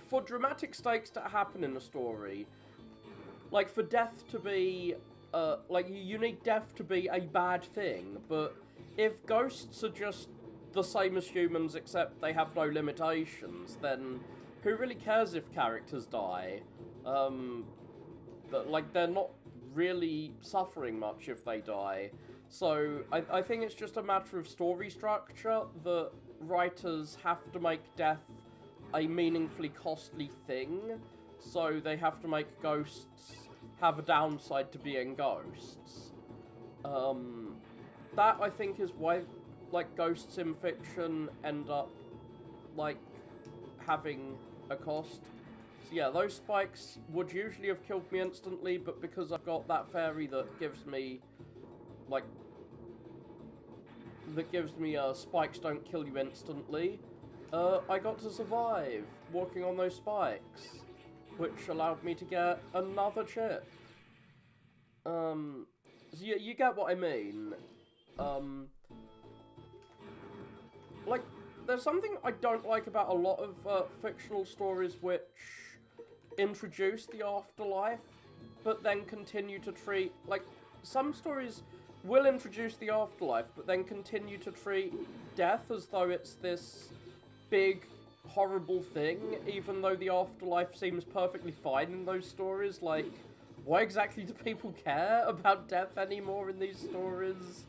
for dramatic stakes to happen in a story, like, for death to be, like, you need death to be a bad thing, but if ghosts are just the same as humans except they have no limitations, then who really cares if characters die? But, like, they're not really suffering much if they die. So I think it's just a matter of story structure that writers have to make death a meaningfully costly thing, so they have to make ghosts have a downside to being ghosts. That, I think, is why, like, ghosts in fiction end up, like, having a cost. So yeah, those spikes would usually have killed me instantly, but because I've got that fairy that gives me, like, spikes don't kill you instantly, I got to survive walking on those spikes, which allowed me to get another chip. So you get what I mean. Like, there's something I don't like about a lot of fictional stories which introduce the afterlife, but then continue to treat, like, some stories will introduce the afterlife, but then continue to treat death as though it's this big, horrible thing, even though the afterlife seems perfectly fine in those stories. Like, why exactly do people care about death anymore in these stories?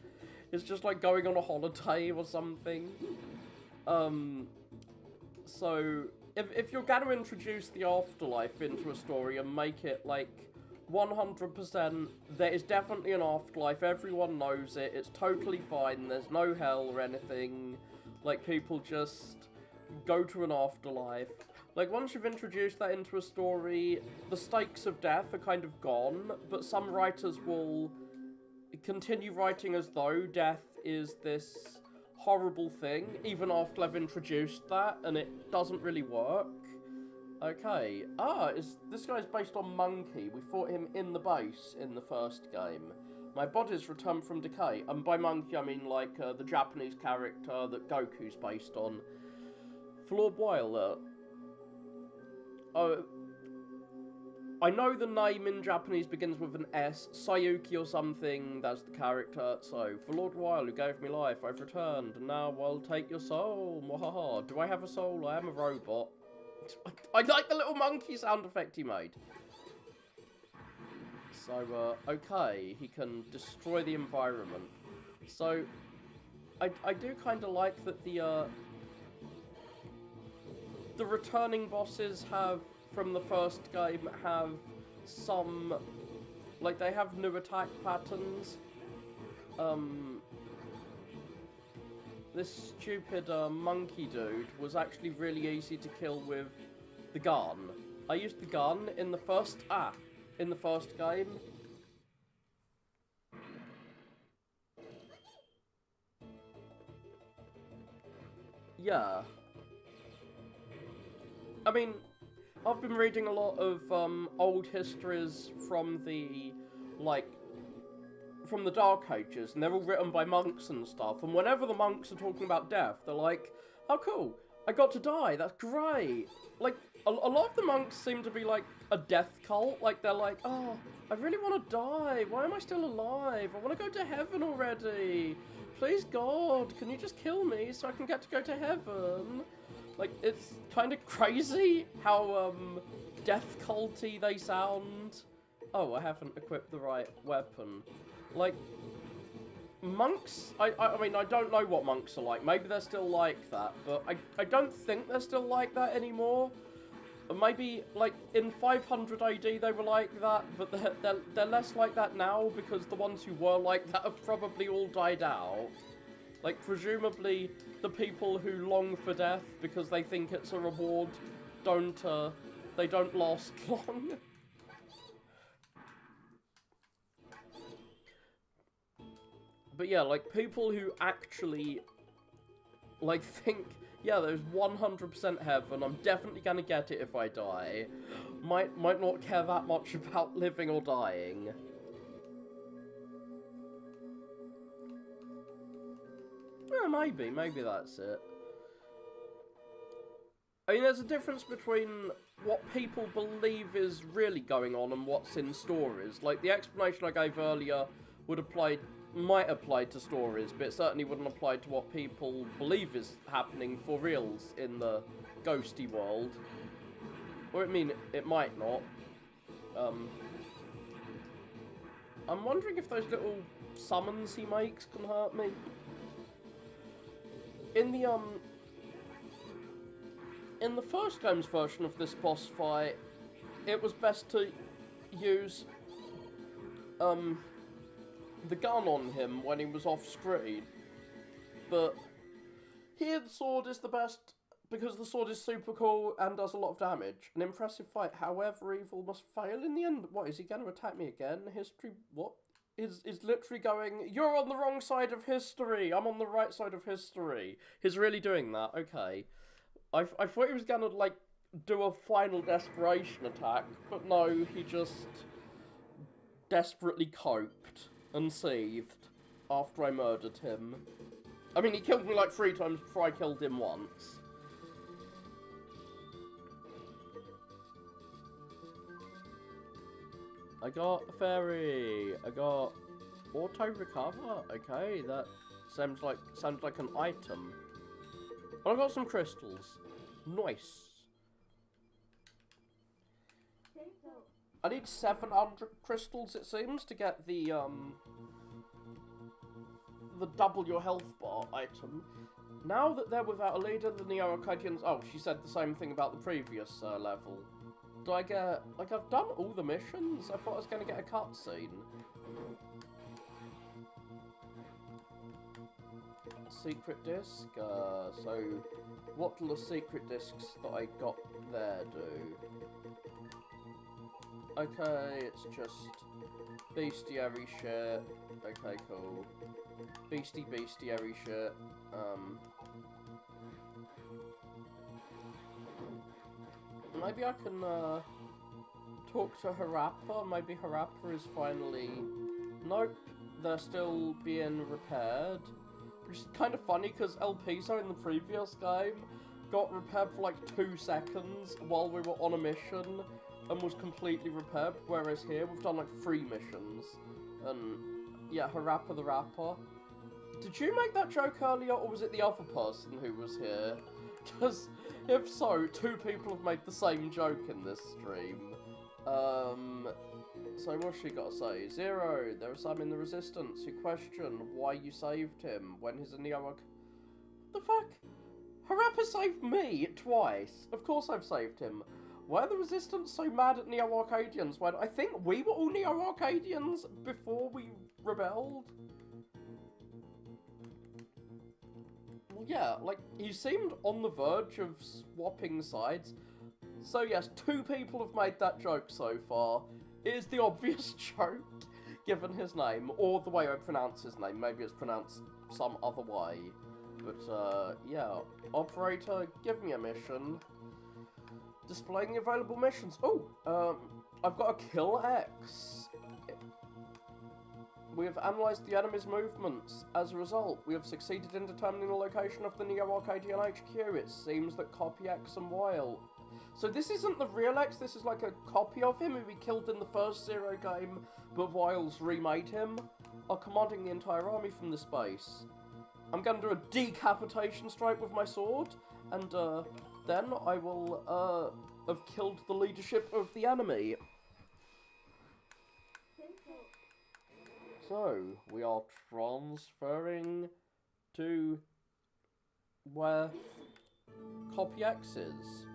It's just like going on a holiday or something. So, if you're going to introduce the afterlife into a story and make it, like, 100%, there is definitely an afterlife, everyone knows it, it's totally fine, there's no hell or anything, like, people just go to an afterlife. Like, once you've introduced that into a story, the stakes of death are kind of gone, but some writers will continue writing as though death is this horrible thing, even after I've introduced that, and it doesn't really work. Okay. This guy's based on Monkey. We fought him in the base in the first game. My body's returned from decay. And by Monkey, I mean, like, the Japanese character that Goku's based on. Flawed Wile. I know the name in Japanese begins with an S. Sayuki or something, that's the character. So, for Lord Weil, who gave me life, I've returned, and now I'll take your soul. Mwahaha. Do I have a soul? I am a robot. I like the little monkey sound effect he made. So, okay, he can destroy the environment. So, I do kind of like that the returning bosses have, from the first game, have some, like, they have new attack patterns. This stupid monkey dude was actually really easy to kill with the gun. I used the gun in the first game. Yeah. I mean, I've been reading a lot of old histories from the, like, from the Dark Ages, and they're all written by monks and stuff, and whenever the monks are talking about death, they're like, oh cool, I got to die, that's great. Like, a lot of the monks seem to be like a death cult, like they're like, oh, I really want to die, why am I still alive? I want to go to heaven already. Please God, can you just kill me so I can get to go to heaven? Like, it's kind of crazy how death culty they sound. Oh, I haven't equipped the right weapon. Like, monks, I mean, I don't know what monks are like. Maybe they're still like that, but I don't think they're still like that anymore. Maybe, like, in 500 AD they were like that, but they're less like that now because the ones who were like that have probably all died out. Like, presumably, the people who long for death because they think it's a reward they don't last long. But yeah, like, people who actually, like, think, yeah, there's 100% heaven, I'm definitely gonna get it if I die, might not care that much about living or dying. Yeah, maybe that's it. I mean, there's a difference between what people believe is really going on and what's in stories. Like, the explanation I gave earlier might apply to stories, but it certainly wouldn't apply to what people believe is happening for reals in the ghosty world. Or, I mean, it might not. I'm wondering if those little summons he makes can hurt me. In the first game's version of this boss fight, it was best to use, the gun on him when he was off screen. But here the sword is the best because the sword is super cool and does a lot of damage. An impressive fight, however, evil must fail in the end. What, is he going to attack me again? History, what? Is literally going, you're on the wrong side of history, I'm on the right side of history. He's really doing that, okay. I thought he was going to, like, do a final desperation attack, but no, he just desperately coped and seethed after I murdered him. I mean, he killed me like 3 times before I killed him once. I got a fairy. I got auto recover. Okay, that sounds like an item. I got some crystals. Nice. I need 700 crystals, it seems, to get the double your health bar item. Now that they're without a leader, the Neo-Arcadians... Oh, she said the same thing about the previous level. Do I get... Like, I've done all the missions? I thought I was going to get a cutscene. Secret disc. So, what do the secret discs that I got there do? Okay, it's just bestiary shit. Okay, cool. Bestiary shit. Maybe I can talk to Harappa. Maybe Harappa is finally... Nope, they're still being repaired. Which is kind of funny because El Piso in the previous game got repaired for like 2 seconds while we were on a mission and was completely repaired, whereas here we've done like 3 missions. And yeah, Harappa the Rapper. Did you make that joke earlier, or was it the other person who was here? Because if so, 2 people have made the same joke in this stream. So what's she gotta say? Zero, there are some in the Resistance who question why you saved him when he's a Neo... The fuck? Harappa saved me twice. Of course I've saved him. Why are the Resistance so mad at Neo-Arcadians when I think we were all Neo-Arcadians before we rebelled? Well, yeah, like, he seemed on the verge of swapping sides. So yes, 2 people have made that joke so far. It is the obvious joke, given his name, or the way I pronounce his name. Maybe it's pronounced some other way. But, yeah. Operator, give me a mission. Displaying the available missions. Oh, I've got a Kill X. We have analysed the enemy's movements. As a result, we have succeeded in determining the location of the Neo-Arcadian HQ. It seems that copy X and Y. So this isn't the real X, this is like a copy of him who we killed in the first Zero game, but Wiles remade him, are commanding the entire army from this base. I'm going to do a decapitation strike with my sword, and then I will have killed the leadership of the enemy. So, we are transferring to where copy X is.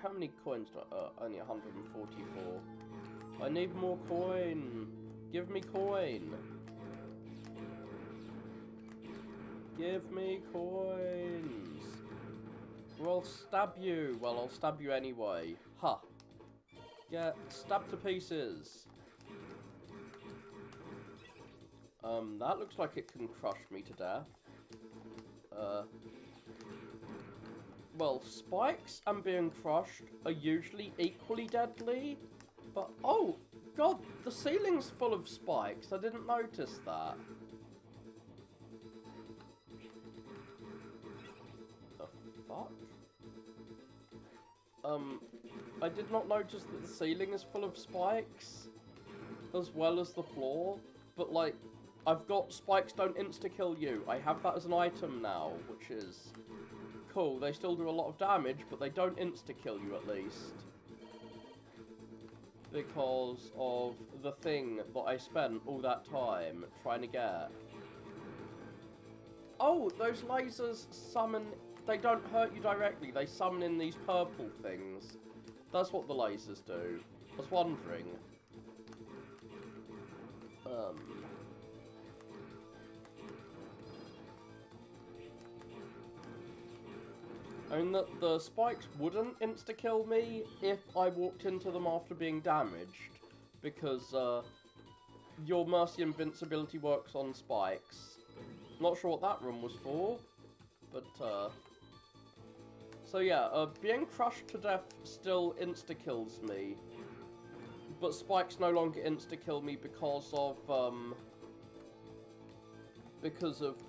How many coins do I... only 144. I need more coin. Give me coin. Give me coins. Or I'll stab you. Well, I'll stab you anyway. Ha. Get stabbed to pieces. That looks like it can crush me to death. Well, spikes and being crushed are usually equally deadly, but oh god, the ceiling's full of spikes. I didn't notice that. The fuck? I did not notice that the ceiling is full of spikes, as well as the floor, but like, I've got spikes don't insta-kill you. I have that as an item now, which is cool. They still do a lot of damage, but they don't insta-kill you at least. Because of the thing that I spent all that time trying to get. Oh, those lasers summon... They don't hurt you directly, they summon in these purple things. That's what the lasers do. I was wondering. I mean, the spikes wouldn't insta-kill me if I walked into them after being damaged, because your Mercy Invincibility works on spikes. Not sure what that room was for, but so yeah, being crushed to death still insta-kills me, but spikes no longer insta-kill me because of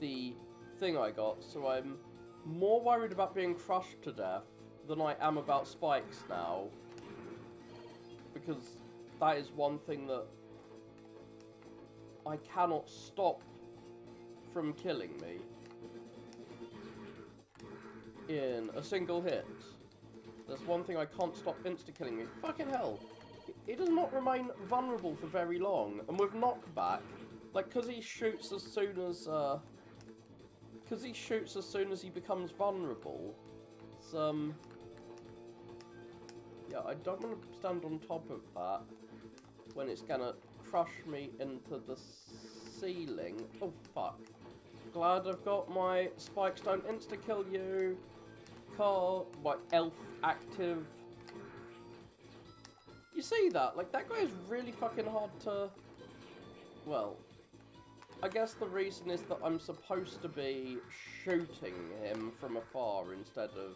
the thing I got, so I'm more worried about being crushed to death than I am about spikes now, because that is one thing that I cannot stop from killing me in a single hit. There's one thing I can't stop insta-killing me. Fucking hell. He does not remain vulnerable for very long, and with knockback, like, because he shoots as soon as he becomes vulnerable, it's, yeah, I don't want to stand on top of that when it's gonna crush me into the ceiling. Oh, fuck. Glad I've got my spikes don't insta-kill you my elf active. You see that? Like, that guy is really fucking hard to... Well, I guess the reason is that I'm supposed to be shooting him from afar instead of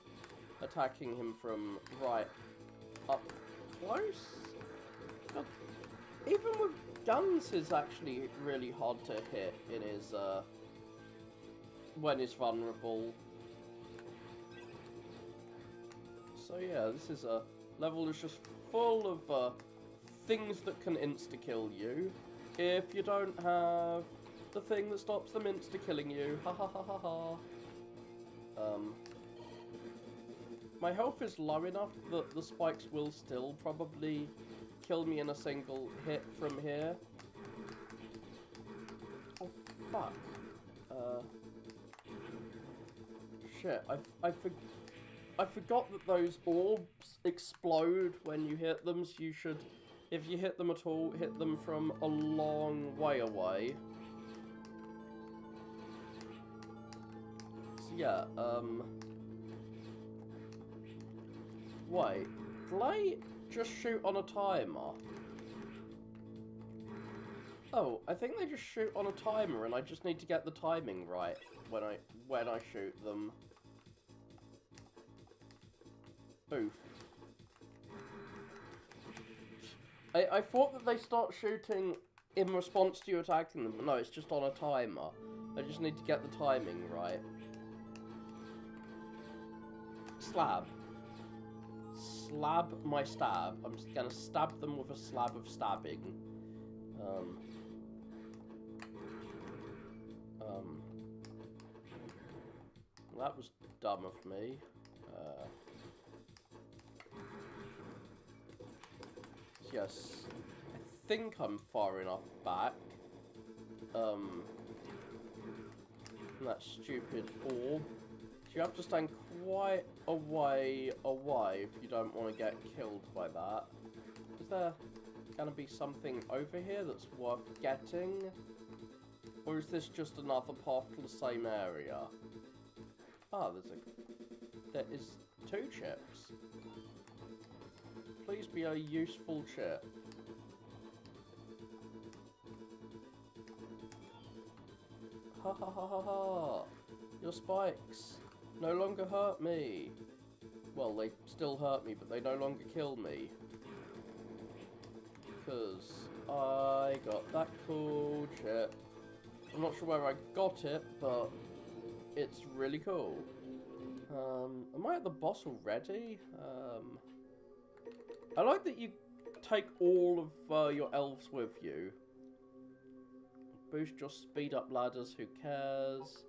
attacking him from right up close. God, even with guns, he's actually really hard to hit in his, when he's vulnerable. So yeah, this is a level that's just full of, things that can insta-kill you if you don't have the thing that stops them insta-killing you. Ha ha ha ha ha. My health is low enough that the spikes will still probably kill me in a single hit from here. Oh, fuck. Shit, I forgot that those orbs explode when you hit them, so you should, if you hit them at all, hit them from a long way away. So yeah, wait, did I just shoot on a timer? Oh, I think they just shoot on a timer, and I just need to get the timing right when I shoot them. Oof. I thought that they start shooting in response to you attacking them, but no, it's just on a timer. I just need to get the timing right. Slab. Slab my stab. I'm just gonna stab them with a slab of stabbing. That was dumb of me. Yes, I think I'm far enough back. From that stupid orb. So you have to stand quite a way away if you don't want to get killed by that. Is there gonna be something over here that's worth getting? Or is this just another path to the same area? Ah, there is 2 chips. Please be a useful chip. Ha ha ha ha ha! Your spikes no longer hurt me. Well, they still hurt me, but they no longer kill me. Because I got that cool chip. I'm not sure where I got it, but it's really cool. Am I at the boss already? I like that you take all of your elves with you. Boost your speed up ladders, who cares?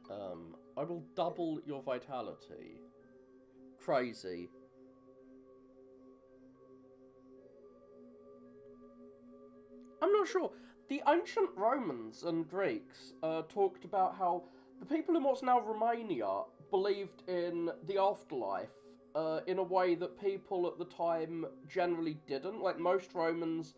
I will double your vitality. Crazy. I'm not sure. The ancient Romans and Greeks talked about how the people in what's now Romania believed in the afterlife in a way that people at the time generally didn't. Like, most Romans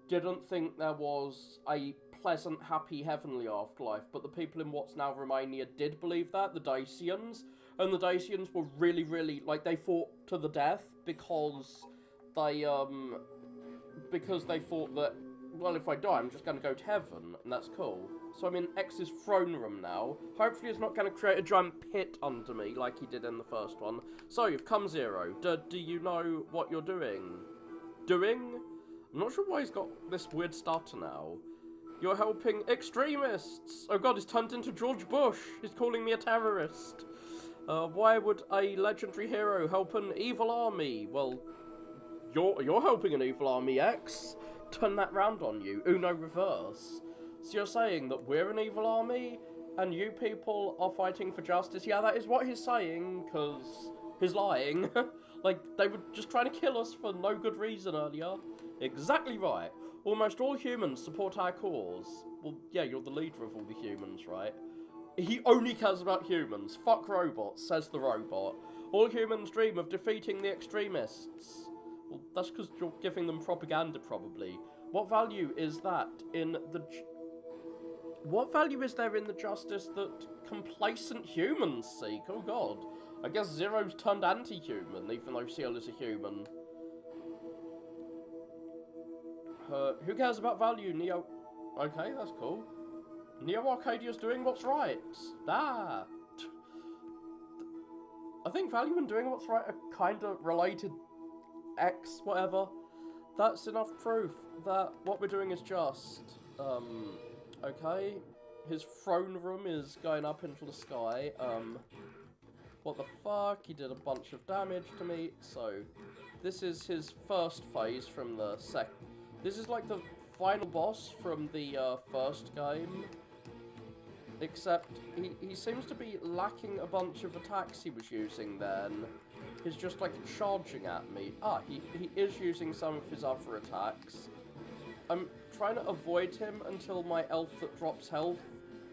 didn't think there was a pleasant, happy, heavenly afterlife, but the people in what's now Romania did believe that, the Dacians. And the Dacians were really, really, like, they fought to the death because they thought that, well, if I die, I'm just going to go to heaven, and that's cool. So I'm in X's throne room now. Hopefully it's not going to create a giant pit under me like he did in the first one. So, you've come Zero. Do you know what you're doing? Doing? I'm not sure why he's got this weird stutter now. You're helping extremists! Oh god, he's turned into George Bush! He's calling me a terrorist! Why would a legendary hero help an evil army? Well, you're helping an evil army, X. Turn that round on you. Uno reverse. So you're saying that we're an evil army, and you people are fighting for justice? Yeah, that is what he's saying, because he's lying. Like, they were just trying to kill us for no good reason earlier. Exactly right. Almost all humans support our cause. Well, yeah, you're the leader of all the humans, right? He only cares about humans. Fuck robots, says the robot. All humans dream of defeating the extremists. Well, that's because you're giving them propaganda, probably. What value is that in the... What value is there in the justice that complacent humans seek? Oh god. I guess Zero's turned anti-human, even though Seal is a human. Who cares about value, Neo? Okay, that's cool. Neo Arcadia's doing what's right. Ah. I think value and doing what's right are kind of related. X, whatever. That's enough proof that what we're doing is just. Okay. His throne room is going up into the sky. What the fuck? He did a bunch of damage to me. So, this is his first phase from the This is like the final boss from the first game. Except he seems to be lacking a bunch of attacks he was using then. He's just, like, charging at me. Ah, he is using some of his other attacks. I'm trying to avoid him until my elf that drops health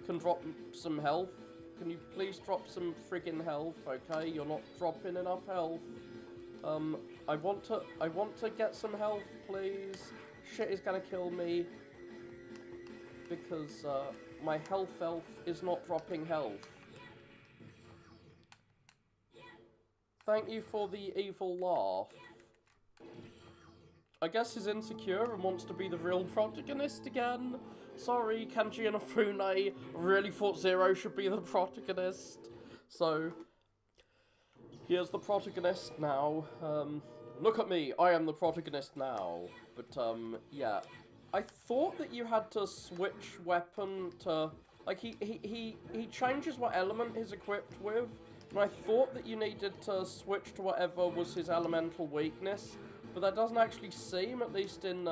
can drop some health. Can you please drop some friggin' health, okay? You're not dropping enough health. I want to get some health, please. Shit is gonna kill me. Because, my health elf is not dropping health. Thank you for the evil laugh. I guess he's insecure and wants to be the real protagonist again. Sorry, Kanji and Afune really thought Zero should be the protagonist. So, here's the protagonist now. Look at me, I am the protagonist now. But, yeah. I thought that you had to switch weapon to... Like, he changes what element he's equipped with. And I thought that you needed to switch to whatever was his elemental weakness. But that doesn't actually seem, at least in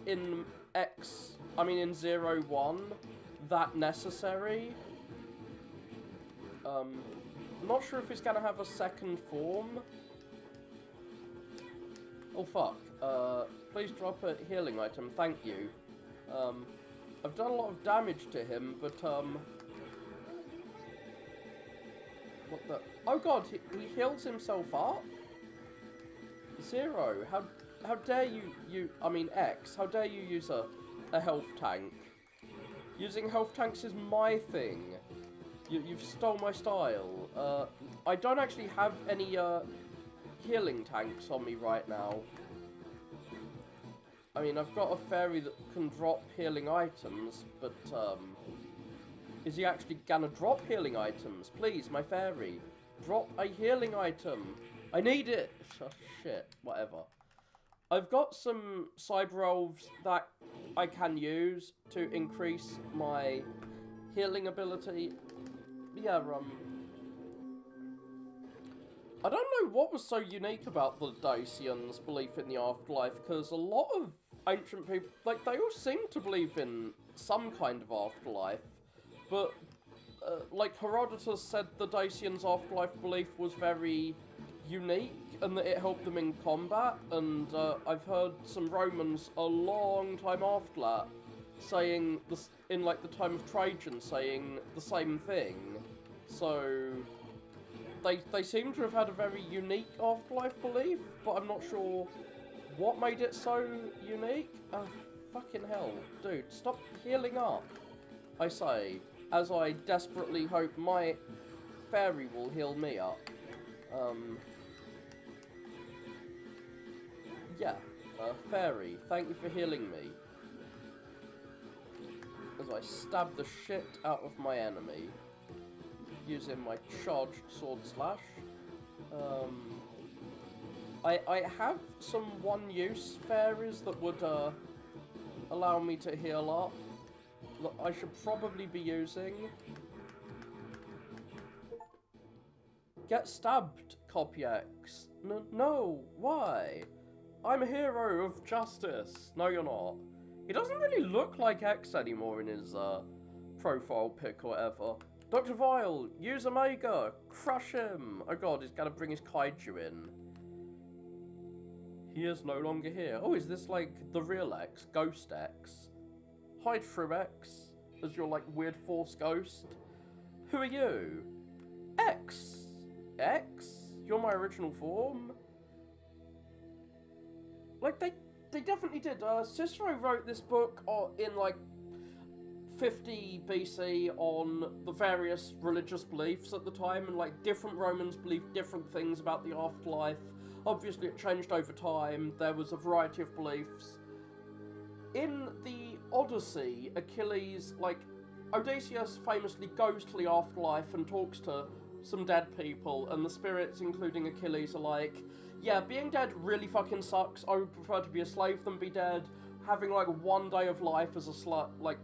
in 0-1, that necessary. Not sure if he's gonna have a second form. Oh fuck, please drop a healing item, thank you. I've done a lot of damage to him, but what the... Oh god, he heals himself up? Zero, how dare you, I mean X, how dare you use a health tank? Using health tanks is my thing. You've stole my style. I don't actually have any, healing tanks on me right now. I mean, I've got a fairy that can drop healing items, but, is he actually gonna drop healing items? Please, my fairy, drop a healing item. I need it! Oh, shit, whatever. I've got some cyber elves that I can use to increase my healing ability. Yeah, I don't know what was so unique about the Dacians' belief in the afterlife, because a lot of ancient people, like, they all seem to believe in some kind of afterlife, but, like, Herodotus said the Dacians' afterlife belief was very unique, and that it helped them in combat, and I've heard some Romans a long time after that saying, in like the time of Trajan, saying the same thing. So, they seem to have had a very unique afterlife belief, but I'm not sure what made it so unique. Oh, fucking hell. Dude, stop healing up, I say, as I desperately hope my fairy will heal me up. Yeah, fairy, thank you for healing me. As I stab the shit out of my enemy, using my charged sword slash. I have some one-use fairies that would, allow me to heal up. That I should probably be using. Get stabbed, Copy X. No, why? I'm a hero of justice. No, you're not. He doesn't really look like X anymore in his, profile pic or whatever. Dr. Vile, use Omega, crush him. Oh god, he's gonna bring his kaiju in. He is no longer here. Oh, is this like the real X, Ghost X? Hide from X, as your like weird force ghost. Who are you? X? X? You're my original form? Like, they definitely did. Cicero wrote this book in, like, 50 BC on the various religious beliefs at the time, and, like, different Romans believed different things about the afterlife. Obviously, it changed over time. There was a variety of beliefs. In the Odyssey, Achilles, like, Odysseus famously goes to the afterlife and talks to some dead people, and the spirits, including Achilles, are like, yeah, being dead really fucking sucks. I would prefer to be a slave than be dead. Having, like, one day of life as a like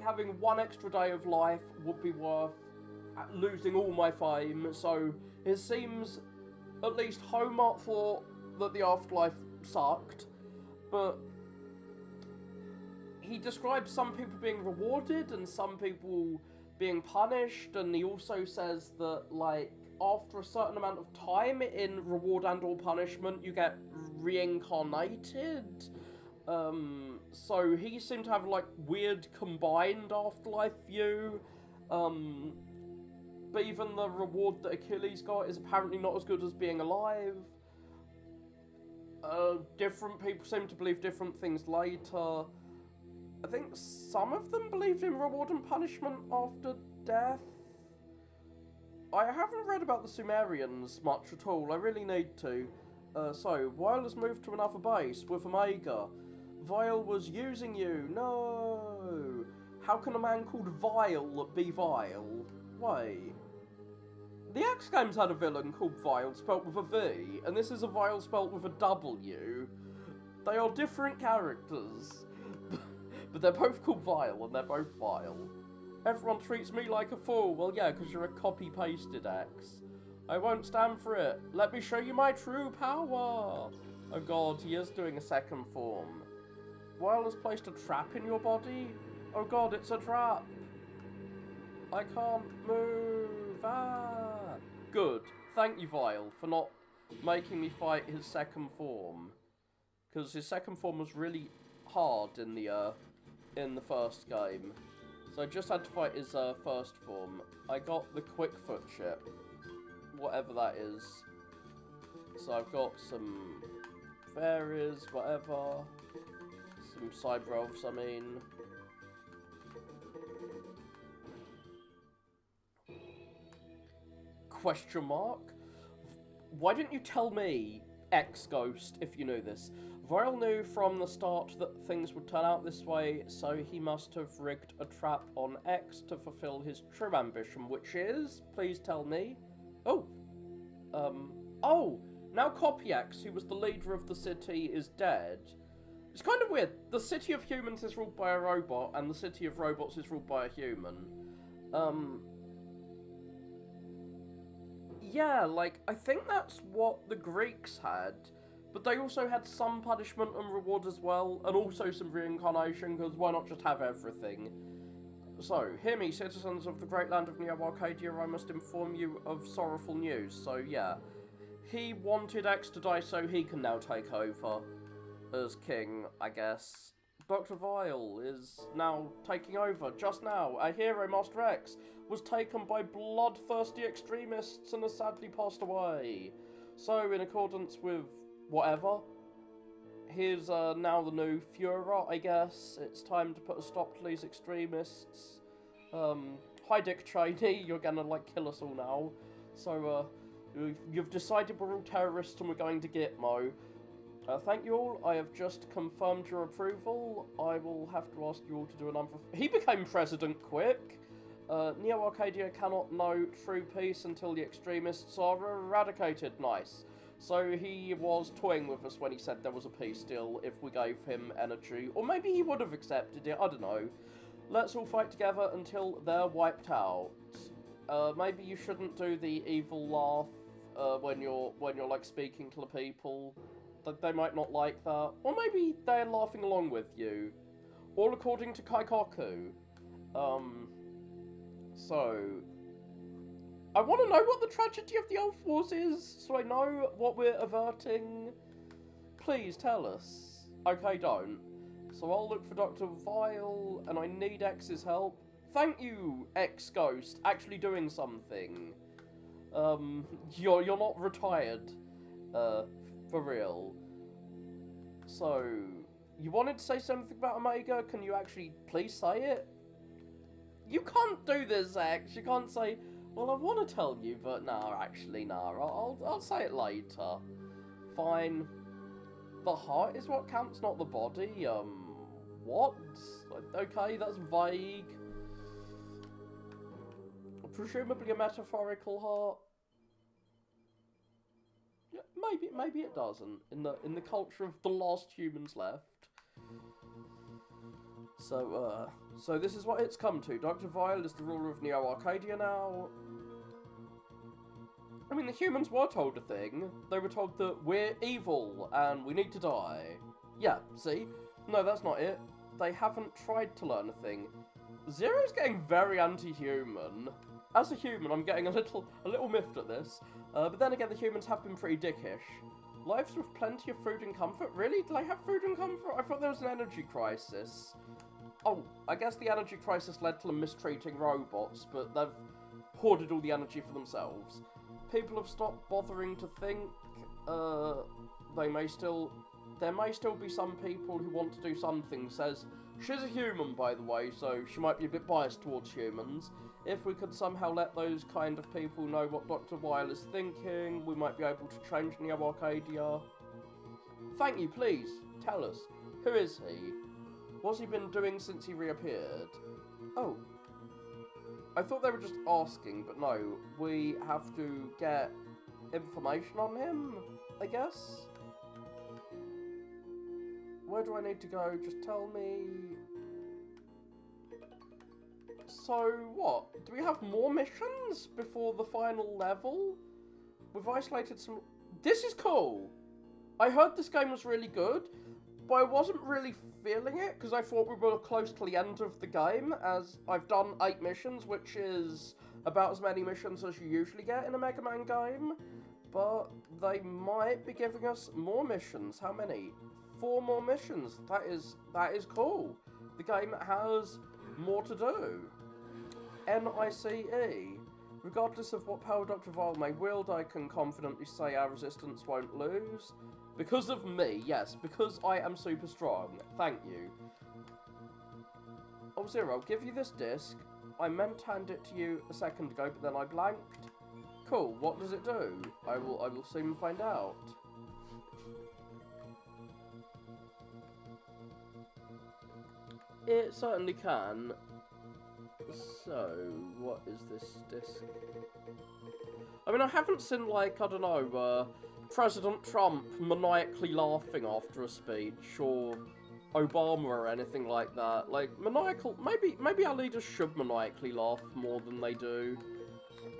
having one extra day of life would be worth losing all my fame. So, it seems, at least Homer thought that the afterlife sucked, but he describes some people being rewarded and some people being punished, and he also says that, like, after a certain amount of time in reward and or punishment, you get reincarnated. So he seemed to have like weird combined afterlife view. But even the reward that Achilles got is apparently not as good as being alive. Different people seem to believe different things later. I think some of them believed in reward and punishment after death. I haven't read about the Sumerians much at all. I really need to. So, Vile has moved to another base with Omega. Vile was using you. No. How can a man called Vile be vile? Wait. The X Games had a villain called Vile, spelt with a V, and this is a Vile spelt with a W. They are different characters. But they're both called Vile, and they're both vile. Everyone treats me like a fool. Well, yeah, because you're a copy-pasted X. I won't stand for it. Let me show you my true power. Oh god, he is doing a second form. Vile has placed a trap in your body? Oh god, it's a trap. I can't move. Ah. Good. Thank you, Vile, for not making me fight his second form. Because his second form was really hard in the first game. So I just had to fight his first form. I got the quick foot chip. Whatever that is. So I've got some fairies, whatever. Some cyber elves, I mean. Question mark? Why didn't you tell me, X-Ghost, if you knew this? Vile knew from the start that things would turn out this way, so he must have rigged a trap on X to fulfill his true ambition, which is, please tell me. Oh, now Copy X, who was the leader of the city, is dead. It's kind of weird. The city of humans is ruled by a robot, and the city of robots is ruled by a human. Yeah, like, I think that's what the Greeks had. But they also had some punishment and reward as well, and also some reincarnation, because why not just have everything? So, hear me, citizens of the great land of Neo-Arcadia, I must inform you of sorrowful news. So, yeah. He wanted X to die so he can now take over as king, I guess. Dr. Vile is now taking over. Just now, our hero, Master X, was taken by bloodthirsty extremists and has sadly passed away. So, in accordance with whatever, here's now the new Führer, I guess. It's time to put a stop to these extremists. Hi Dick Cheney, you're gonna, like, kill us all now. So, you've decided we're all terrorists and we're going to Gitmo. Thank you all, I have just confirmed your approval. I will have to ask you all to do a number of... He became president quick! Neo-Arcadia cannot know true peace until the extremists are eradicated. Nice. So he was toying with us when he said there was a peace deal if we gave him energy. Or maybe he would have accepted it, I don't know. Let's all fight together until they're wiped out. Maybe you shouldn't do the evil laugh when you're like speaking to the people. They might not like that. Or maybe they're laughing along with you. All according to Kaikoku. So... I want to know what the tragedy of the Elf Wars is, so I know what we're averting. Please tell us. Okay, don't. So I'll look for Dr. Vile, and I need X's help. Thank you, X-Ghost, actually doing something. You're not retired. For real. So, you wanted to say something about Omega? Can you actually please say it? You can't do this, X. You can't say, well, I want to tell you, but nah, actually, nah. I'll say it later. Fine. The heart is what counts, not the body. What? Okay, that's vague. Presumably a metaphorical heart. Yeah, maybe it doesn't. In the culture of the last humans left. So this is what it's come to. Dr. Vile is the ruler of Neo-Arcadia now. I mean, the humans were told a thing. They were told that we're evil and we need to die. Yeah, see? No, that's not it. They haven't tried to learn a thing. Zero's getting very anti-human. as a human, I'm getting a little miffed at this. But then again, the humans have been pretty dickish. Lives with plenty of food and comfort? Really? Do they have food and comfort? I thought there was an energy crisis. Oh, I guess the energy crisis led to them mistreating robots, but they've hoarded all the energy for themselves. People have stopped bothering to think. There may still be some people who want to do something. Says, she's a human, by the way, so she might be a bit biased towards humans. If we could somehow let those kind of people know what Dr. Weil is thinking, we might be able to change Neo Arcadia. Thank you, please, tell us. Who is he? What's he been doing since he reappeared? Oh. I thought they were just asking, but no. We have to get information on him, I guess? Where do I need to go? Just tell me. So, what? Do we have more missions before the final level? We've isolated some... This is cool! I heard this game was really good, but I wasn't really feeling it, because I thought we were close to the end of the game, as I've done 8 missions, which is about as many missions as you usually get in a Mega Man game. But they might be giving us more missions. How many? 4 more missions. That is cool. The game has more to do. NICE. Regardless of what power Dr. Weil may wield, I can confidently say our resistance won't lose. Because of me, yes, because I am super strong. Thank you. Oh, Zero, I'll give you this disc. I meant to hand it to you a second ago, but then I blanked. Cool, what does it do? I will soon find out. It certainly can. So, what is this disc? I mean, I haven't seen, like, I don't know, President Trump maniacally laughing after a speech, or Obama or anything like that. Like, maniacal... Maybe our leaders should maniacally laugh more than they do.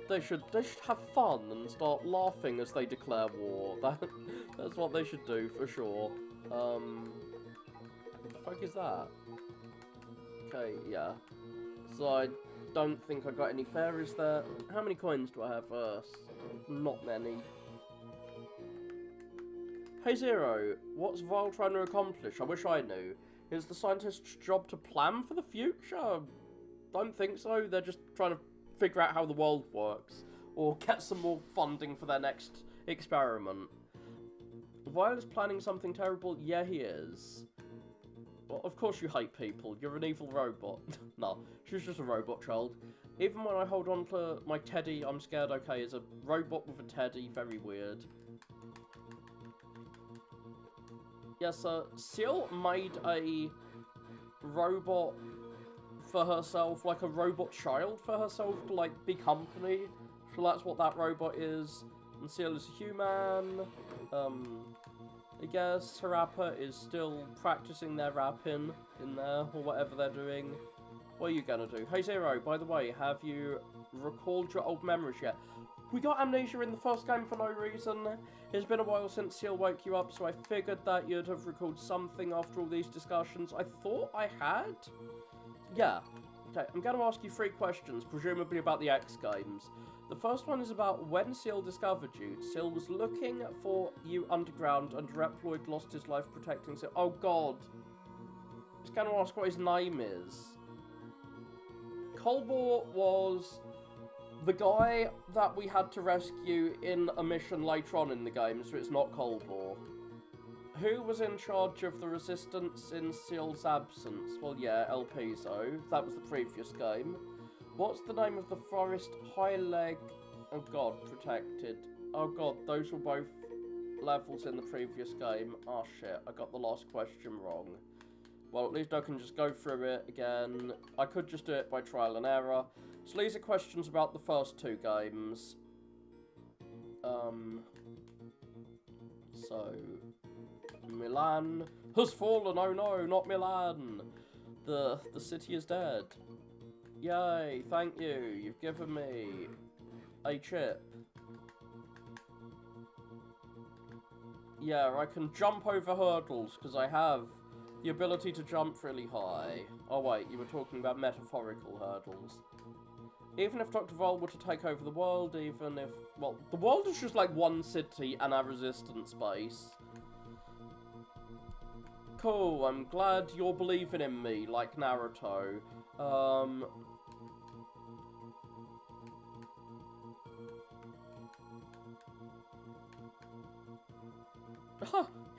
They should have fun and start laughing as they declare war. That's what they should do, for sure. What the fuck is that? Okay, yeah. So I don't think I got any fairies there. How many coins do I have first? Not many. Hey Zero, what's Weil trying to accomplish? I wish I knew. Is the scientist's job to plan for the future? Don't think so. They're just trying to figure out how the world works. Or get some more funding for their next experiment. Weil is planning something terrible? Yeah, he is. Well, of course you hate people. You're an evil robot. No, she's just a robot child. Even when I hold on to my teddy, I'm scared, okay, is a robot with a teddy. Very weird. Yes, Seal made a robot for herself, like a robot child for herself to, like, be company. So that's what that robot is. And Seal is a human. I guess Harappa is still practicing their rapping in there, or whatever they're doing. What are you gonna do? Hey Zero, by the way, have you recalled your old memories yet? We got amnesia in the first game for no reason. It's been a while since Seal woke you up, so I figured that you'd have recalled something after all these discussions. I thought I had? Yeah. Okay, I'm gonna ask you 3 questions, presumably about the X Games. The first one is about when Seal discovered you. Seal was looking for you underground, and Reploid lost his life protecting Seal. Oh god. I was gonna ask what his name is. Kolbor was the guy that we had to rescue in a mission later on in the game, so it's not Kolbor. Who was in charge of the resistance in Seal's absence? Well, yeah, El Piso. That was the previous game. What's the name of the forest? High Leg... Oh god, protected. Oh god, those were both levels in the previous game. Oh shit, I got the last question wrong. Well, at least I can just go through it again. I could just do it by trial and error. So these are questions about the first 2 games. So... Milan has fallen, oh no, not Milan. The city is dead. Yay, thank you, you've given me a chip. Yeah, I can jump over hurdles, because I have The ability to jump really high. Oh wait, you were talking about metaphorical hurdles. Even if Dr. Vol were to take over the world, even if... Well, the world is just like one city and a resistance base. Cool, I'm glad you're believing in me, like Naruto.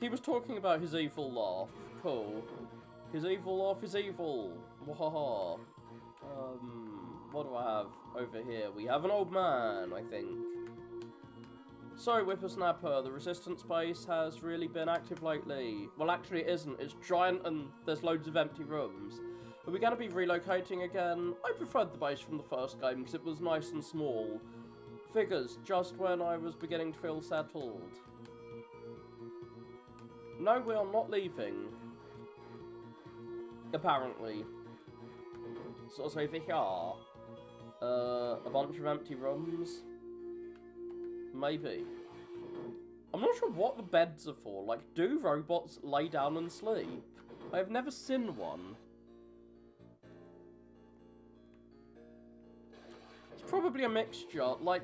He was talking about his evil laugh. Cool. His evil laugh is evil. Wahaha. What do I have over here? We have an old man, I think. So, Whippersnapper, the resistance base has really been active lately. Well, actually it isn't. It's giant and there's loads of empty rooms. Are we going to be relocating again? I preferred the base from the first game because it was nice and small. Figures, just when I was beginning to feel settled. No, we are not leaving. Apparently. So it's over here. A bunch of empty rooms. Maybe. I'm not sure what the beds are for. Like, do robots lay down and sleep? I have never seen one. It's probably a mixture. Like,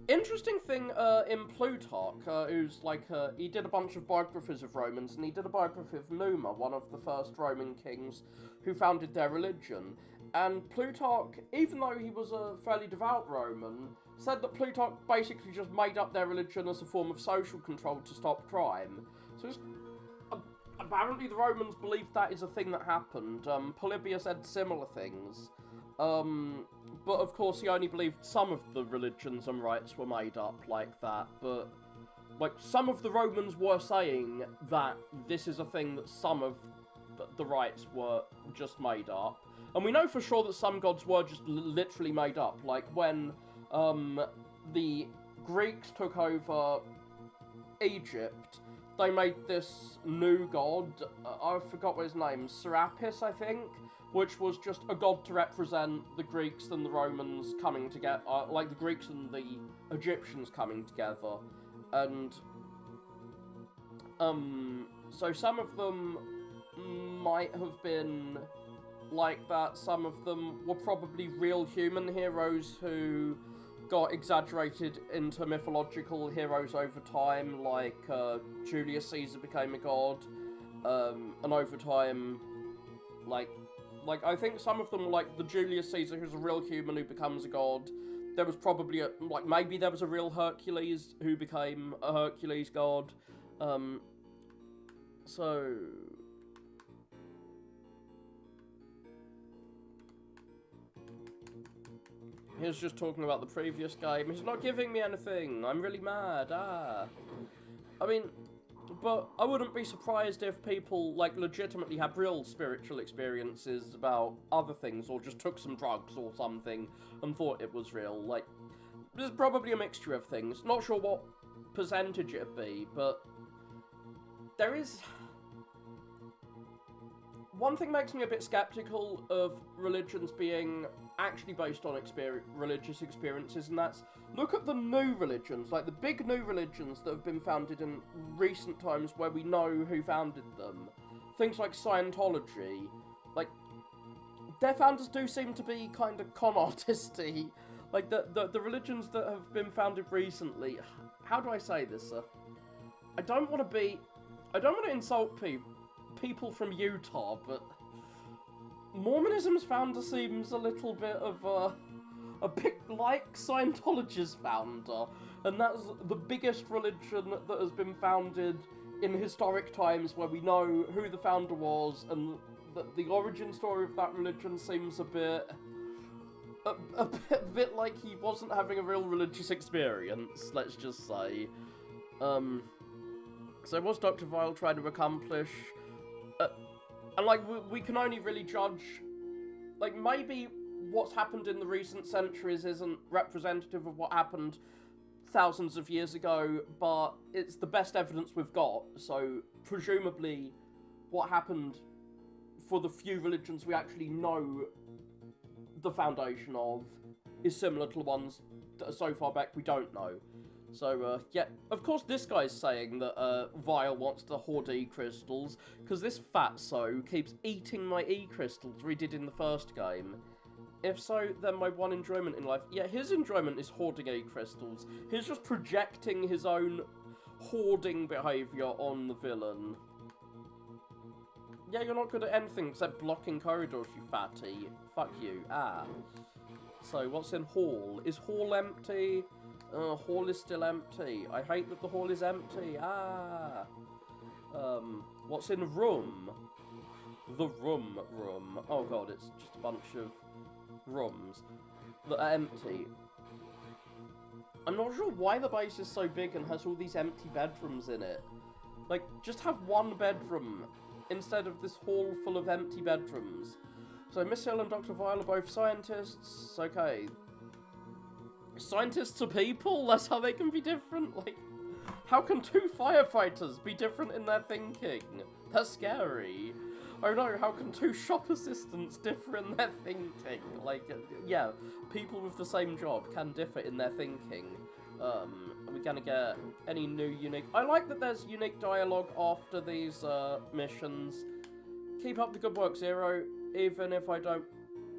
interesting thing in Plutarch, who's like, he did a bunch of biographies of Romans, and he did a biography of Numa, one of the first Roman kings who founded their religion. And Plutarch, even though he was a fairly devout Roman, said that Plutarch basically just made up their religion as a form of social control to stop crime. So it's, apparently the Romans believed that is a thing that happened. Polybius said similar things. But of course he only believed some of the religions and rites were made up like that. But, like, some of the Romans were saying that this is a thing that some of the rites were just made up. And we know for sure that some gods were just literally made up. Like, when the Greeks took over Egypt, they made this new god, I forgot what his name, Serapis, I think, which was just a god to represent the Greeks and the Romans coming together, like the Greeks and the Egyptians coming together. And, so some of them might have been like that. Some of them were probably real human heroes who got exaggerated into mythological heroes over time, like Julius Caesar became a god, and over time, like I think some of them were like the Julius Caesar who's a real human who becomes a god. There was probably maybe there was a real Hercules who became a Hercules god. So he's just talking about the previous game. He's not giving me anything. I'm really mad. I mean, but I wouldn't be surprised if people, like, legitimately have real spiritual experiences about other things, or just took some drugs or something and thought it was real. Like, there's probably a mixture of things. Not sure what percentage it'd be, but there is... One thing makes me a bit skeptical of religions being actually based on religious experiences, and that's, look at the new religions, like the big new religions that have been founded in recent times where we know who founded them. Things like Scientology, like, their founders do seem to be kind of con artisty. Like, the religions that have been founded recently, how do I say this, sir? I don't want to insult people from Utah, but Mormonism's founder seems a little bit of a bit like Scientology's founder, and that's the biggest religion that has been founded in historic times where we know who the founder was, and the origin story of that religion seems a bit like he wasn't having a real religious experience, let's just say. So what's Dr. Vile trying to accomplish? And, like, we can only really judge, like, maybe what's happened in the recent centuries isn't representative of what happened thousands of years ago, but it's the best evidence we've got, so presumably what happened for the few religions we actually know the foundation of is similar to the ones that are so far back we don't know. So, yeah, of course this guy's saying that, Vile wants to hoard E-crystals, because this fatso keeps eating my E-crystals we did in the first game. If so, then my one enjoyment in life... Yeah, his enjoyment is hoarding E-crystals. He's just projecting his own hoarding behaviour on the villain. Yeah, you're not good at anything except blocking corridors, you fatty. Fuck you. Ah. So, what's in hall? Is hall empty? Hall is still empty. I hate that the hall is empty. Ah. What's in room? The room. Oh god, it's just a bunch of rooms that are empty. I'm not sure why the base is so big and has all these empty bedrooms in it. Like, just have one bedroom instead of this hall full of empty bedrooms. So Miss Hill and Dr. Vile are both scientists. Okay. Scientists are people? That's how they can be different? Like, how can two firefighters be different in their thinking? That's scary. Oh no, how can two shop assistants differ in their thinking? Like, yeah, people with the same job can differ in their thinking. Are we gonna get any new unique... I like that there's unique dialogue after these, missions. Keep up the good work, Zero, even if I don't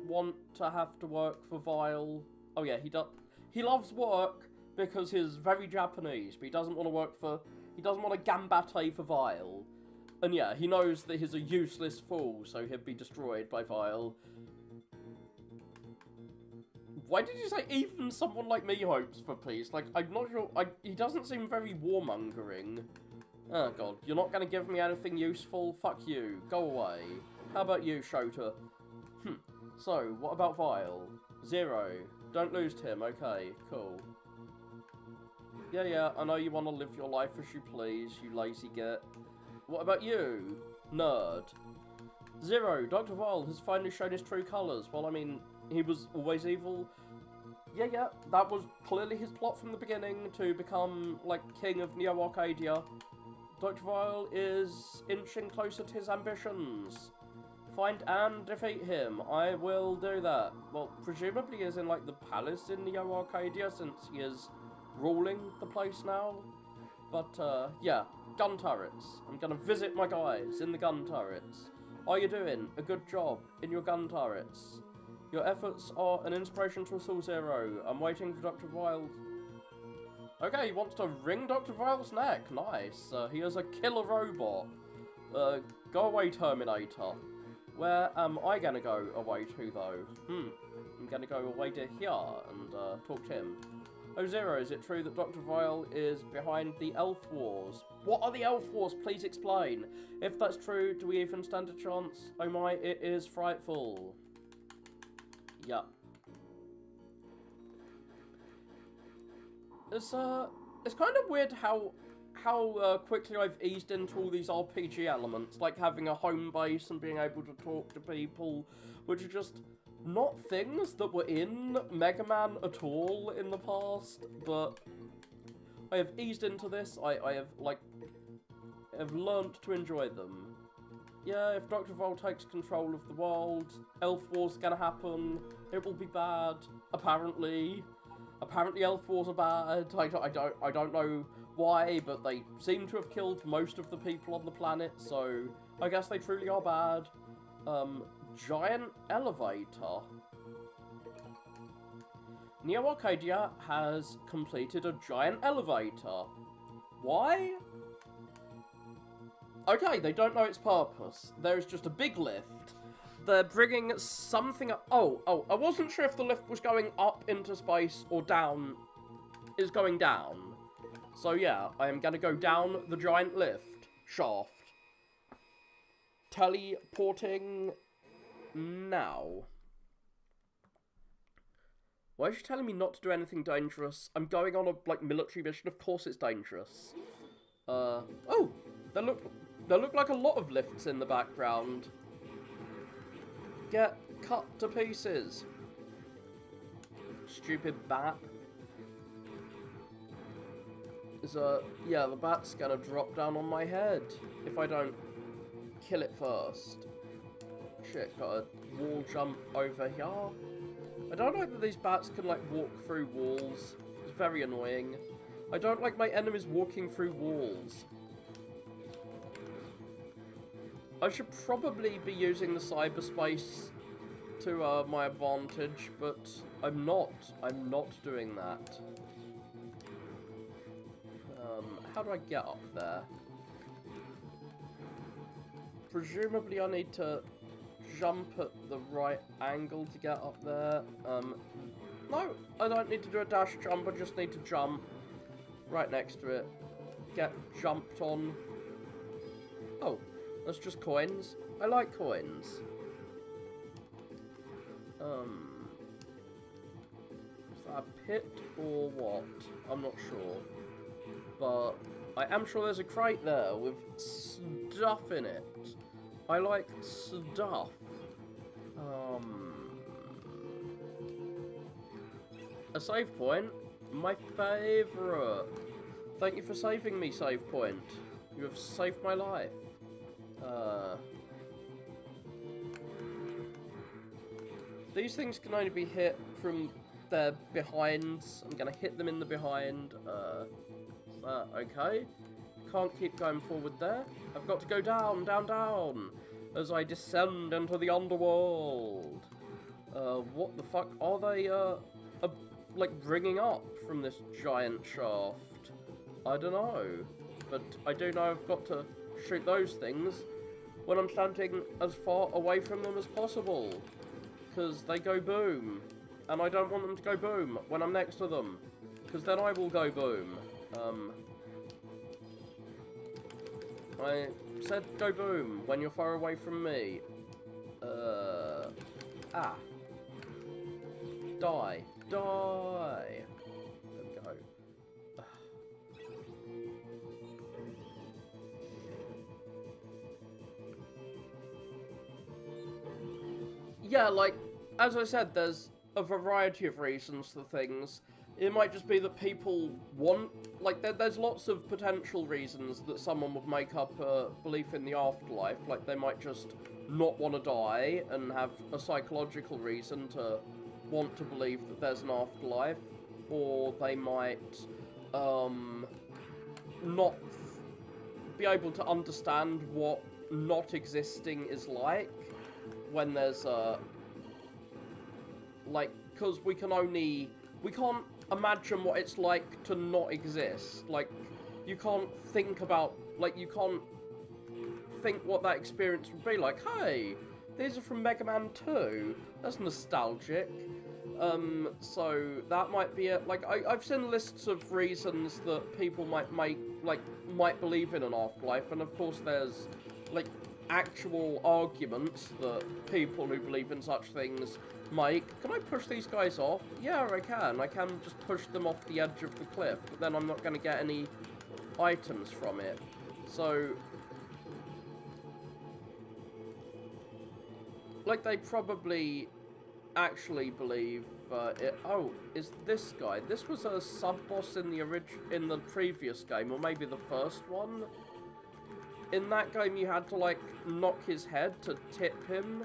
want to have to work for Vile. Oh yeah, he loves work because he's very Japanese, but he doesn't want to work for... He doesn't want to gambate for Vile. And yeah, he knows that he's a useless fool, so he'll be destroyed by Vile. Why did you say even someone like me hopes for peace? Like, I'm not sure... he doesn't seem very warmongering. Oh god, you're not going to give me anything useful? Fuck you. Go away. How about you, Shota? So, what about Vile? Zero. Don't lose to him. Okay, cool. Yeah, I know you want to live your life as you please, you lazy git. What about you? Nerd. Zero. Dr. Vile has finally shown his true colours. Well, I mean, he was always evil. Yeah, that was clearly his plot from the beginning, to become, like, king of Neo Arcadia. Dr. Vile is inching closer to his ambitions. Find and defeat him. I will do that. Well, presumably he is in, like, the palace in Neo Arcadia, since he is ruling the place now. But, yeah. Gun turrets. I'm gonna visit my guys in the gun turrets. Are you doing a good job in your gun turrets? Your efforts are an inspiration to us all, Zero. I'm waiting for Dr. Vile. Okay, he wants to wring Dr. Vile's neck. Nice. He is a killer robot. Go away, Terminator. Where am I gonna go away to, though? I'm gonna go away to here and talk to him. Oh, Zero, is it true that Dr. Vile is behind the Elf Wars? What are the Elf Wars? Please explain. If that's true, do we even stand a chance? Oh my, it is frightful. Yeah. It's kind of weird how quickly I've eased into all these RPG elements, like having a home base and being able to talk to people, which are just not things that were in Mega Man at all in the past, but I have eased into this. I have learned to enjoy them. Yeah, if Dr. Vile takes control of the world, Elf Wars gonna happen, it will be bad, apparently. Apparently Elf Wars are bad. I don't know why, but they seem to have killed most of the people on the planet, so I guess they truly are bad. Giant elevator. Neo Arcadia has completed a giant elevator. Why? Okay, they don't know its purpose. There's just a big lift. They're bringing something up. Oh, I wasn't sure if the lift was going up into space or down. Is going down. So yeah, I am gonna go down the giant lift shaft. Teleporting now. Why is she telling me not to do anything dangerous? I'm going on a, like, military mission. Of course it's dangerous. Oh, there look like a lot of lifts in the background. Get cut to pieces. Stupid bat. Yeah, the bat's gonna drop down on my head if I don't kill it first. Shit, got a wall jump over here. I don't know that these bats can, like, walk through walls. It's very annoying. I don't like my enemies walking through walls. I should probably be using the cyberspace to my advantage, but I'm not. I'm not doing that. How do I get up there? Presumably I need to jump at the right angle to get up there. No, I don't need to do a dash jump, I just need to jump right next to it. Get jumped on. Oh, that's just coins. I like coins. Is that a pit or what? I'm not sure. But I am sure there's a crate there with stuff in it. I like stuff. A save point? My favourite. Thank you for saving me, save point. You have saved my life. These things can only be hit from their behinds. I'm gonna hit them in the behind. Is that okay? Can't keep going forward there. I've got to go down, down, down, as I descend into the underworld. What the fuck are they, like, bringing up from this giant shaft? I don't know. But I do know I've got to shoot those things when I'm standing as far away from them as possible. Because they go boom. And I don't want them to go boom when I'm next to them. Because then I will go boom. I said go boom when you're far away from me. Die. Die. There we go. Yeah, like, as I said, there's a variety of reasons for things. It might just be that people want, like, there's lots of potential reasons that someone would make up a belief in the afterlife. Like, they might just not want to die and have a psychological reason to want to believe that there's an afterlife. Or they might, not be able to understand what not existing is like when there's, like, because we can't imagine what it's like to not exist. Like, you can't think about, like, you can't think what that experience would be like. Hey, these are from Mega Man 2. That's nostalgic. So that might be it. Like, I've seen lists of reasons that people might believe in an afterlife, and of course there's, like, actual arguments that people who believe in such things make. Can I push these guys off? Yeah, I can. I can just push them off the edge of the cliff, but then I'm not going to get any items from it. So, like, they probably actually believe it. Oh, is this guy? This was a sub-boss in the previous game, or maybe the first one. In that game, you had to, like, knock his head to tip him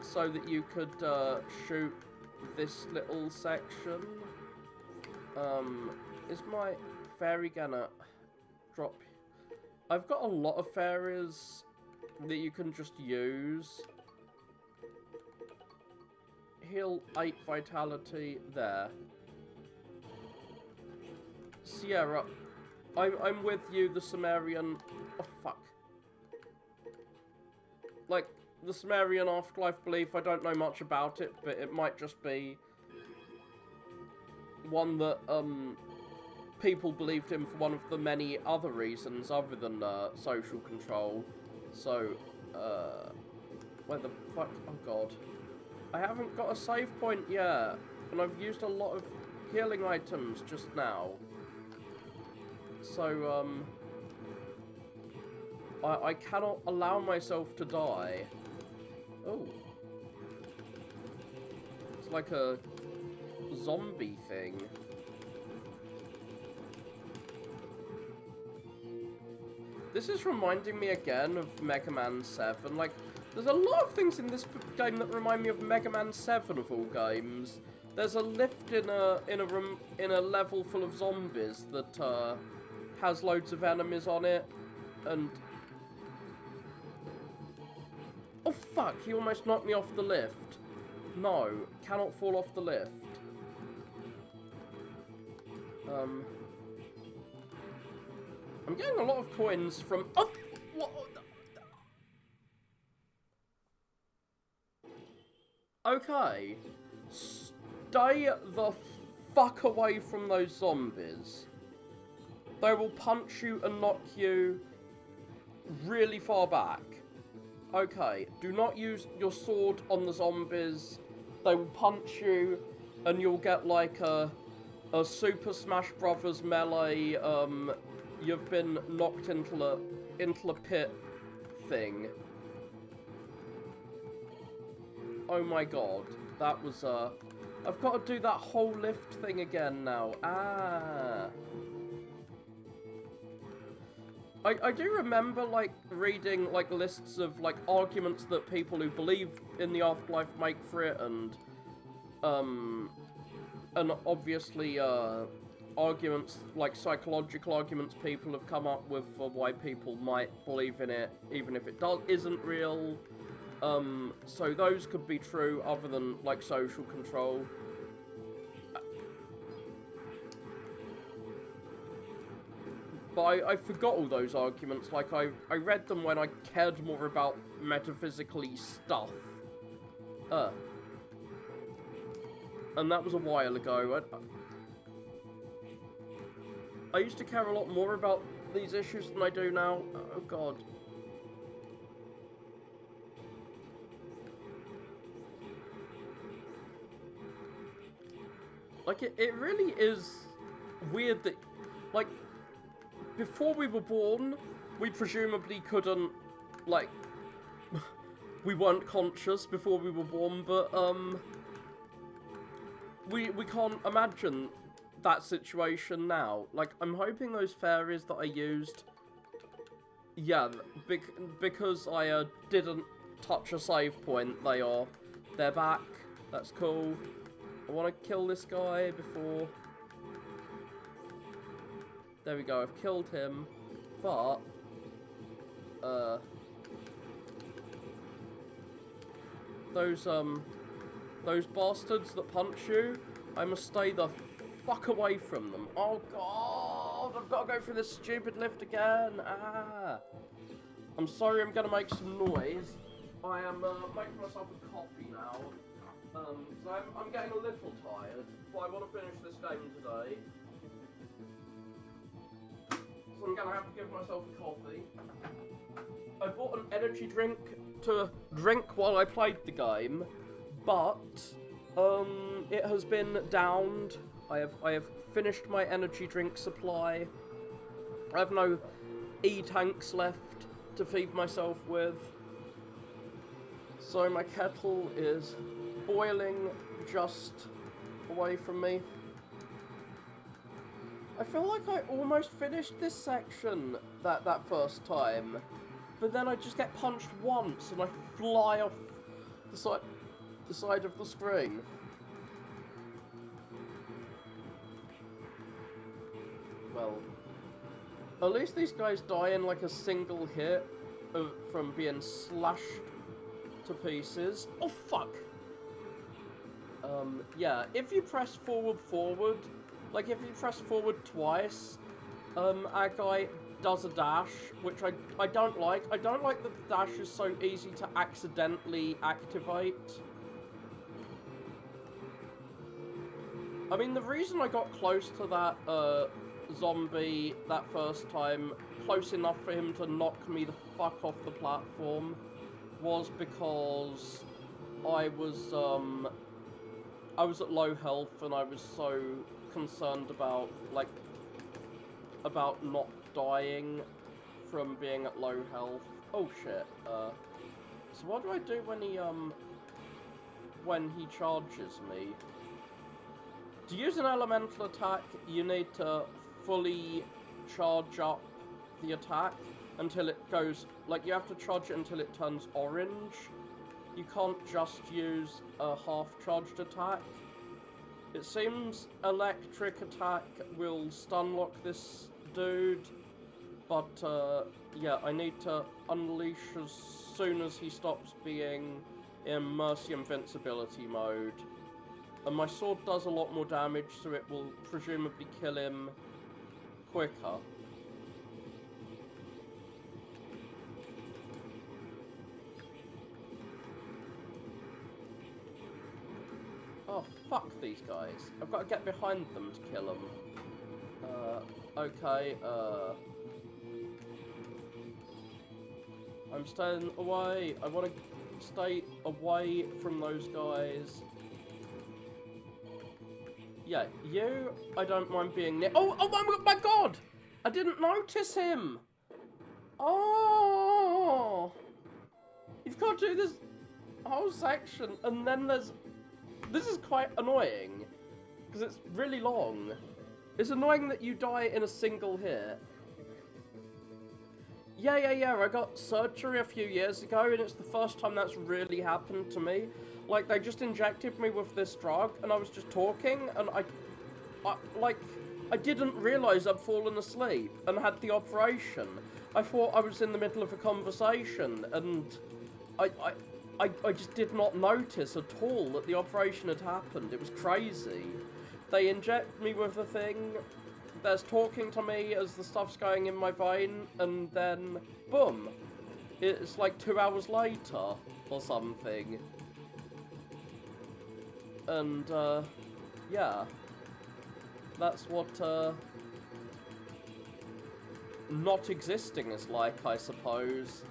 so that you could shoot this little section. Is my fairy gonna drop? I've got a lot of fairies that you can just use. Heal 8 vitality there. Sierra, I'm with you, the Sumerian. Oh fuck. Like, the Sumerian afterlife belief, I don't know much about it, but it might just be one that people believed in for one of the many other reasons other than social control. So, where the fuck? Oh god. I haven't got a save point yet, and I've used a lot of healing items just now. So, I cannot allow myself to die. Oh. It's like a zombie thing. This is reminding me again of Mega Man 7. Like, There's a lot of things in this game that remind me of Mega Man 7 of all games. There's a lift in a room in a level full of zombies that has loads of enemies on it, and oh fuck! He almost knocked me off the lift. No, cannot fall off the lift. I'm getting a lot of coins from. Oh, what? Okay, stay the fuck away from those zombies. They will punch you and knock you really far back. Okay, do not use your sword on the zombies. They will punch you and you'll get like a Super Smash Brothers melee, you've been knocked into a pit thing. Oh my god, that was, I've got to do that whole lift thing again now. Ah. I do remember, like, reading, like, lists of, like, arguments that people who believe in the afterlife make for it, and obviously, arguments, like, psychological arguments people have come up with for why people might believe in it, even if it isn't real. So those could be true, other than, like, social control. But I forgot all those arguments, like, I read them when I cared more about metaphysically stuff. And that was a while ago. I used to care a lot more about these issues than I do now. Oh god. Like, it really is weird that, like, before we were born, we presumably couldn't, like, we weren't conscious before we were born, but, we can't imagine that situation now. Like, I'm hoping those fairies that I used, yeah, because I, didn't touch a save point, they're back. That's cool. I want to kill this guy before... There we go, I've killed him, but... Those bastards that punch you, I must stay the fuck away from them. Oh god, I've got to go through this stupid lift again. Ah. I'm sorry I'm going to make some noise. I am making myself a coffee now. So I'm getting a little tired, but I want to finish this game today. So I'm going to have to give myself a coffee. I bought an energy drink to drink while I played the game, but it has been downed. I have finished my energy drink supply. I have no E-tanks left to feed myself with. So my kettle is boiling just away from me. I feel like I almost finished this section that first time, but then I just get punched once and I fly off the side of the screen. Well, at least these guys die in like a single hit from being slashed to pieces. Oh fuck! Yeah, if you press forward, like if you press forward twice, our guy does a dash, which I don't like. I don't like that the dash is so easy to accidentally activate. I mean, the reason I got close to that, zombie that first time, close enough for him to knock me the fuck off the platform, was because I was at low health and I was so concerned about, like, about not dying from being at low health. Oh shit, so what do I do when he charges me? To use an elemental attack, you need to fully charge up the attack. until it goes, like, you have to charge it until it turns orange. You can't just use a half-charged attack. It seems electric attack will stun lock this dude, but, yeah, I need to unleash as soon as he stops being in Mercy Invincibility mode. And my sword does a lot more damage, so it will presumably kill him quicker. Oh, fuck these guys. I've got to get behind them to kill them. Okay, I'm staying away. I want to stay away from those guys. Yeah, you, I don't mind being near. Oh my god! I didn't notice him! Oh! You've got to do this whole section, and then there's... This is quite annoying, because it's really long. It's annoying that you die in a single hit. Yeah, I got surgery a few years ago, and it's the first time that's really happened to me. Like, they just injected me with this drug, and I was just talking, and I didn't realise I'd fallen asleep and had the operation. I thought I was in the middle of a conversation, and I just did not notice at all that the operation had happened. It was crazy. They inject me with the thing, there's talking to me as the stuff's going in my vein, and then, boom. It's like 2 hours later, or something. And, yeah. That's what, not existing is like, I suppose.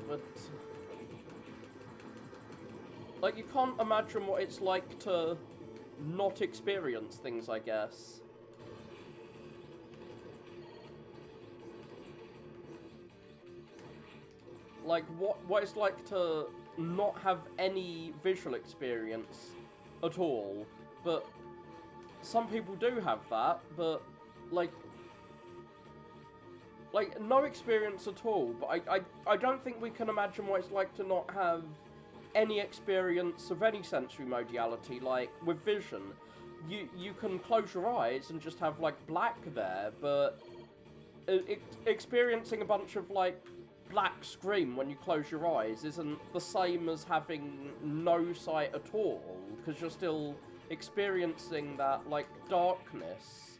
But, like, you can't imagine what it's like to not experience things, I guess. Like, what it's like to not have any visual experience at all. But some people do have that, but, like, no experience at all. But I don't think we can imagine what it's like to not have any experience of any sensory modality. Like, with vision, you can close your eyes and just have, like, black there, but experiencing a bunch of, like, black screen when you close your eyes isn't the same as having no sight at all, because you're still experiencing that, like, darkness.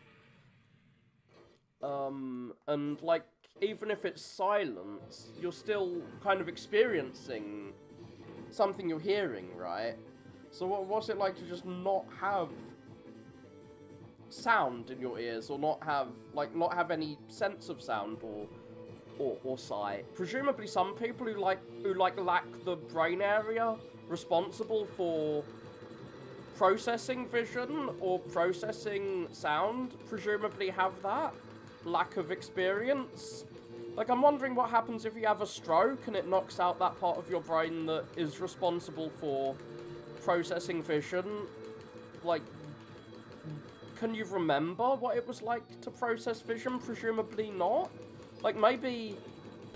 And, like, even if it's silence, you're still kind of experiencing something you're hearing, right? So what's it like to just not have sound in your ears, or not have any sense of sound or sight? Presumably some people who lack the brain area responsible for processing vision or processing sound presumably have that lack of experience. Like, I'm wondering what happens if you have a stroke and it knocks out that part of your brain that is responsible for processing vision. Like, can you remember what it was like to process vision? Presumably not. Like, maybe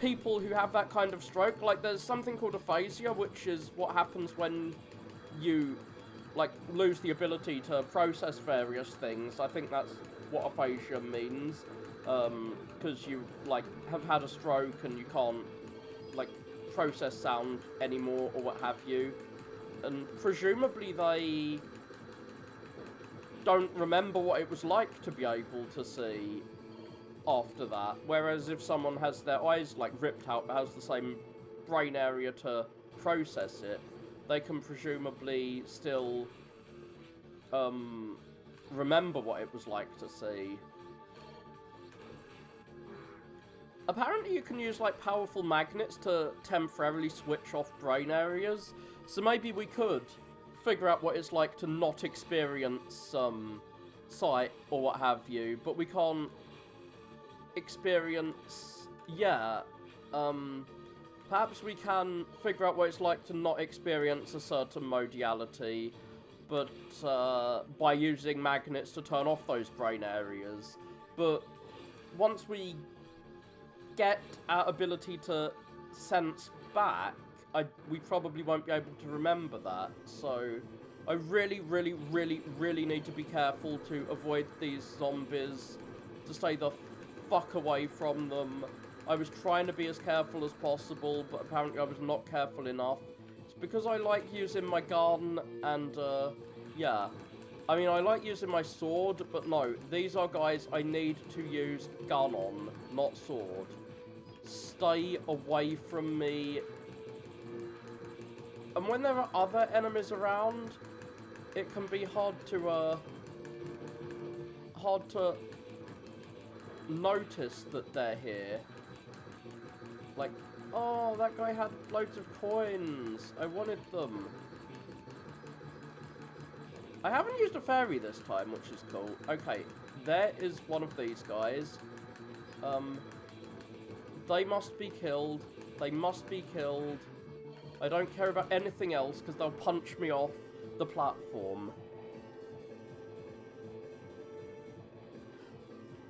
people who have that kind of stroke, like, there's something called aphasia, which is what happens when you, like, lose the ability to process various things. I think that's what aphasia means. Because you, like, have had a stroke and you can't, like, process sound anymore or what have you. And presumably they don't remember what it was like to be able to see after that. Whereas if someone has their eyes, like, ripped out but has the same brain area to process it, they can presumably still, remember what it was like to see. Apparently you can use, like, powerful magnets to temporarily switch off brain areas, so maybe we could figure out what it's like to not experience, sight or what have you, but we can't experience, perhaps we can figure out what it's like to not experience a certain modality, but by using magnets to turn off those brain areas. But once we get our ability to sense back, we probably won't be able to remember that. So I really, really, really, really need to be careful to avoid these zombies, to stay the fuck away from them. I was trying to be as careful as possible, but apparently I was not careful enough. It's because I like using my gun, and, yeah. I mean, I like using my sword, but no, these are guys I need to use gun on, not sword. Stay away from me. And when there are other enemies around, it can be hard to notice that they're here. Like, oh, that guy had loads of coins. I wanted them. I haven't used a fairy this time, which is cool. Okay, there is one of these guys. They must be killed. They must be killed. I don't care about anything else, because they'll punch me off the platform.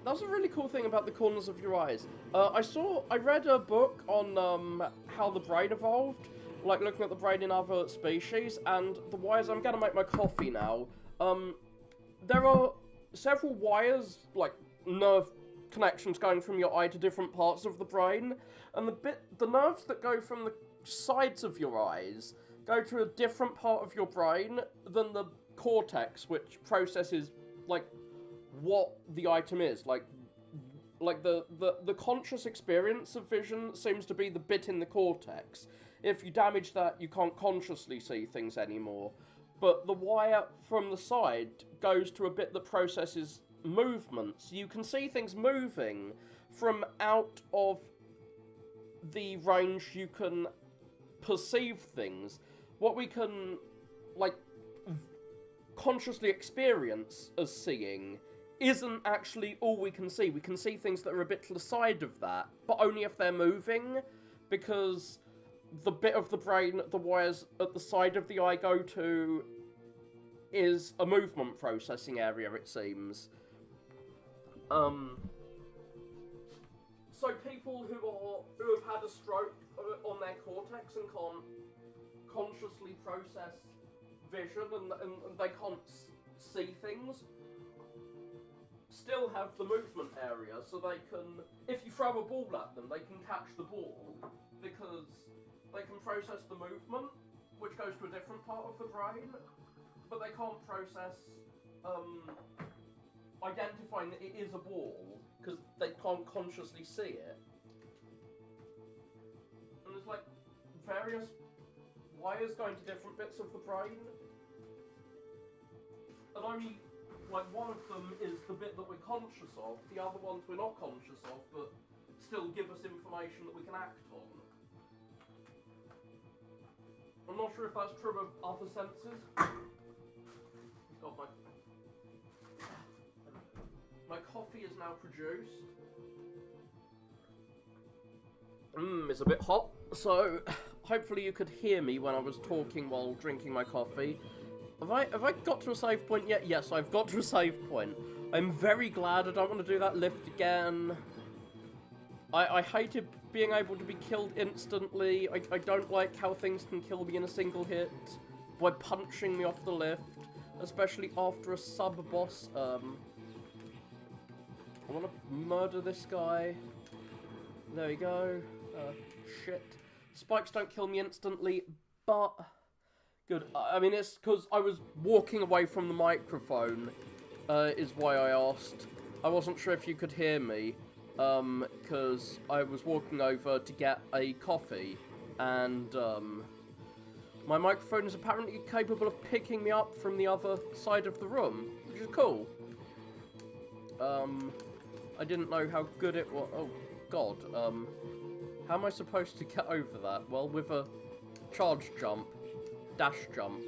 That's a really cool thing about the corners of your eyes. I read a book on how the brain evolved, like looking at the brain in other species, and the wires, I'm gonna make my coffee now. There are several wires, like nerve connections going from your eye to different parts of the brain, and the nerves that go from the sides of your eyes go to a different part of your brain than the cortex, which processes, like, what the item is. Like the conscious experience of vision seems to be the bit in the cortex. If you damage that, you can't consciously see things anymore. But the wire from the side goes to a bit that processes movements. You can see things moving from out of the range you can perceive things. What we can, like, consciously experience as seeing isn't actually all we can see. We can see things that are a bit to the side of that, but only if they're moving, because the bit of the brain the wires at the side of the eye go to is a movement processing area, it seems. So people who have had a stroke on their cortex and can't consciously process vision and they can't see things, still have the movement area, so they can, if you throw a ball at them, they can catch the ball, because they can process the movement, which goes to a different part of the brain, but they can't process identifying that it is a ball, because they can't consciously see it. And there's like various wires going to different bits of the brain, and only like one of them is the bit that we're conscious of, the other ones we're not conscious of, but still give us information that we can act on. I'm not sure if that's true of other senses. God, my coffee is now produced. It's a bit hot, so hopefully you could hear me when I was talking while drinking my coffee. Have I got to a save point yet? Yes, I've got to a save point. I'm very glad. I don't want to do that lift again. I hated being able to be killed instantly. I don't like how things can kill me in a single hit by punching me off the lift, especially after a sub-boss. I want to murder this guy. There we go. Shit. Spikes don't kill me instantly, but... Good. I mean, it's because I was walking away from the microphone, is why I asked. I wasn't sure if you could hear me, because I was walking over to get a coffee, and, my microphone is apparently capable of picking me up from the other side of the room, which is cool. I didn't know how good it was. Oh, God. How am I supposed to get over that? Well, with a charge jump. Dash jump.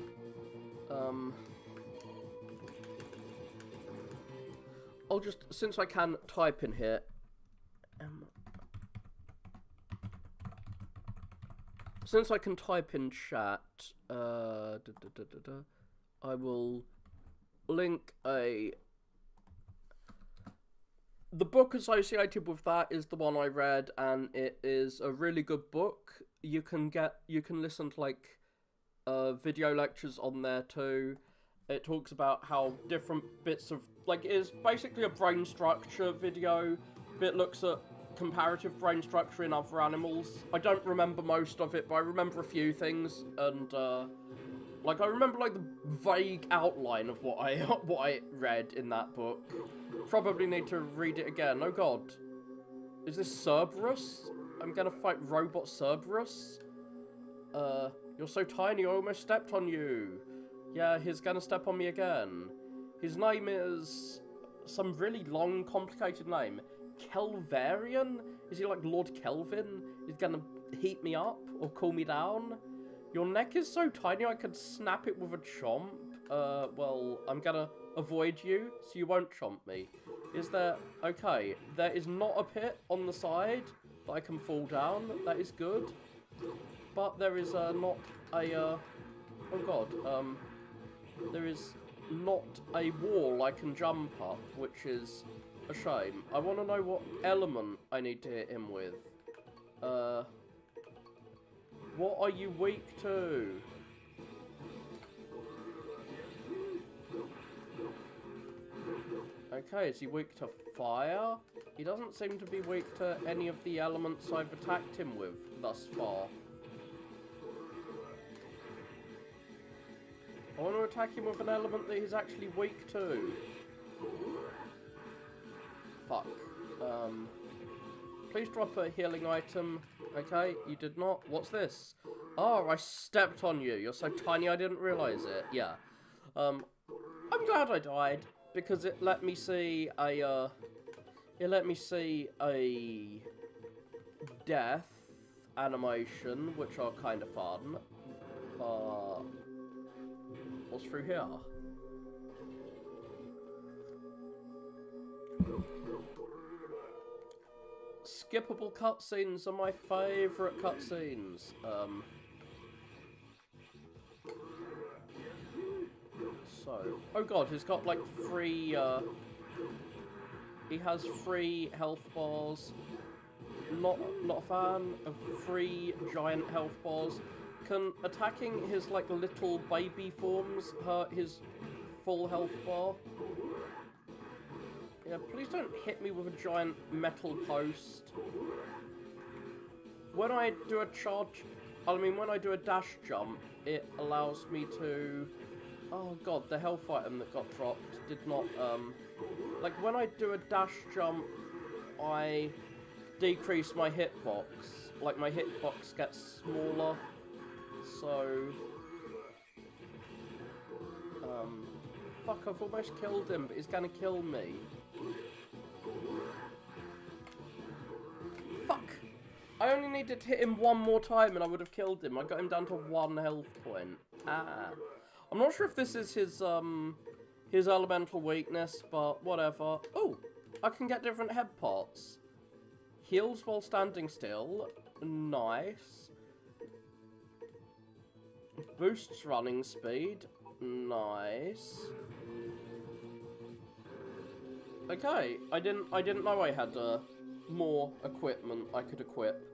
I'll just, since I can type in here, since I can type in chat, I will link the book associated with that is the one I read, and it is a really good book. You can listen to like video lectures on there too. It talks about how different bits of like it is basically a brain structure video. It looks at comparative brain structure in other animals. I don't remember most of it, but I remember a few things, and like I remember like the vague outline of what I read in that book. Probably need to read it again. Oh god, is this Cerberus? I'm gonna fight robot Cerberus. You're so tiny, I almost stepped on you. Yeah, he's gonna step on me again. His name is some really long, complicated name. Kelvarian? Is he like Lord Kelvin? He's gonna heat me up or cool me down? Your neck is so tiny I could snap it with a chomp. Well, I'm gonna avoid you so you won't chomp me. Is there... Okay, there is not a pit on the side that I can fall down. That is good. But there is not a... oh god, there is not a wall I can jump up, which is a shame. I want to know what element I need to hit him with. What are you weak to? Okay, is he weak to fire? He doesn't seem to be weak to any of the elements I've attacked him with thus far. I want to attack him with an element that he's actually weak to. Fuck. Please drop a healing item. Okay, you did not. What's this? Oh, I stepped on you. You're so tiny I didn't realise it. Yeah. I'm glad I died, because it let me see a, death animation, which are kind of fun. What's through here? Skippable cutscenes are my favourite cutscenes. Oh god, he's got like free, he has free health bars. Not a fan of free giant health bars. Can attacking his like little baby forms hurt his full health bar? Yeah, please don't hit me with a giant metal post. When I do a charge, when I do a dash jump, it allows me to... Oh god, the health item that got dropped did not, like when I do a dash jump, I decrease my hitbox. Like my hitbox gets smaller, so... Fuck, I've almost killed him, but he's gonna kill me. Fuck! I only needed to hit him one more time and I would have killed him. I got him down to 1 health point. Ah. I'm not sure if this is his elemental weakness, but whatever. Oh! I can get different head parts. Heals while standing still. Nice. Boosts running speed. Nice. Okay, I didn't know I had more equipment I could equip.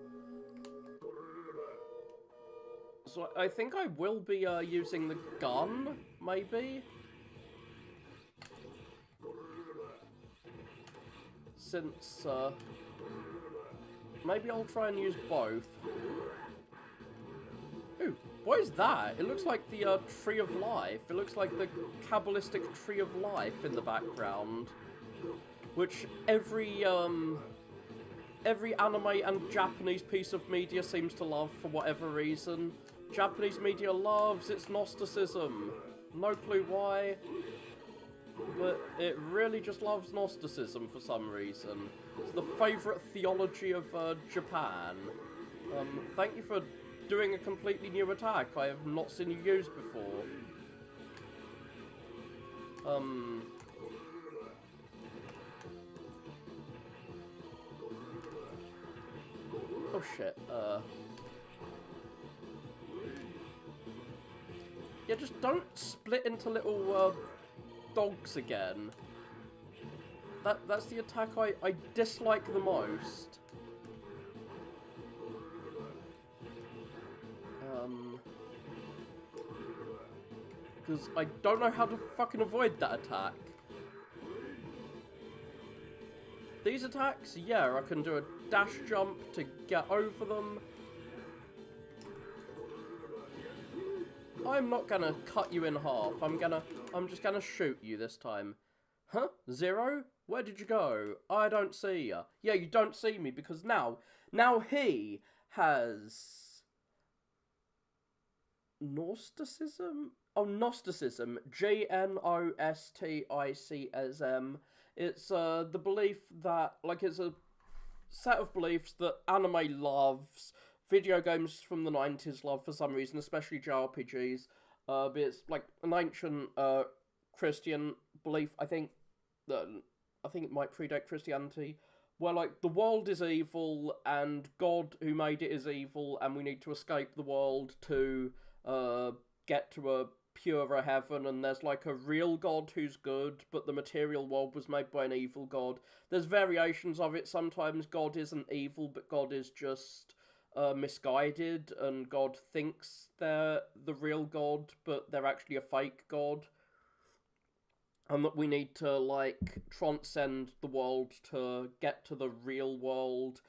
So I think I will be using the gun, maybe? Since, maybe I'll try and use both. Ooh, what is that? It looks like the Tree of Life. It looks like the Kabbalistic Tree of Life in the background. Which every anime and Japanese piece of media seems to love for whatever reason. Japanese media loves its Gnosticism. No clue why, but it really just loves Gnosticism for some reason. It's the favourite theology of Japan. Thank you for doing a completely new attack I have not seen you use before. Oh shit, Yeah, just don't split into little dogs again. That's the attack I dislike the most. Because I don't know how to fucking avoid that attack. These attacks, yeah, I can do a dash jump to get over them. I'm not gonna cut you in half. I'm just gonna shoot you this time. Huh? Zero? Where did you go? I don't see ya. Yeah, you don't see me because now he has Gnosticism? Oh, Gnosticism. Gnosticism. It's the belief that, like, it's a set of beliefs that anime loves, video games from the 90s love for some reason, especially JRPGs. But it's like an ancient Christian belief, I think it might predate Christianity, where like the world is evil and God who made it is evil, and we need to escape the world to get to a purer heaven, and there's like a real God who's good, but the material world was made by an evil God. There's variations of it. Sometimes God isn't evil, but God is just misguided, and God thinks they're the real God, but they're actually a fake God. And that we need to, like, transcend the world to get to the real world.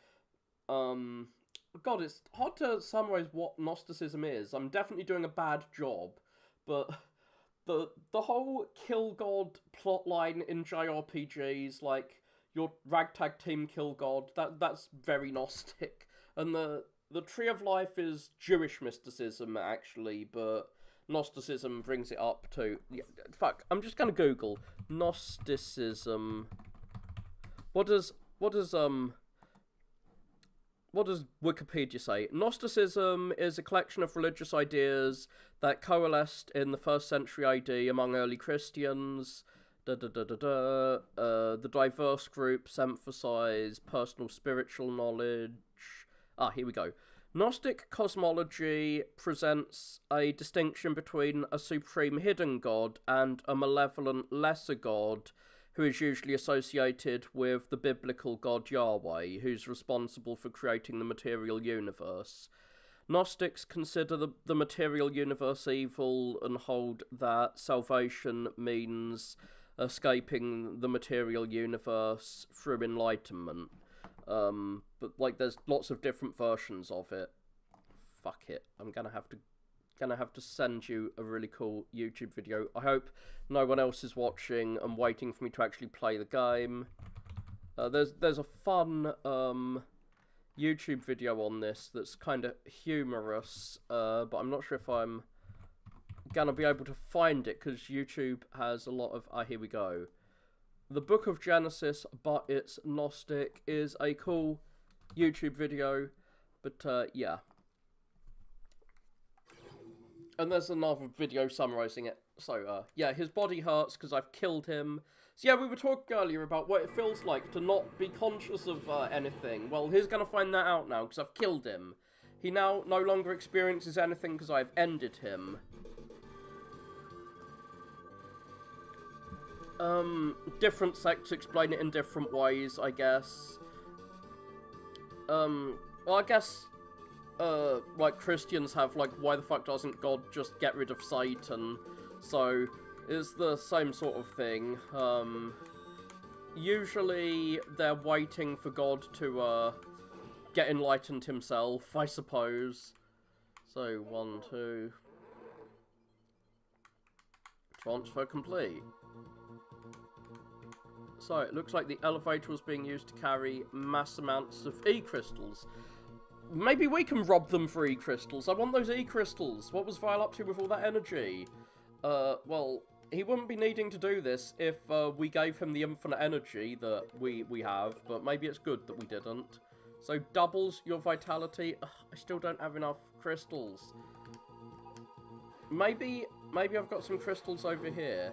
God, it's hard to summarize what Gnosticism is. I'm definitely doing a bad job. But the whole kill God plotline in JRPGs, like, your ragtag team kill God, that's very Gnostic. And the Tree of Life is Jewish mysticism, actually, but Gnosticism brings it up to... Yeah, fuck, I'm just gonna Google Gnosticism. What does Wikipedia say? Gnosticism is a collection of religious ideas that coalesced in the 1st century AD among early Christians. The diverse groups emphasize personal spiritual knowledge. Ah, here we go. Gnostic cosmology presents a distinction between a supreme hidden god and a malevolent lesser god, who is usually associated with the biblical god Yahweh, who's responsible for creating the material universe. Gnostics consider the material universe evil and hold that salvation means escaping the material universe through enlightenment. But like, there's lots of different versions of it. Fuck it. I'm gonna have to send you a really cool YouTube video. I hope no one else is watching and waiting for me to actually play the game. There's a fun YouTube video on this that's kind of humorous, but I'm not sure if I'm gonna be able to find it because YouTube has a lot of... Ah, here we go. The Book of Genesis, but it's Gnostic, is a cool YouTube video, but yeah. And there's another video summarising it. So, yeah, his body hurts because I've killed him. So yeah, we were talking earlier about what it feels like to not be conscious of anything. Well, he's going to find that out now because I've killed him. He now no longer experiences anything because I've ended him. Different sects explain it in different ways, I guess. Well, I guess, like, Christians have, like, why the fuck doesn't God just get rid of Satan? So, it's the same sort of thing. Usually, they're waiting for God to, get enlightened himself, I suppose. So, 1, 2... Transfer complete. So, it looks like the elevator was being used to carry mass amounts of E-crystals. Maybe we can rob them for E-crystals. I want those E-crystals. What was Vile up to with all that energy? Well, he wouldn't be needing to do this if we gave him the infinite energy that we have, but maybe it's good that we didn't. So, doubles your vitality. Ugh, I still don't have enough crystals. Maybe I've got some crystals over here.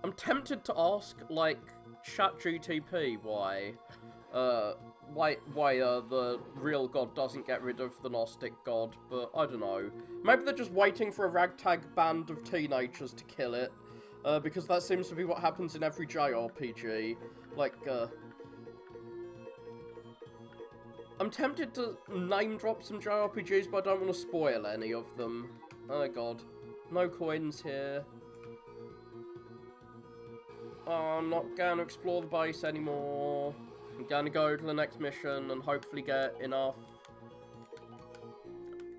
I'm tempted to ask, like, ChatGTP why the real god doesn't get rid of the Gnostic god, but I don't know. Maybe they're just waiting for a ragtag band of teenagers to kill it, because that seems to be what happens in every JRPG. Like, I'm tempted to name drop some JRPGs, but I don't want to spoil any of them. Oh god. No coins here. Oh, I'm not going to explore the base anymore. I'm going to go to the next mission and hopefully get enough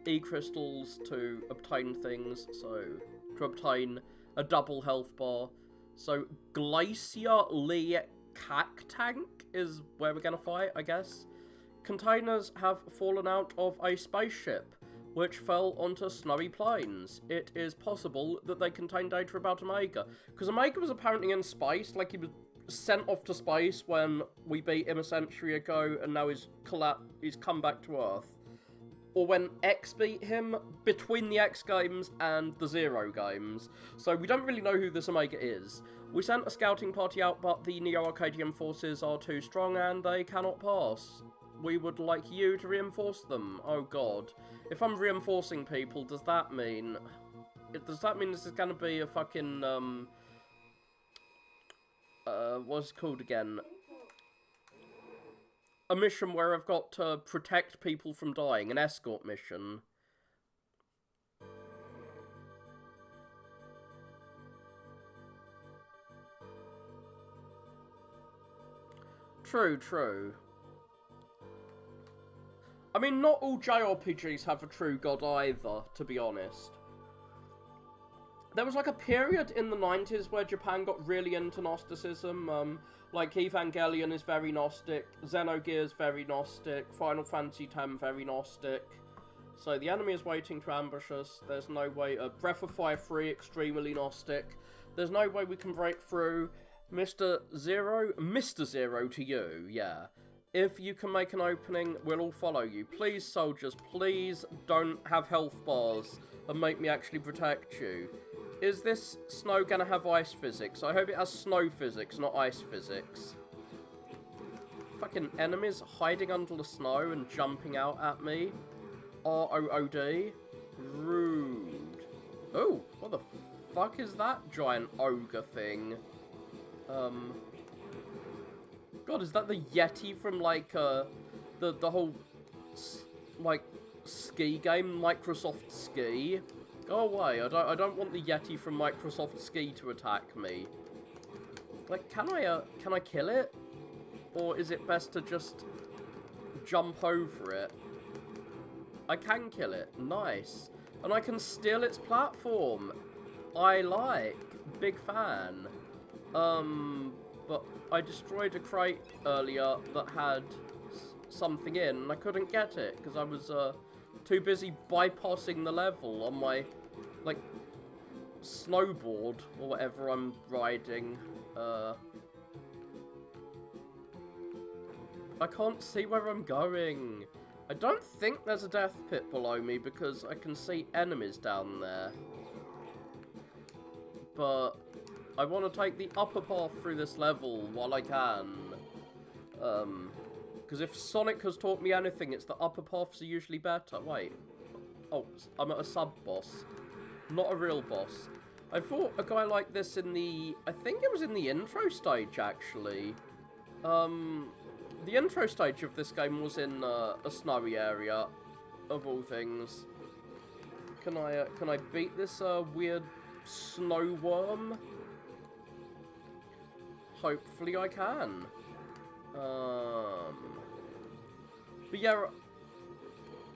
E-crystals to obtain things. So, to obtain a double health bar. So, Glacier Lee Cack Tank is where we're going to fight, I guess. Containers have fallen out of a spaceship, which fell onto snowy plains. It is possible that they contain data about Omega, because Omega was apparently in space, like he was sent off to space when we beat him a century ago, and now he's come back to Earth. Or when X beat him, between the X games and the Zero games. So we don't really know who this Omega is. We sent a scouting party out, but the Neo-Arcadian forces are too strong and they cannot pass. We would like you to reinforce them. Oh god. If I'm reinforcing people, does that mean this is gonna be a fucking, what's it called again? A mission where I've got to protect people from dying, an escort mission. True, true. I mean, not all JRPGs have a true god either, to be honest. There was like a period in the 90s where Japan got really into Gnosticism. Like Evangelion is very Gnostic, Xenogears is very Gnostic, Final Fantasy X very Gnostic. So the enemy is waiting to ambush us. There's no way. Breath of Fire 3 extremely Gnostic. There's no way we can break through. Mr. Zero to you, yeah. If you can make an opening, we'll all follow you. Please, soldiers, please don't have health bars and make me actually protect you. Is this snow gonna have ice physics? I hope it has snow physics, not ice physics. Fucking enemies hiding under the snow and jumping out at me. R-O-O-D. Rude. Oh, what the fuck is that giant ogre thing? God, is that the Yeti from, like, the whole, like, ski game, Microsoft Ski? Go away, I don't want the Yeti from Microsoft Ski to attack me. Like, can I kill it? Or is it best to just jump over it? I can kill it, nice. And I can steal its platform. I like, big fan. But I destroyed a crate earlier that had something in, and I couldn't get it, because I was, too busy bypassing the level on my, like, snowboard, or whatever I'm riding. I can't see where I'm going. I don't think there's a death pit below me, because I can see enemies down there. But I want to take the upper path through this level while I can. Because if Sonic has taught me anything, it's the upper paths are usually better. Wait. Oh, I'm at a sub-boss. Not a real boss. I fought a guy like this in the... I think it was in the intro stage, actually. The intro stage of this game was in a snowy area, of all things. Can I beat this weird snow worm? Hopefully I can. But yeah,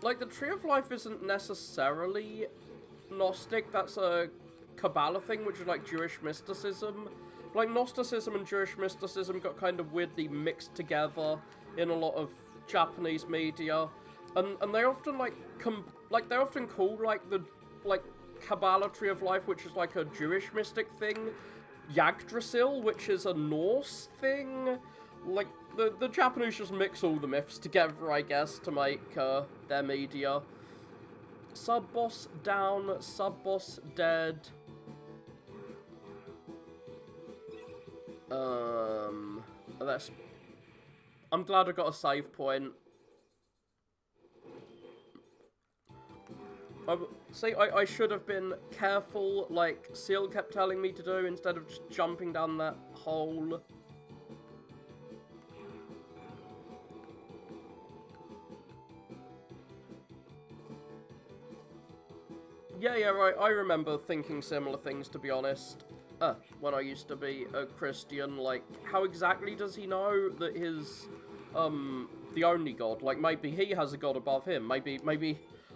like, the Tree of Life isn't necessarily Gnostic. That's a Kabbalah thing, which is like Jewish mysticism. Like, Gnosticism and Jewish mysticism got kind of weirdly mixed together in a lot of Japanese media. And they often, like, they often call, like, the, like, Kabbalah Tree of Life, which is like a Jewish mystic thing, Yggdrasil, which is a Norse thing. Like, the Japanese just mix all the myths together, I guess, to make their media. Sub-boss down, sub-boss dead. I'm glad I got a save point. See, I should have been careful, like Seal kept telling me to do, instead of just jumping down that hole. Yeah, right, I remember thinking similar things, to be honest. When I used to be a Christian, like, how exactly does he know that his, the only god? Like, maybe he has a god above him, maybe,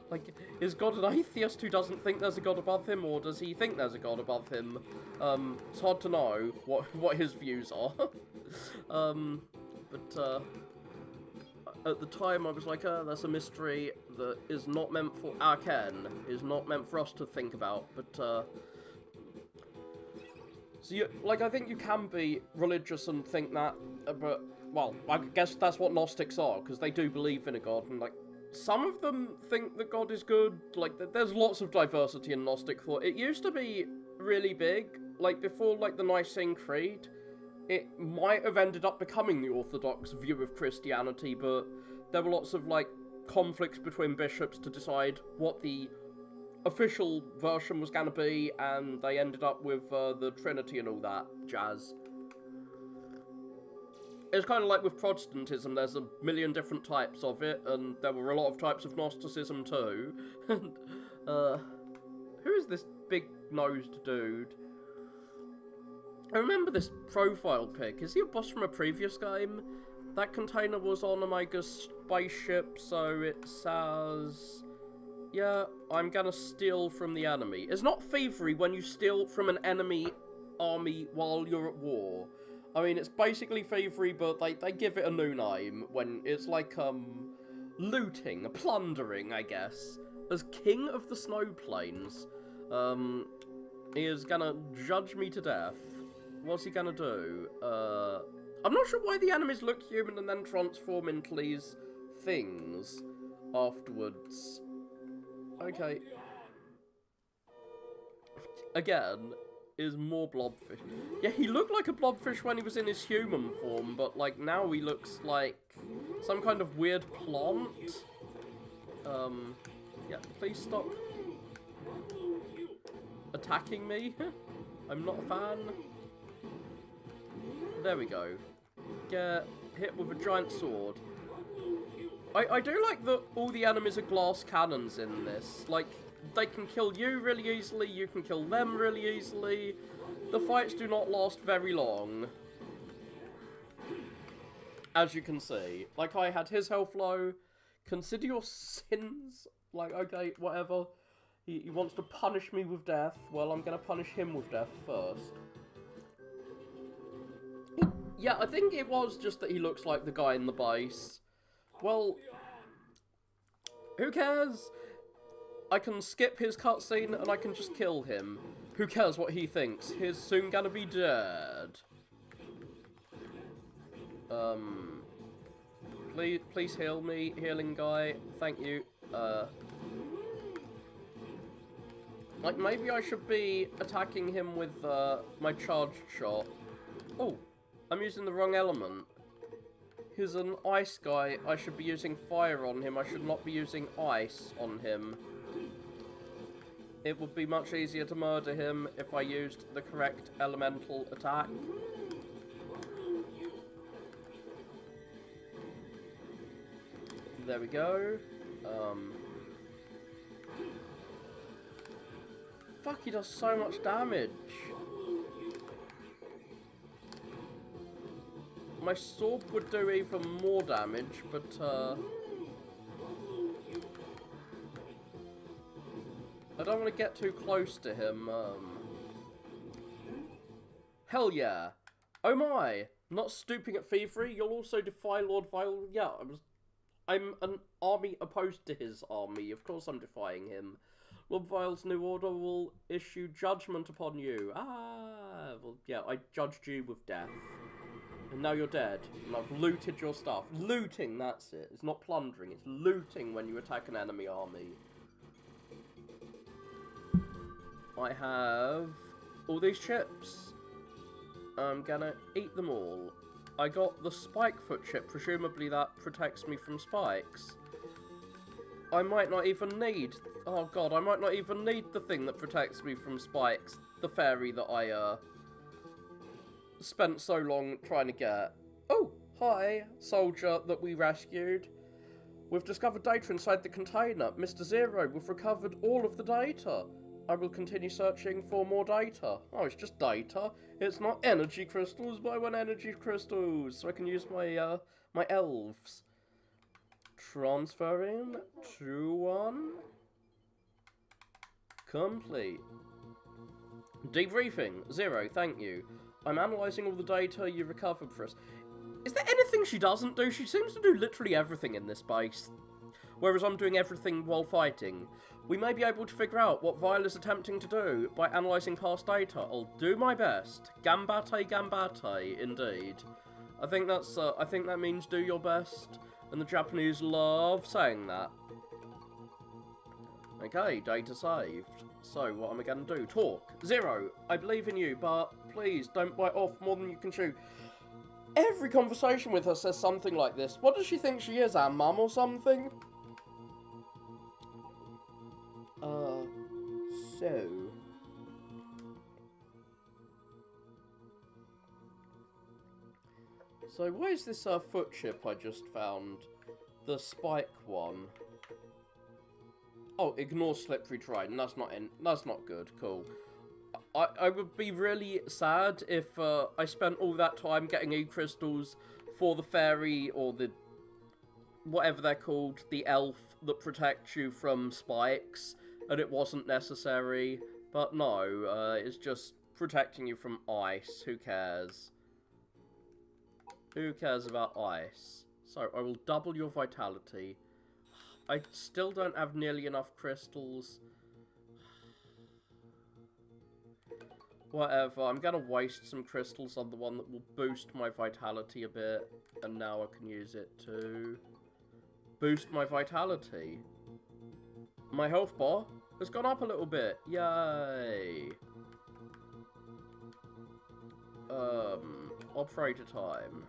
like, is God an atheist who doesn't think there's a god above him, or does he think there's a god above him? It's hard to know what his views are. At the time I was like, that's a mystery that is not meant for our ken, is not meant for us to think about, but, so you, like, I think you can be religious and think that, but, well, I guess that's what Gnostics are, because they do believe in a god, and, like, some of them think that God is good. Like, there's lots of diversity in Gnostic thought. It used to be really big. Like, before, like, the Nicene Creed, it might have ended up becoming the Orthodox view of Christianity, but there were lots of, like, conflicts between bishops to decide what the official version was going to be, and they ended up with the Trinity and all that jazz. It's kind of like with Protestantism, there's a million different types of it, and there were a lot of types of Gnosticism too. And, who is this big-nosed dude? I remember this profile pic. Is he a boss from a previous game? That container was on Omega's spaceship, so it says... Yeah, I'm gonna steal from the enemy. It's not thievery when you steal from an enemy army while you're at war. I mean, it's basically thievery, but they give it a new name when it's like, looting, plundering, I guess. As King of the Snow Plains, he is gonna judge me to death. What's he gonna do? I'm not sure why the enemies look human and then transform into these things afterwards. Okay. Again... is more blobfish. Yeah, he looked like a blobfish when he was in his human form, but, like, now he looks like some kind of weird plant. Yeah, please stop attacking me. I'm not a fan. There we go. Get hit with a giant sword. I do like that all the enemies are glass cannons in this. Like, they can kill you really easily, you can kill them really easily. The fights do not last very long. As you can see. Like, I had his health low. Consider your sins. Like, okay, whatever. He wants to punish me with death. Well, I'm gonna punish him with death first. Yeah, I think it was just that he looks like the guy in the base. Well, who cares? I can skip his cutscene and I can just kill him. Who cares what he thinks? He's soon gonna be dead. Please heal me, healing guy. Thank you. Like, maybe I should be attacking him with, my charged shot. Oh, I'm using the wrong element. He's an ice guy. I should be using fire on him. I should not be using ice on him. It would be much easier to murder him if I used the correct elemental attack. There we go. Fuck, he does so much damage. My sword would do even more damage, but, I don't want to get too close to him, Hell yeah. Oh my! Not stooping at thievery, you'll also defy Lord Vile. Yeah, I'm an army opposed to his army. Of course I'm defying him. Lord Vile's new order will issue judgment upon you. Ah, well, yeah, I judged you with death. And now you're dead, and I've looted your stuff. Looting, that's it. It's not plundering, it's looting when you attack an enemy army. I have all these chips. I'm gonna eat them all. I got the spike foot chip, presumably that protects me from spikes. I might not even need... Oh god, I might not even need the thing that protects me from spikes. The fairy that I, spent so long trying to get. Oh, hi, soldier that we rescued. We've discovered data inside the container. Mr. Zero, we've recovered all of the data. I will continue searching for more data. Oh, it's just data. It's not energy crystals, but I want energy crystals so I can use my, my elves. Transferring to 1. Complete. Debriefing. 0, thank you. I'm analysing all the data you recovered for us. Is there anything she doesn't do? She seems to do literally everything in this base. Whereas I'm doing everything while fighting. We may be able to figure out what Vile is attempting to do by analysing past data. I'll do my best. Gambate, gambate, indeed. I think that means do your best. And the Japanese love saying that. Okay, data saved. So, what am I going to do? Talk. 0, I believe in you, but please don't bite off more than you can chew. Every conversation with her says something like this. What does she think she is, our mum or something? So where's this foot chip I just found? The spike one. Oh, ignore slippery terrain. That's not good. Cool. I would be really sad if I spent all that time getting E-crystals for the fairy or the whatever they're called, the elf that protects you from spikes, and it wasn't necessary. But no, it's just protecting you from ice. Who cares? Who cares about ice? So, I will double your vitality. I still don't have nearly enough crystals. Whatever, I'm gonna waste some crystals on the one that will boost my vitality a bit. And now I can use it to boost my vitality. My health bar has gone up a little bit. Yay. Operator time.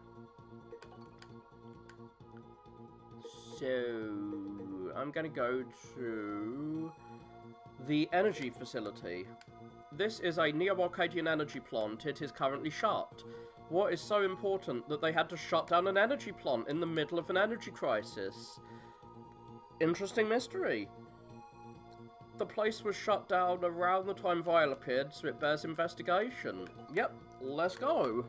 So, I'm gonna go to the energy facility. This is a Neo-Arcadian energy plant. It is currently shut. What is so important that they had to shut down an energy plant in the middle of an energy crisis? Interesting mystery. The place was shut down around the time Vile appeared, so it bears investigation. Yep, let's go.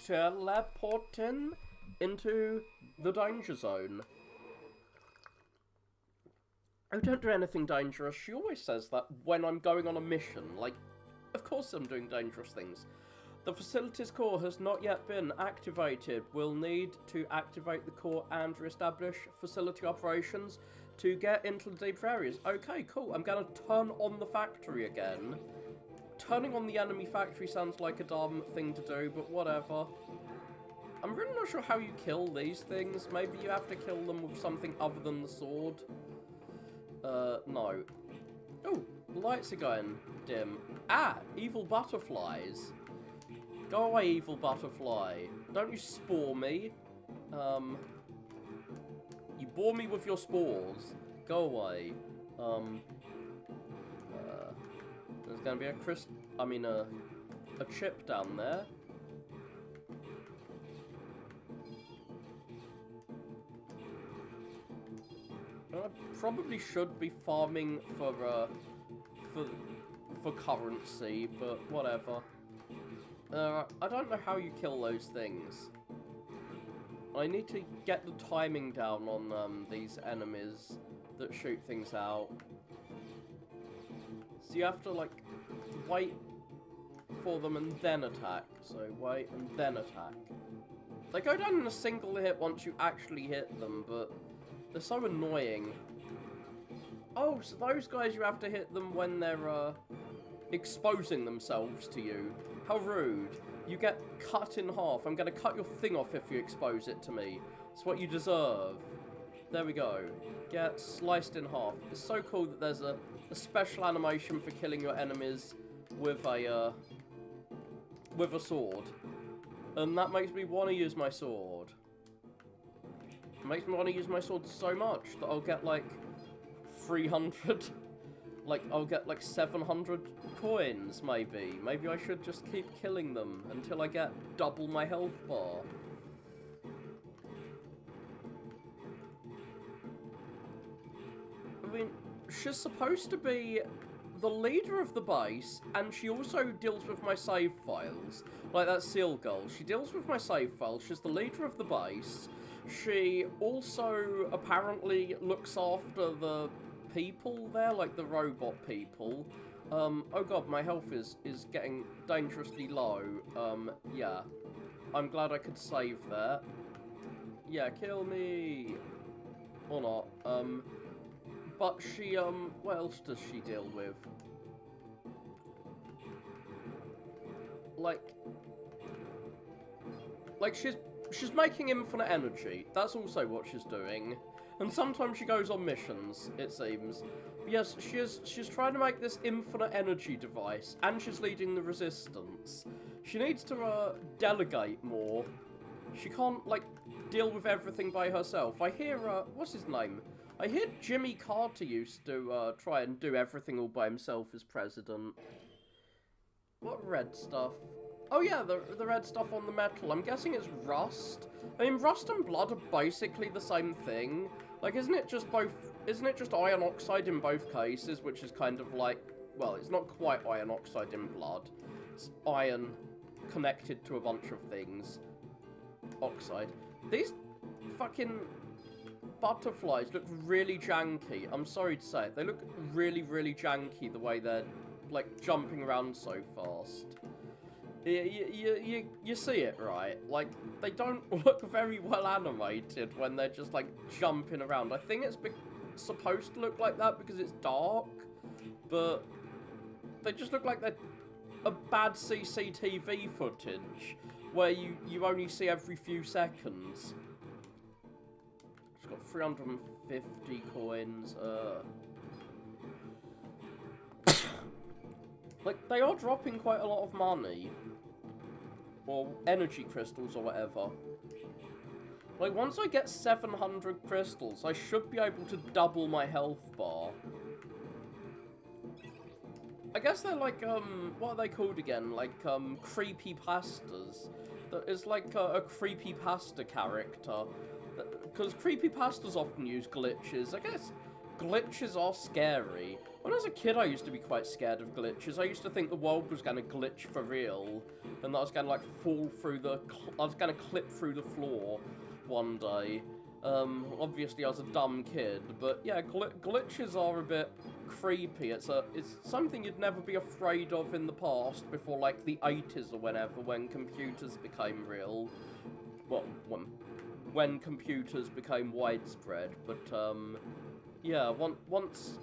Teleporting into the danger zone. Oh, don't do anything dangerous. She always says that when I'm going on a mission. Like, of course I'm doing dangerous things. The facility's core has not yet been activated. We'll need to activate the core and re-establish facility operations to get into the deep areas. Okay, cool. I'm gonna turn on the factory again. Turning on the enemy factory sounds like a dumb thing to do, but whatever. I'm really not sure how you kill these things. Maybe you have to kill them with something other than the sword. No. Oh, the lights are going dim. Ah, evil butterflies. Go away, evil butterfly. Don't you spore me. You bore me with your spores. Go away. There's gonna be a chip down there. I probably should be farming for currency, but whatever. I don't know how you kill those things. I need to get the timing down on these enemies that shoot things out. So you have to, like, wait for them and then attack. So wait and then attack. They go down in a single hit once you actually hit them, but they're so annoying. Oh, so those guys you have to hit them when they're exposing themselves to you. How rude. You get cut in half. I'm going to cut your thing off if you expose it to me. It's what you deserve. There we go. Get sliced in half. It's so cool that there's a special animation for killing your enemies with a sword. And that makes me want to use my sword. It makes me want to use my sword so much that I'll get like 300, like I'll get like 700 coins maybe. Maybe I should just keep killing them until I get double my health bar. I mean, she's supposed to be the leader of the base, and she also deals with my save files. Like that seal girl, she deals with my save files, she's the leader of the base. She also apparently looks after the people there, like the robot people. Oh god, my health is getting dangerously low. Yeah. I'm glad I could save there. Yeah, kill me! Or not. But she, what else does she deal with? Like she's making infinite energy. That's also what she's doing. And sometimes she goes on missions, it seems. But yes, she's trying to make this infinite energy device, and she's leading the resistance. She needs to, delegate more. She can't, like, deal with everything by herself. I hear, what's his name? I hear Jimmy Carter used to, try and do everything all by himself as president. What red stuff? Oh yeah, the red stuff on the metal. I'm guessing it's rust. I mean, rust and blood are basically the same thing. Like, isn't it just iron oxide in both cases, which is kind of like, well, it's not quite iron oxide in blood. It's iron connected to a bunch of things. Oxide. These fucking butterflies look really janky. I'm sorry to say it. They look really, really janky the way they're, like, jumping around so fast. You see it, right? Like, they don't look very well animated when they're just, like, jumping around. I think it's supposed to look like that because it's dark, but they just look like they're a bad CCTV footage where you only see every few seconds. It's got 350 coins, Like, they are dropping quite a lot of money. Or energy crystals or whatever. Like, once I get 700 crystals, I should be able to double my health bar. I guess they're like, what are they called again? Like, creepypastas. It's like a creepypasta character. Because creepypastas often use glitches. I guess glitches are scary. When I was a kid, I used to be quite scared of glitches. I used to think the world was going to glitch for real, and that I was going to, like, fall through the... I was going to clip through the floor one day. Obviously, I was a dumb kid, but yeah, glitches are a bit creepy. It's something you'd never be afraid of in the past, before, like, the 80s or whenever, when computers became real. Well, when computers became widespread, but, yeah, once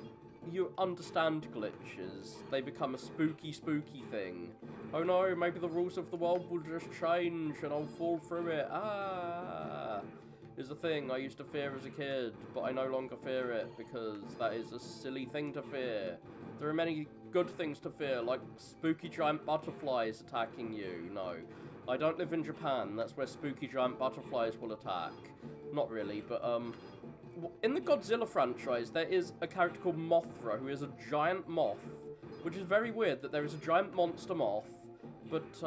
you understand glitches, they become a spooky, spooky thing. Oh no, maybe the rules of the world will just change and I'll fall through it. Ah, is a thing I used to fear as a kid, but I no longer fear it because that is a silly thing to fear. There are many good things to fear, like spooky giant butterflies attacking you. No, I don't live in Japan. That's where spooky giant butterflies will attack. Not really, but, in the Godzilla franchise, there is a character called Mothra, who is a giant moth, which is very weird that there is a giant monster moth, but,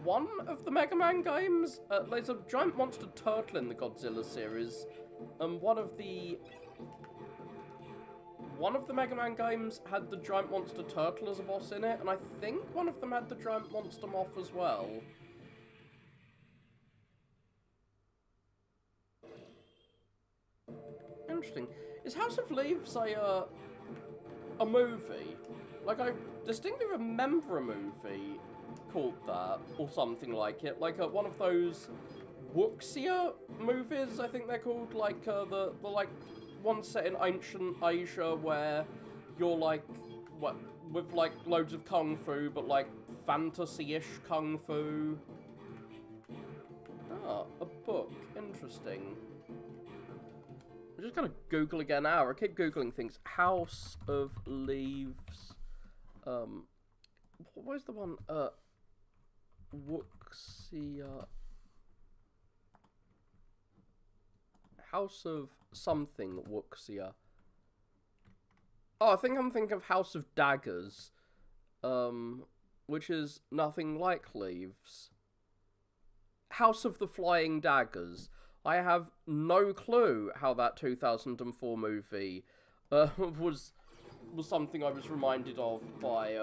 one of the Mega Man games, there's a giant monster turtle in the Godzilla series, and one of the Mega Man games had the giant monster turtle as a boss in it, and I think one of them had the giant monster moth as well. Interesting. Is House of Leaves a movie? Like, I distinctly remember a movie called that, or something like it. Like, one of those Wuxia movies, I think they're called. Like, the like, one set in ancient Asia where you're, like, what, with, like, loads of kung fu, but, like, fantasy-ish kung fu. Ah, a book. Interesting. I'm just gonna Google again now. I keep Googling things. House of Leaves. Where's the one? Wuxia... House of something Wuxia. Oh, I think I'm thinking of House of Daggers. Which is nothing like Leaves. House of the Flying Daggers. I have no clue how that 2004 movie was something I was reminded of by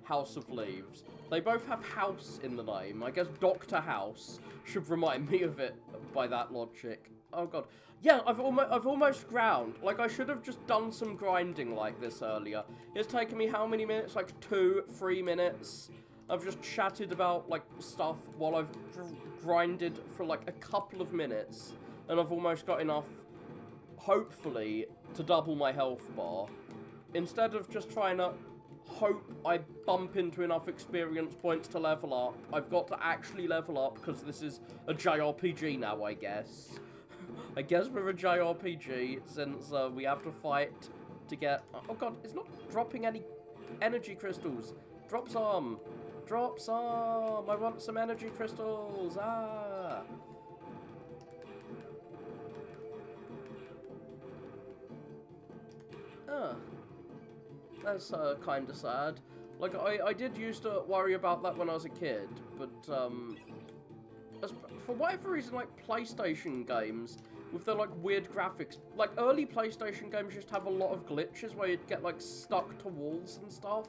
House of Leaves. They both have house in the name. I guess Dr. House should remind me of it by that logic. Oh god. Yeah, I've almost ground. Like, I should have just done some grinding like this earlier. It's taken me how many minutes? Like 2-3 minutes. I've just chatted about, like, stuff while I've grinded for, like, a couple of minutes. And I've almost got enough, hopefully, to double my health bar. Instead of just trying to hope I bump into enough experience points to level up, I've got to actually level up, because this is a JRPG now, I guess. I guess we're a JRPG, since we have to fight to get... Oh god, it's not dropping any energy crystals. Drop some. Drop some. I want some energy crystals. Ah. That's kind of sad. Like, I did used to worry about that when I was a kid, but, for whatever reason, like, PlayStation games, with their, like, weird graphics, like, early PlayStation games just have a lot of glitches where you'd get, like, stuck to walls and stuff,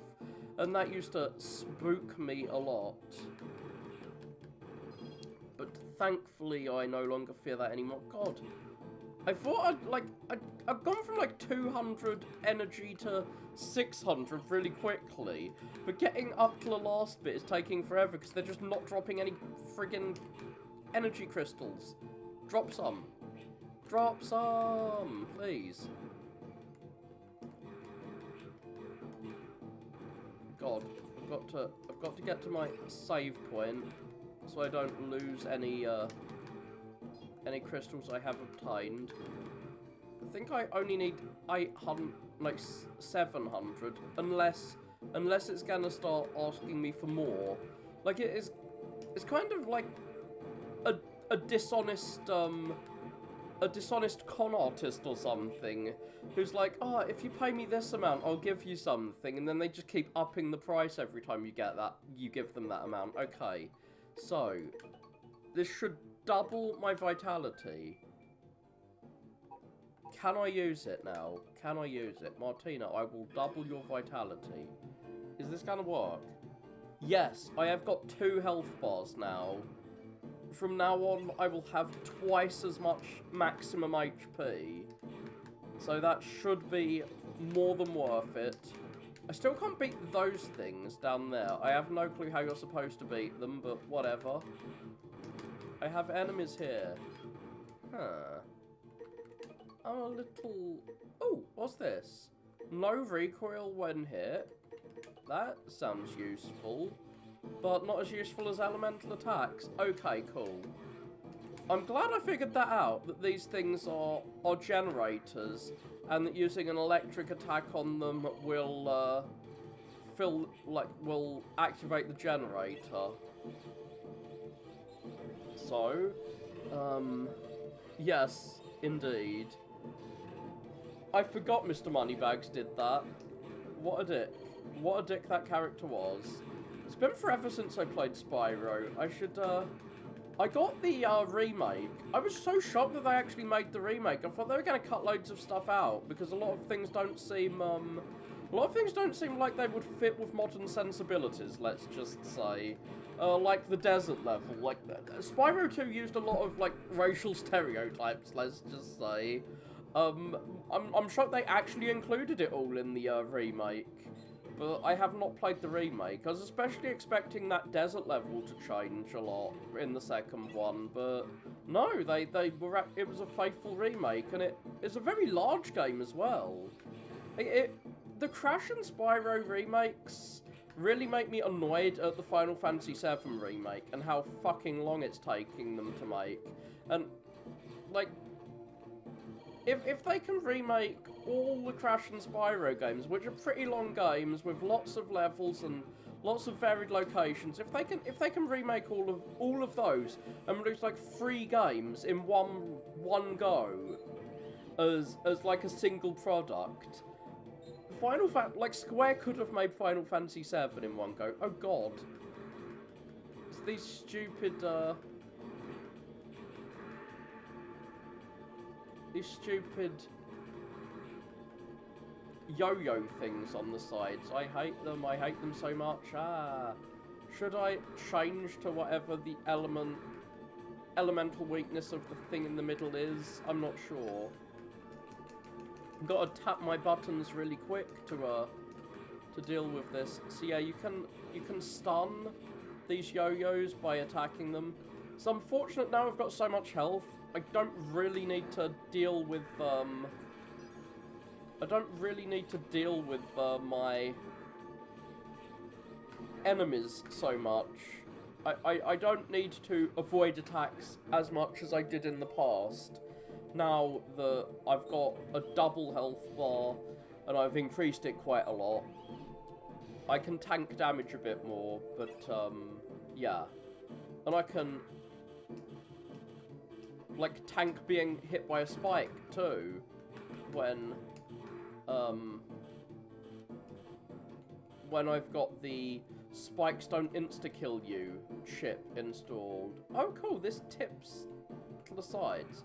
and that used to spook me a lot. But thankfully, I no longer fear that anymore. God. I thought I've gone from, like, 200 energy to 600 really quickly, but getting up to the last bit is taking forever because they're just not dropping any friggin' energy crystals. Drop some. Drop some, please. God, I've got to get to my save point so I don't lose any crystals I have obtained. I think I only need 800, like 700, unless it's gonna start asking me for more. Like it's kind of like a dishonest con artist or something, who's like, oh, if you pay me this amount, I'll give you something, and then they just keep upping the price every time you get that, you give them that amount. Okay, so this should double my vitality. Can I use it now? Can I use it? Martina, I will double your vitality. Is this gonna work? Yes, I have got 2 health bars now. From now on, I will have twice as much maximum HP. So that should be more than worth it. I still can't beat those things down there. I have no clue how you're supposed to beat them, but whatever. I have enemies here. Huh. I'm a little... Oh, what's this? No recoil when hit. That sounds useful. But not as useful as elemental attacks. Okay, cool. I'm glad I figured that out, that these things are generators, and that using an electric attack on them will, will activate the generator. So, yes, indeed. I forgot Mr. Moneybags did that. What a dick. What a dick that character was. It's been forever since I played Spyro. I got the, remake. I was so shocked that they actually made the remake. I thought they were going to cut loads of stuff out, because a lot of things don't seem, like they would fit with modern sensibilities, let's just say. Like the desert level. Like, Spyro 2 used a lot of, like, racial stereotypes, let's just say. I'm shocked they actually included it all in the, remake. But I have not played the remake. I was especially expecting that desert level to change a lot in the second one, but no, it was a faithful remake, and it is a very large game as well. The Crash and Spyro remakes really make me annoyed at the Final Fantasy VII remake and how fucking long it's taking them to make. And, like, if they can remake all the Crash and Spyro games, which are pretty long games with lots of levels and lots of varied locations. If they can remake all of those and release like 3 games in one go as like a single product. Like Square could have made Final Fantasy VII in one go. Oh god. It's these stupid yo-yo things on the sides. I hate them so much. Should I change to whatever the elemental weakness of the thing in the middle is? I'm not sure. Gotta tap my buttons really quick to deal with this. So yeah, you can stun these yo-yos by attacking them. So I'm fortunate now I've got so much health. I don't really need to deal with my enemies so much. I don't need to avoid attacks as much as I did in the past. Now that I've got a double health bar and I've increased it quite a lot, I can tank damage a bit more, but yeah. And I can like tank being hit by a spike too when I've got the spikes don't insta-kill you chip installed. Oh cool, this tips to the sides.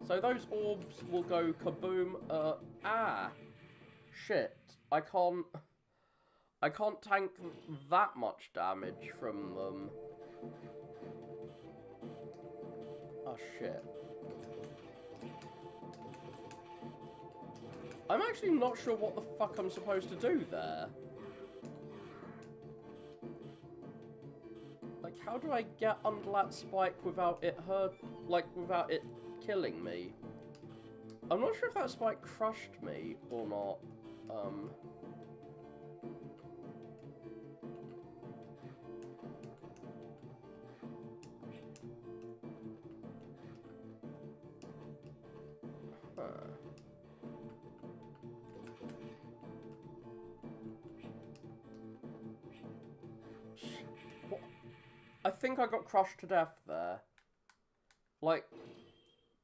So those orbs will go kaboom. Shit. I can't tank that much damage from them. Oh shit. I'm actually not sure what the fuck I'm supposed to do there. Like, how do I get under that spike without it without it killing me? I'm not sure if that spike crushed me or not. What? I think I got crushed to death there. Like,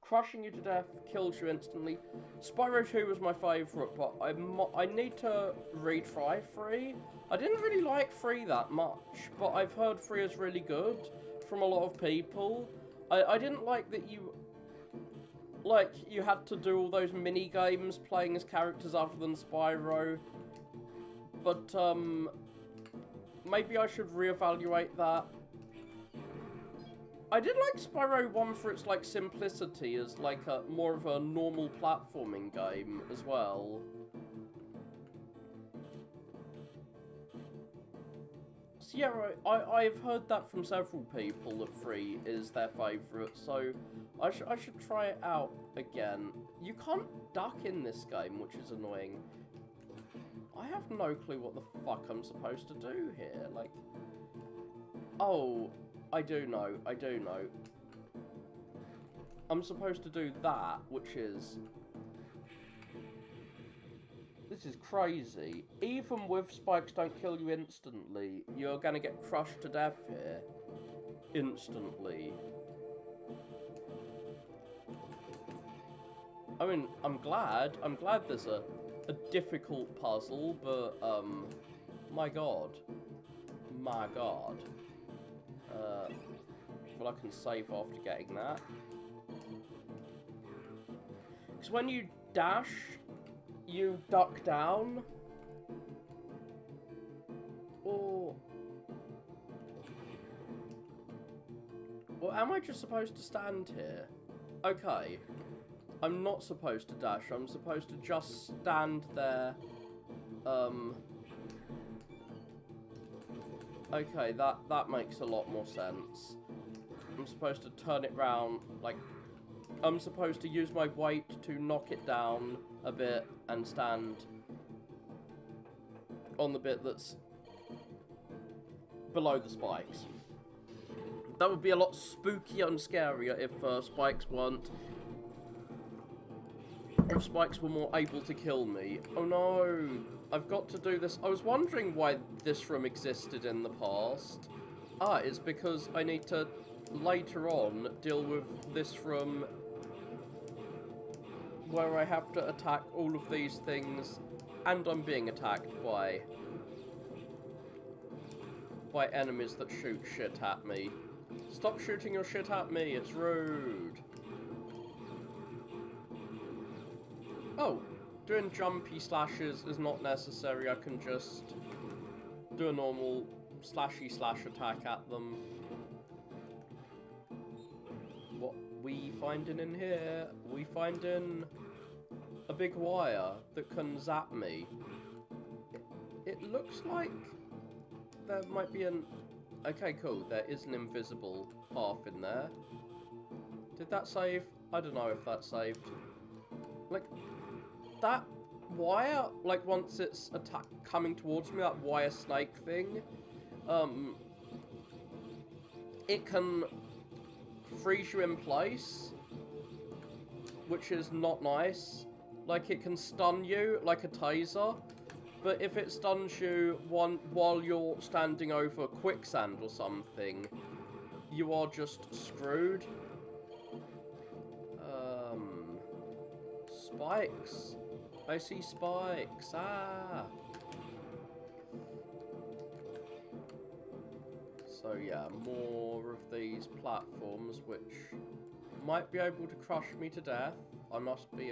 crushing you to death kills you instantly. Spyro 2 was my favourite, but I need to retry 3. I didn't really like 3 that much, but I've heard 3 is really good from a lot of people. I didn't like that you had to do all those mini games playing as characters other than Spyro. But maybe I should reevaluate that. I did like Spyro 1 for its like simplicity as like a more of a normal platforming game as well. So yeah, I've heard that from several people that 3 is their favourite, so I should try it out again. You can't duck in this game, which is annoying. I have no clue what the fuck I'm supposed to do here. Like, oh, I do know. I'm supposed to do that, which is... This is crazy. Even with spikes don't kill you instantly, you're gonna get crushed to death here. Instantly. I mean, I'm glad there's a difficult puzzle, but, my god. Well, I can save after getting that. Because when you dash, you duck down. Or am I just supposed to stand here? Okay. I'm not supposed to dash. I'm supposed to just stand there. Okay, that makes a lot more sense. I'm supposed to turn it round, like, I'm supposed to use my weight to knock it down a bit and stand on the bit that's below the spikes. That would be a lot spookier and scarier if spikes weren't if spikes were more able to kill me. Oh no, I've got to do this. I was wondering why this room existed in the past. Ah, it's because I need to, later on, deal with this room where I have to attack all of these things, and I'm being attacked by enemies that shoot shit at me. Stop shooting your shit at me, it's rude. Oh, doing jumpy slashes is not necessary, I can just do a normal slashy slash attack at them. What we finding in here? We finding a big wire that can zap me. It looks like there might be an... Okay, cool, there is an invisible path in there. Did that save? I don't know if that saved. Like, that wire, like, once it's coming towards me, that wire snake thing, it can freeze you in place, which is not nice. Like, it can stun you like a taser, but if it stuns you while you're standing over quicksand or something, you are just screwed. Spikes. I see spikes. Ah. So yeah, more of these platforms which might be able to crush me to death. I must be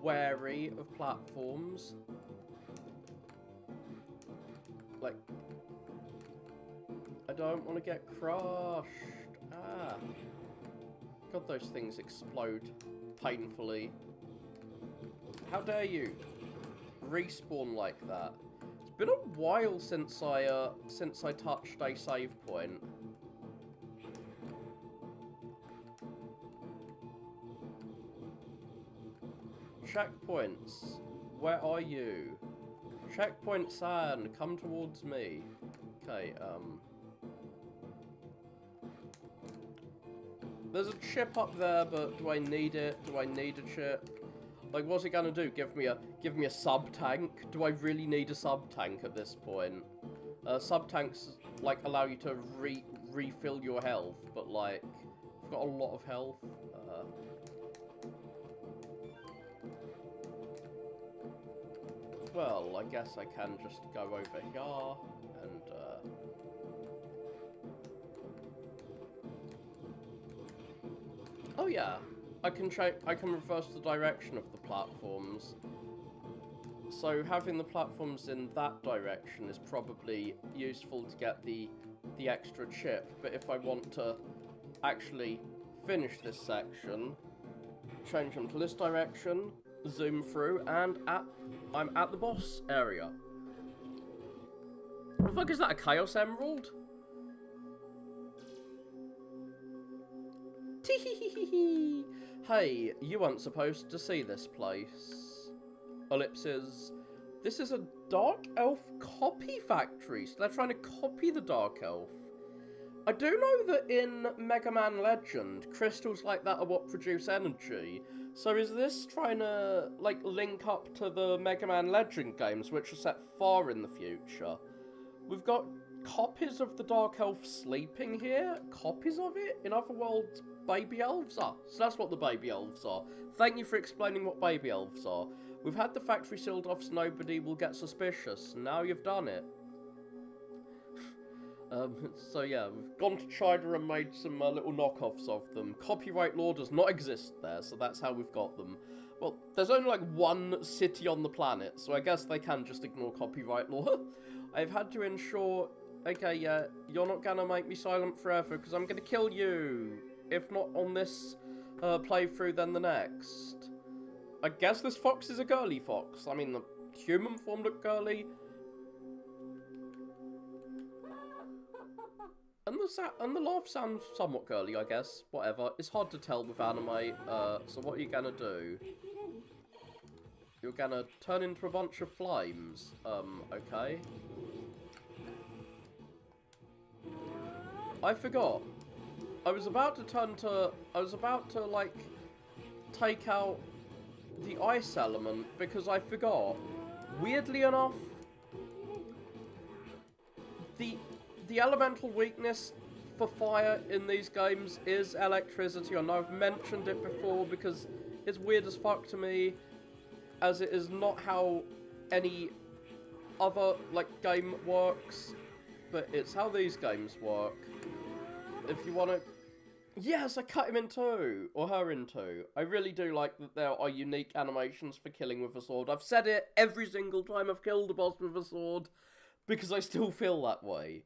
wary of platforms. Like, I don't want to get crushed. Ah. God, those things explode painfully. How dare you respawn like that? It's been a while since I touched a save point. Checkpoints, where are you? Checkpoint San, come towards me. Okay, there's a chip up there, but do I need it? Do I need a chip? Like, what's it gonna do? Give me a sub-tank? Do I really need a sub-tank at this point? Sub-tanks, like, allow you to refill your health, but, like, I've got a lot of health. Well, I guess I can just go over here, and, oh yeah, I can reverse the direction of the platforms. So having the platforms in that direction is probably useful to get the extra chip, but if I want to actually finish this section, change them to this direction, zoom through, and I'm at the boss area. What the fuck is that, a Chaos Emerald? Teehehehe. Hey, you weren't supposed to see this place. Ellipses. This is a Dark Elf copy factory, so they're trying to copy the Dark Elf. I do know that in Mega Man Legend, crystals like that are what produce energy. So is this trying to, like, link up to the Mega Man Legend games, which are set far in the future? We've got copies of the Dark Elf sleeping here. Copies of it? In other words, baby elves are. So that's what the baby elves are. Thank you for explaining what baby elves are. We've had the factory sealed off so nobody will get suspicious. Now you've done it. So yeah, we've gone to China and made some little knockoffs of them. Copyright law does not exist there, so that's how we've got them. Well, there's only like one city on the planet, so I guess they can just ignore copyright law. I've had to ensure, okay, yeah, you're not gonna make me silent forever, because I'm gonna kill you. If not on this playthrough, then the next. I guess this fox is a girly fox. I mean, the human form looked girly. And the laugh sounds somewhat girly, I guess. Whatever. It's hard to tell with anime. So what are you gonna do? You're gonna turn into a bunch of flames. Okay. I forgot. I was about to, like, take out the ice element because I forgot. Weirdly enough, the elemental weakness for fire in these games is electricity. I know I've mentioned it before because it's weird as fuck to me, as it is not how any other, like, game works, but it's how these games work. If you want to... Yes, I cut him in two, or her in two. I really do like that there are unique animations for killing with a sword. I've said it every single time I've killed a boss with a sword, because I still feel that way.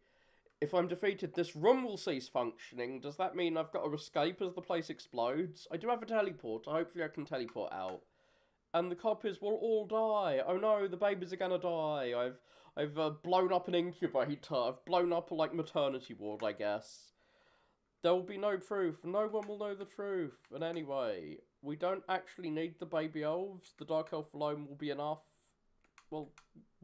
If I'm defeated, this room will cease functioning. Does that mean I've got to escape as the place explodes? I do have a teleporter. Hopefully I can teleport out. And the copies will all die. Oh no, the babies are gonna die. I've blown up an incubator. I've blown up a, like, maternity ward, I guess. There will be no proof. No one will know the truth. And anyway, we don't actually need the baby elves. The Dark Elf alone will be enough. Well,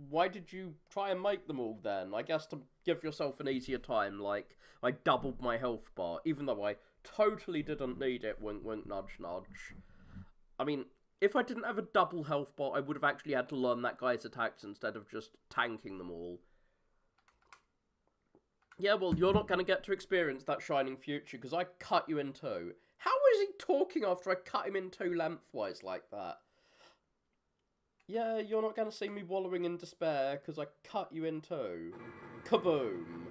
why did you try and make them all then? I guess to give yourself an easier time, like, I doubled my health bar, even though I totally didn't need it, wink wink nudge nudge. I mean, if I didn't have a double health bar, I would have actually had to learn that guy's attacks instead of just tanking them all. Yeah, well, you're not going to get to experience that shining future, because I cut you in two. How is he talking after I cut him in two lengthwise like that? Yeah, you're not going to see me wallowing in despair, because I cut you in two. Kaboom!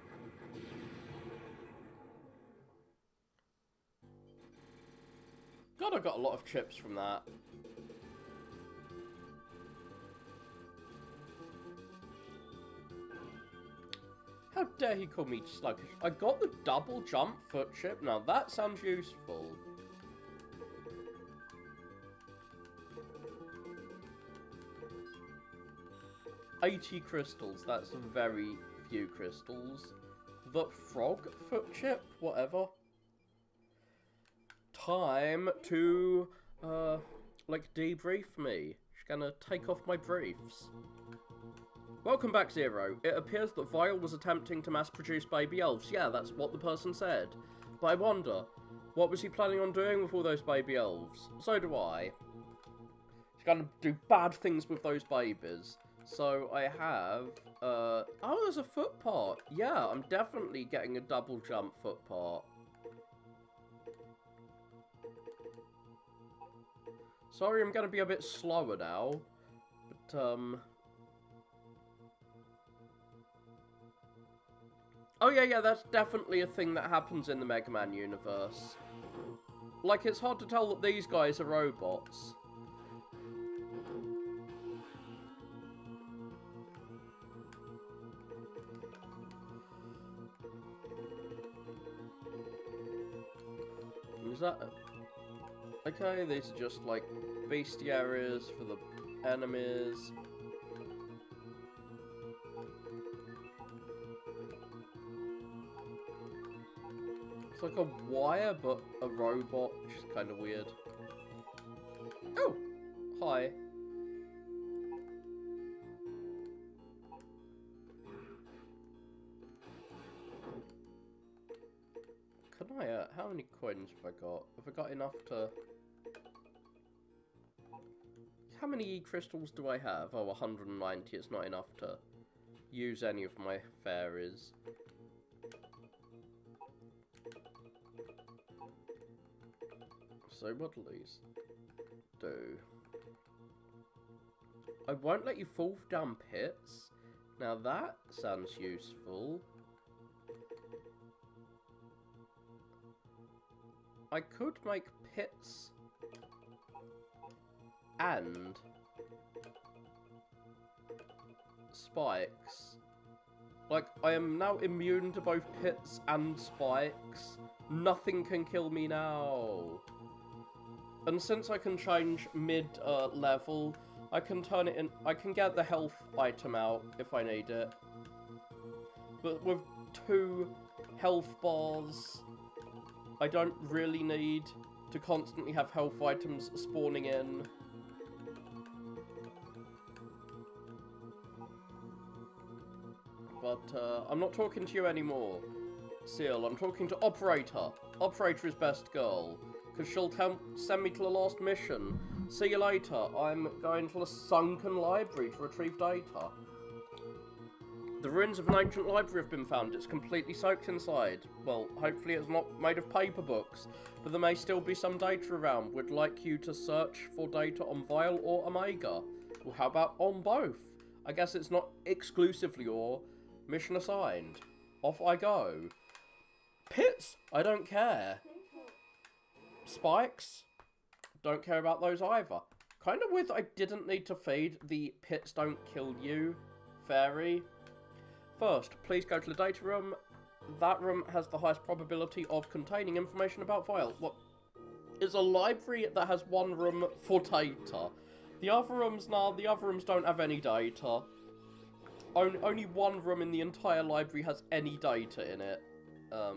God, I got a lot of chips from that. How dare he call me sluggish? I got the double jump foot chip. Now that sounds useful. $80 crystals. That's very few crystals. The frog foot chip? Whatever. Time to, like, debrief me. She's gonna take off my briefs. Welcome back, Zero. It appears that Vile was attempting to mass-produce baby elves. Yeah, that's what the person said. But I wonder, what was he planning on doing with all those baby elves? So do I. He's gonna do bad things with those babies. So I have, oh, there's a foot part. Yeah, I'm definitely getting a double jump foot part. Sorry, I'm gonna be a bit slower now. But, oh yeah, that's definitely a thing that happens in the Mega Man universe. Like, it's hard to tell that these guys are robots. Is that... Okay, these are just, like, bestiaries for the enemies. It's like a wire, but a robot, which is kind of weird. Oh! Hi. Can I, how many coins have I got? Have I got enough to... How many E-crystals do I have? Oh, 190. It's not enough to use any of my fairies. So what do these do? I won't let you fall down pits. Now that sounds useful. I could make pits and spikes. Like, I am now immune to both pits and spikes. Nothing can kill me now. And since I can change mid-level, I can turn it in... I can get the health item out if I need it. But with 2 health bars, I don't really need to constantly have health items spawning in. But, I'm not talking to you anymore, Seal. I'm talking to Operator. Operator is best girl. Because she'll send me to the last mission, See you later. I'm going to the sunken library to retrieve data. The ruins of an ancient library have been found. It's completely soaked inside. Well, hopefully it's not made of paper books, but there may still be some data around. Would like you to search for data on Vile or Omega. Well, how about on both? I guess it's not exclusively your mission assigned. Off I go. Pits? I don't care. Spikes? Don't care about those either. Kind of weird that I didn't need to feed the pits don't kill you fairy. First, please go to the data room. That room has the highest probability of containing information about Vile. What? It's a library that has one room for data. The other rooms, nah, the other rooms don't have any data. Only one room in the entire library has any data in it. Oh,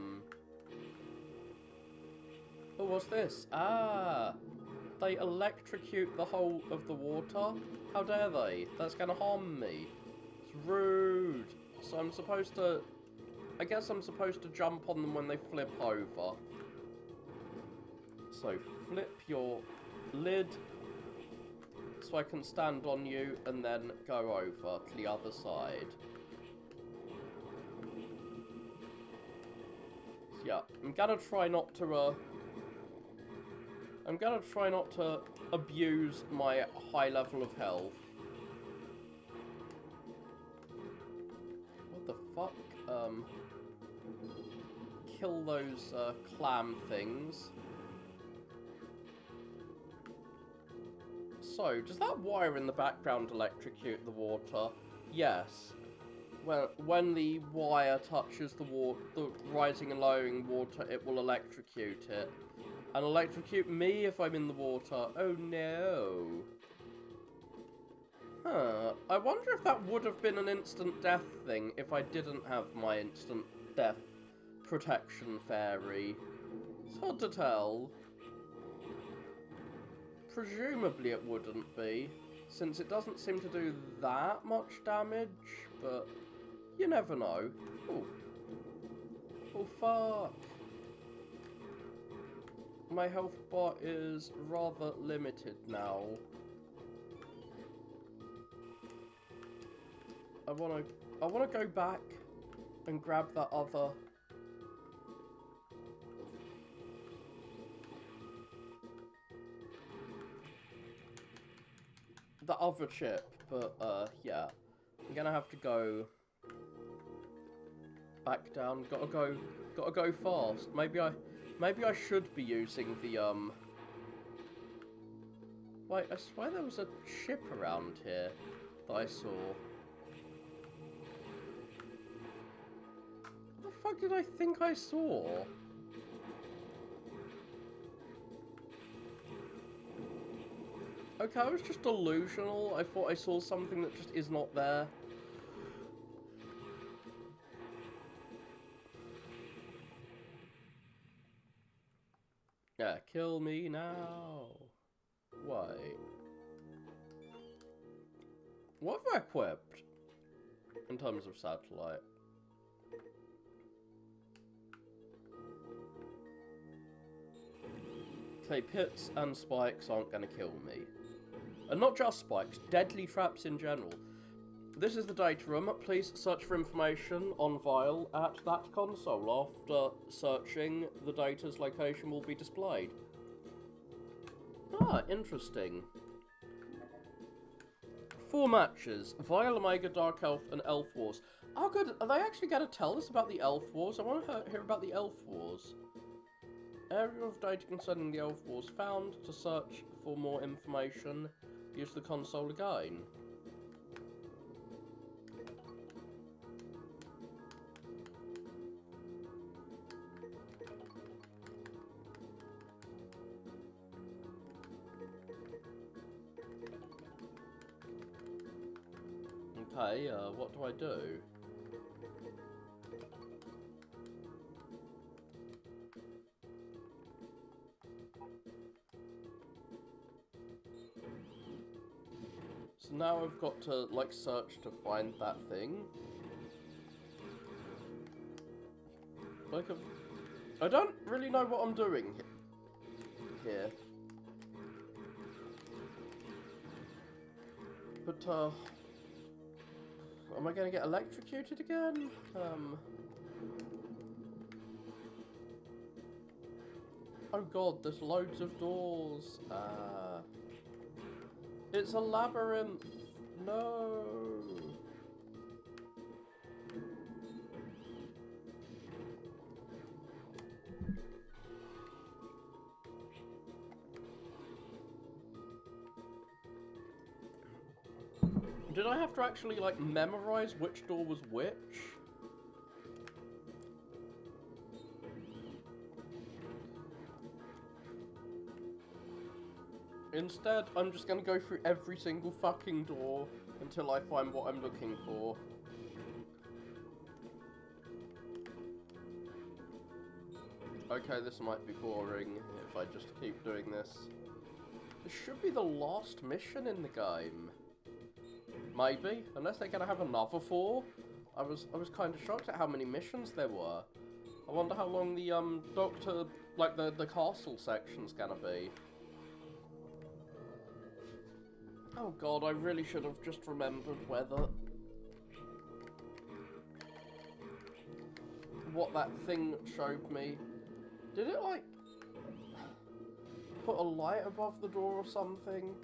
what's this? Ah, they electrocute the whole of the water? How dare they? That's gonna harm me. It's rude. So I'm supposed to... I guess I'm supposed to jump on them when they flip over. So flip your lid so I can stand on you and then go over to the other side. So yeah, I'm gonna try not to abuse my high level of health. What the fuck? Kill those clam things. So, does that wire in the background electrocute the water? Yes. When the wire touches the rising and lowering water, it will electrocute it. And electrocute me if I'm in the water. Oh no. Huh. I wonder if that would have been an instant death thing if I didn't have my instant death protection fairy. It's hard to tell. Presumably it wouldn't be, since it doesn't seem to do that much damage, but you never know. Oh. Oh fuck. My health bar is rather limited now. I wanna go back and grab that other... the other chip, but yeah. I'm gonna have to go back down. Gotta go fast. Maybe I should be using the wait, I swear there was a chip around here that I saw. What the fuck did I think I saw? Okay, I was just delusional. I thought I saw something that just is not there. Yeah, kill me now. Wait. What have I equipped in terms of satellite? Okay, pits and spikes aren't gonna kill me. And not just spikes, deadly traps in general. This is the data room. Please search for information on Vile at that console. After searching, the data's location will be displayed. Ah, interesting. 4 matches. Vile, Omega, Dark Elf, and Elf Wars. Oh good, are they actually going to tell us about the Elf Wars? I want to hear about the Elf Wars. Area of data concerning the Elf Wars found. To search for more information, use the console again. Okay, what do I do? So now I've got to, like, search to find that thing. Like, I don't really know what I'm doing here. But, am I gonna get electrocuted again? Oh god, there's loads of doors. It's a labyrinth. No. Did I have to actually, like, memorize which door was which? Instead, I'm just gonna go through every single fucking door until I find what I'm looking for. Okay, this might be boring if I just keep doing this. This should be the last mission in the game. Maybe, unless they're gonna have another 4. I was kind of shocked at how many missions there were. I wonder how long the doctor, like the castle section's gonna be. Oh god, I really should have just remembered what that thing showed me. Did it like put a light above the door or something?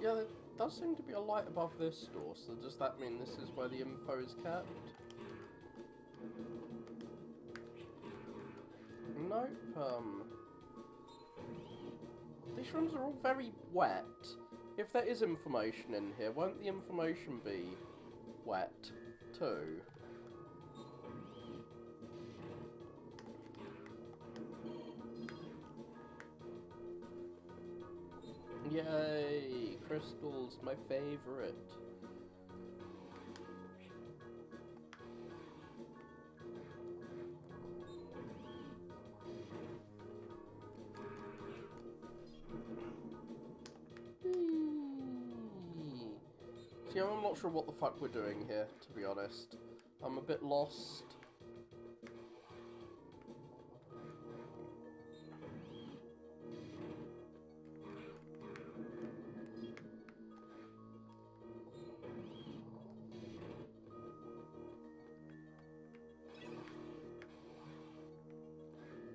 Yeah, there does seem to be a light above this door, so does that mean this is where the info is kept? Nope, these rooms are all very wet. If there is information in here, won't the information be wet too? Yay! Crystals, my favorite. See, I'm not sure what the fuck we're doing here, to be honest. I'm a bit lost.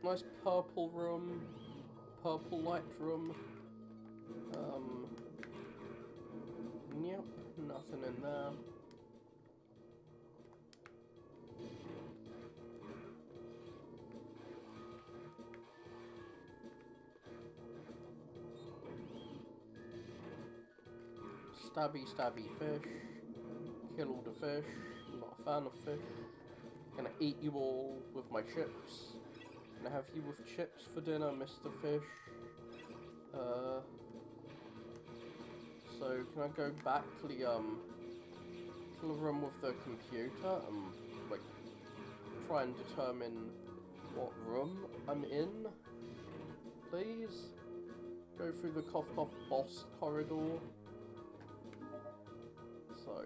Nice purple room, purple light room. Yep, nothing in there. Stabby, stabby fish. Kill all the fish. I'm not a fan of fish. Gonna eat you all with my chips. Gonna have you with chips for dinner, Mr. Fish. So can I go back to the room with the computer and like try and determine what room I'm in, please? Go through the cough cough boss corridor. So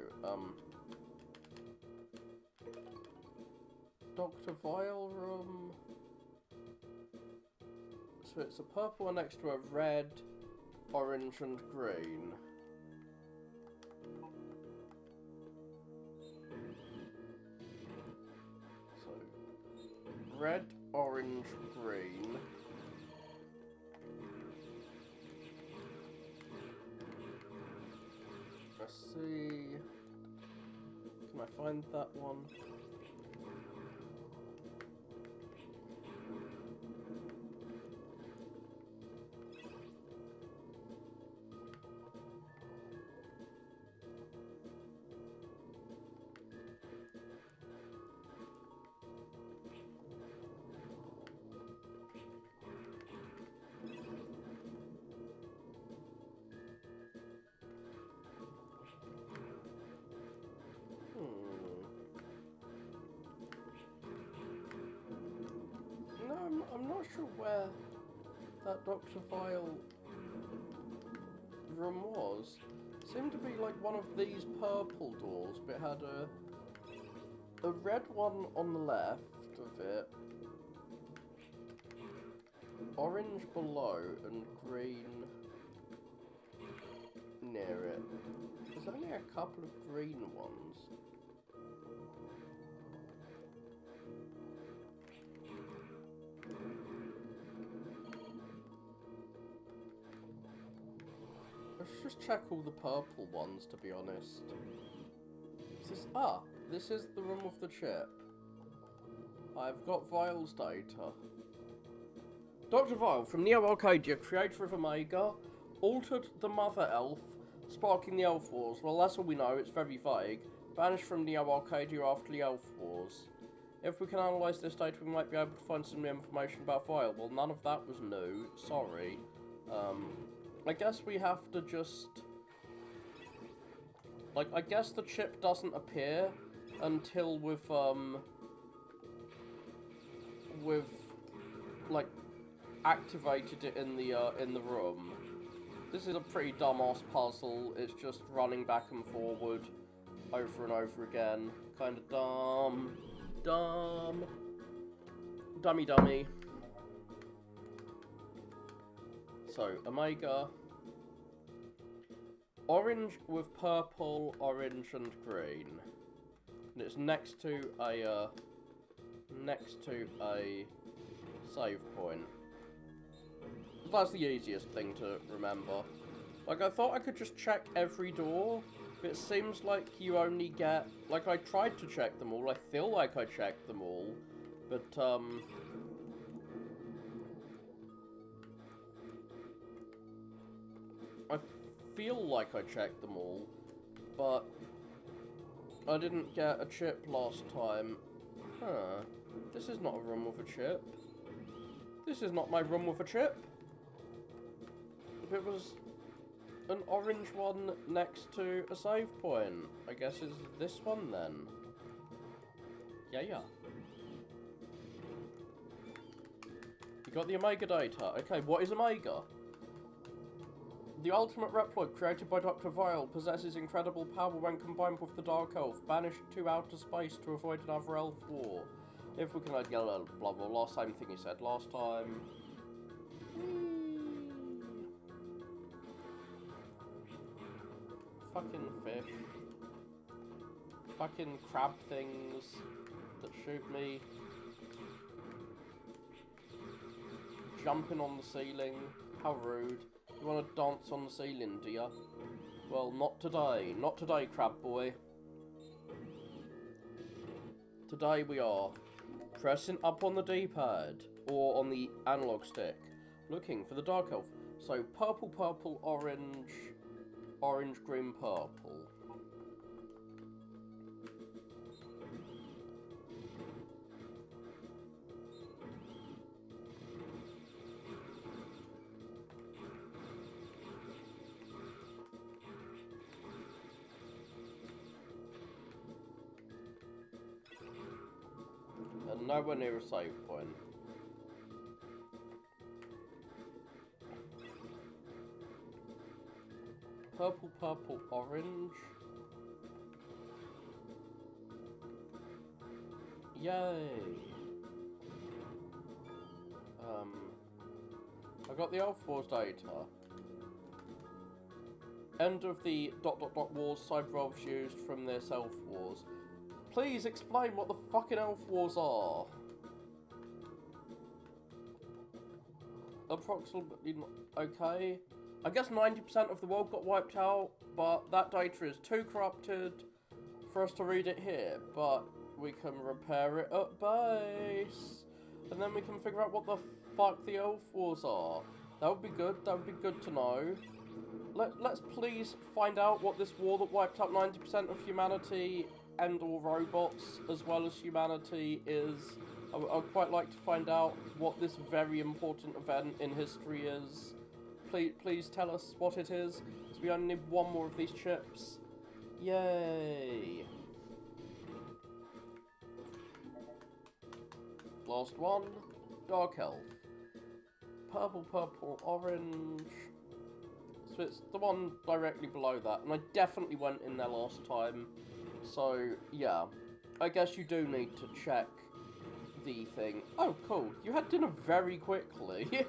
Dr. Vial room. So it's a purple one next to a red, orange and green. So, red, orange, green. Let's see. Can I find that one? I'm not sure where that Dr. Vial room was. It seemed to be like one of these purple doors, but it had a red one on the left of it. orange below and green near it. There's only a couple of green ones. Let's just check all the purple ones, to be honest. This is the room with the chip. I've got Vile's data. Dr. Vile, from Neo Arcadia, creator of Omega, altered the Mother Elf, sparking the Elf Wars. Well, that's all we know, it's very vague. Banished from Neo Arcadia after the Elf Wars. If we can analyse this data, we might be able to find some new information about Vile. Well, none of that was new, sorry. I guess we have to just... Like, I guess the chip doesn't appear until we've, like, activated it in the room. This is a pretty dumbass puzzle. It's just running back and forward over and over again. Kind of dumb. Dumb. Dummy. So, Omega. Orange with purple, orange and green. And it's next to a save point. That's the easiest thing to remember. Like, I thought I could just check every door, but it seems like you only get... Like, I tried to check them all, I feel like I checked them all, but, I feel like I checked them all, but I didn't get a chip last time. Huh. This is not a room with a chip. This is not my room with a chip. It was an orange one next to a save point. I guess it's this one then. Yeah. You got the Omega data. Okay, what is Omega? The ultimate Reploid created by Dr. Vile possesses incredible power when combined with the Dark Elf, banished to outer space to avoid another elf war. If we can get a blah blah, same thing you said last time. Fucking fish. Fucking crab things that shoot me. Jumping on the ceiling. How rude. You want to dance on the ceiling, do ya? Well, not today. Not today, crab boy. Today we are pressing up on the D-pad, or on the analog stick, looking for the Dark Elf. So, purple, purple, orange, orange, green, purple. And nowhere near a save point. Purple, purple, orange. Yay! I got the Elf Wars data. End of the ... wars cyber elves used from this Elf Wars. Please explain what the fucking Elf Wars are. Approximately, okay. I guess 90% of the world got wiped out, but that data is too corrupted for us to read it here. But we can repair it at base, and then we can figure out what the fuck the Elf Wars are. That would be good. That would be good to know. Let's please find out what this war that wiped out 90% of humanity and or robots, as well as humanity, is. I'd quite like to find out what this very important event in history is. Please tell us what it is, because we only need one more of these chips. Yay! Last one. Dark Elf. Purple, purple, orange. So it's the one directly below that, and I definitely went in there last time. So, yeah. I guess you do need to check the thing. Oh, cool. You had dinner very quickly. You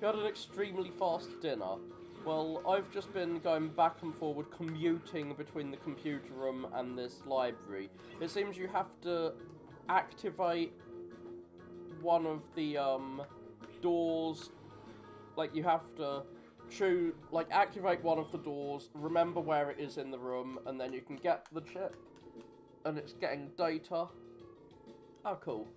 had an extremely fast dinner. Well, I've just been going back and forward, commuting between the computer room and this library. It seems you have to activate one of the, doors. Like, you have to choose, like, activate one of the doors, remember where it is in the room, and then you can get the chip. And it's getting data. Oh, cool.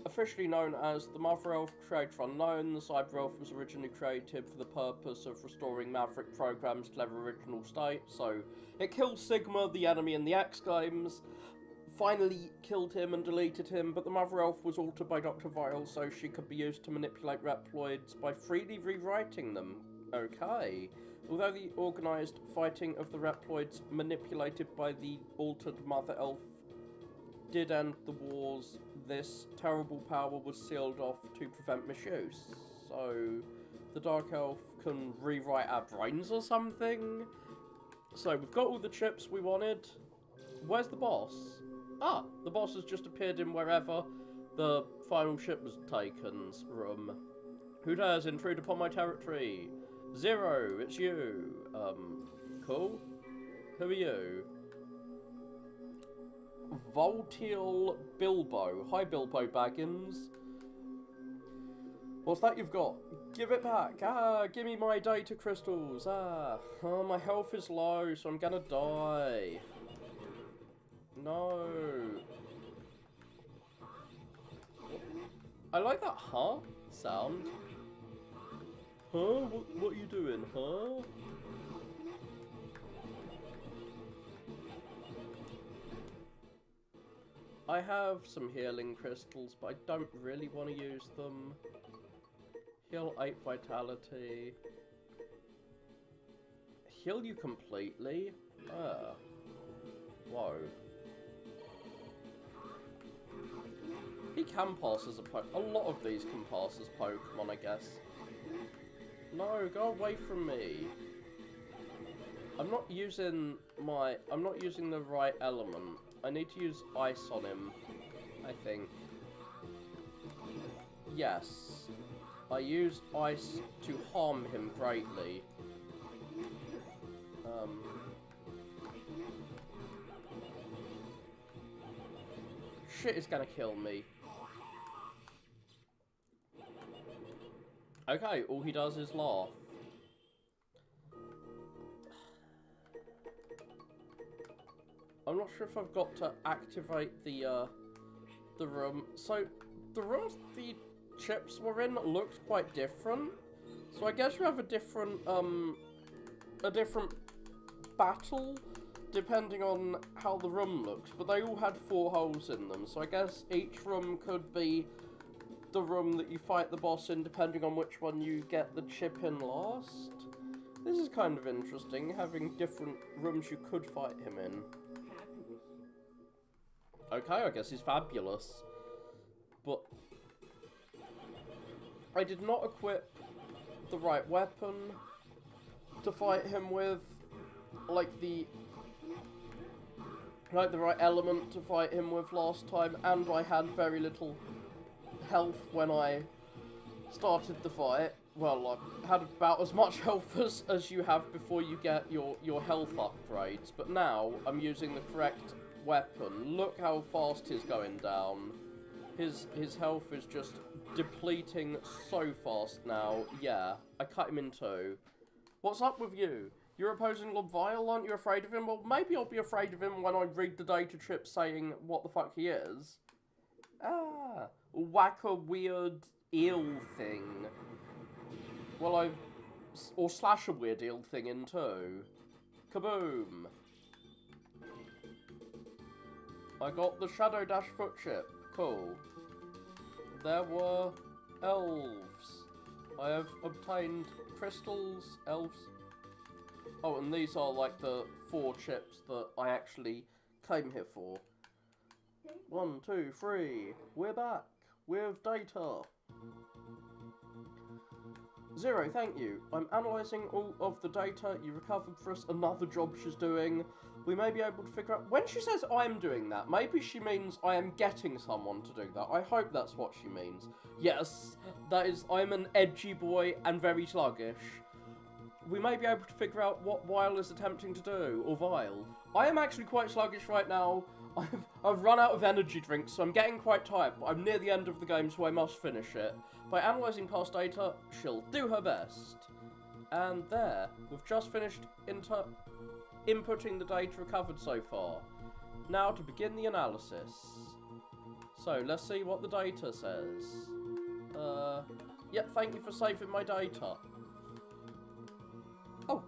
Officially known as the Mother Elf Creator Unknown, the Cyber Elf was originally created for the purpose of restoring Maverick programs to their original state. So, it killed Sigma, the enemy in the X Games, finally killed him and deleted him, but the Mother Elf was altered by Dr. Vile so she could be used to manipulate Reploids by freely rewriting them. Okay. Although the organised fighting of the Reploids manipulated by the altered Mother Elf did end the wars, this terrible power was sealed off to prevent misuse. So, the Dark Elf can rewrite our brains or something? So, we've got all the chips we wanted. Where's the boss? Ah, the boss has just appeared in wherever the final ship was taken's room. Who dares intrude upon my territory? Zero, it's you. Cool. Who are you? Voltiel Bilbo. Hi, Bilbo Baggins. What's that you've got? Give it back. Ah, give me my data crystals. Ah, oh, my health is low, so I'm gonna die. No. I like that huh sound. Huh? What are you doing, huh? I have some healing crystals, but I don't really want to use them. Heal 8 vitality. Heal you completely? Ah. Whoa. He can pass as a lot of these can pass as Pokemon, I guess. No, go away from me. I'm not using the right element. I need to use ice on him, I think. Yes. I used ice to harm him greatly. Shit is gonna kill me. Okay, all he does is laugh. I'm not sure if I've got to activate the room. So, the rooms the chips were in looked quite different. So I guess you have a different battle depending on how the room looks. But they all had 4 holes in them. So I guess each room could be the room that you fight the boss in, depending on which one you get the chip in last. This is kind of interesting, having different rooms you could fight him in. Okay, I guess he's fabulous. But I did not equip the right weapon to fight him with, like the right element to fight him with last time, and I had very little health when I started the fight. Well, I had about as much health as you have before you get your health upgrades, but now I'm using the correct weapon. Look how fast he's going down. His health is just depleting so fast now. Yeah, I cut him in 2. What's up with you? You're opposing Lord Vile, aren't you afraid of him? Well, maybe I'll be afraid of him when I read the data chip saying what the fuck he is. Ah, whack a weird eel thing. Well, or slash a weird eel thing in 2. Kaboom. I got the Shadow Dash foot chip. Cool. There were elves. I have obtained crystals, elves. Oh, and these are like the 4 chips that I actually came here for. 1, 2, 3. We're back with data. 0, thank you. I'm analysing all of the data you recovered for us. Another job she's doing. we may be able to figure out... When she says I'm doing that, maybe she means I am getting someone to do that. I hope that's what she means. Yes, that is, I'm an edgy boy and very sluggish. We may be able to figure out what Vile is attempting to do, or Vile. I am actually quite sluggish right now. I've run out of energy drinks, so I'm getting quite tired, but I'm near the end of the game, so I must finish it. By analysing past data, she'll do her best. And there, we've just finished inputting the data recovered so far. Now to begin the analysis. So, let's see what the data says. Yep, thank you for saving my data. Oh.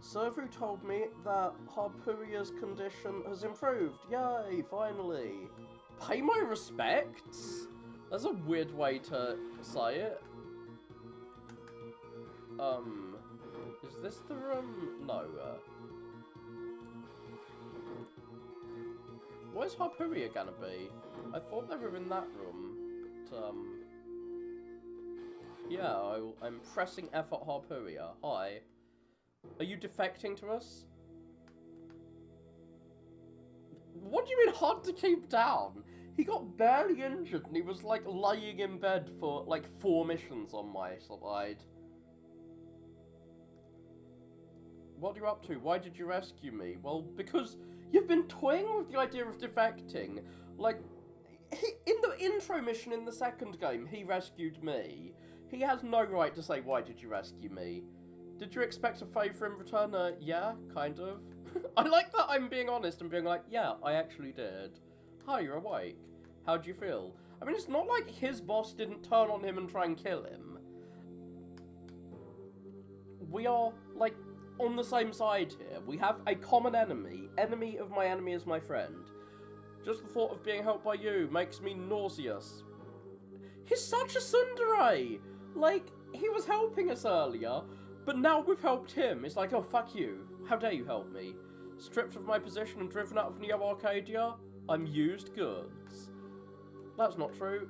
Servu told me that Harpuria's condition has improved. Yay, finally. Pay my respects? That's a weird way to say it. Is this the room? No. Where's Harpuria gonna be? I thought they were in that room. But, yeah, I'm pressing F at Harpuria. Hi. Are you defecting to us? What do you mean hard to keep down? He got barely injured and he was like laying in bed for like 4 missions on my side. What are you up to? Why did you rescue me? Well, because you've been toying with the idea of defecting. Like, in the intro mission in the second game, he rescued me. He has no right to say, why did you rescue me? Did you expect a favour in return? Yeah, kind of. I like that I'm being honest and being like, yeah, I actually did. Hi, you're awake. How'd you feel? I mean, it's not like his boss didn't turn on him and try and kill him. We are, like, on the same side here. We have a common enemy. Enemy of my enemy is my friend. Just the thought of being helped by you makes me nauseous. He's such a tsundere! Like, he was helping us earlier, but now we've helped him. It's like, oh, fuck you. How dare you help me? Stripped of my position and driven out of Neo Arcadia? I'm used goods. That's not true.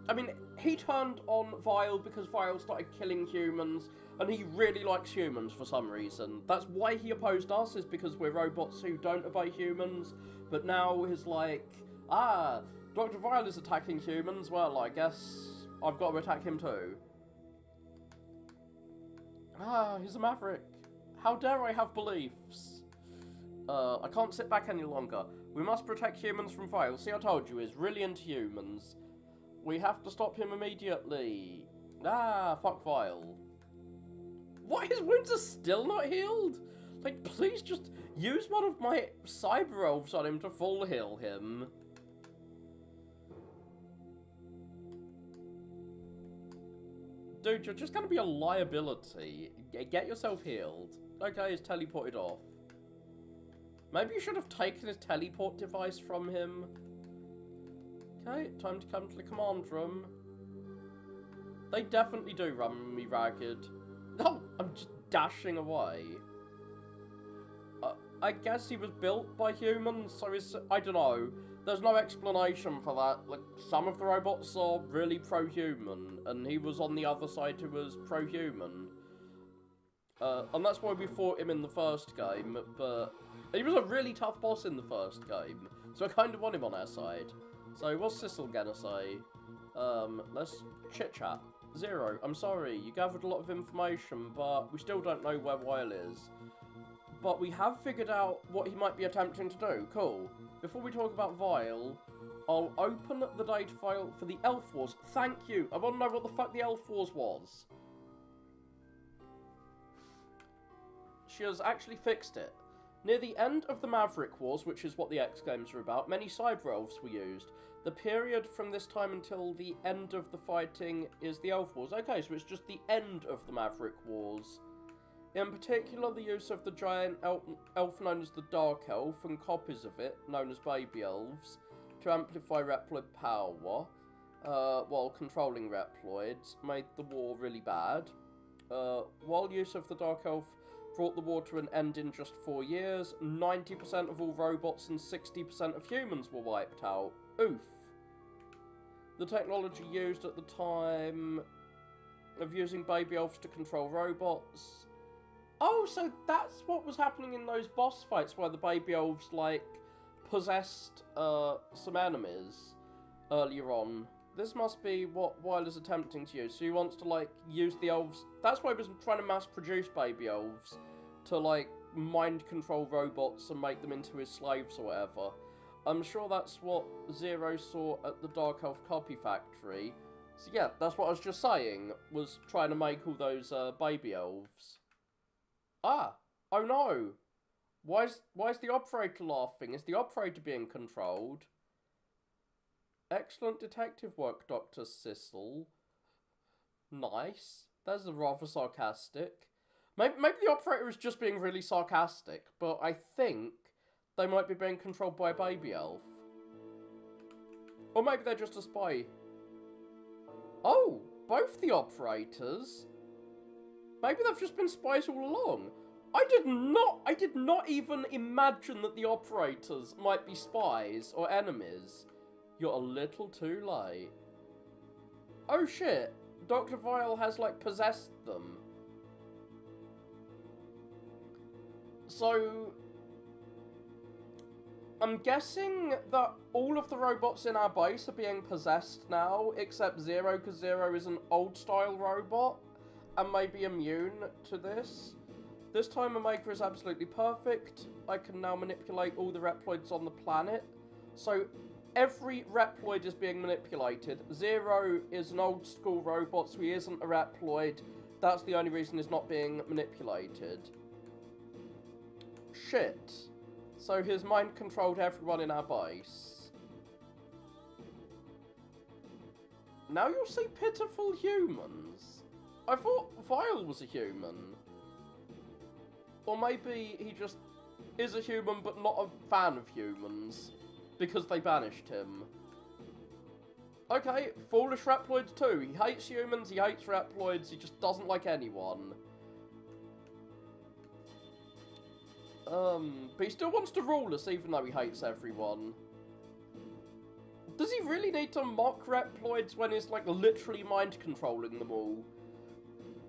I mean, he turned on Vile because Vile started killing humans, and he really likes humans for some reason. That's why he opposed us, is because we're robots who don't obey humans. But now he's like, ah, Dr. Vile is attacking humans, well, I guess I've got to attack him too. Ah, he's a maverick. How dare I have beliefs? I can't sit back any longer. We must protect humans from Vile. See, I told you, he's really into humans. We have to stop him immediately. Ah, fuck Vile. What? His wounds are still not healed? Like, please just use one of my cyber elves on him to full heal him. Dude, you're just gonna be a liability. Get yourself healed. Okay, he's teleported off. Maybe you should have taken his teleport device from him. Okay, time to come to the command room. They definitely do run me ragged. Oh, I'm just dashing away. I guess he was built by humans, so he's, I don't know. There's no explanation for that. Like, some of the robots are really pro-human, and he was on the other side who was pro-human. And that's why we fought him in the first game, but he was a really tough boss in the first game, so I kind of want him on our side. So what's Sissel gonna say? Let's chit-chat. Zero, I'm sorry, you gathered a lot of information, but we still don't know where Weil is. But we have figured out what he might be attempting to do. Cool. Before we talk about Vile, I'll open the data file for the Elf Wars. Thank you. I want to know what the fuck the Elf Wars was. She has actually fixed it. Near the end of the Maverick Wars, which is what the X games are about, many cyber elves were used. The period from this time until the end of the fighting is the Elf Wars. Okay, so it's just the end of the Maverick Wars. In particular, the use of the giant elf known as the Dark Elf and copies of it, known as Baby Elves, to amplify Reploid power, while controlling Reploids, made the war really bad. While use of the Dark Elf brought the war to an end in just 4 years, 90% of all robots and 60% of humans were wiped out. Oof. The technology used at the time of using Baby Elves to control robots Oh, so that's what was happening in those boss fights where the baby elves, like, possessed some enemies earlier on. This must be what Weil is attempting to use. So he wants to, like, use the elves. That's why he was trying to mass produce baby elves to, like, mind control robots and make them into his slaves or whatever. I'm sure that's what Zero saw at the Dark Elf Copy Factory. So yeah, that's what I was just saying, was trying to make all those baby elves. Ah! Oh no! Why is the operator laughing? Is the operator being controlled? Excellent detective work, Dr. Sissel. Nice. That's rather sarcastic. Maybe the operator is just being really sarcastic, but I think they might be being controlled by a baby elf. Or maybe they're just a spy. Oh, both the operators? Maybe they've just been spies all along. I did not even imagine that the operators might be spies or enemies. You're a little too late. Oh shit, Dr. Vile has, like, possessed them. So, I'm guessing that all of the robots in our base are being possessed now, except Zero, because Zero is an old-style robot, and may be immune to this. This time Omega is absolutely perfect. I can now manipulate all the Reploids on the planet. So, every Reploid is being manipulated. Zero is an old-school robot, so he isn't a Reploid. That's the only reason he's not being manipulated. Shit. So his mind controlled everyone in our base. Now you'll see pitiful humans. I thought Vile was a human. Or maybe he just is a human but not a fan of humans. Because they banished him. Okay, foolish Reploid too. He hates humans, he hates Reploids, he just doesn't like anyone. But he still wants to rule us even though he hates everyone. Does he really need to mock Reploids when he's, like, literally mind-controlling them all?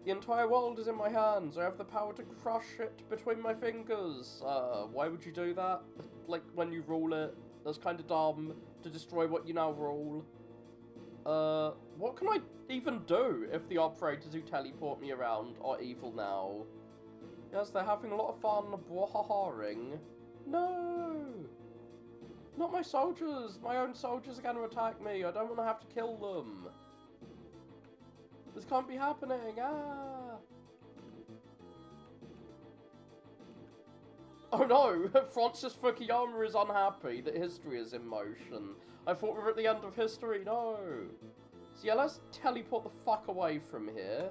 The entire world is in my hands. I have the power to crush it between my fingers. Why would you do that? Like, when you rule it, that's kind of dumb to destroy what you now rule. What can I even do if the operators who teleport me around are evil now? Yes, they're having a lot of fun bwahaharing. No! Not my soldiers! My own soldiers are going to attack me. I don't want to have to kill them. This can't be happening. Ah! Oh no! Francis Fukuyama is unhappy that history is in motion. I thought we were at the end of history. No! So yeah, let's teleport the fuck away from here.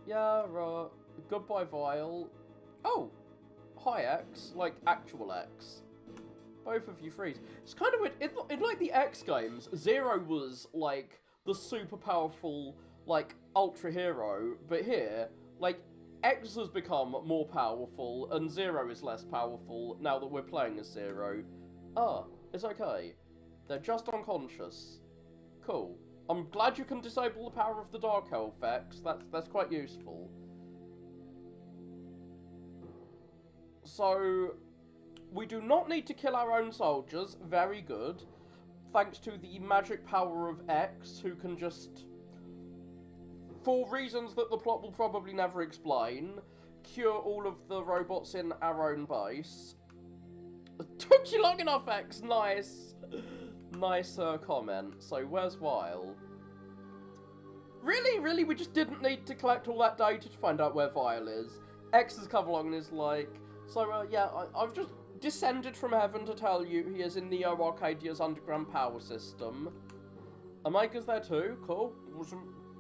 Yeah, goodbye, Vile. Oh! Hi, X. Like, actual X. Both of you freeze. It's kind of weird. In, like, the X games, Zero was, like, the super powerful, like, ultra hero. But here, like, X has become more powerful, and Zero is less powerful now that we're playing as Zero. Ah, it's okay. They're just unconscious. Cool. I'm glad you can disable the power of the Dark Elf X. That's quite useful. So, we do not need to kill our own soldiers. Very good. Thanks to the magic power of X, who can just, for reasons that the plot will probably never explain, cure all of the robots in our own base. It took you long enough, X. Nice. Nice comment. So, where's Vile? Really? Really? We just didn't need to collect all that data to find out where Vile is. X has come along and is like, so, yeah, I've just descended from heaven to tell you he is in Neo Arcadia's underground power system. Omega's there too. Cool.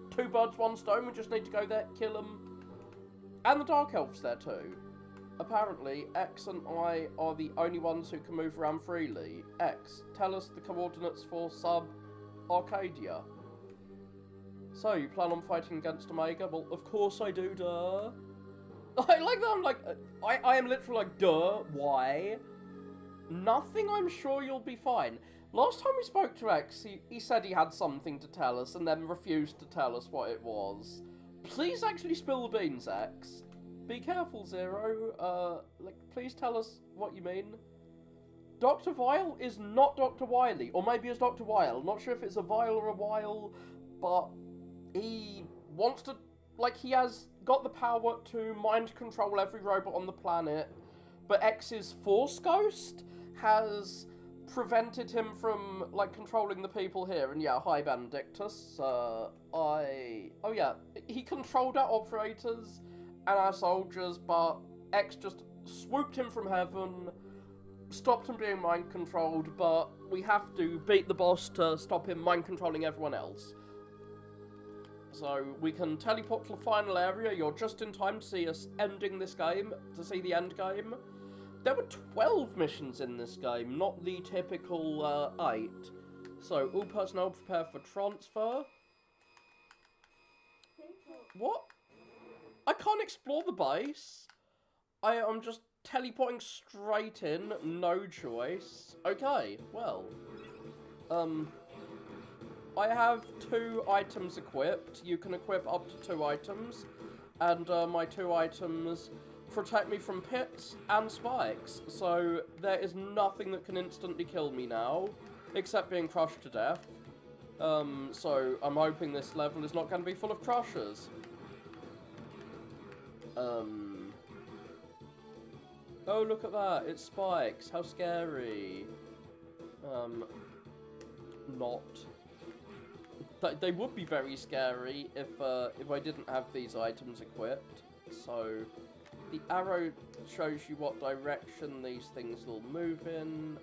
Two birds, one stone. We just need to go there, kill him. And the Dark Elf's there too. Apparently, X and I are the only ones who can move around freely. X, tell us the coordinates for sub-Arcadia. So, you plan on fighting against Omega? Well, of course I do, duh. I like that I'm like, I am literally like, duh, why? Nothing, I'm sure you'll be fine. Last time we spoke to X, he said he had something to tell us and then refused to tell us what it was. Please actually spill the beans, X. Be careful, Zero. Like, please tell us what you mean. Dr. Vile is not Dr. Wily, or maybe it's Dr. Wile. Not sure if it's a Vile or a Wile, but he wants to, like, he has got the power to mind control every robot on the planet, but X's Force Ghost has prevented him from, like, controlling the people here. And yeah, hi, Benedictus. Oh yeah, he controlled our operators and our soldiers, but X just swooped him from heaven, stopped him being mind-controlled, but we have to beat the boss to stop him mind-controlling everyone else. So we can teleport to the final area. You're just in time to see us ending this game, to see the end game. There were 12 missions in this game, not the typical 8. So, all personnel prepare for transfer. What? I can't explore the base. I'm just teleporting straight in, no choice. Okay, well. I have 2 items equipped. You can equip up to 2 items. And my 2 items protect me from pits and spikes. So there is nothing that can instantly kill me now, except being crushed to death. So I'm hoping this level is not going to be full of crushers. Oh, look at that. It's spikes. How scary. Not. They would be very scary if I didn't have these items equipped. So the arrow shows you what direction these things will move in.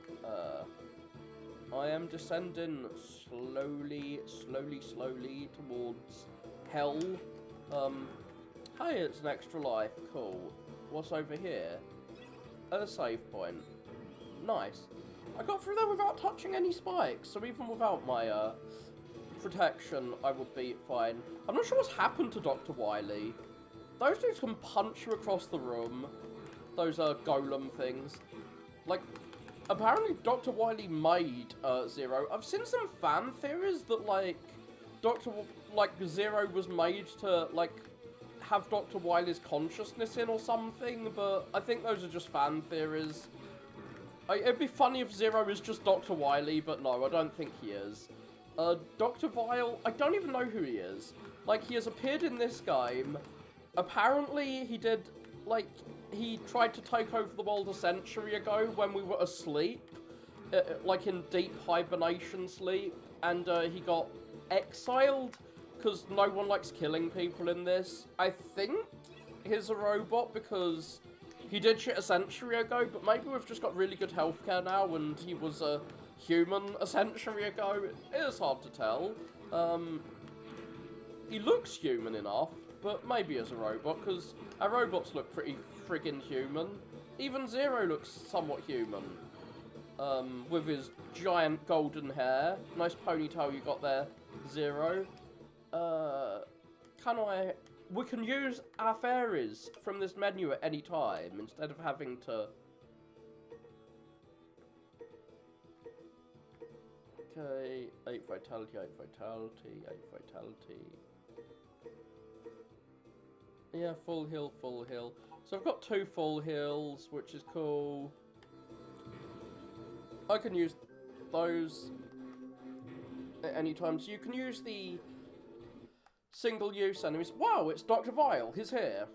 I am descending slowly towards hell. Hey, it's an extra life. Cool. What's over here? A save point. Nice. I got through there without touching any spikes, so even without my protection, I would be fine. I'm not sure what's happened to Dr. Wily. Those dudes can punch you across the room. Those golem things. Like, apparently Dr. Wily made Zero. I've seen some fan theories that, like, Zero was made to, like, have Dr. Wily's consciousness in or something, but I think those are just fan theories. It'd be funny if Zero is just Dr. Wily, but no, I don't think he is. Dr. Vile, I don't even know who he is. Like, he has appeared in this game. Apparently, he did, like, he tried to take over the world a century ago when we were asleep. Like, in deep hibernation sleep. And, he got exiled, because no one likes killing people in this. I think he's a robot because he did shit a century ago, but maybe we've just got really good healthcare now and he was a human a century ago. It is hard to tell. He looks human enough, but maybe as a robot, because our robots look pretty friggin' human. Even Zero looks somewhat human. With his giant golden hair. Nice ponytail you got there, Zero. We can use our fairies from this menu at any time, instead of having to... Okay, 8 vitality, 8 vitality, 8 vitality. Yeah, full heal, full heal. So I've got 2 full heals, which is cool. I can use those at any time. So you can use the single-use enemies. Wow, it's Dr. Vile. He's here.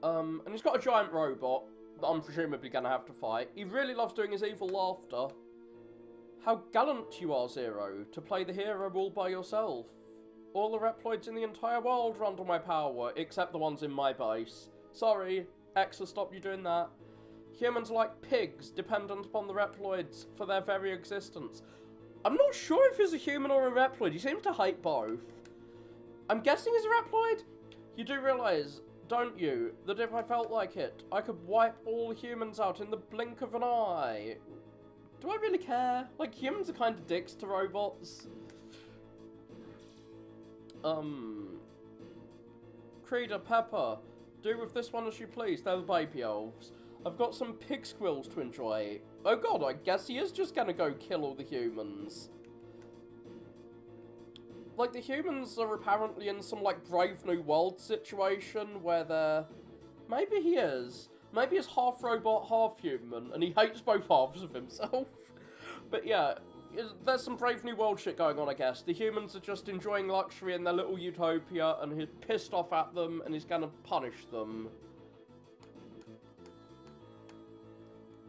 And he's got a giant robot that I'm presumably going to have to fight. He really loves doing his evil laughter. How gallant you are, Zero, to play the hero all by yourself. All the Reploids in the entire world are under my power, except the ones in my base. Sorry, X will stop you doing that. Humans are like pigs, dependent upon the Reploids for their very existence. I'm not sure if he's a human or a Reploid. He seems to hate both. I'm guessing he's a Reploid? You do realise, don't you, that if I felt like it, I could wipe all humans out in the blink of an eye? Do I really care? Like, humans are kind of dicks to robots. Creeder, Pepper, do with this one as you please. They're the baby elves. I've got some pig squills to enjoy. Oh god, I guess he is just gonna go kill all the humans. like, the humans are apparently in some, like, Brave New World situation where they're... Maybe he is. Maybe he's half robot, half human, and he hates both halves of himself. But yeah, there's some Brave New World shit going on, I guess. The humans are just enjoying luxury in their little utopia, and he's pissed off at them, and he's gonna punish them.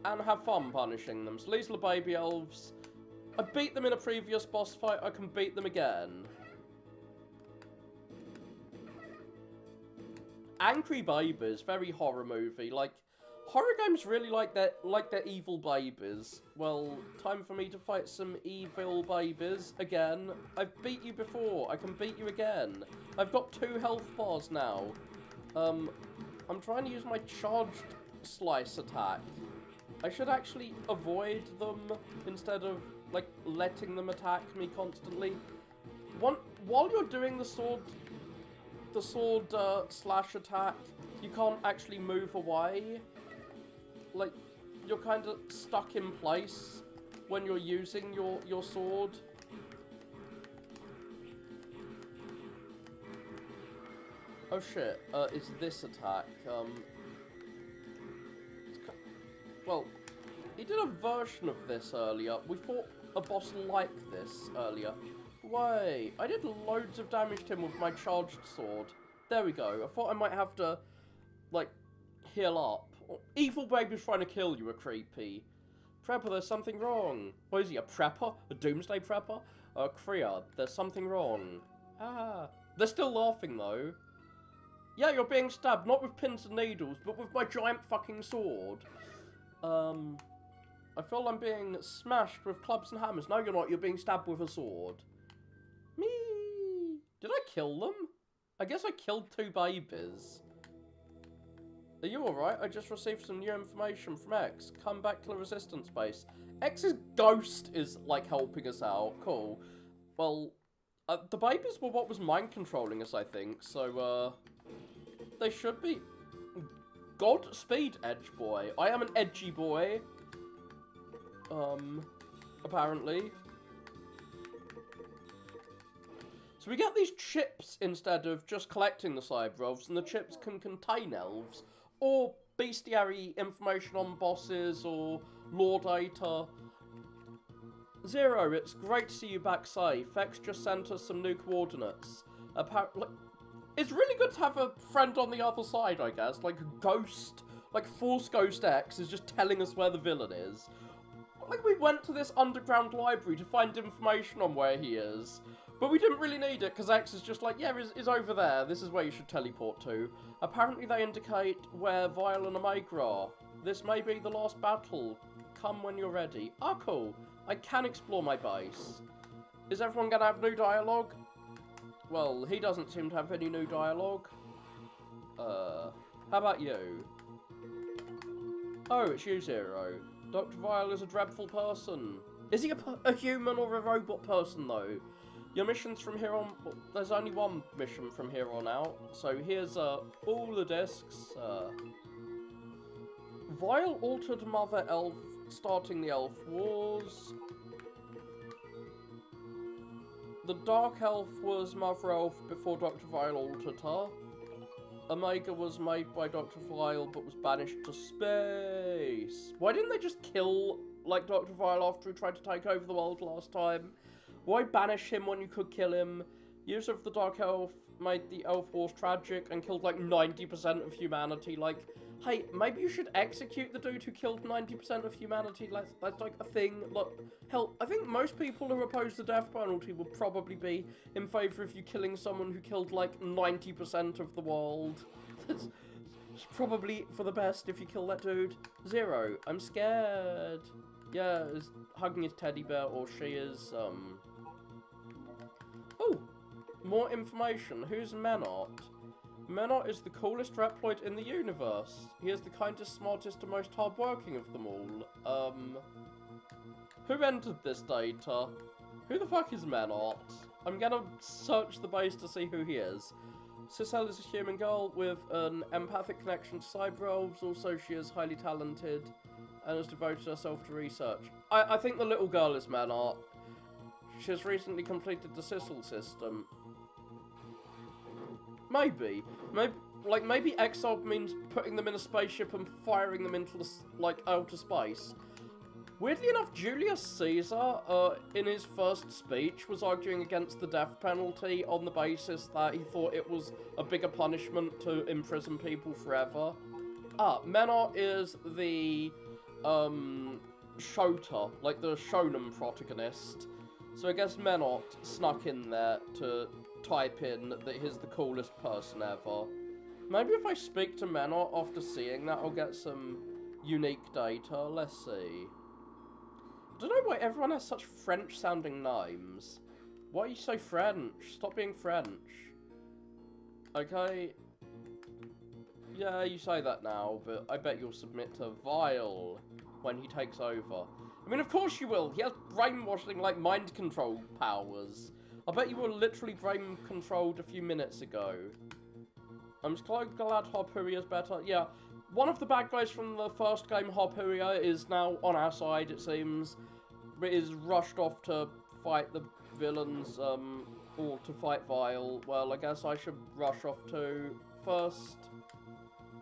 And have fun punishing them. So these are the baby elves. I beat them in a previous boss fight, I can beat them again. Angry Babies, very horror movie. Like, horror games really like their evil babies. Well, time for me to fight some evil babies again. I've beat you before, I can beat you again. I've got 2 health bars now. I'm trying to use my charged slice attack. I should actually avoid them instead of, like, letting them attack me constantly. While you're doing the sword slash attack, you can't actually move away. Like, you're kind of stuck in place when you're using your sword. Oh shit, it's this attack. Well, he did a version of this earlier. We fought a boss like this earlier. Wait, I did loads of damage to him with my charged sword. There we go. I thought I might have to, like, heal up. Evil baby's trying to kill you, a creepy. Prepper, there's something wrong. What is he, a prepper? A doomsday prepper? Kriya, there's something wrong. Ah. They're still laughing, though. Yeah, you're being stabbed, not with pins and needles, but with my giant fucking sword. I feel I'm being smashed with clubs and hammers. No, you're not. You're being stabbed with a sword. Me. Did I kill them? I guess I killed 2 babies. Are you alright? I just received some new information from X. Come back to the resistance base. X's ghost is, like, helping us out. Cool. Well, the babies were what was mind controlling us, I think. So, they should be... Godspeed, Edge Boy. I am an edgy boy. Apparently. So we get these chips instead of just collecting the cyber elves, and the chips can contain elves, or bestiary information on bosses, or lore data. Zero, it's great to see you back safe. X just sent us some new coordinates. Apparently, it's really good to have a friend on the other side, I guess. Like a ghost, like Force Ghost X is just telling us where the villain is. Like, we went to this underground library to find information on where he is. But we didn't really need it, because X is just like, yeah, he's over there. This is where you should teleport to. Apparently they indicate where Vile and Omega are. This may be the last battle. Come when you're ready. Ah, cool. I can explore my base. Is everyone going to have new dialogue? Well, he doesn't seem to have any new dialogue. How about you? Oh, it's you, Zero. Dr. Vile is a dreadful person. Is he a human or a robot person, though? Your missions from here on... Well, there's only one mission from here on out. So here's all the discs. Vile altered Mother Elf, starting the Elf Wars. The Dark Elf was Mother Elf before Dr. Vile altered her. Omega was made by Dr. Vile, but was banished to space. Why didn't they just kill, like, Dr. Vile after he tried to take over the world last time? Why banish him when you could kill him? Use of the Dark Elf made the Elf Wars tragic and killed, like, 90% of humanity. Like, hey, maybe you should execute the dude who killed 90% of humanity. That's like, a thing. Look, hell, I think most people who oppose the death penalty would probably be in favour of you killing someone who killed, like, 90% of the world. That's probably for the best if you kill that dude. Zero, I'm scared. Yeah, he's hugging his teddy bear, or she is, Oh, more information. Who's Menot? Menot is the coolest Reploid in the universe. He is the kindest, smartest, and most hardworking of them all. Who entered this data? Who the fuck is Menot? I'm gonna search the base to see who he is. Sissel is a human girl with an empathic connection to cyber elves. Also, she is highly talented and has devoted herself to research. I think the little girl is Menot. She has recently completed the Sissel system. Maybe. Maybe exile means putting them in a spaceship and firing them into the, outer space. Weirdly enough, Julius Caesar, in his first speech, was arguing against the death penalty on the basis that he thought it was a bigger punishment to imprison people forever. Menot is the, Shota, the shonen protagonist. So I guess Menot snuck in there to type in that he's the coolest person ever. Maybe if I speak to Menot after seeing that, I'll get some unique data. Let's see. I don't know why everyone has such French-sounding names. Why are you so French? Stop being French. Okay. Yeah, you say that now, but I bet you'll submit to Vile when he takes over. I mean, of course you will. He has brainwashing, mind control powers. I bet you were literally brain-controlled a few minutes ago. I'm just glad Harpuria's better. Yeah, one of the bad guys from the first game, Harpuria, is now on our side, it seems. But is rushed off to fight the villains, or to fight Vile. Well, I guess I should rush off too. First,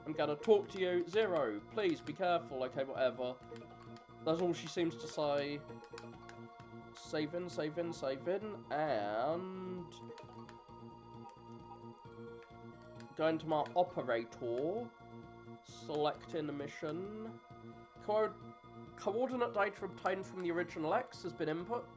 I'm gonna talk to you. Zero, please be careful. Okay, whatever. That's all she seems to say. Save in, and... Going to my operator, selecting a mission. Coordinate data obtained from the original X has been input.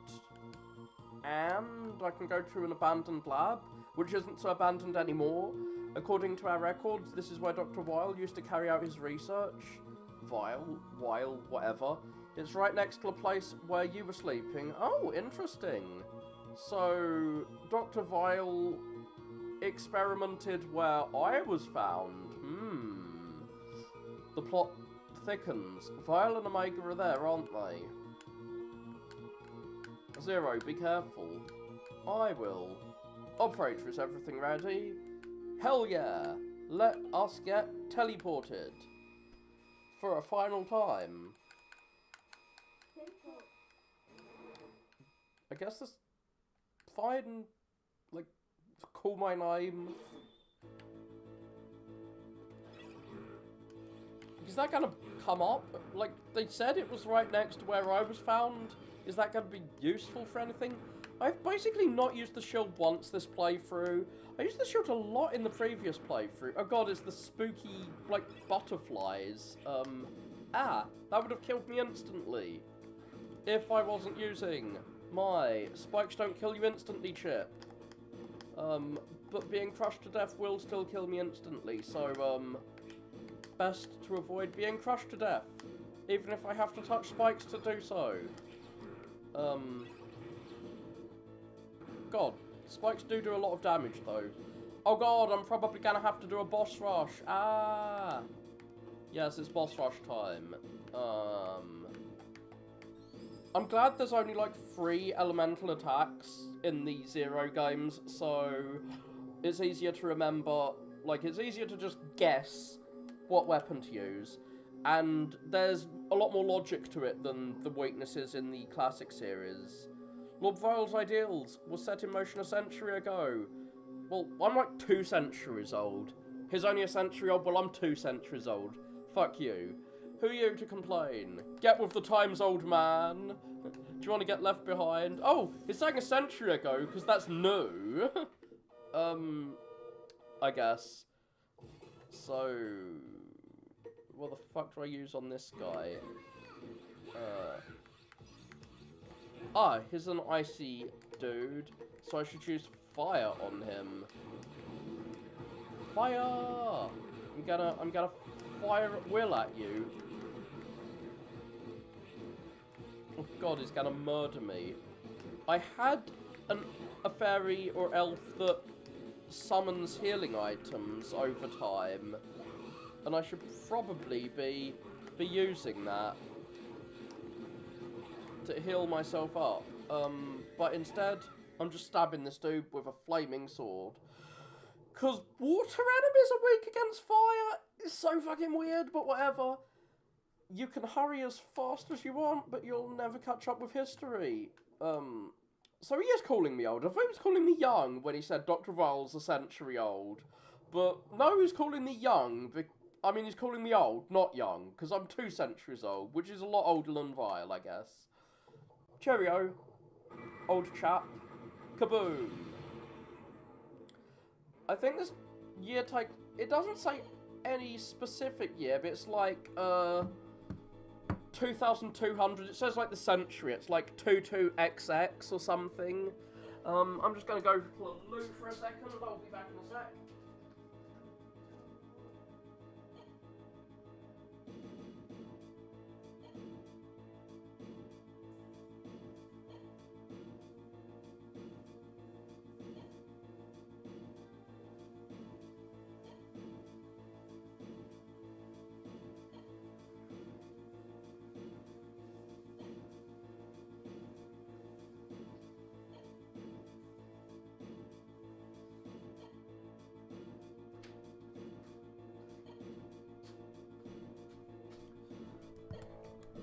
And I can go to an abandoned lab, which isn't so abandoned anymore. According to our records, this is where Dr. Weil used to carry out his research. Weil, whatever. It's right next to the place where you were sleeping. Oh, interesting. So, Dr. Weil experimented where I was found. The plot thickens. Vile and Omega are there, aren't they? Zero, be careful. I will. Operator, is everything ready? Hell yeah! Let us get teleported. For a final time. I guess that's fine. Call my name. Is that gonna come up? They said it was right next to where I was found. Is that gonna be useful for anything? I've basically not used the shield once this playthrough. I used the shield a lot in the previous playthrough. Oh god, it's the spooky, butterflies. That would have killed me instantly. If I wasn't using my spikes don't kill you instantly chip. But being crushed to death will still kill me instantly, so, best to avoid being crushed to death, even if I have to touch spikes to do so. God, spikes do a lot of damage, though. Oh god, I'm probably gonna have to do a boss rush. Yes, it's boss rush time. I'm glad there's only, 3 elemental attacks in the Zero games, so it's easier to remember, it's easier to just guess what weapon to use, and there's a lot more logic to it than the weaknesses in the classic series. Lord Vile's ideals were set in motion a century ago. Well, I'm 2 centuries old. He's only a century old, well, I'm 2 centuries old. Fuck you. Who are you to complain? Get with the times, old man. Do you want to get left behind? Oh, he's saying a century ago, because that's new. I guess. So, what the fuck do I use on this guy? He's an icy dude, so I should use fire on him. Fire! I'm gonna fire at will at you. Oh god, he's gonna murder me. I had a fairy or elf that summons healing items over time, and I should probably be using that to heal myself up. But instead, I'm just stabbing this dude with a flaming sword. Cause water enemies are weak against fire. It's so fucking weird, but whatever. You can hurry as fast as you want, but you'll never catch up with history. So he is calling me old. I thought he was calling me young when he said Dr. Vile's a century old. But no, he's calling me young. I mean, he's calling me old, not young, because I'm 2 centuries old, which is a lot older than Vile, I guess. Cheerio, old chap. Kaboom. I think this year type, it doesn't say any specific year, but it's like, 2200, it says like the century, it's like 22XX or something. I'm just gonna go for a loo for a second, I'll be back in a sec.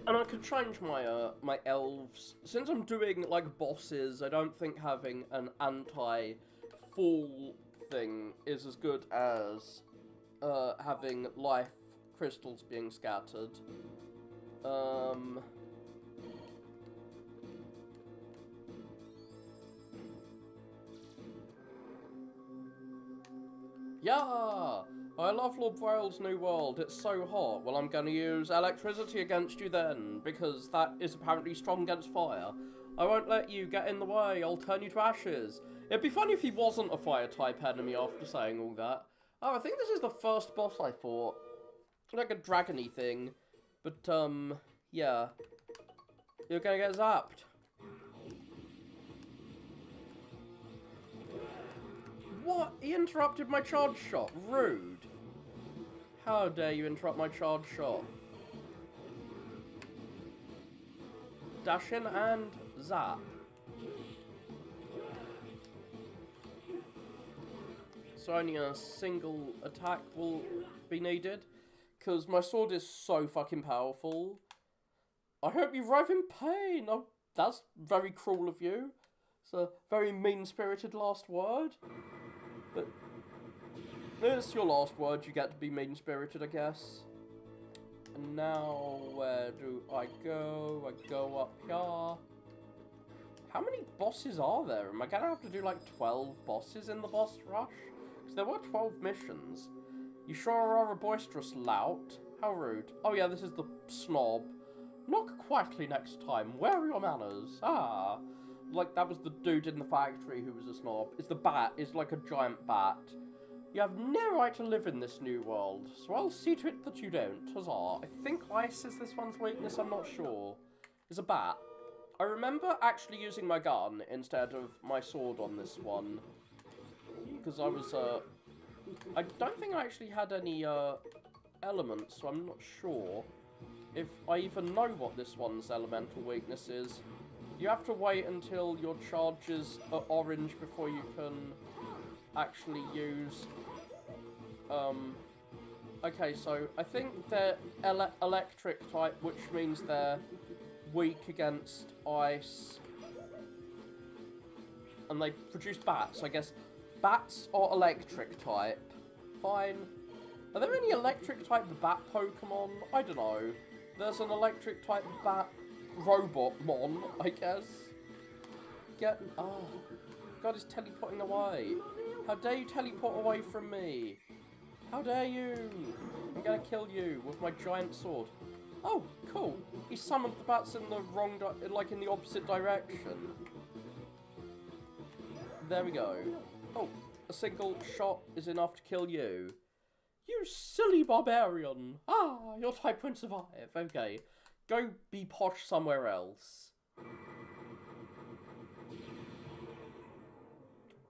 And I could change my my elves. Since I'm doing like bosses, I don't think having an anti-fall thing is as good as having life crystals being scattered. Yeah! I love Lord Vile's new world, it's so hot. Well, I'm gonna use electricity against you then, because that is apparently strong against fire. I won't let you get in the way, I'll turn you to ashes. It'd be funny if he wasn't a fire-type enemy after saying all that. Oh, I think this is the first boss I fought. Like a dragon-y thing. But, yeah. You're gonna get zapped. What? He interrupted my charge shot. Rude. How dare you interrupt my charge shot? Dash in and zap. So only a single attack will be needed. Because my sword is so fucking powerful. I hope you writhe in pain. Oh, that's very cruel of you. It's a very mean-spirited last word. But it's your last word, you get to be mean-spirited, I guess. And now, where do I go? I go up here. How many bosses are there? Am I gonna have to do like 12 bosses in the boss rush? Because there were 12 missions. You sure are a boisterous lout. How rude. Oh yeah, this is the snob. Knock quietly next time. Where are your manners? Ah. Like, that was the dude in the factory who was a snob. It's the bat. It's like a giant bat. You have no right to live in this new world, so I'll see to it that you don't. Huzzah. I think ice is this one's weakness, I'm not sure. It's a bat. I remember actually using my gun instead of my sword on this one. Because I was, I don't think I actually had any, elements, so I'm not sure if I even know what this one's elemental weakness is. You have to wait until your charges are orange before you can actually use... Okay, so I think they're electric type, which means they're weak against ice. And they produce bats. I guess bats are electric type. Fine. Are there any electric type bat Pokemon? I don't know. There's an electric type bat Robotmon, I guess. Oh. God, he's teleporting away. How dare you teleport away from me? How dare you? I'm gonna kill you with my giant sword. Oh, cool. He summoned the bats in the wrong, like in the opposite direction. There we go. Oh, a single shot is enough to kill you. You silly barbarian. Ah, your type won't survive. Okay. Go be posh somewhere else.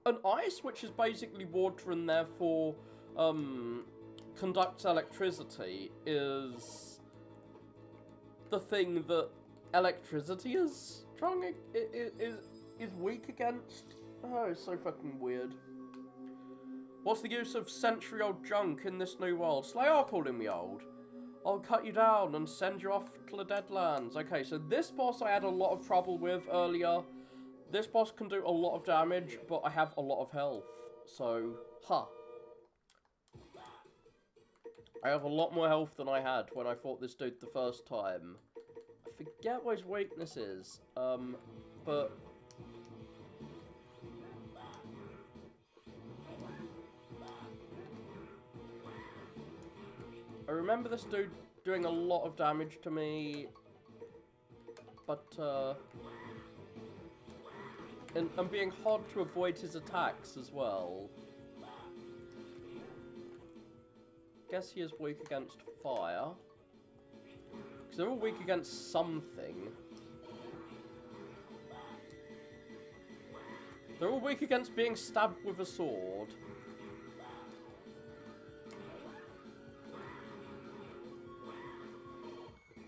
An ice, which is basically water and therefore conducts electricity, is the thing that electricity is strong, is weak against. Oh, it's so fucking weird. What's the use of century-old junk in this new world? So they are calling me old. I'll cut you down and send you off to the Deadlands. Okay, so this boss I had a lot of trouble with earlier. This boss can do a lot of damage, but I have a lot of health. So, I have a lot more health than I had when I fought this dude the first time. I forget what his weakness is, but... I remember this dude doing a lot of damage to me, but, and being hard to avoid his attacks as well. Guess he is weak against fire. Because they're all weak against something. They're all weak against being stabbed with a sword.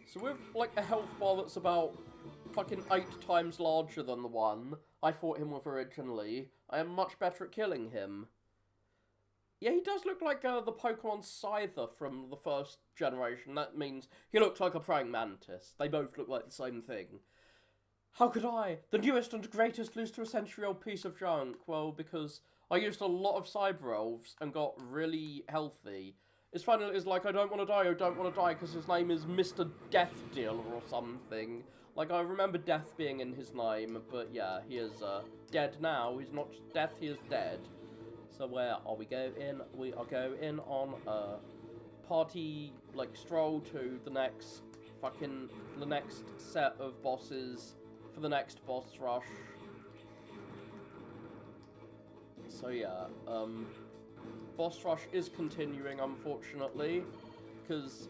So with, like, a health bar that's about fucking 8 times larger than the one I fought him with originally, I am much better at killing him. Yeah, he does look like the Pokemon Scyther from the first generation. That means he looks like a praying mantis. They both look like the same thing. How could I, the newest and greatest, lose to a century-old piece of junk? Well, because I used a lot of Cyber Elves and got really healthy. It's funny, it's like, I don't want to die, because his name is Mr. Death Dealer or something. Like, I remember death being in his name, but yeah, he is dead now. He's not just death, he is dead. So where are we going? We are going on a party, like, stroll to the next set of bosses for the next boss rush. So yeah, boss rush is continuing, unfortunately, because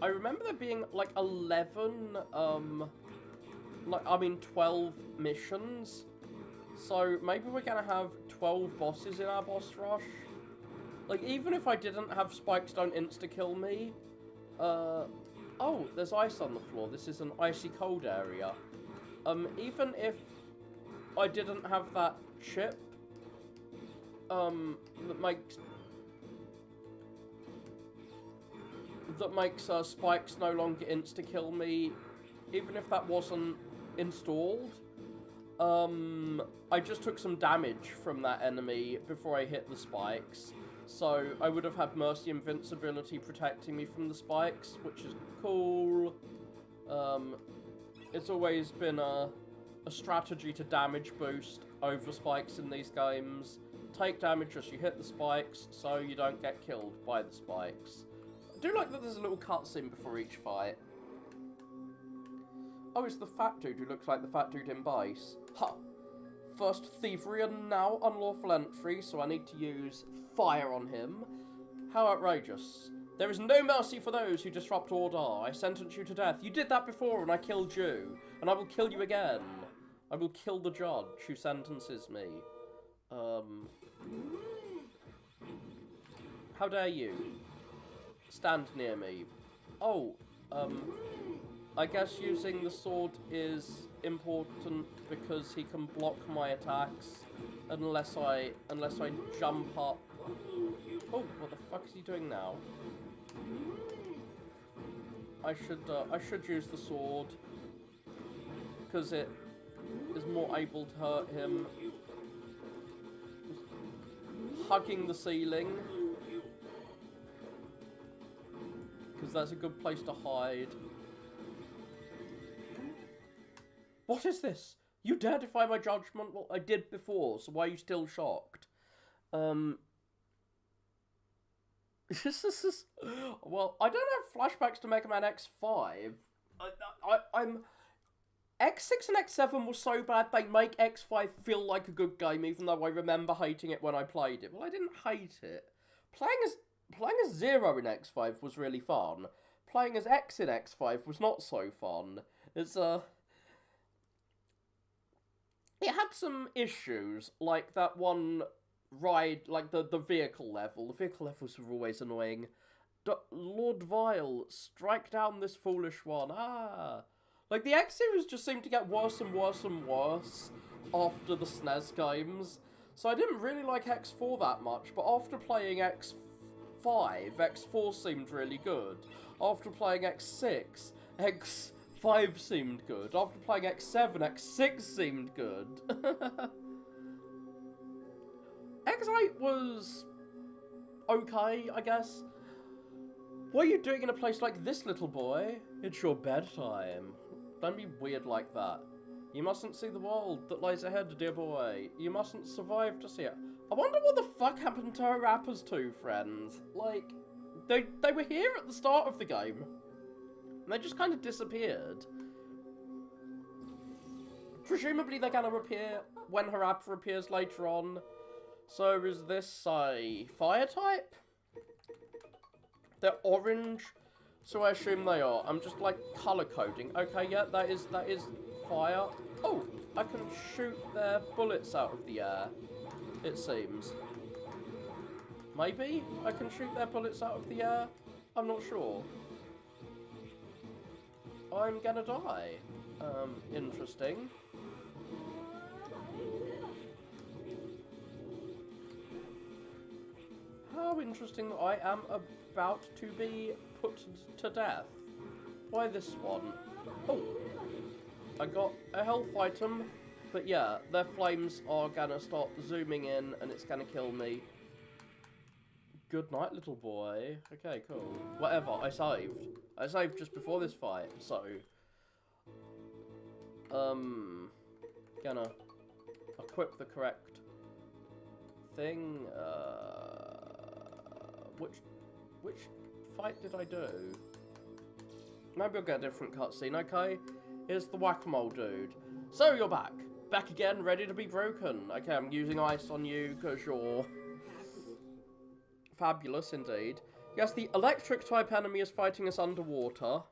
I remember there being, like, 12 missions. So maybe we're gonna have 12 bosses in our boss rush. Like, even if I didn't have spikes don't insta-kill me. Oh, there's ice on the floor. This is an icy cold area. Even if I didn't have that chip, that makes spikes no longer insta-kill me, even if that wasn't installed, I just took some damage from that enemy before I hit the spikes, so I would have had Mercy Invincibility protecting me from the spikes, which is cool. It's always been a strategy to damage boost over spikes in these games. Take damage as you hit the spikes, so you don't get killed by the spikes. I do like that there's a little cutscene before each fight. Oh, it's the fat dude who looks like the fat dude in Bice. Ha! First thievery and now unlawful entry, so I need to use fire on him. How outrageous. There is no mercy for those who disrupt order. I sentence you to death. You did that before and I killed you. And I will kill you again. I will kill the judge who sentences me. How dare you? Stand near me. Oh, I guess using the sword is important because he can block my attacks unless I jump up. Oh, what the fuck is he doing now? I should use the sword because it is more able to hurt him. Hugging the ceiling because that's a good place to hide. What is this? You dare defy my judgment? Well, I did before, so why are you still shocked? Well, I don't have flashbacks to Mega Man X5. I'm... X6 and X7 were so bad, they make X5 feel like a good game, even though I remember hating it when I played it. Well, I didn't hate it. Playing as Zero in X5 was really fun. Playing as X in X5 was not so fun. It's, it had some issues, like that one ride, like the vehicle level. The vehicle levels were always annoying. Lord Vile, strike down this foolish one. Ah! Like, the X series just seemed to get worse and worse and worse after the SNES games. So I didn't really like X4 that much, but after playing X5, X4 seemed really good. After playing X6, X5 X5 seemed good. After playing X7, X6 seemed good. X8 was okay, I guess. What are you doing in a place like this, little boy? It's your bedtime. Don't be weird like that. You mustn't see the world that lies ahead, dear boy. You mustn't survive to see it. I wonder what the fuck happened to her rappers two friends. Like, they were here at the start of the game. And they just kind of disappeared. Presumably they're gonna appear when her app appears later on. So is this a fire type? They're orange, so I assume they are. I'm just like color coding. Okay, yeah, that is fire. Oh, I can shoot their bullets out of the air, it seems. Maybe I can shoot their bullets out of the air? I'm not sure. I'm gonna die. Interesting. How interesting that I am about to be put to death. Why this one? Oh, I got a health item, but yeah, their flames are gonna start zooming in and it's gonna kill me. Good night, little boy. Okay, cool. Whatever, I saved. I saved just before this fight, so... Gonna equip the correct thing. Which fight did I do? Maybe I'll get a different cutscene, okay? Here's the whack-a-mole dude. So you're back. Back again, ready to be broken. Okay, I'm using ice on you because you're... fabulous indeed. Yes, the electric type enemy is fighting us underwater.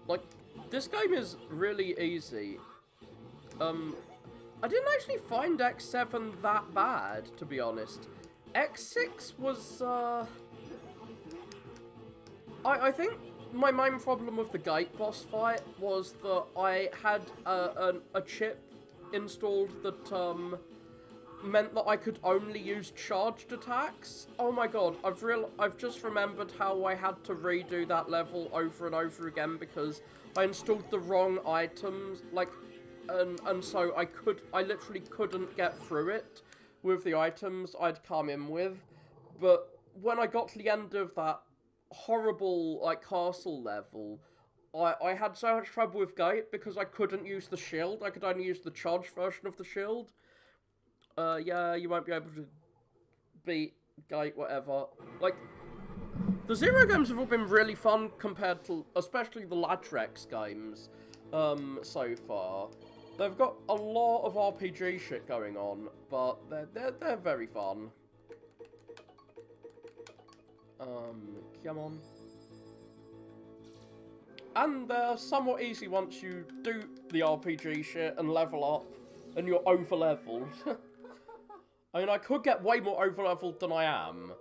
Like, this game is really easy. I didn't actually find X7 that bad, to be honest. X6 was, I think my main problem with the gate boss fight was that I had a chip installed that, meant that I could only use charged attacks. Oh my god, I've just remembered how I had to redo that level over and over again because I installed the wrong items, like, and so I literally couldn't get through it with the items I'd come in with. But when I got to the end of that horrible, like, castle level, I had so much trouble with Gate because I couldn't use the shield. I could only use the charged version of the shield. Yeah, you won't be able to beat Gate, whatever. Like, the Zero games have all been really fun compared to, especially the Latrex games, so far. They've got a lot of RPG shit going on, but they're very fun. Come on. And they're somewhat easy once you do the RPG shit and level up, and you're over-leveled. I mean, I could get way more over-leveled than I am.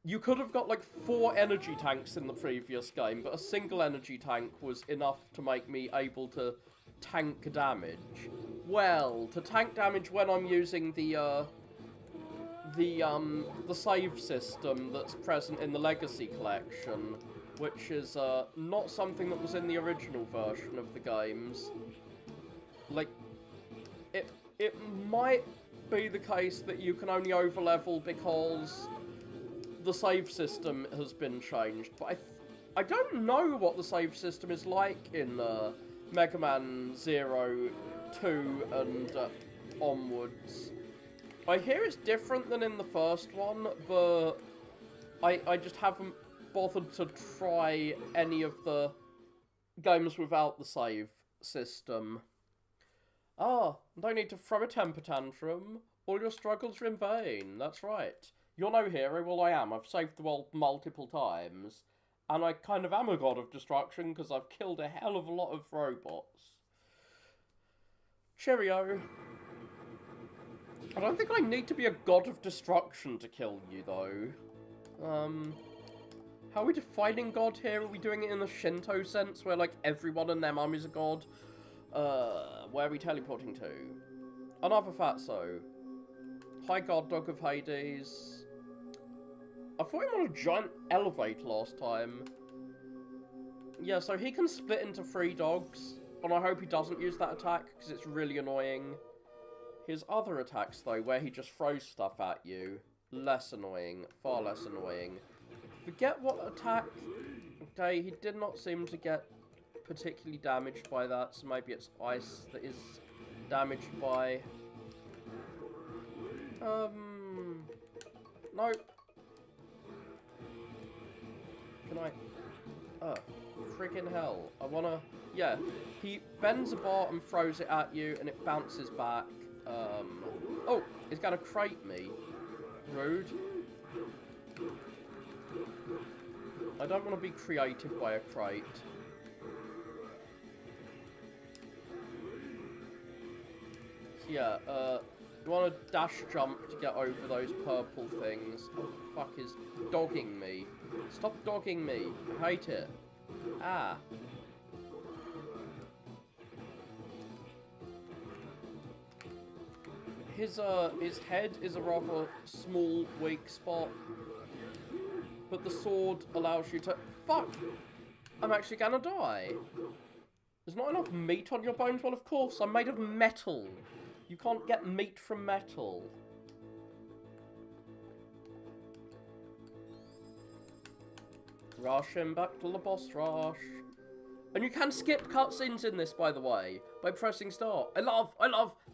You could have got, like, 4 energy tanks in the previous game, but a single energy tank was enough to make me able to tank damage. Well, to tank damage when I'm using the save system that's present in the Legacy Collection, which is, not something that was in the original version of the games. Like, it might be the case that you can only overlevel because the save system has been changed, but I don't know what the save system is like in Mega Man 0, 2, and onwards. I hear it's different than in the first one, but I just haven't bothered to try any of the games without the save system. Ah, no need to throw a temper tantrum. All your struggles are in vain. That's right. You're no hero. Well, I am. I've saved the world multiple times. And I kind of am a god of destruction because I've killed a hell of a lot of robots. Cheerio. I don't think I need to be a god of destruction to kill you, though. How are we defining God here? Are we doing it in the Shinto sense, where, like, everyone and their mum is a god? Where are we teleporting to? Another fatso. High Guard Dog of Hades. I fought him on a giant elevator last time. Yeah, so he can split into 3 dogs, and I hope he doesn't use that attack, because it's really annoying. His other attacks, though, where he just throws stuff at you, less annoying, far less annoying. Forget what attack. Okay, he did not seem to get particularly damaged by that, so maybe it's ice that is damaged by... Nope. Can I... Oh, friggin' hell. I wanna... Yeah, he bends a bar and throws it at you, and it bounces back. Oh, he's gonna crate me. Rude. I don't want to be created by a crate. So yeah, you want to dash jump to get over those purple things. Oh, fuck, is dogging me. Stop dogging me. I hate it. Ah. His head is a rather small, weak spot. But the sword allows you to... Fuck! I'm actually gonna die. There's not enough meat on your bones? Well, of course, I'm made of metal. You can't get meat from metal. Rush him back to the boss rush. And you can skip cutscenes in this, by the way, by pressing start. I love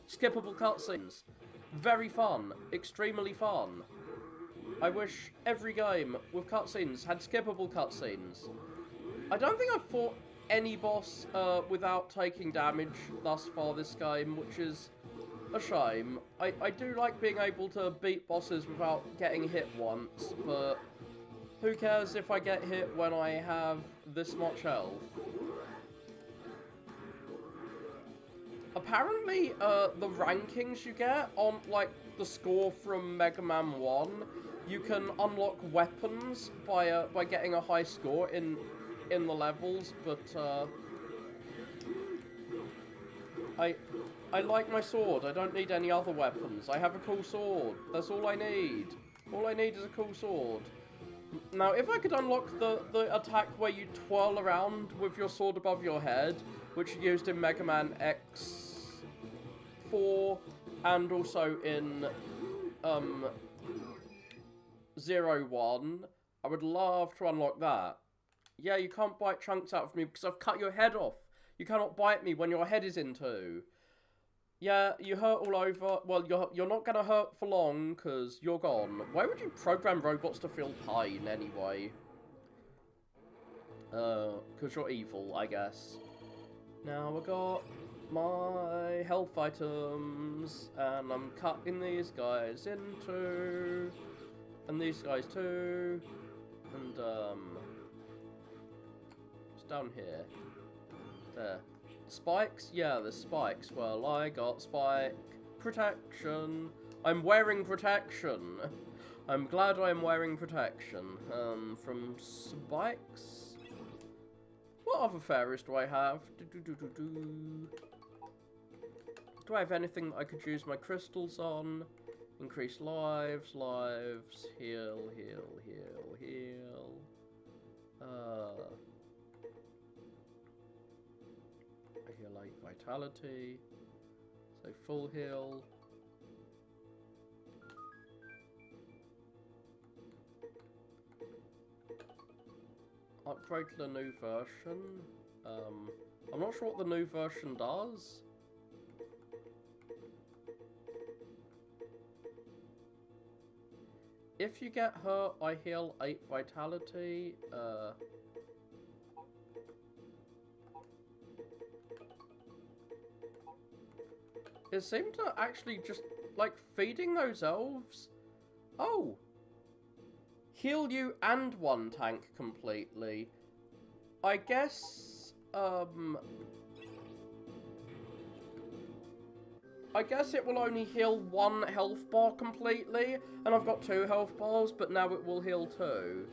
skippable cutscenes. Very fun. Extremely fun. I wish every game with cutscenes had skippable cutscenes. I don't think I've fought any boss without taking damage thus far this game, which is a shame. I do like being able to beat bosses without getting hit once, but who cares if I get hit when I have this much health? Apparently, the rankings you get on, like, the score from Mega Man 1, you can unlock weapons by getting a high score in the levels, but, I like my sword. I don't need any other weapons. I have a cool sword. That's all I need. All I need is a cool sword. Now, if I could unlock the attack where you twirl around with your sword above your head, which you used in Mega Man X4 and also in 01, I would love to unlock that. Yeah, you can't bite chunks out of me because I've cut your head off. You cannot bite me when your head is in two. Yeah, you hurt all over. Well, you're not gonna hurt for long because you're gone. Why would you program robots to feel pain anyway? Because you're evil, I guess. Now I got my health items, and I'm cutting these guys in two, and these guys too, and it's down here. There. Spikes? Yeah, there's spikes. Well, I got spike protection. I'm wearing protection. I'm glad I'm wearing protection. From spikes? What other fairies do I have? Do I have anything that I could use my crystals on? Increase lives, heal, heal, heal, heal. I heal like vitality. So full heal. Upgrade to the new version. I'm not sure what the new version does. If you get hurt, I heal 8 vitality. It seemed to actually just, like, feeding those elves. Oh! Heal you and one tank completely. I guess, I guess it will only heal 1 health bar completely, and I've got 2 health bars, but now it will heal 2.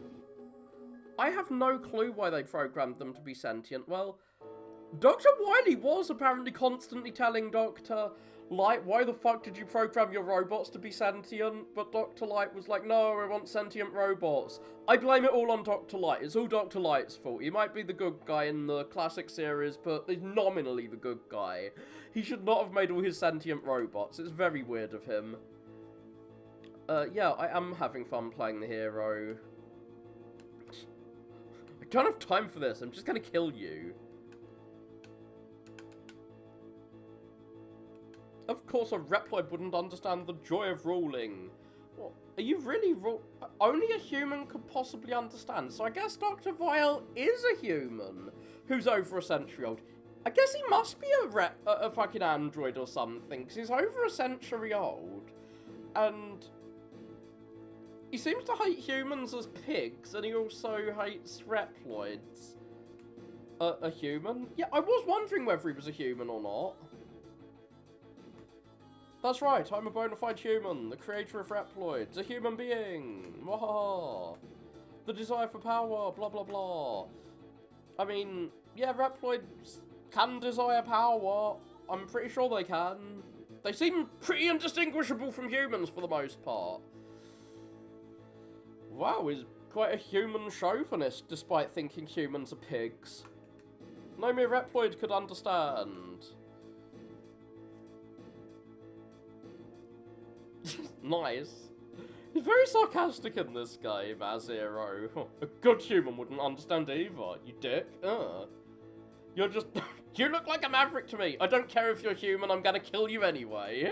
I have no clue why they programmed them to be sentient. Well, Dr. Wily was apparently constantly telling Dr. Light, why the fuck did you program your robots to be sentient? But Dr. Light was like, no, I want sentient robots. I blame it all on Dr. Light. It's all Dr. Light's fault. He might be the good guy in the classic series, but he's nominally the good guy. He should not have made all his sentient robots. It's very weird of him. Yeah, I am having fun playing the hero. I don't have time for this. I'm just gonna kill you. Of course a Reploid wouldn't understand the joy of ruling. What? Are you really only a human could possibly understand, so I guess Dr. Vile is a human who's over a century old. I guess he must be a fucking android or something, because he's over a century old. And he seems to hate humans as pigs, and he also hates Reploids. A human? Yeah, I was wondering whether he was a human or not. That's right, I'm a bona fide human, the creator of Reploids, a human being. Wahaha. The desire for power, blah blah blah. I mean, yeah, Reploids can desire power. I'm pretty sure they can. They seem pretty indistinguishable from humans for the most part. Wow, he's quite a human chauvinist despite thinking humans are pigs. No mere Reploid could understand. Nice. He's very sarcastic in this game, Azero. A good human wouldn't understand either, you dick. You're just... You look like a maverick to me. I don't care if you're human, I'm gonna kill you anyway.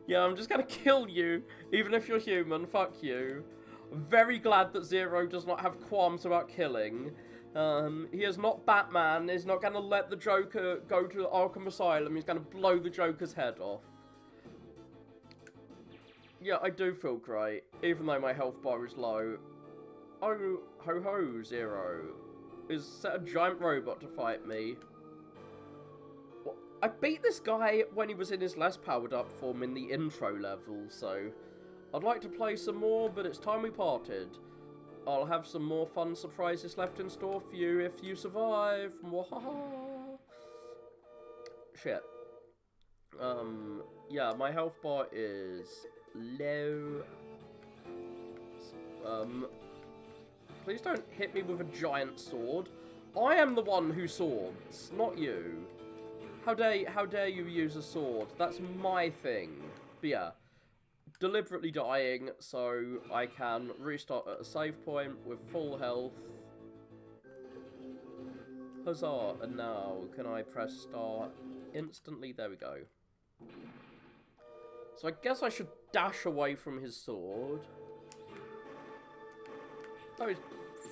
Yeah, I'm just gonna kill you, even if you're human. Fuck you. I'm very glad that Zero does not have qualms about killing. He is not Batman. He's not gonna let the Joker go to Arkham Asylum. He's gonna blow the Joker's head off. Yeah, I do feel great, even though my health bar is low. Oh, ho-ho, Zero. Is set a giant robot to fight me. Well, I beat this guy when he was in his less powered up form in the intro level, so I'd like to play some more, but it's time we parted. I'll have some more fun surprises left in store for you if you survive. Mwahaha. Shit. Yeah, my health bar is low. Please don't hit me with a giant sword. I am the one who swords, not you. How dare you use a sword? That's my thing. But yeah, deliberately dying so I can restart at a save point with full health. Huzzah, and now can I press start instantly? There we go. So I guess I should dash away from his sword. Oh, he's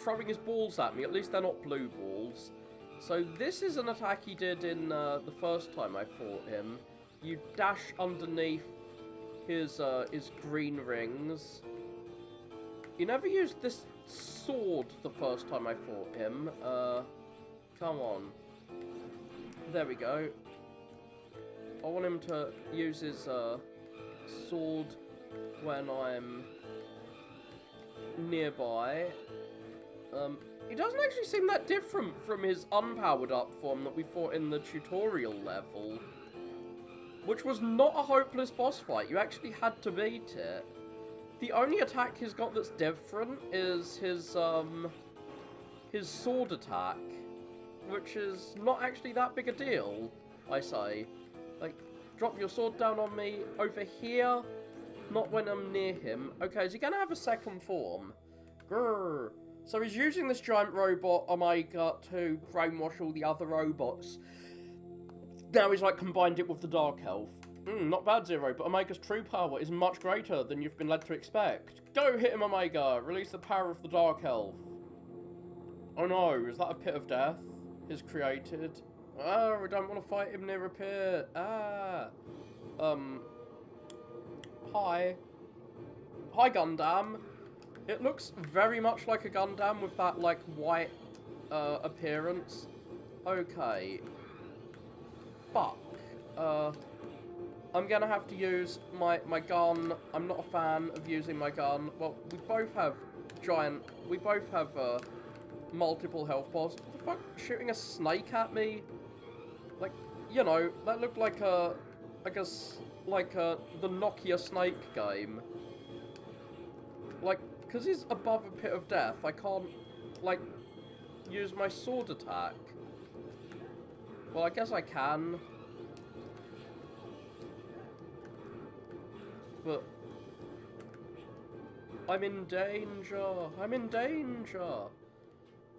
throwing his balls at me. At least they're not blue balls. So this is an attack he did in the first time I fought him. You dash underneath his green rings. He never used this sword the first time I fought him. Come on. There we go. I want him to use his sword when I'm nearby. He doesn't actually seem that different from his unpowered up form that we fought in the tutorial level, which was not a hopeless boss fight. You actually had to beat it. The only attack he's got that's different is his sword attack, which is not actually that big a deal, I say. Like, drop your sword down on me over here, not when I'm near him. Okay, is he gonna have a second form? Grrr. So he's using this giant robot Omega to brainwash all the other robots. Now he's like combined it with the Dark Elf. Not bad, Zero, but Omega's true power is much greater than you've been led to expect. Go hit him, Omega! Release the power of the Dark Elf. Oh no, is that a pit of death he's created? Oh, we don't want to fight him near a pit. Ah. Hi. Hi, Gundam. It looks very much like a Gundam with that, like, white, appearance. Okay. Fuck. I'm gonna have to use my gun. I'm not a fan of using my gun. Well, we both have multiple health bars. What the fuck? Shooting a snake at me? Like, you know, that looked like a... I guess, like the Nokia Snake game. Like, because he's above a pit of death, I can't, like, use my sword attack. Well, I guess I can. But I'm in danger. I'm in danger.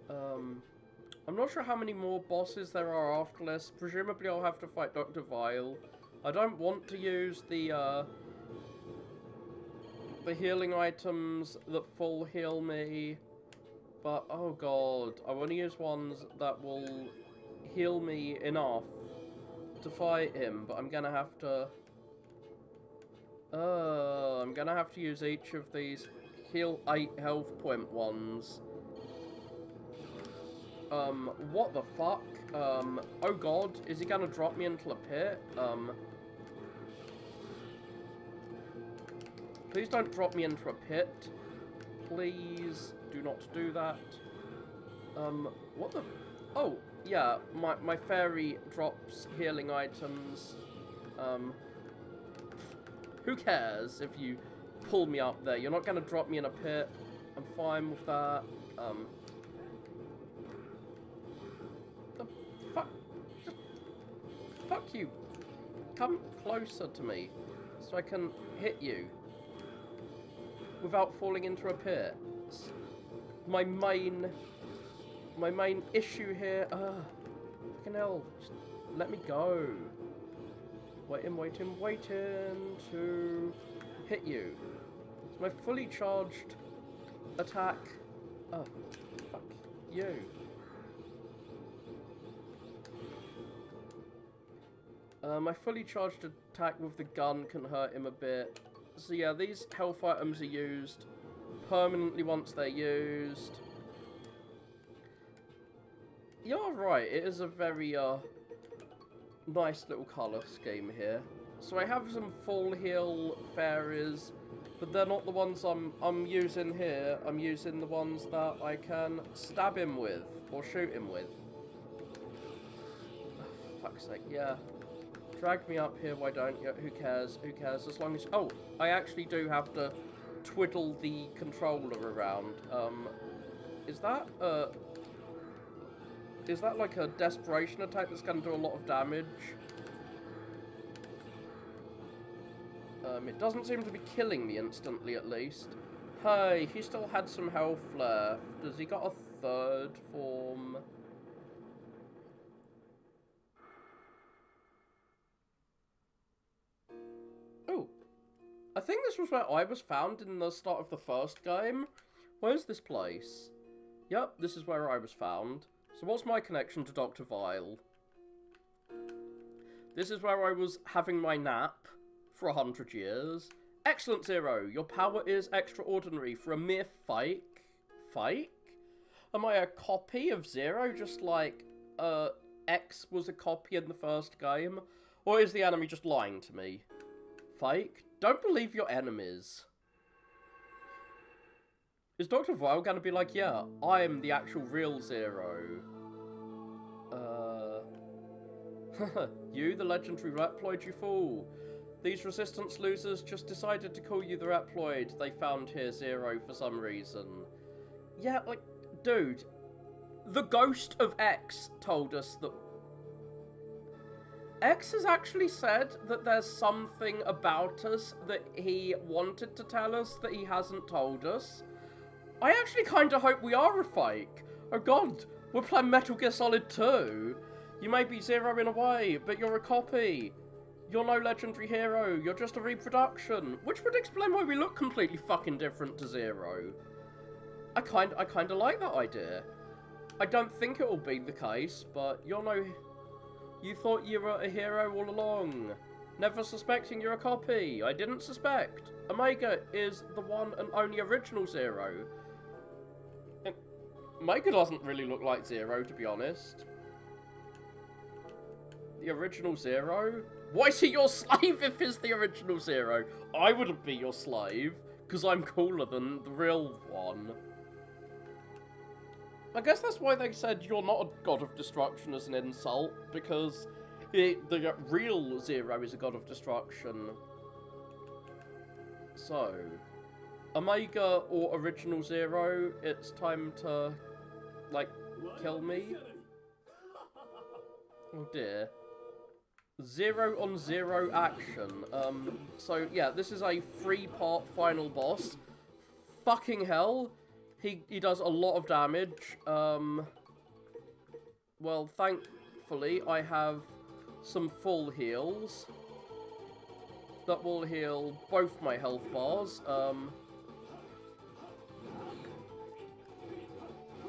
I'm not sure how many more bosses there are after this. Presumably I'll have to fight Dr. Vile. I don't want to use the healing items that full heal me. But, oh god, I want to use ones that will heal me enough to fight him. But I'm gonna have to... I'm gonna have to use each of these heal 8 health point ones. What the fuck? Oh god, is he gonna drop me into a pit? Please don't drop me into a pit. Please do not do that. What the... Oh, yeah, my fairy drops healing items. Who cares if you pull me up there? You're not gonna drop me in a pit. I'm fine with that. The fuck? Just... Fuck you. Come closer to me so I can hit you without falling into a pit. It's my main issue here. Fucking hell. Just let me go. Waiting to hit you. It's my fully charged attack. Oh, fuck you. My fully charged attack with the gun can hurt him a bit. So yeah, these health items are used permanently once they're used. You're right, it is a very nice little colour scheme here. So I have some full heal fairies, but they're not the ones I'm using here. I'm using the ones that I can stab him with, or shoot him with. Oh, for fuck's sake, yeah. Drag me up here, why don't you? Who cares? Who cares? As long as... Oh, I actually do have to twiddle the controller around. Is that like a desperation attack that's going to do a lot of damage? It doesn't seem to be killing me instantly, at least. Hey, he still had some health left. Has he got a third form? Oh. I think this was where I was found in the start of the first game. Where's this place? Yep, this is where I was found. So what's my connection to Dr. Vile? This is where I was having my nap for 100 years. Excellent, Zero. Your power is extraordinary for a mere fake. Fake? Am I a copy of Zero, just like X was a copy in the first game? Or is the enemy just lying to me? Fake? Don't believe your enemies. Is Dr. Vile gonna be like, yeah, I'm the actual real Zero? You, the legendary Reploid, you fool. These Resistance losers just decided to call you the Reploid they found here, Zero, for some reason. Yeah, like, dude, the ghost of X told us that... X has actually said that there's something about us that he wanted to tell us that he hasn't told us. I actually kind of hope we are a fake. Oh god, we're playing Metal Gear Solid 2. You may be Zero in a way, but you're a copy. You're no legendary hero, you're just a reproduction. Which would explain why we look completely fucking different to Zero. I kinda like that idea. I don't think it will be the case, but you're no... You thought you were a hero all along. Never suspecting you're a copy. I didn't suspect. Omega is the one and only original Zero. Omega doesn't really look like Zero, to be honest. The original Zero? Why is he your slave if he's the original Zero? I wouldn't be your slave, because I'm cooler than the real one. I guess that's why they said you're not a god of destruction as an insult, because the real Zero is a god of destruction. So, Omega or original Zero, it's time to, like, kill me. Oh dear. 0 on 0 action. So yeah, this is a 3-part final boss. Fucking hell. He does a lot of damage. Well, thankfully, I have some full heals that will heal both my health bars.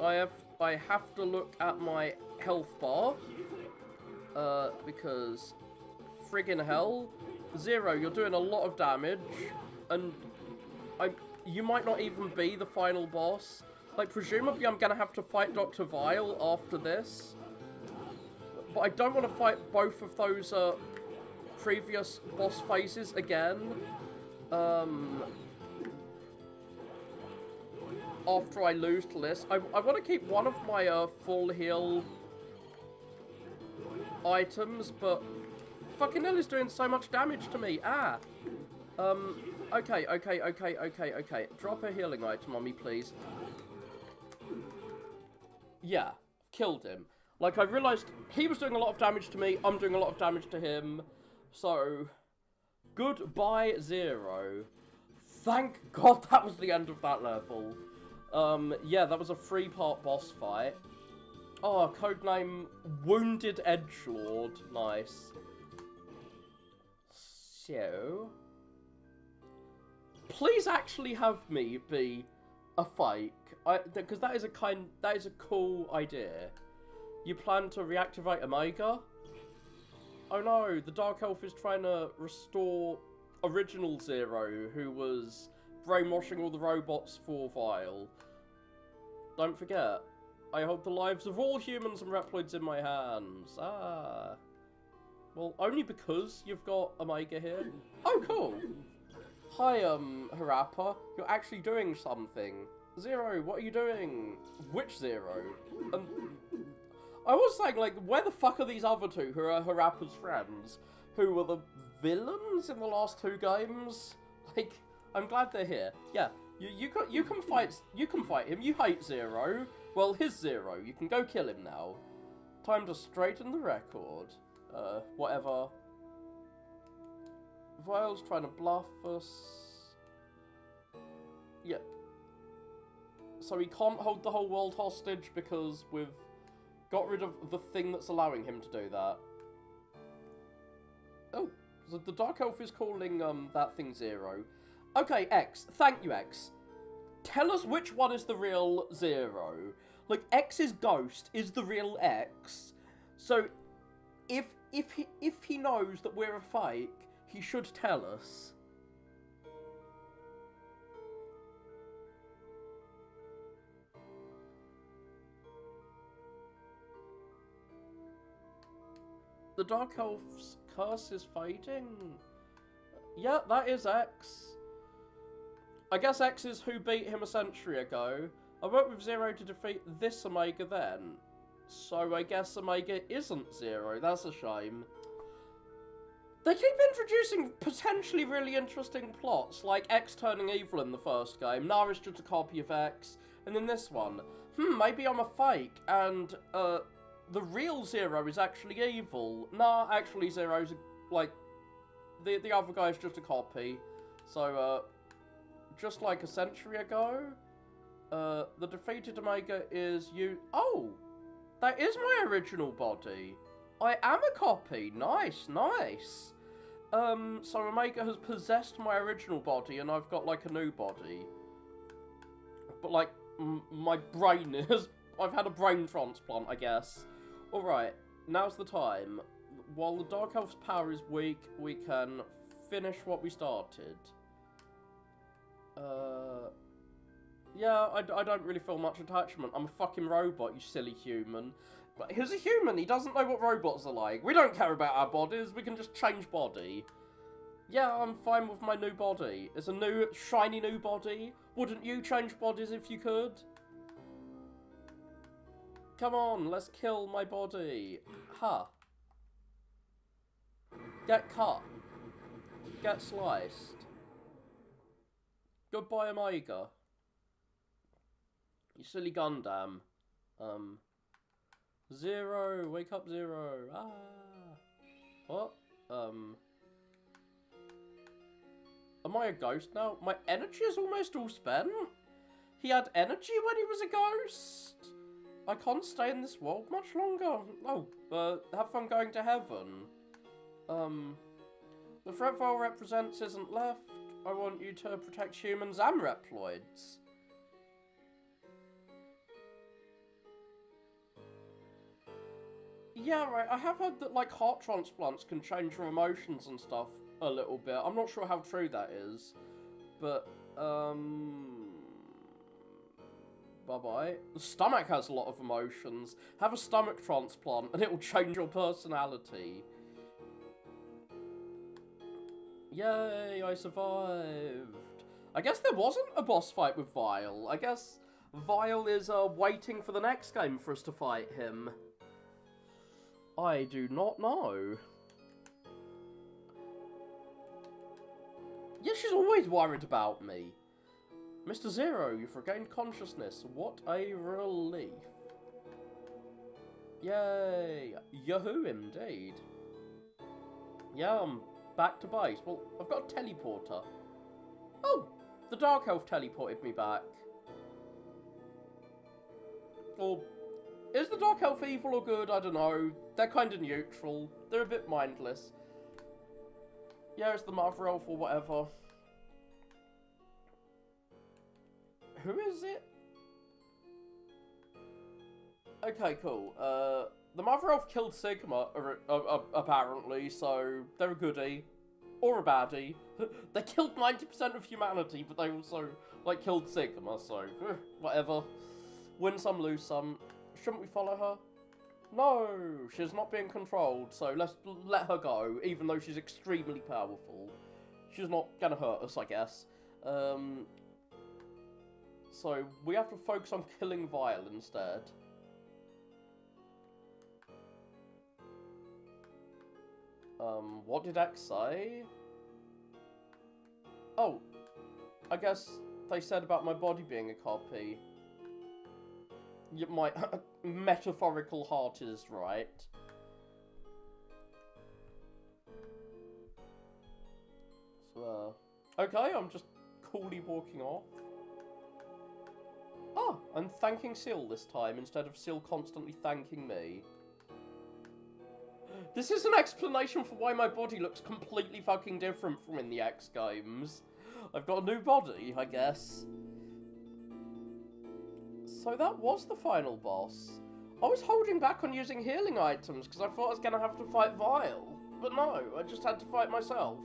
I have to look at my health bar, because friggin' hell, Zero, you're doing a lot of damage, and you might not even be the final boss. Like, presumably I'm gonna have to fight Dr. Vile after this. But I don't want to fight both of those, previous boss phases again. After I lose to this. I want to keep one of my, full heal items, but fucking hell is doing so much damage to me. Ah. Okay. Drop a healing item on me, please. Yeah, killed him. Like, I realised he was doing a lot of damage to me, I'm doing a lot of damage to him. So, goodbye, Zero. Thank God that was the end of that level. Yeah, that was a 3-part boss fight. Oh, codename Wounded Edgelord. Nice. So, please actually have me be a fake, because that is a cool idea. You plan to reactivate Omega? Oh no, the Dark Elf is trying to restore original Zero, who was brainwashing all the robots for Vile. Don't forget, I hold the lives of all humans and Reploids in my hands. Ah. Well, only because you've got Omega here. Oh, cool. Hi, Harappa. You're actually doing something. Zero, what are you doing? Which Zero? I was saying, like, where the fuck are these other two who are Harappa's friends? Who were the villains in the last 2 games? Like, I'm glad they're here. Yeah, you can fight him. You hate Zero. Well, his Zero. You can go kill him now. Time to straighten the record. Whatever. Vile's trying to bluff us. Yeah. So he can't hold the whole world hostage because we've got rid of the thing that's allowing him to do that. Oh, so the Dark Elf is calling that thing Zero. Okay, X. Thank you, X. Tell us which one is the real Zero. Like, X's ghost is the real X. So, if he knows that we're a fake, he should tell us. The Dark Elf's curse is fading. Yeah, that is X. I guess X is who beat him a century ago. I worked with Zero to defeat this Omega then. So I guess Omega isn't Zero. That's a shame. They keep introducing potentially really interesting plots, like X turning evil in the first game, Nara's just a copy of X, and then this one. Maybe I'm a fake, and, the real Zero is actually evil. Nah, actually Zero's, like, the other guy's just a copy. So, just like a century ago, the defeated Omega is you. Oh! That is my original body. I am a copy. Nice, nice. So Omega has possessed my original body and I've got, like, a new body. But, like, my brain is... I've had a brain transplant, I guess. Alright, now's the time. While the Dark Elf's power is weak, we can finish what we started. Yeah, I don't really feel much attachment. I'm a fucking robot, you silly human. But he's a human, he doesn't know what robots are like. We don't care about our bodies, we can just change body. Yeah, I'm fine with my new body. It's a new, shiny new body. Wouldn't you change bodies if you could? Come on, let's kill my body. Ha. Get cut. Get sliced. Goodbye, Omega. You silly Gundam. Zero, wake up, Zero. Ah. What? Am I a ghost now? My energy is almost all spent? He had energy when he was a ghost? I can't stay in this world much longer. Oh, have fun going to heaven. The threat Vile represents isn't left. I want you to protect humans and Reploids. Yeah, right, I have heard that, like, heart transplants can change your emotions and stuff a little bit. I'm not sure how true that is. But, bye-bye. The stomach has a lot of emotions. Have a stomach transplant and it will change your personality. Yay, I survived. I guess there wasn't a boss fight with Vile. I guess Vile is, waiting for the next game for us to fight him. I do not know. Yeah, she's always worried about me. Mr. Zero, you've regained consciousness. What a relief. Yay. Yahoo, indeed. Yeah, I'm back to base. Well, I've got a teleporter. Oh, the Dark Elf teleported me back. Or, is the Dark Elf evil or good? I don't know. They're kind of neutral. They're a bit mindless. Yeah, it's the Mother Elf or whatever. Who is it? Okay, cool. The Mother Elf killed Sigma, apparently, so they're a goodie. Or a baddie. They killed 90% of humanity, but they also, like, killed Sigma, so whatever. Win some, lose some. Shouldn't we follow her? No, she's not being controlled, so let's let her go, even though she's extremely powerful. She's not gonna hurt us, I guess. So we have to focus on killing Vile instead. What did X say? Oh, I guess they said about my body being a copy. My metaphorical heart is right. So, okay, I'm just coolly walking off. Oh, I'm thanking Seal this time instead of Seal constantly thanking me. This is an explanation for why my body looks completely fucking different from in the X games. I've got a new body, I guess. So that was the final boss. I was holding back on using healing items because I thought I was going to have to fight Vile. But no, I just had to fight myself.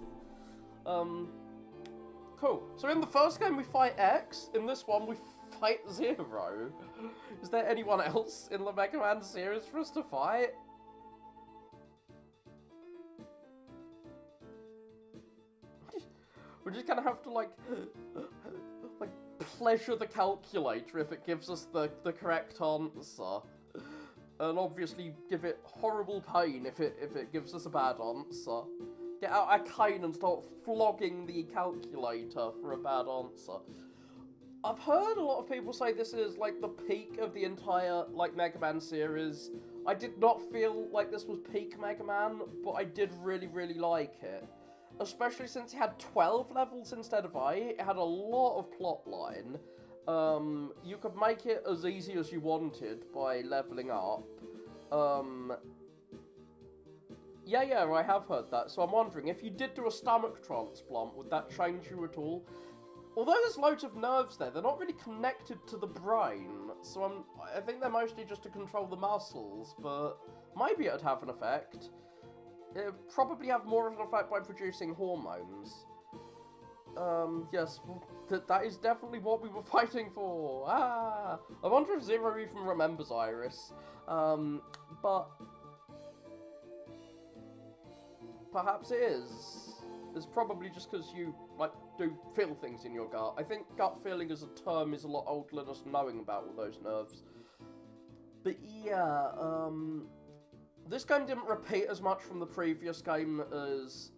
Cool. So in the first game we fight X, in this one we fight Zero. Is there anyone else in the Mega Man series for us to fight? We're just gonna have to, like pleasure the calculator if it gives us the correct answer. And obviously give it horrible pain if it gives us a bad answer. Get out a cane and start flogging the calculator for a bad answer. I've heard a lot of people say this is, like, the peak of the entire, like, Mega Man series. I did not feel like this was peak Mega Man, but I did really, really like it. Especially since it had 12 levels instead of 8. It had a lot of plotline. You could make it as easy as you wanted by leveling up. Yeah, I have heard that. So I'm wondering, if you did do a stomach transplant, would that change you at all? Although there's loads of nerves there, they're not really connected to the brain. So I think they're mostly just to control the muscles, but maybe it'd have an effect. It would probably have more of an effect by producing hormones. Yes, that is definitely what we were fighting for. Ah! I wonder if Zero even remembers Iris. But perhaps it is. It's probably just because you, like, do feel things in your gut. I think gut feeling as a term is a lot older than us knowing about all those nerves. But yeah, this game didn't repeat as much from the previous game as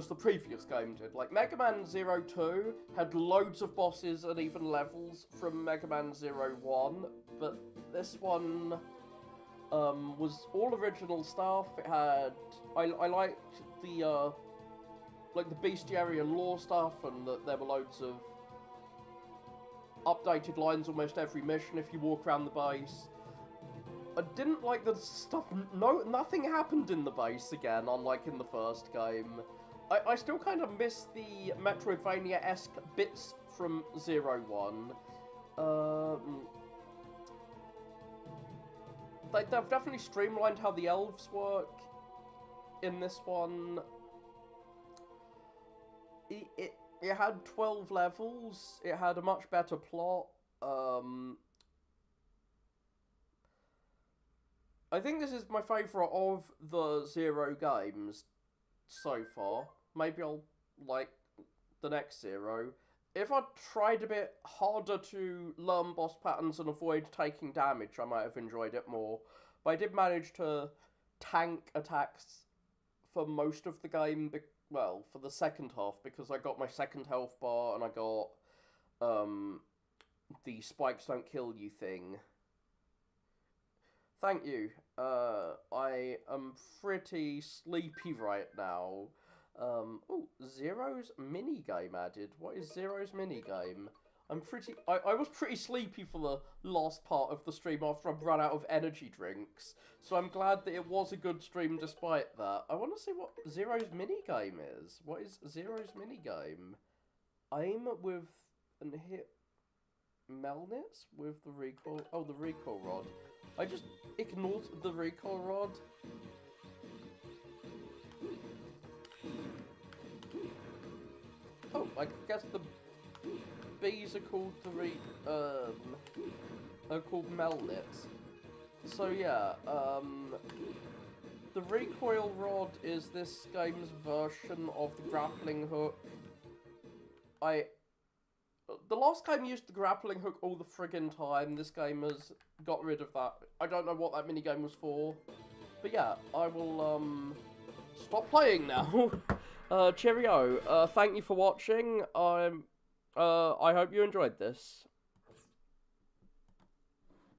the previous game did. Like, Mega Man 02 had loads of bosses and even levels from Mega Man 01, but this one was all original stuff. It had... I liked the, like, the bestiarian lore stuff, and that there were loads of updated lines almost every mission if you walk around the base. I didn't like the stuff... nothing happened in the base again, unlike in the first game. I still kind of miss the Metroidvania-esque bits from 01. They've definitely streamlined how the elves work in this one. It had 12 levels. It had a much better plot. I think this is my favourite of the 0 games so far. Maybe I'll like the next 0. If I tried a bit harder to learn boss patterns and avoid taking damage, I might have enjoyed it more. But I did manage to tank attacks for most of the game, well, for the second half, because I got my second health bar and I got the spikes don't kill you thing. Thank you. I am pretty sleepy right now. Oh, Zero's minigame added. What is Zero's minigame? I was pretty sleepy for the last part of the stream after I've run out of energy drinks. So I'm glad that it was a good stream despite that. I want to see what Zero's minigame is. What is Zero's minigame? Aim with and hit Melnitz with the recoil... Oh, the recoil rod. I just ignored the recoil rod. Oh, I guess the bees are called are called Melnitz. So yeah, the recoil rod is this game's version of the grappling hook. The last game used the grappling hook all the friggin' time. This game has got rid of that. I don't know what that minigame was for. But yeah, I will, stop playing now. Cheerio. Thank you for watching. I hope you enjoyed this.